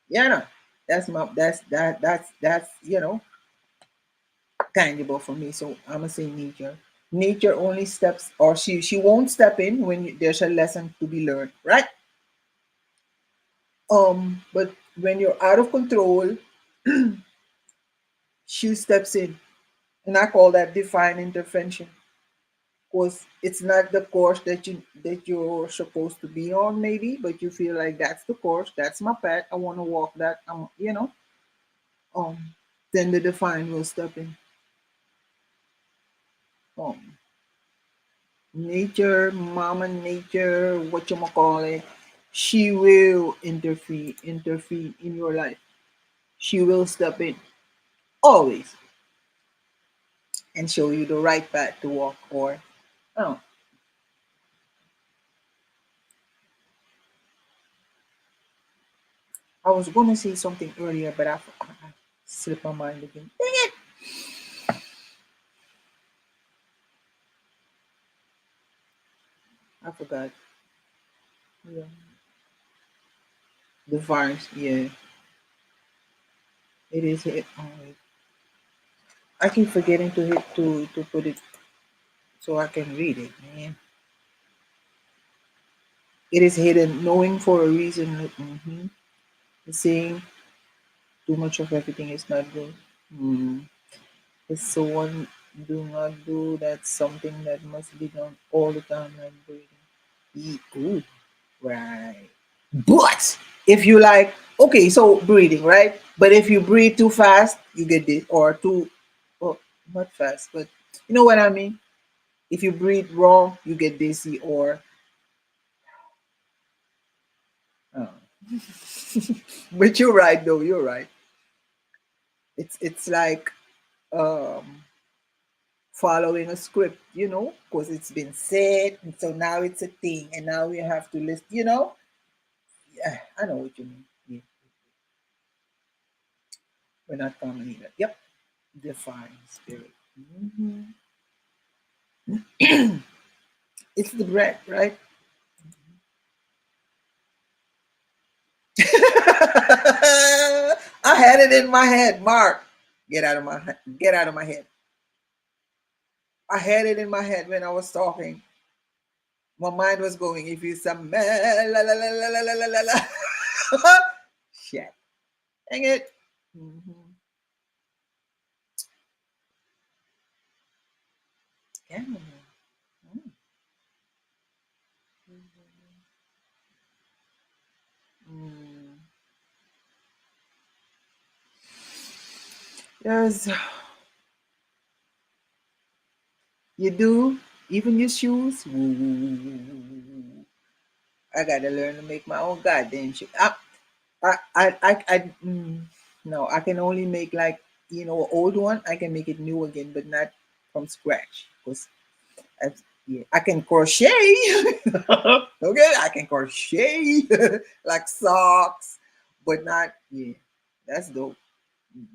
Yeah, no, that's tangible for me. So I'm gonna say nature. Nature only steps, or she won't step in when there's a lesson to be learned, right? But when you're out of control, she steps in, and I call that divine intervention. Because it's not the course that you're supposed to be on, maybe, but you feel like that's the course, that's my path. I want to walk that. Um, then the divine will step in. Um, Nature, Mama Nature, what you call it, she will interfere in your life. She will step in always and show you the right path to walk. Or oh, I was gonna say something earlier, but I slipped my mind again. Dang it! I forgot. Yeah. The vines, yeah, it is hit. I keep forgetting to hit to put it so I can read it, man. It is hidden, knowing for a reason. Saying too much of everything is not good. If someone do not do, that's something that must be done all the time, like breathing. Ooh, right. But if you like, okay, so breathing, right? But if you breathe too fast, you get this, or too, oh, not fast, but you know what I mean? If you breathe wrong, you get dizzy, or, oh. But you're right, though. You're right. It's like um, following a script, because it's been said, and so now it's a thing, and now we have to list, Yeah, I know what you mean. Yeah, we're not common either. Yep, define spirit. Mhm. It's the bread, right? I had it in my head, Mark. Get out of my head. I had it in my head when I was talking. My mind was going. If you smell, la la la la la la la la. Shit, dang it. Mhm. Chamomile. Mm. Yes, you do. Even your shoes. Ooh. I gotta learn to make my own goddamn shoes. No, I can only make like old one. I can make it new again, but not from scratch. Because yeah, I can crochet. Okay, I can crochet like socks, but not yeah. That's dope. Mhm.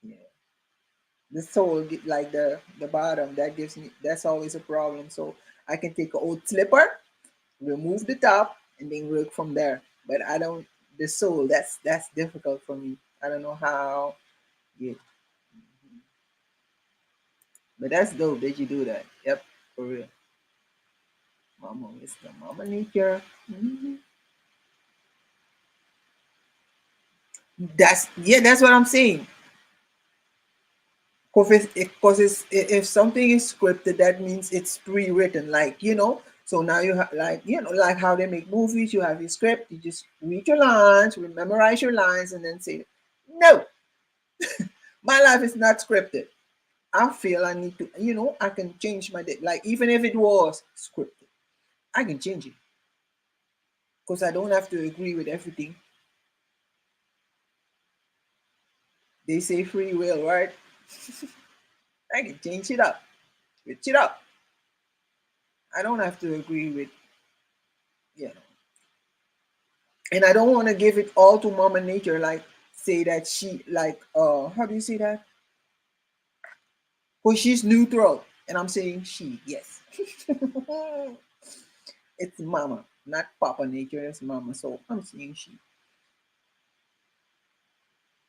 Yeah, the sole like the bottom that gives me that's always a problem. So I can take an old slipper, remove the top, and then work from there. But I don't the sole. That's difficult for me. I don't know how. Yeah, but that's dope that you do that. Yep, for real. wisdom, mama nature. That's what I'm saying. Because if something is scripted, that means it's pre-written. Like, so now you have, like, like how they make movies. You have your script. You just read your lines, memorize your lines, and then say, no, my life is not scripted. I feel I need to, I can change my day. Like, even if it was scripted, I can change it. Because I don't have to agree with everything. They say free will, right? I can change it up, switch it up. I don't have to agree with, and I don't want to give it all to Mama Nature, like say that she, like, how do you say that? Because she's neutral, and I'm saying she, yes. It's Mama, not Papa Nature, it's Mama, so I'm saying she.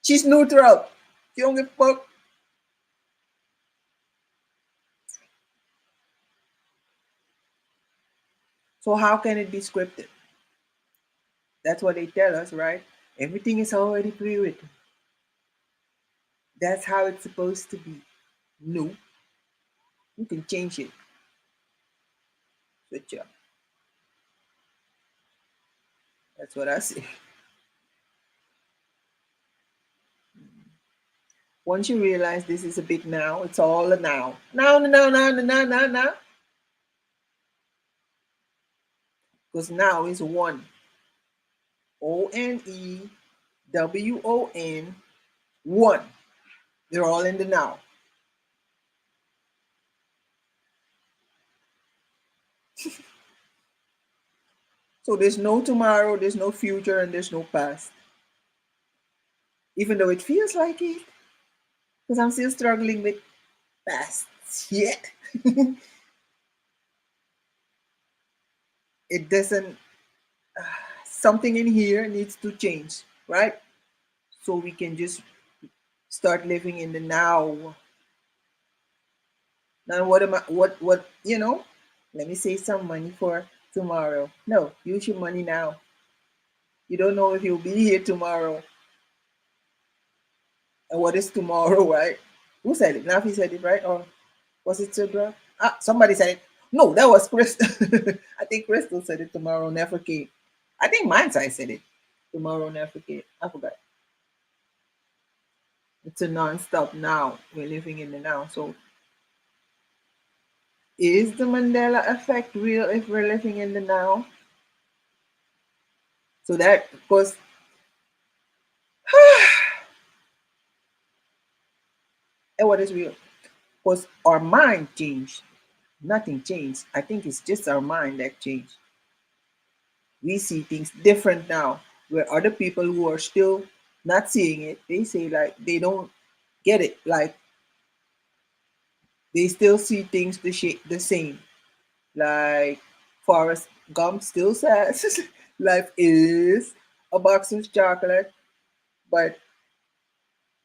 She's neutral. She don't give a fuck. So how can it be scripted? That's what they tell us, right? Everything is already pre-written. That's how it's supposed to be. No. You can change it. Switch up. That's what I say. Once you realize this is a big now, it's all a now. Now. Because now is one. ONEWON, one. They're all in the now. So there's no tomorrow, there's no future, and there's no past. Even though it feels like it. Because I'm still struggling with past yet. It doesn't, something in here needs to change, right? So we can just start living in the now. Now what am I, what, let me save some money for tomorrow. No, use your money now. You don't know if you'll be here tomorrow. And what is tomorrow, right? Who said it? Nafi said it, right? Or was it Sidra? Somebody said it. No, that was Crystal. I think Crystal said it, tomorrow never came. I think Mindsight said it. Tomorrow never came. I forgot. It's a non-stop now. We're living in the now. So is the Mandela effect real if we're living in the now? So that, because and what is real? Because our mind changed. Nothing changed. I think it's just our mind that changed. We see things different now, where other people who are still not seeing it, they say like they don't get it. Like they still see things the same. Like Forrest Gump still says life is a box of chocolate, but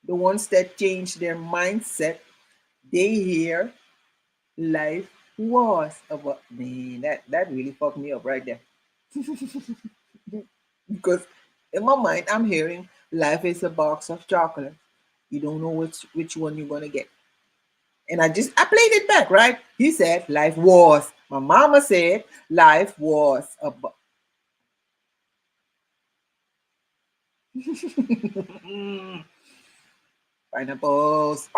the ones that change their mindset, they hear life was about, man, that really fucked me up right there. Because in my mind I'm hearing life is a box of chocolate. You don't know which one you're gonna get. And I played it back, right? He said life was. My mama said life was a box. Pineapples.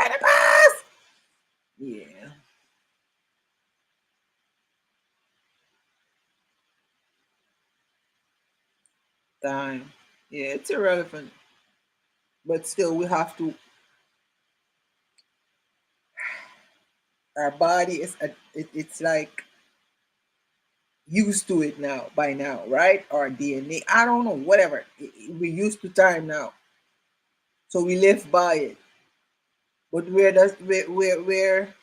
Yeah. Time. Yeah, it's irrelevant. But still, we have to. Our body is, it's like used to it now, by now, right? Our DNA, I don't know, whatever. We're used to time now. So we live by it. But where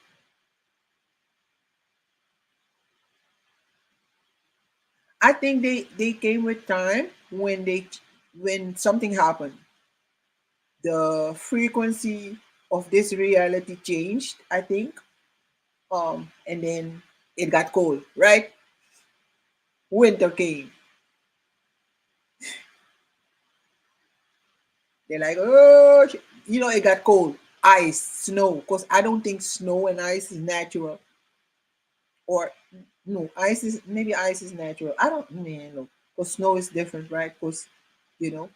I think they came with time when something happened. The frequency of this reality changed, I think. And then it got cold, right? winter came. They're like, oh, it got cold. Ice, snow. Because I don't think snow and ice is natural. Or, no, maybe ice is natural. I don't, know. Because snow is different, right? Because, you know.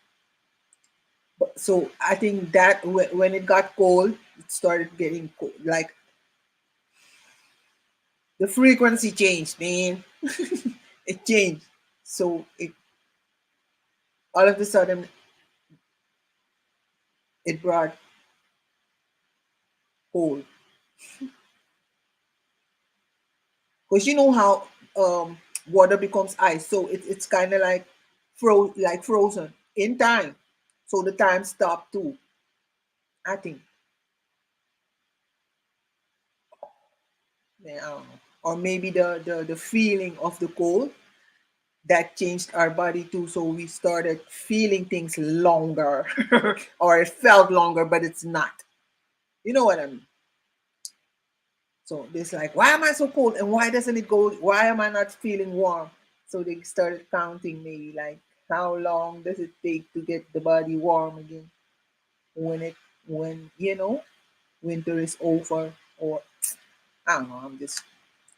So I think that when it got cold, it started getting cold. Like, the frequency changed, man. It changed. So all of a sudden, it brought cold. Because you know how water becomes ice, so it's kind of like frozen in time. So the time stopped too, I think. Yeah, I don't know. Or maybe the feeling of the cold that changed our body too. So we started feeling things longer, or it felt longer, but it's not. You know what I mean? So it's like, why am I so cold? And why doesn't it go? Why am I not feeling warm? So they started counting maybe like how long does it take to get the body warm again when winter is over, or I don't know, I'm just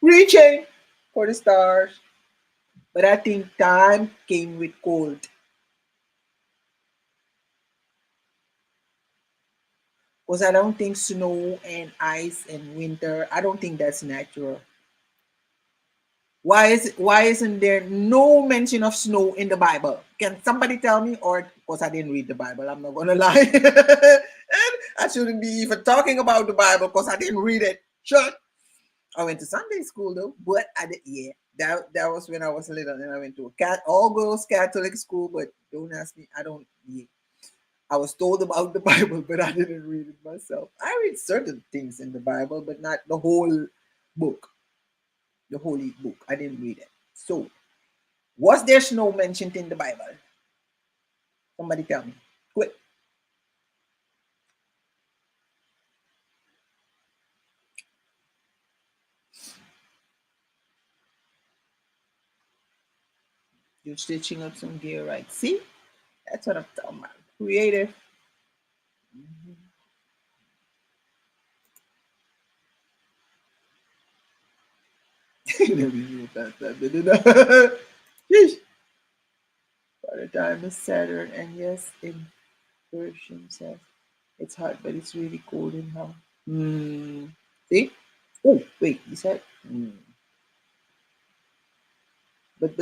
reaching for the stars. But I think time came with cold. Because I don't think snow and ice and winter, I don't think that's natural. Why isn't there no mention of snow in the Bible? Can somebody tell me? Or because I didn't read the Bible, I'm not gonna lie. And I shouldn't be even talking about the Bible because I didn't read it. Sure. I went to Sunday school though, but I did, yeah. That was when I was little, and I went to a all girls Catholic school. But don't ask me, I don't. Yeah. I was told about the Bible, but I didn't read it myself. I read certain things in the Bible, but not the whole book, the holy book. I didn't read it. So, was there snow mentioned in the Bible? Somebody tell me. Quick. You're stitching up some gear, right? See? That's what I'm talking about. Creative. Yeesh. By the time is Saturn, and yes, in Persian says it's hot, but it's really cold in now. See? Oh, wait, you said. But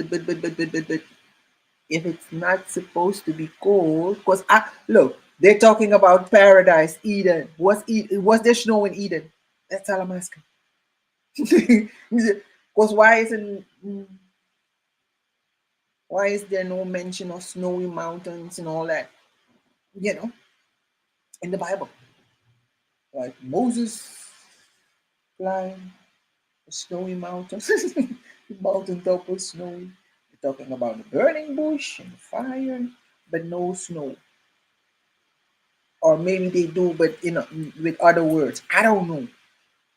if it's not supposed to be cold, because look, they're talking about paradise, Eden. Was there snow in Eden? That's all I'm asking. Because why is there no mention of snowy mountains and all that? In the Bible, like Moses climbed a snowy mountain. The mountain top was snowy. They're talking about the burning bush and fire, but no snow. Or maybe they do, but with other words. I don't know.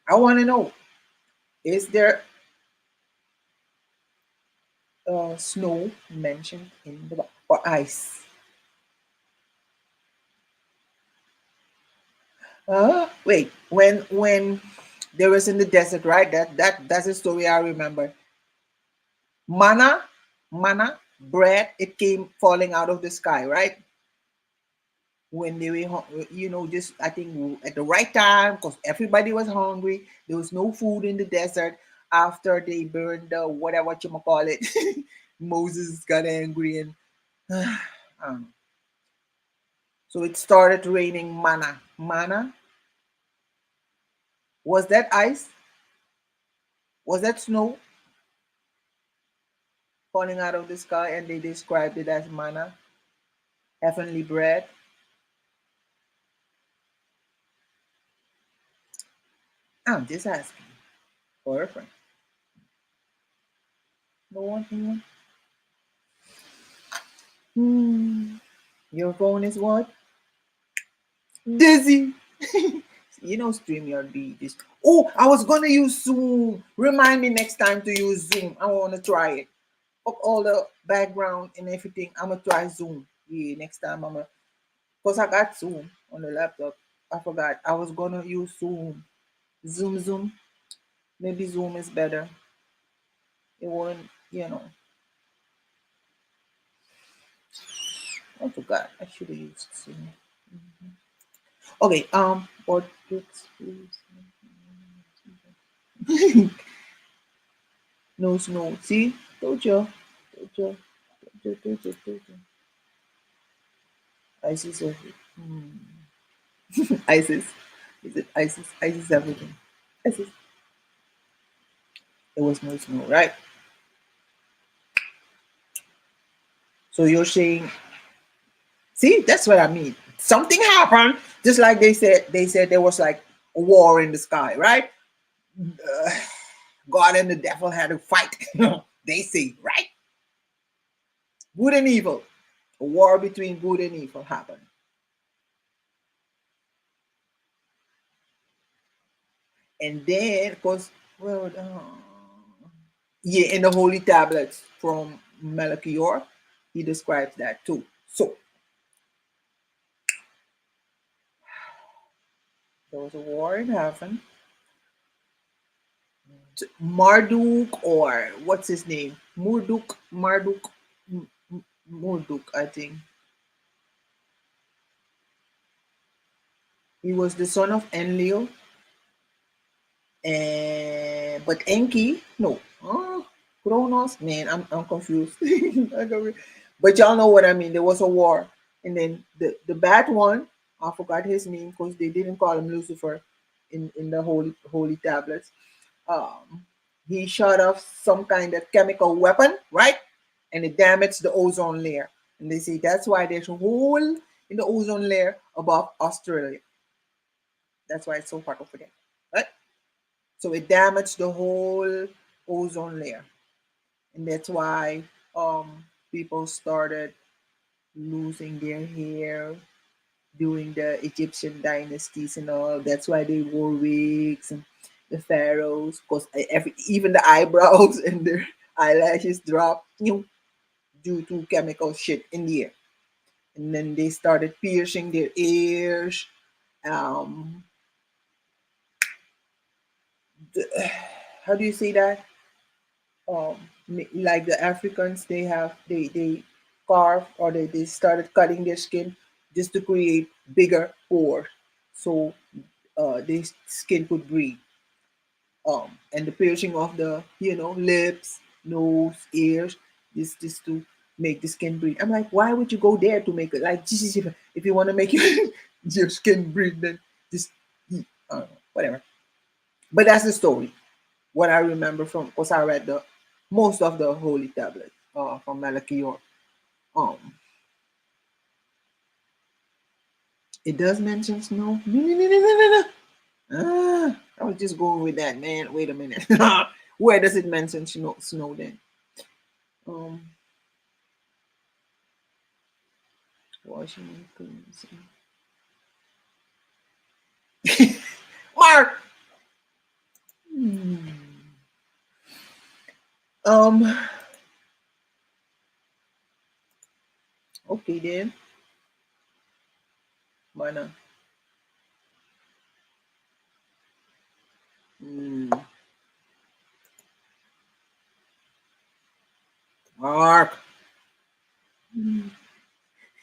I want to know: is there snow mentioned in the or ice? Wait, when they was in the desert, right? That's a story I remember. Manna, bread. It came falling out of the sky, right? When they were, just I think at the right time, because everybody was hungry. There was no food in the desert after they burned the whatever you call it. Moses got angry and so it started raining manna. Manna, was that ice? Was that snow falling out of the sky? And they described it as manna, heavenly bread. I'm just asking for a friend. No one? Your phone is what? Dizzy. StreamYard be just. Oh, I was gonna use Zoom. Remind me next time to use Zoom. I want to try it. up all the background and everything. I'm gonna try Zoom. Yeah, next time I'm gonna, cause I got Zoom on the laptop. I forgot I was gonna use Zoom. Zoom. Maybe Zoom is better. It won't, I forgot. I should have used Zoom. Okay, what looks no snow. See? Told you. ISIS. ISIS. Is it ISIS? ISIS everything. ISIS. There was no snow, right? So you're saying, see, that's what I mean. Something happened, just like they said there was like a war in the sky, right? God and the devil had to fight. They say, right? Good and evil. A war between good and evil happened. And then, because, well, yeah, in the Holy Tablets from Melchior, he describes that too. So, there was a war in heaven. Marduk, or what's his name? Marduk, I think. He was the son of Enlil. But Enki, no. Kronos, man, I'm confused. But y'all know what I mean. There was a war. And then the bad one, I forgot his name because they didn't call him Lucifer in the holy tablets. He shot off some kind of chemical weapon, right? And it damaged the ozone layer. And they say that's why there's a hole in the ozone layer above Australia. That's why it's so hot over there, right? So it damaged the whole ozone layer. And that's why people started losing their hair during the Egyptian dynasties and all. That's why they wore wigs and the pharaohs, because even the eyebrows and their eyelashes dropped due to chemical shit in the air. And then they started piercing their ears. How do you say that? Like the Africans, they carve, or they started cutting their skin just to create bigger pores, so their skin could breathe. And the piercing of the lips, nose, ears, just to make the skin breathe. I'm like, why would you go there to make it? Like, if you want to make your skin breathe, then just whatever. But that's the story. What I remember from, because I read the most of the Holy Tablet from Melchior. It does mention snow. No. I was just going with that, man. Wait a minute. Where does it mention snow then? Washington. Mark. Okay then. Mana? Mark.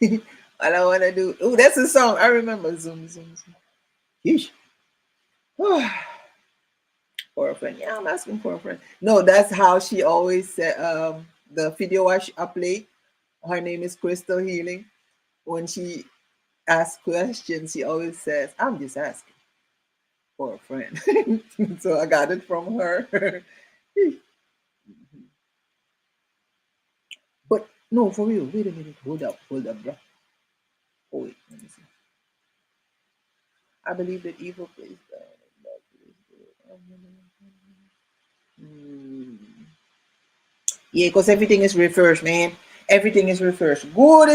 All I want to do. Oh, that's a song. I remember. Zoom. Yeesh. For a friend. Yeah, I'm asking for a friend. No, that's how she always said. The video I played. Her name is Crystal Healing. When she asks questions, she always says, "I'm just asking for a friend." So I got it from her. But no, for real. Wait a minute. Hold up, bro. Oh wait, let me see. I believe that evil plays bad. Yeah, because everything is reversed, man. Everything is reversed. Good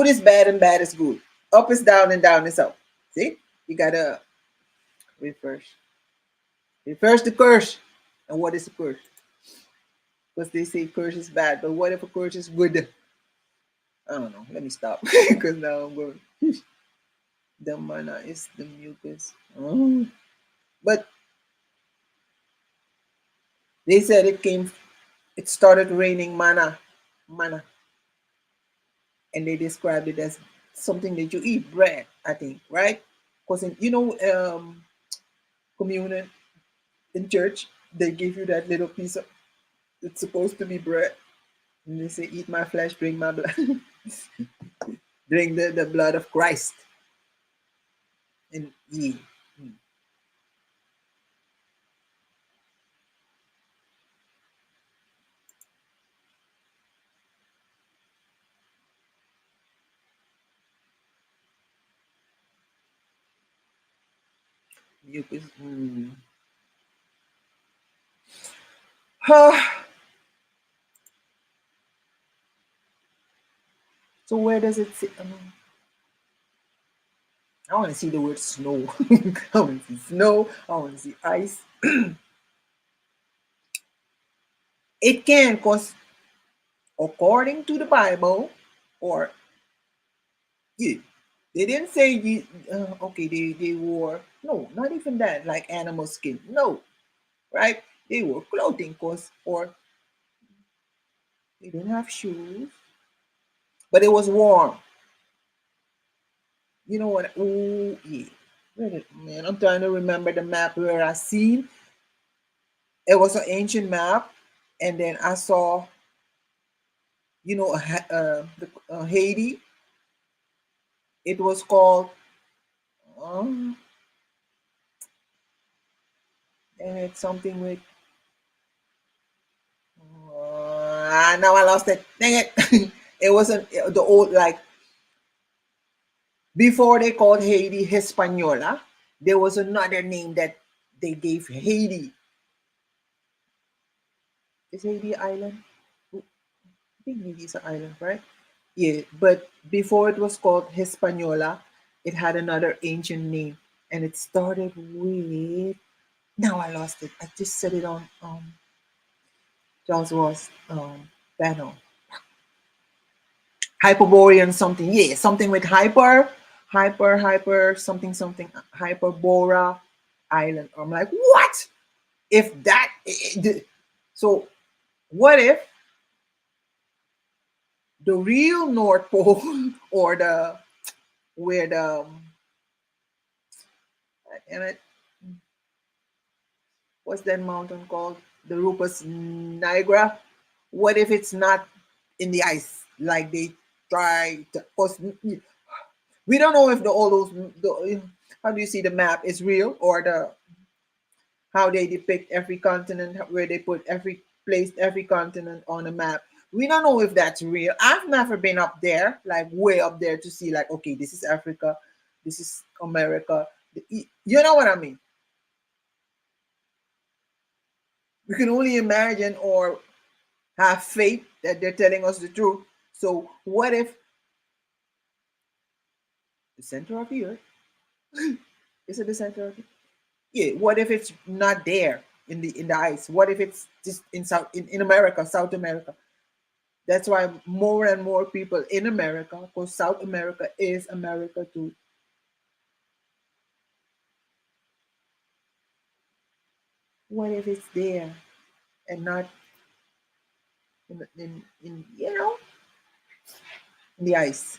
is bad and bad is good. Up is down and down is up. See? You gotta reverse. Reverse the curse. And what is the curse? because they say courage is bad. But what if a courage is good? I don't know. Let me stop because now I'm going. The mana is the mucus. Oh. But they said it started raining mana, and they described it as something that you eat, bread, I think, right? Because communion in church, they give you that little piece of, it's supposed to be bread, and they say, "Eat my flesh, drink my blood, drink the blood of Christ." And yeah. Mucus. So where does it sit? I want to see the word snow. I want to see snow. I want to see ice. It can, because according to the Bible, or yeah, they didn't say okay, they wore, no, not even that, like animal skin. No, right? They wore clothing, or they didn't have shoes, but it was warm. You know what? Oh, yeah. Man, I'm trying to remember the map where I seen. It was an ancient map, and then I saw, Haiti. It was called, and it's something with, now I lost it. Dang it. It wasn't the old, like, before they called Haiti Hispaniola, there was another name that they gave Haiti. Is Haiti an island? I think Haiti is an island, right? Yeah, but before it was called Hispaniola, it had another ancient name, and it started with. Now I lost it. I just said it on Charles Ross panel. Hyperborean something. Yeah, something with hyper, something, Hyperbora Island. I'm like, what? If that, so what if the real North Pole or where the, and it, what's that mountain called? The Rupus Niagara. What if it's not in the ice? Like they try to, cause we don't know if all those, how do you see the map is real, or how they depict every continent, where they put every continent on a map. We don't know if that's real. I've never been up there, like way up there, to see, like, okay, this is Africa, this is America. You know what I mean? We can only imagine or have faith that they're telling us the truth. So what if the center of the earth is it the center of the, yeah, what if it's not there in the ice? What if it's just in America, South America? That's why more and more people in America, because South America is America too. What if it's there and not in in the ice?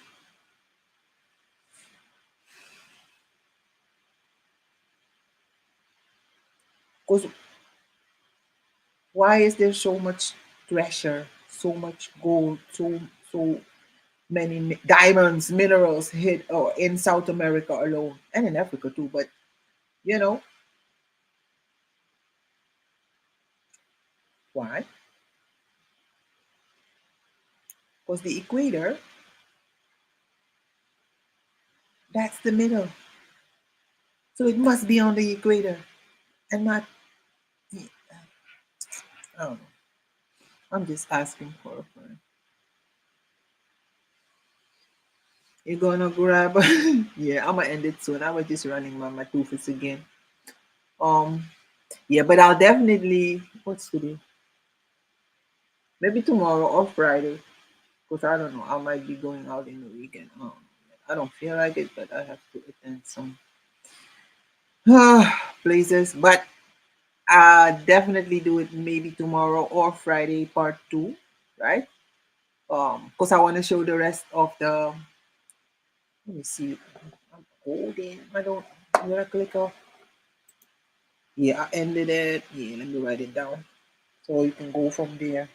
Because why is there so much treasure, so much gold, so many diamonds, minerals hid or in South America alone, and in Africa too? But you know why? Because the equator, that's the middle, so it must be on the equator and not. I don't know. I'm just asking for a friend. You're gonna grab. Yeah, I'm gonna end it soon. I was just running my toothpaste again. Yeah, but I'll definitely. What's today? Maybe tomorrow or Friday, because I don't know. I might be going out in the weekend. I don't feel like it, but I have to attend some places. But I definitely do it maybe tomorrow or Friday, part two, right? Because I want to show the rest of the. Let me see. I'm holding. I don't. I'm gonna click off. Yeah, I ended it. Yeah, let me write it down so you can go from there.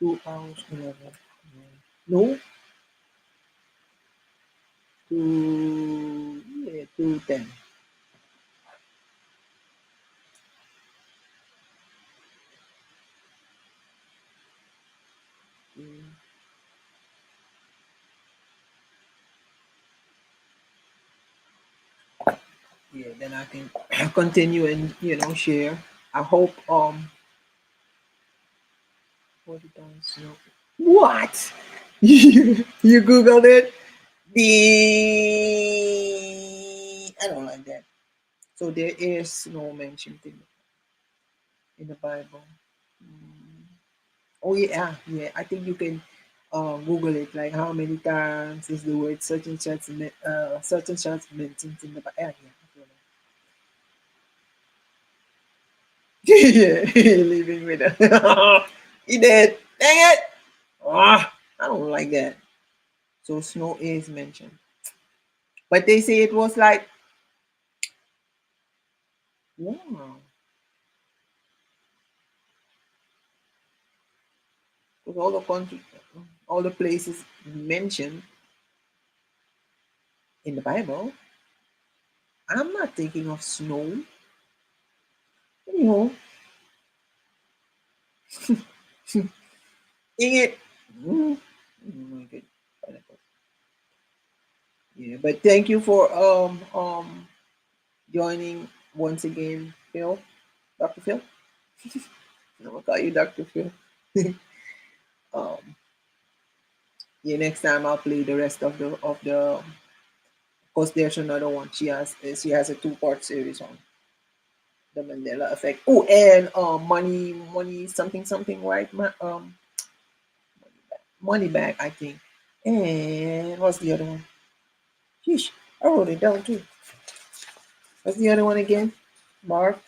2 hours 11. No, 2:10. Yeah, then I can continue and share. I hope what it does. No. What? You googled it? I don't like that. So there is no mention in the Bible. Oh yeah, yeah. I think you can Google it. Like how many times is the word certain such mentioned in the Bible? Yeah, yeah. Living with her. He did. Dang it! I don't like that. So snow is mentioned, but they say it was like wow. Because all the country, all the places mentioned in the Bible, I'm not thinking of snow. Anyhow, dang it. Mm. Oh my God. Yeah, but thank you for joining once again, Phil, Dr. Phil. I'm gonna call you Dr. Phil. um, yeah, next time I'll play the rest of the. Of course, there's another one. She has a two-part series on the Mandela Effect. Oh, and money something something, right? Money back, I think. And what's the other one? Sheesh, I wrote it down too. What's the other one again? Mark.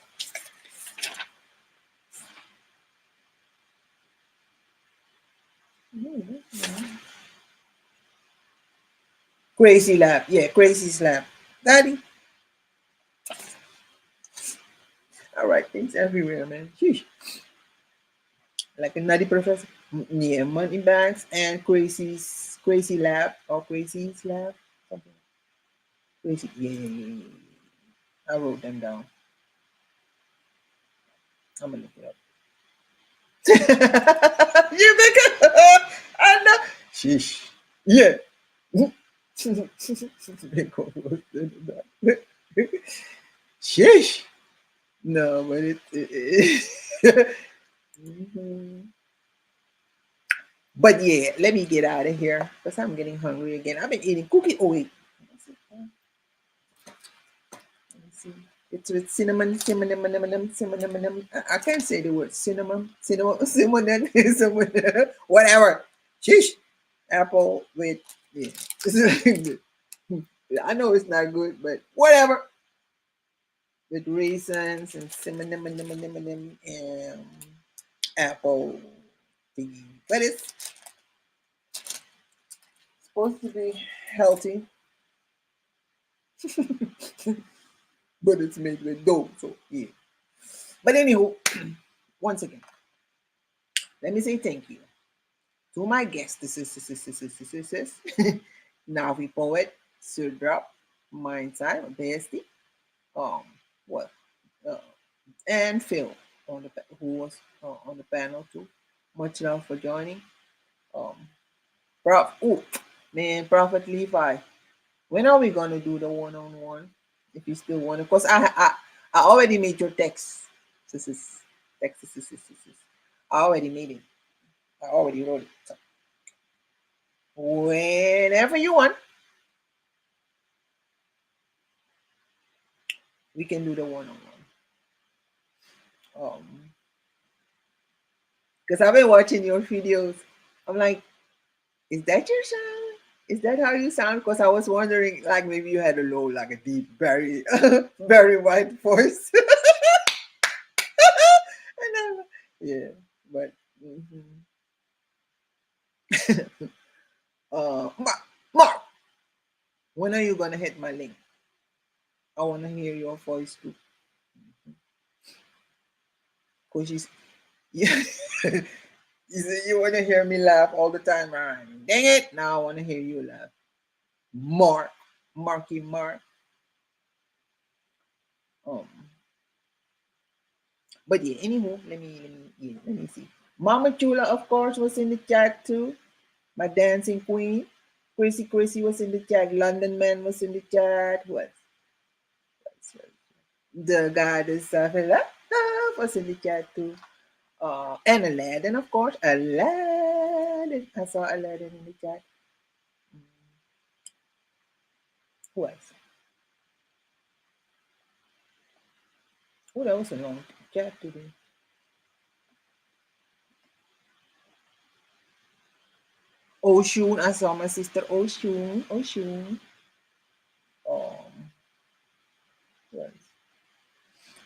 Crazy Lab. Yeah, Crazy Lab. Daddy. I write things everywhere, man. Sheesh. Like a nutty professor. Yeah, money bags and Crazy Lab or Crazy's Lab. Something. Crazy. Yeah, yeah, yeah, yeah, yeah. I wrote them down. I'm gonna look it up. You make it. I know. Sheesh. Yeah. Sheesh. No, but Mhm. But yeah, let me get out of here because I'm getting hungry again. I've been eating cookie. Oh wait, let me see. It's with cinnamon. I can't say the word cinnamon, whatever. Sheesh. Apple with yeah. I know it's not good, but whatever. With raisins and cinnamon and apple thingy. But it's supposed to be healthy, but it's made with dough. So yeah. But anywho, once again, let me say thank you to my guest. This is Navi poet, Sir Drop, Mindside, Bestie, um, what, uh, and Phil who was on the panel too. Much love for joining. Um, Prophet Levi. When are we gonna do the one-on-one? If you still want to, because I already made your text. This is text. This. I already made it. I already wrote it. So whenever you want, we can do the one-on-one. Um, Because I've been watching your videos. I'm like, is that your sound? Is that how you sound? Because I was wondering, like maybe you had a low, like a deep, very, very white voice. Yeah, but Mark, when are you gonna hit my link? I want to hear your voice too. Cause yeah, you want to hear me laugh all the time, right? Dang it! Now I want to hear you laugh. Marky Mark. But yeah, anywho, let me see. Mama Chula, of course, was in the chat too. My dancing queen. Chrissy was in the chat. London Man was in the chat. Who else? The goddess of love was in the chat too. And Aladdin, of course. Aladdin. I saw Aladdin in the chat. Who else? Oh, that was a long chat today. Oshun, I saw my sister Oshun. Yes.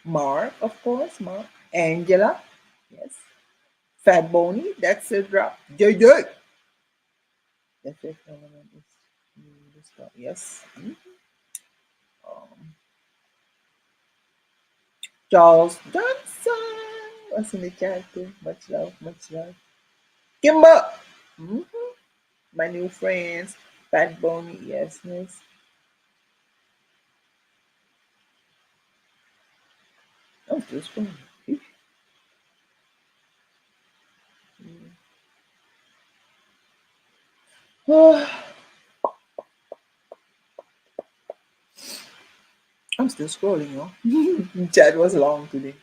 Mark, of course, Mark. Angela, yes. Fat Boney, that's a drop. JJ. The fifth element is the yes. Charles Johnson was in the chat too. Much love, much love. Kimber, my new friends. Fat Boney, yes. Oh, this one. I'm still scrolling, yo. Chat was long today.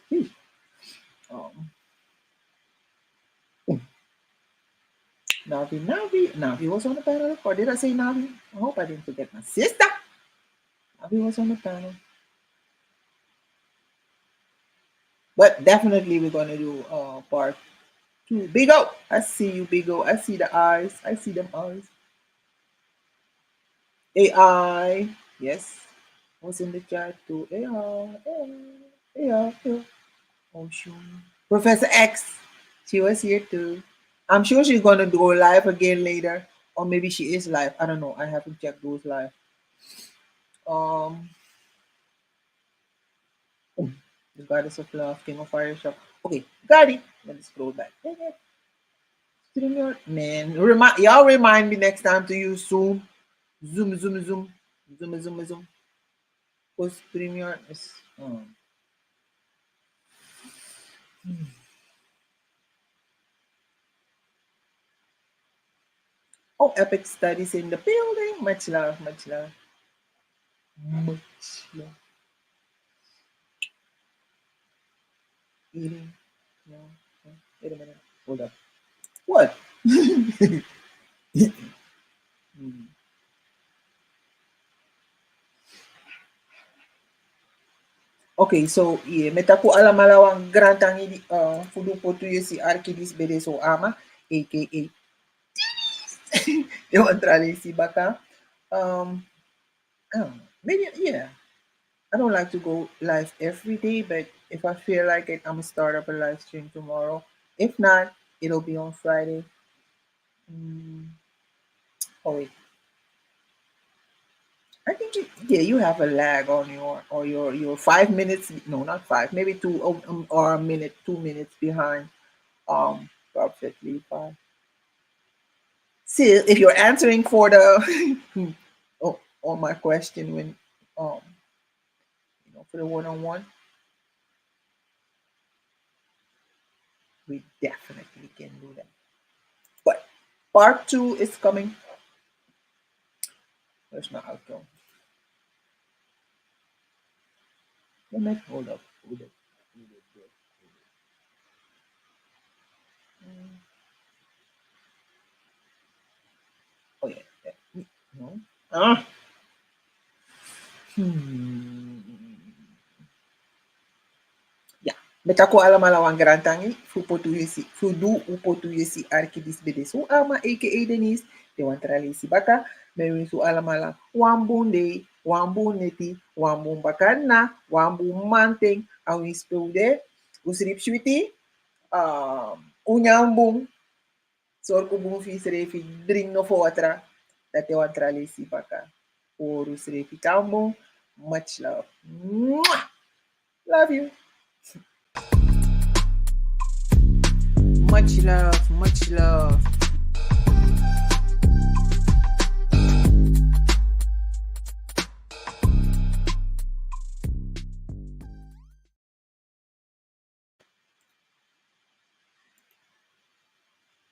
Navi was on the panel. Or did I say Navi? I hope I didn't forget my sister. Navi was on the panel. But definitely we're gonna do part 2. Big O, I see you, Big O. I see the eyes. I see them eyes. AI, yes, was in the chat too. AI. Oh, sure. Professor X, she was here too. I'm sure she's gonna go live again later, or maybe she is live. I don't know. I haven't checked those live. The Goddess of Love, King of Fire Shop. Okay, got it. Let me scroll back. Man, y'all remind me next time to use Zoom. Zoom. Because Premiere is. Oh, Epic Studies in the building. Much love. Eating. No. Wait a minute. Hold up. What? Okay, so yeah, meta ko alam malawang grantang fudu po tuyo si Arkilis Bereso Ama, aka yung antrali si Baka. Maybe yeah. I don't like to go live every day, but if I feel like it, I'm gonna start up a live stream tomorrow. If not, it'll be on Friday. Oh wait, I think you have a lag on your 5 minutes. No, not 5, maybe 2 or a minute, 2 minutes behind. Perfectly fine. See, if you're answering for the on my question when for the one-on-one, we definitely can do that. But part 2 is coming. Where's my outro? Hold up. Oh yeah. No. Yeah. Betako alamala wan grantangi, fu potu yesi, fu du u potu yesi arkidis bede su ama aka Denise, de wan tralesi baka, me su alamala wambunde, wambuneti, wambun bakana, wambun manteng, awin speude, usrip switi, unyambung, sorku bun fi srefi, drink no fotra, dat de wan tralesi baka. Oru srefi kambo, much love. Mwah! Love you. Much love, much love.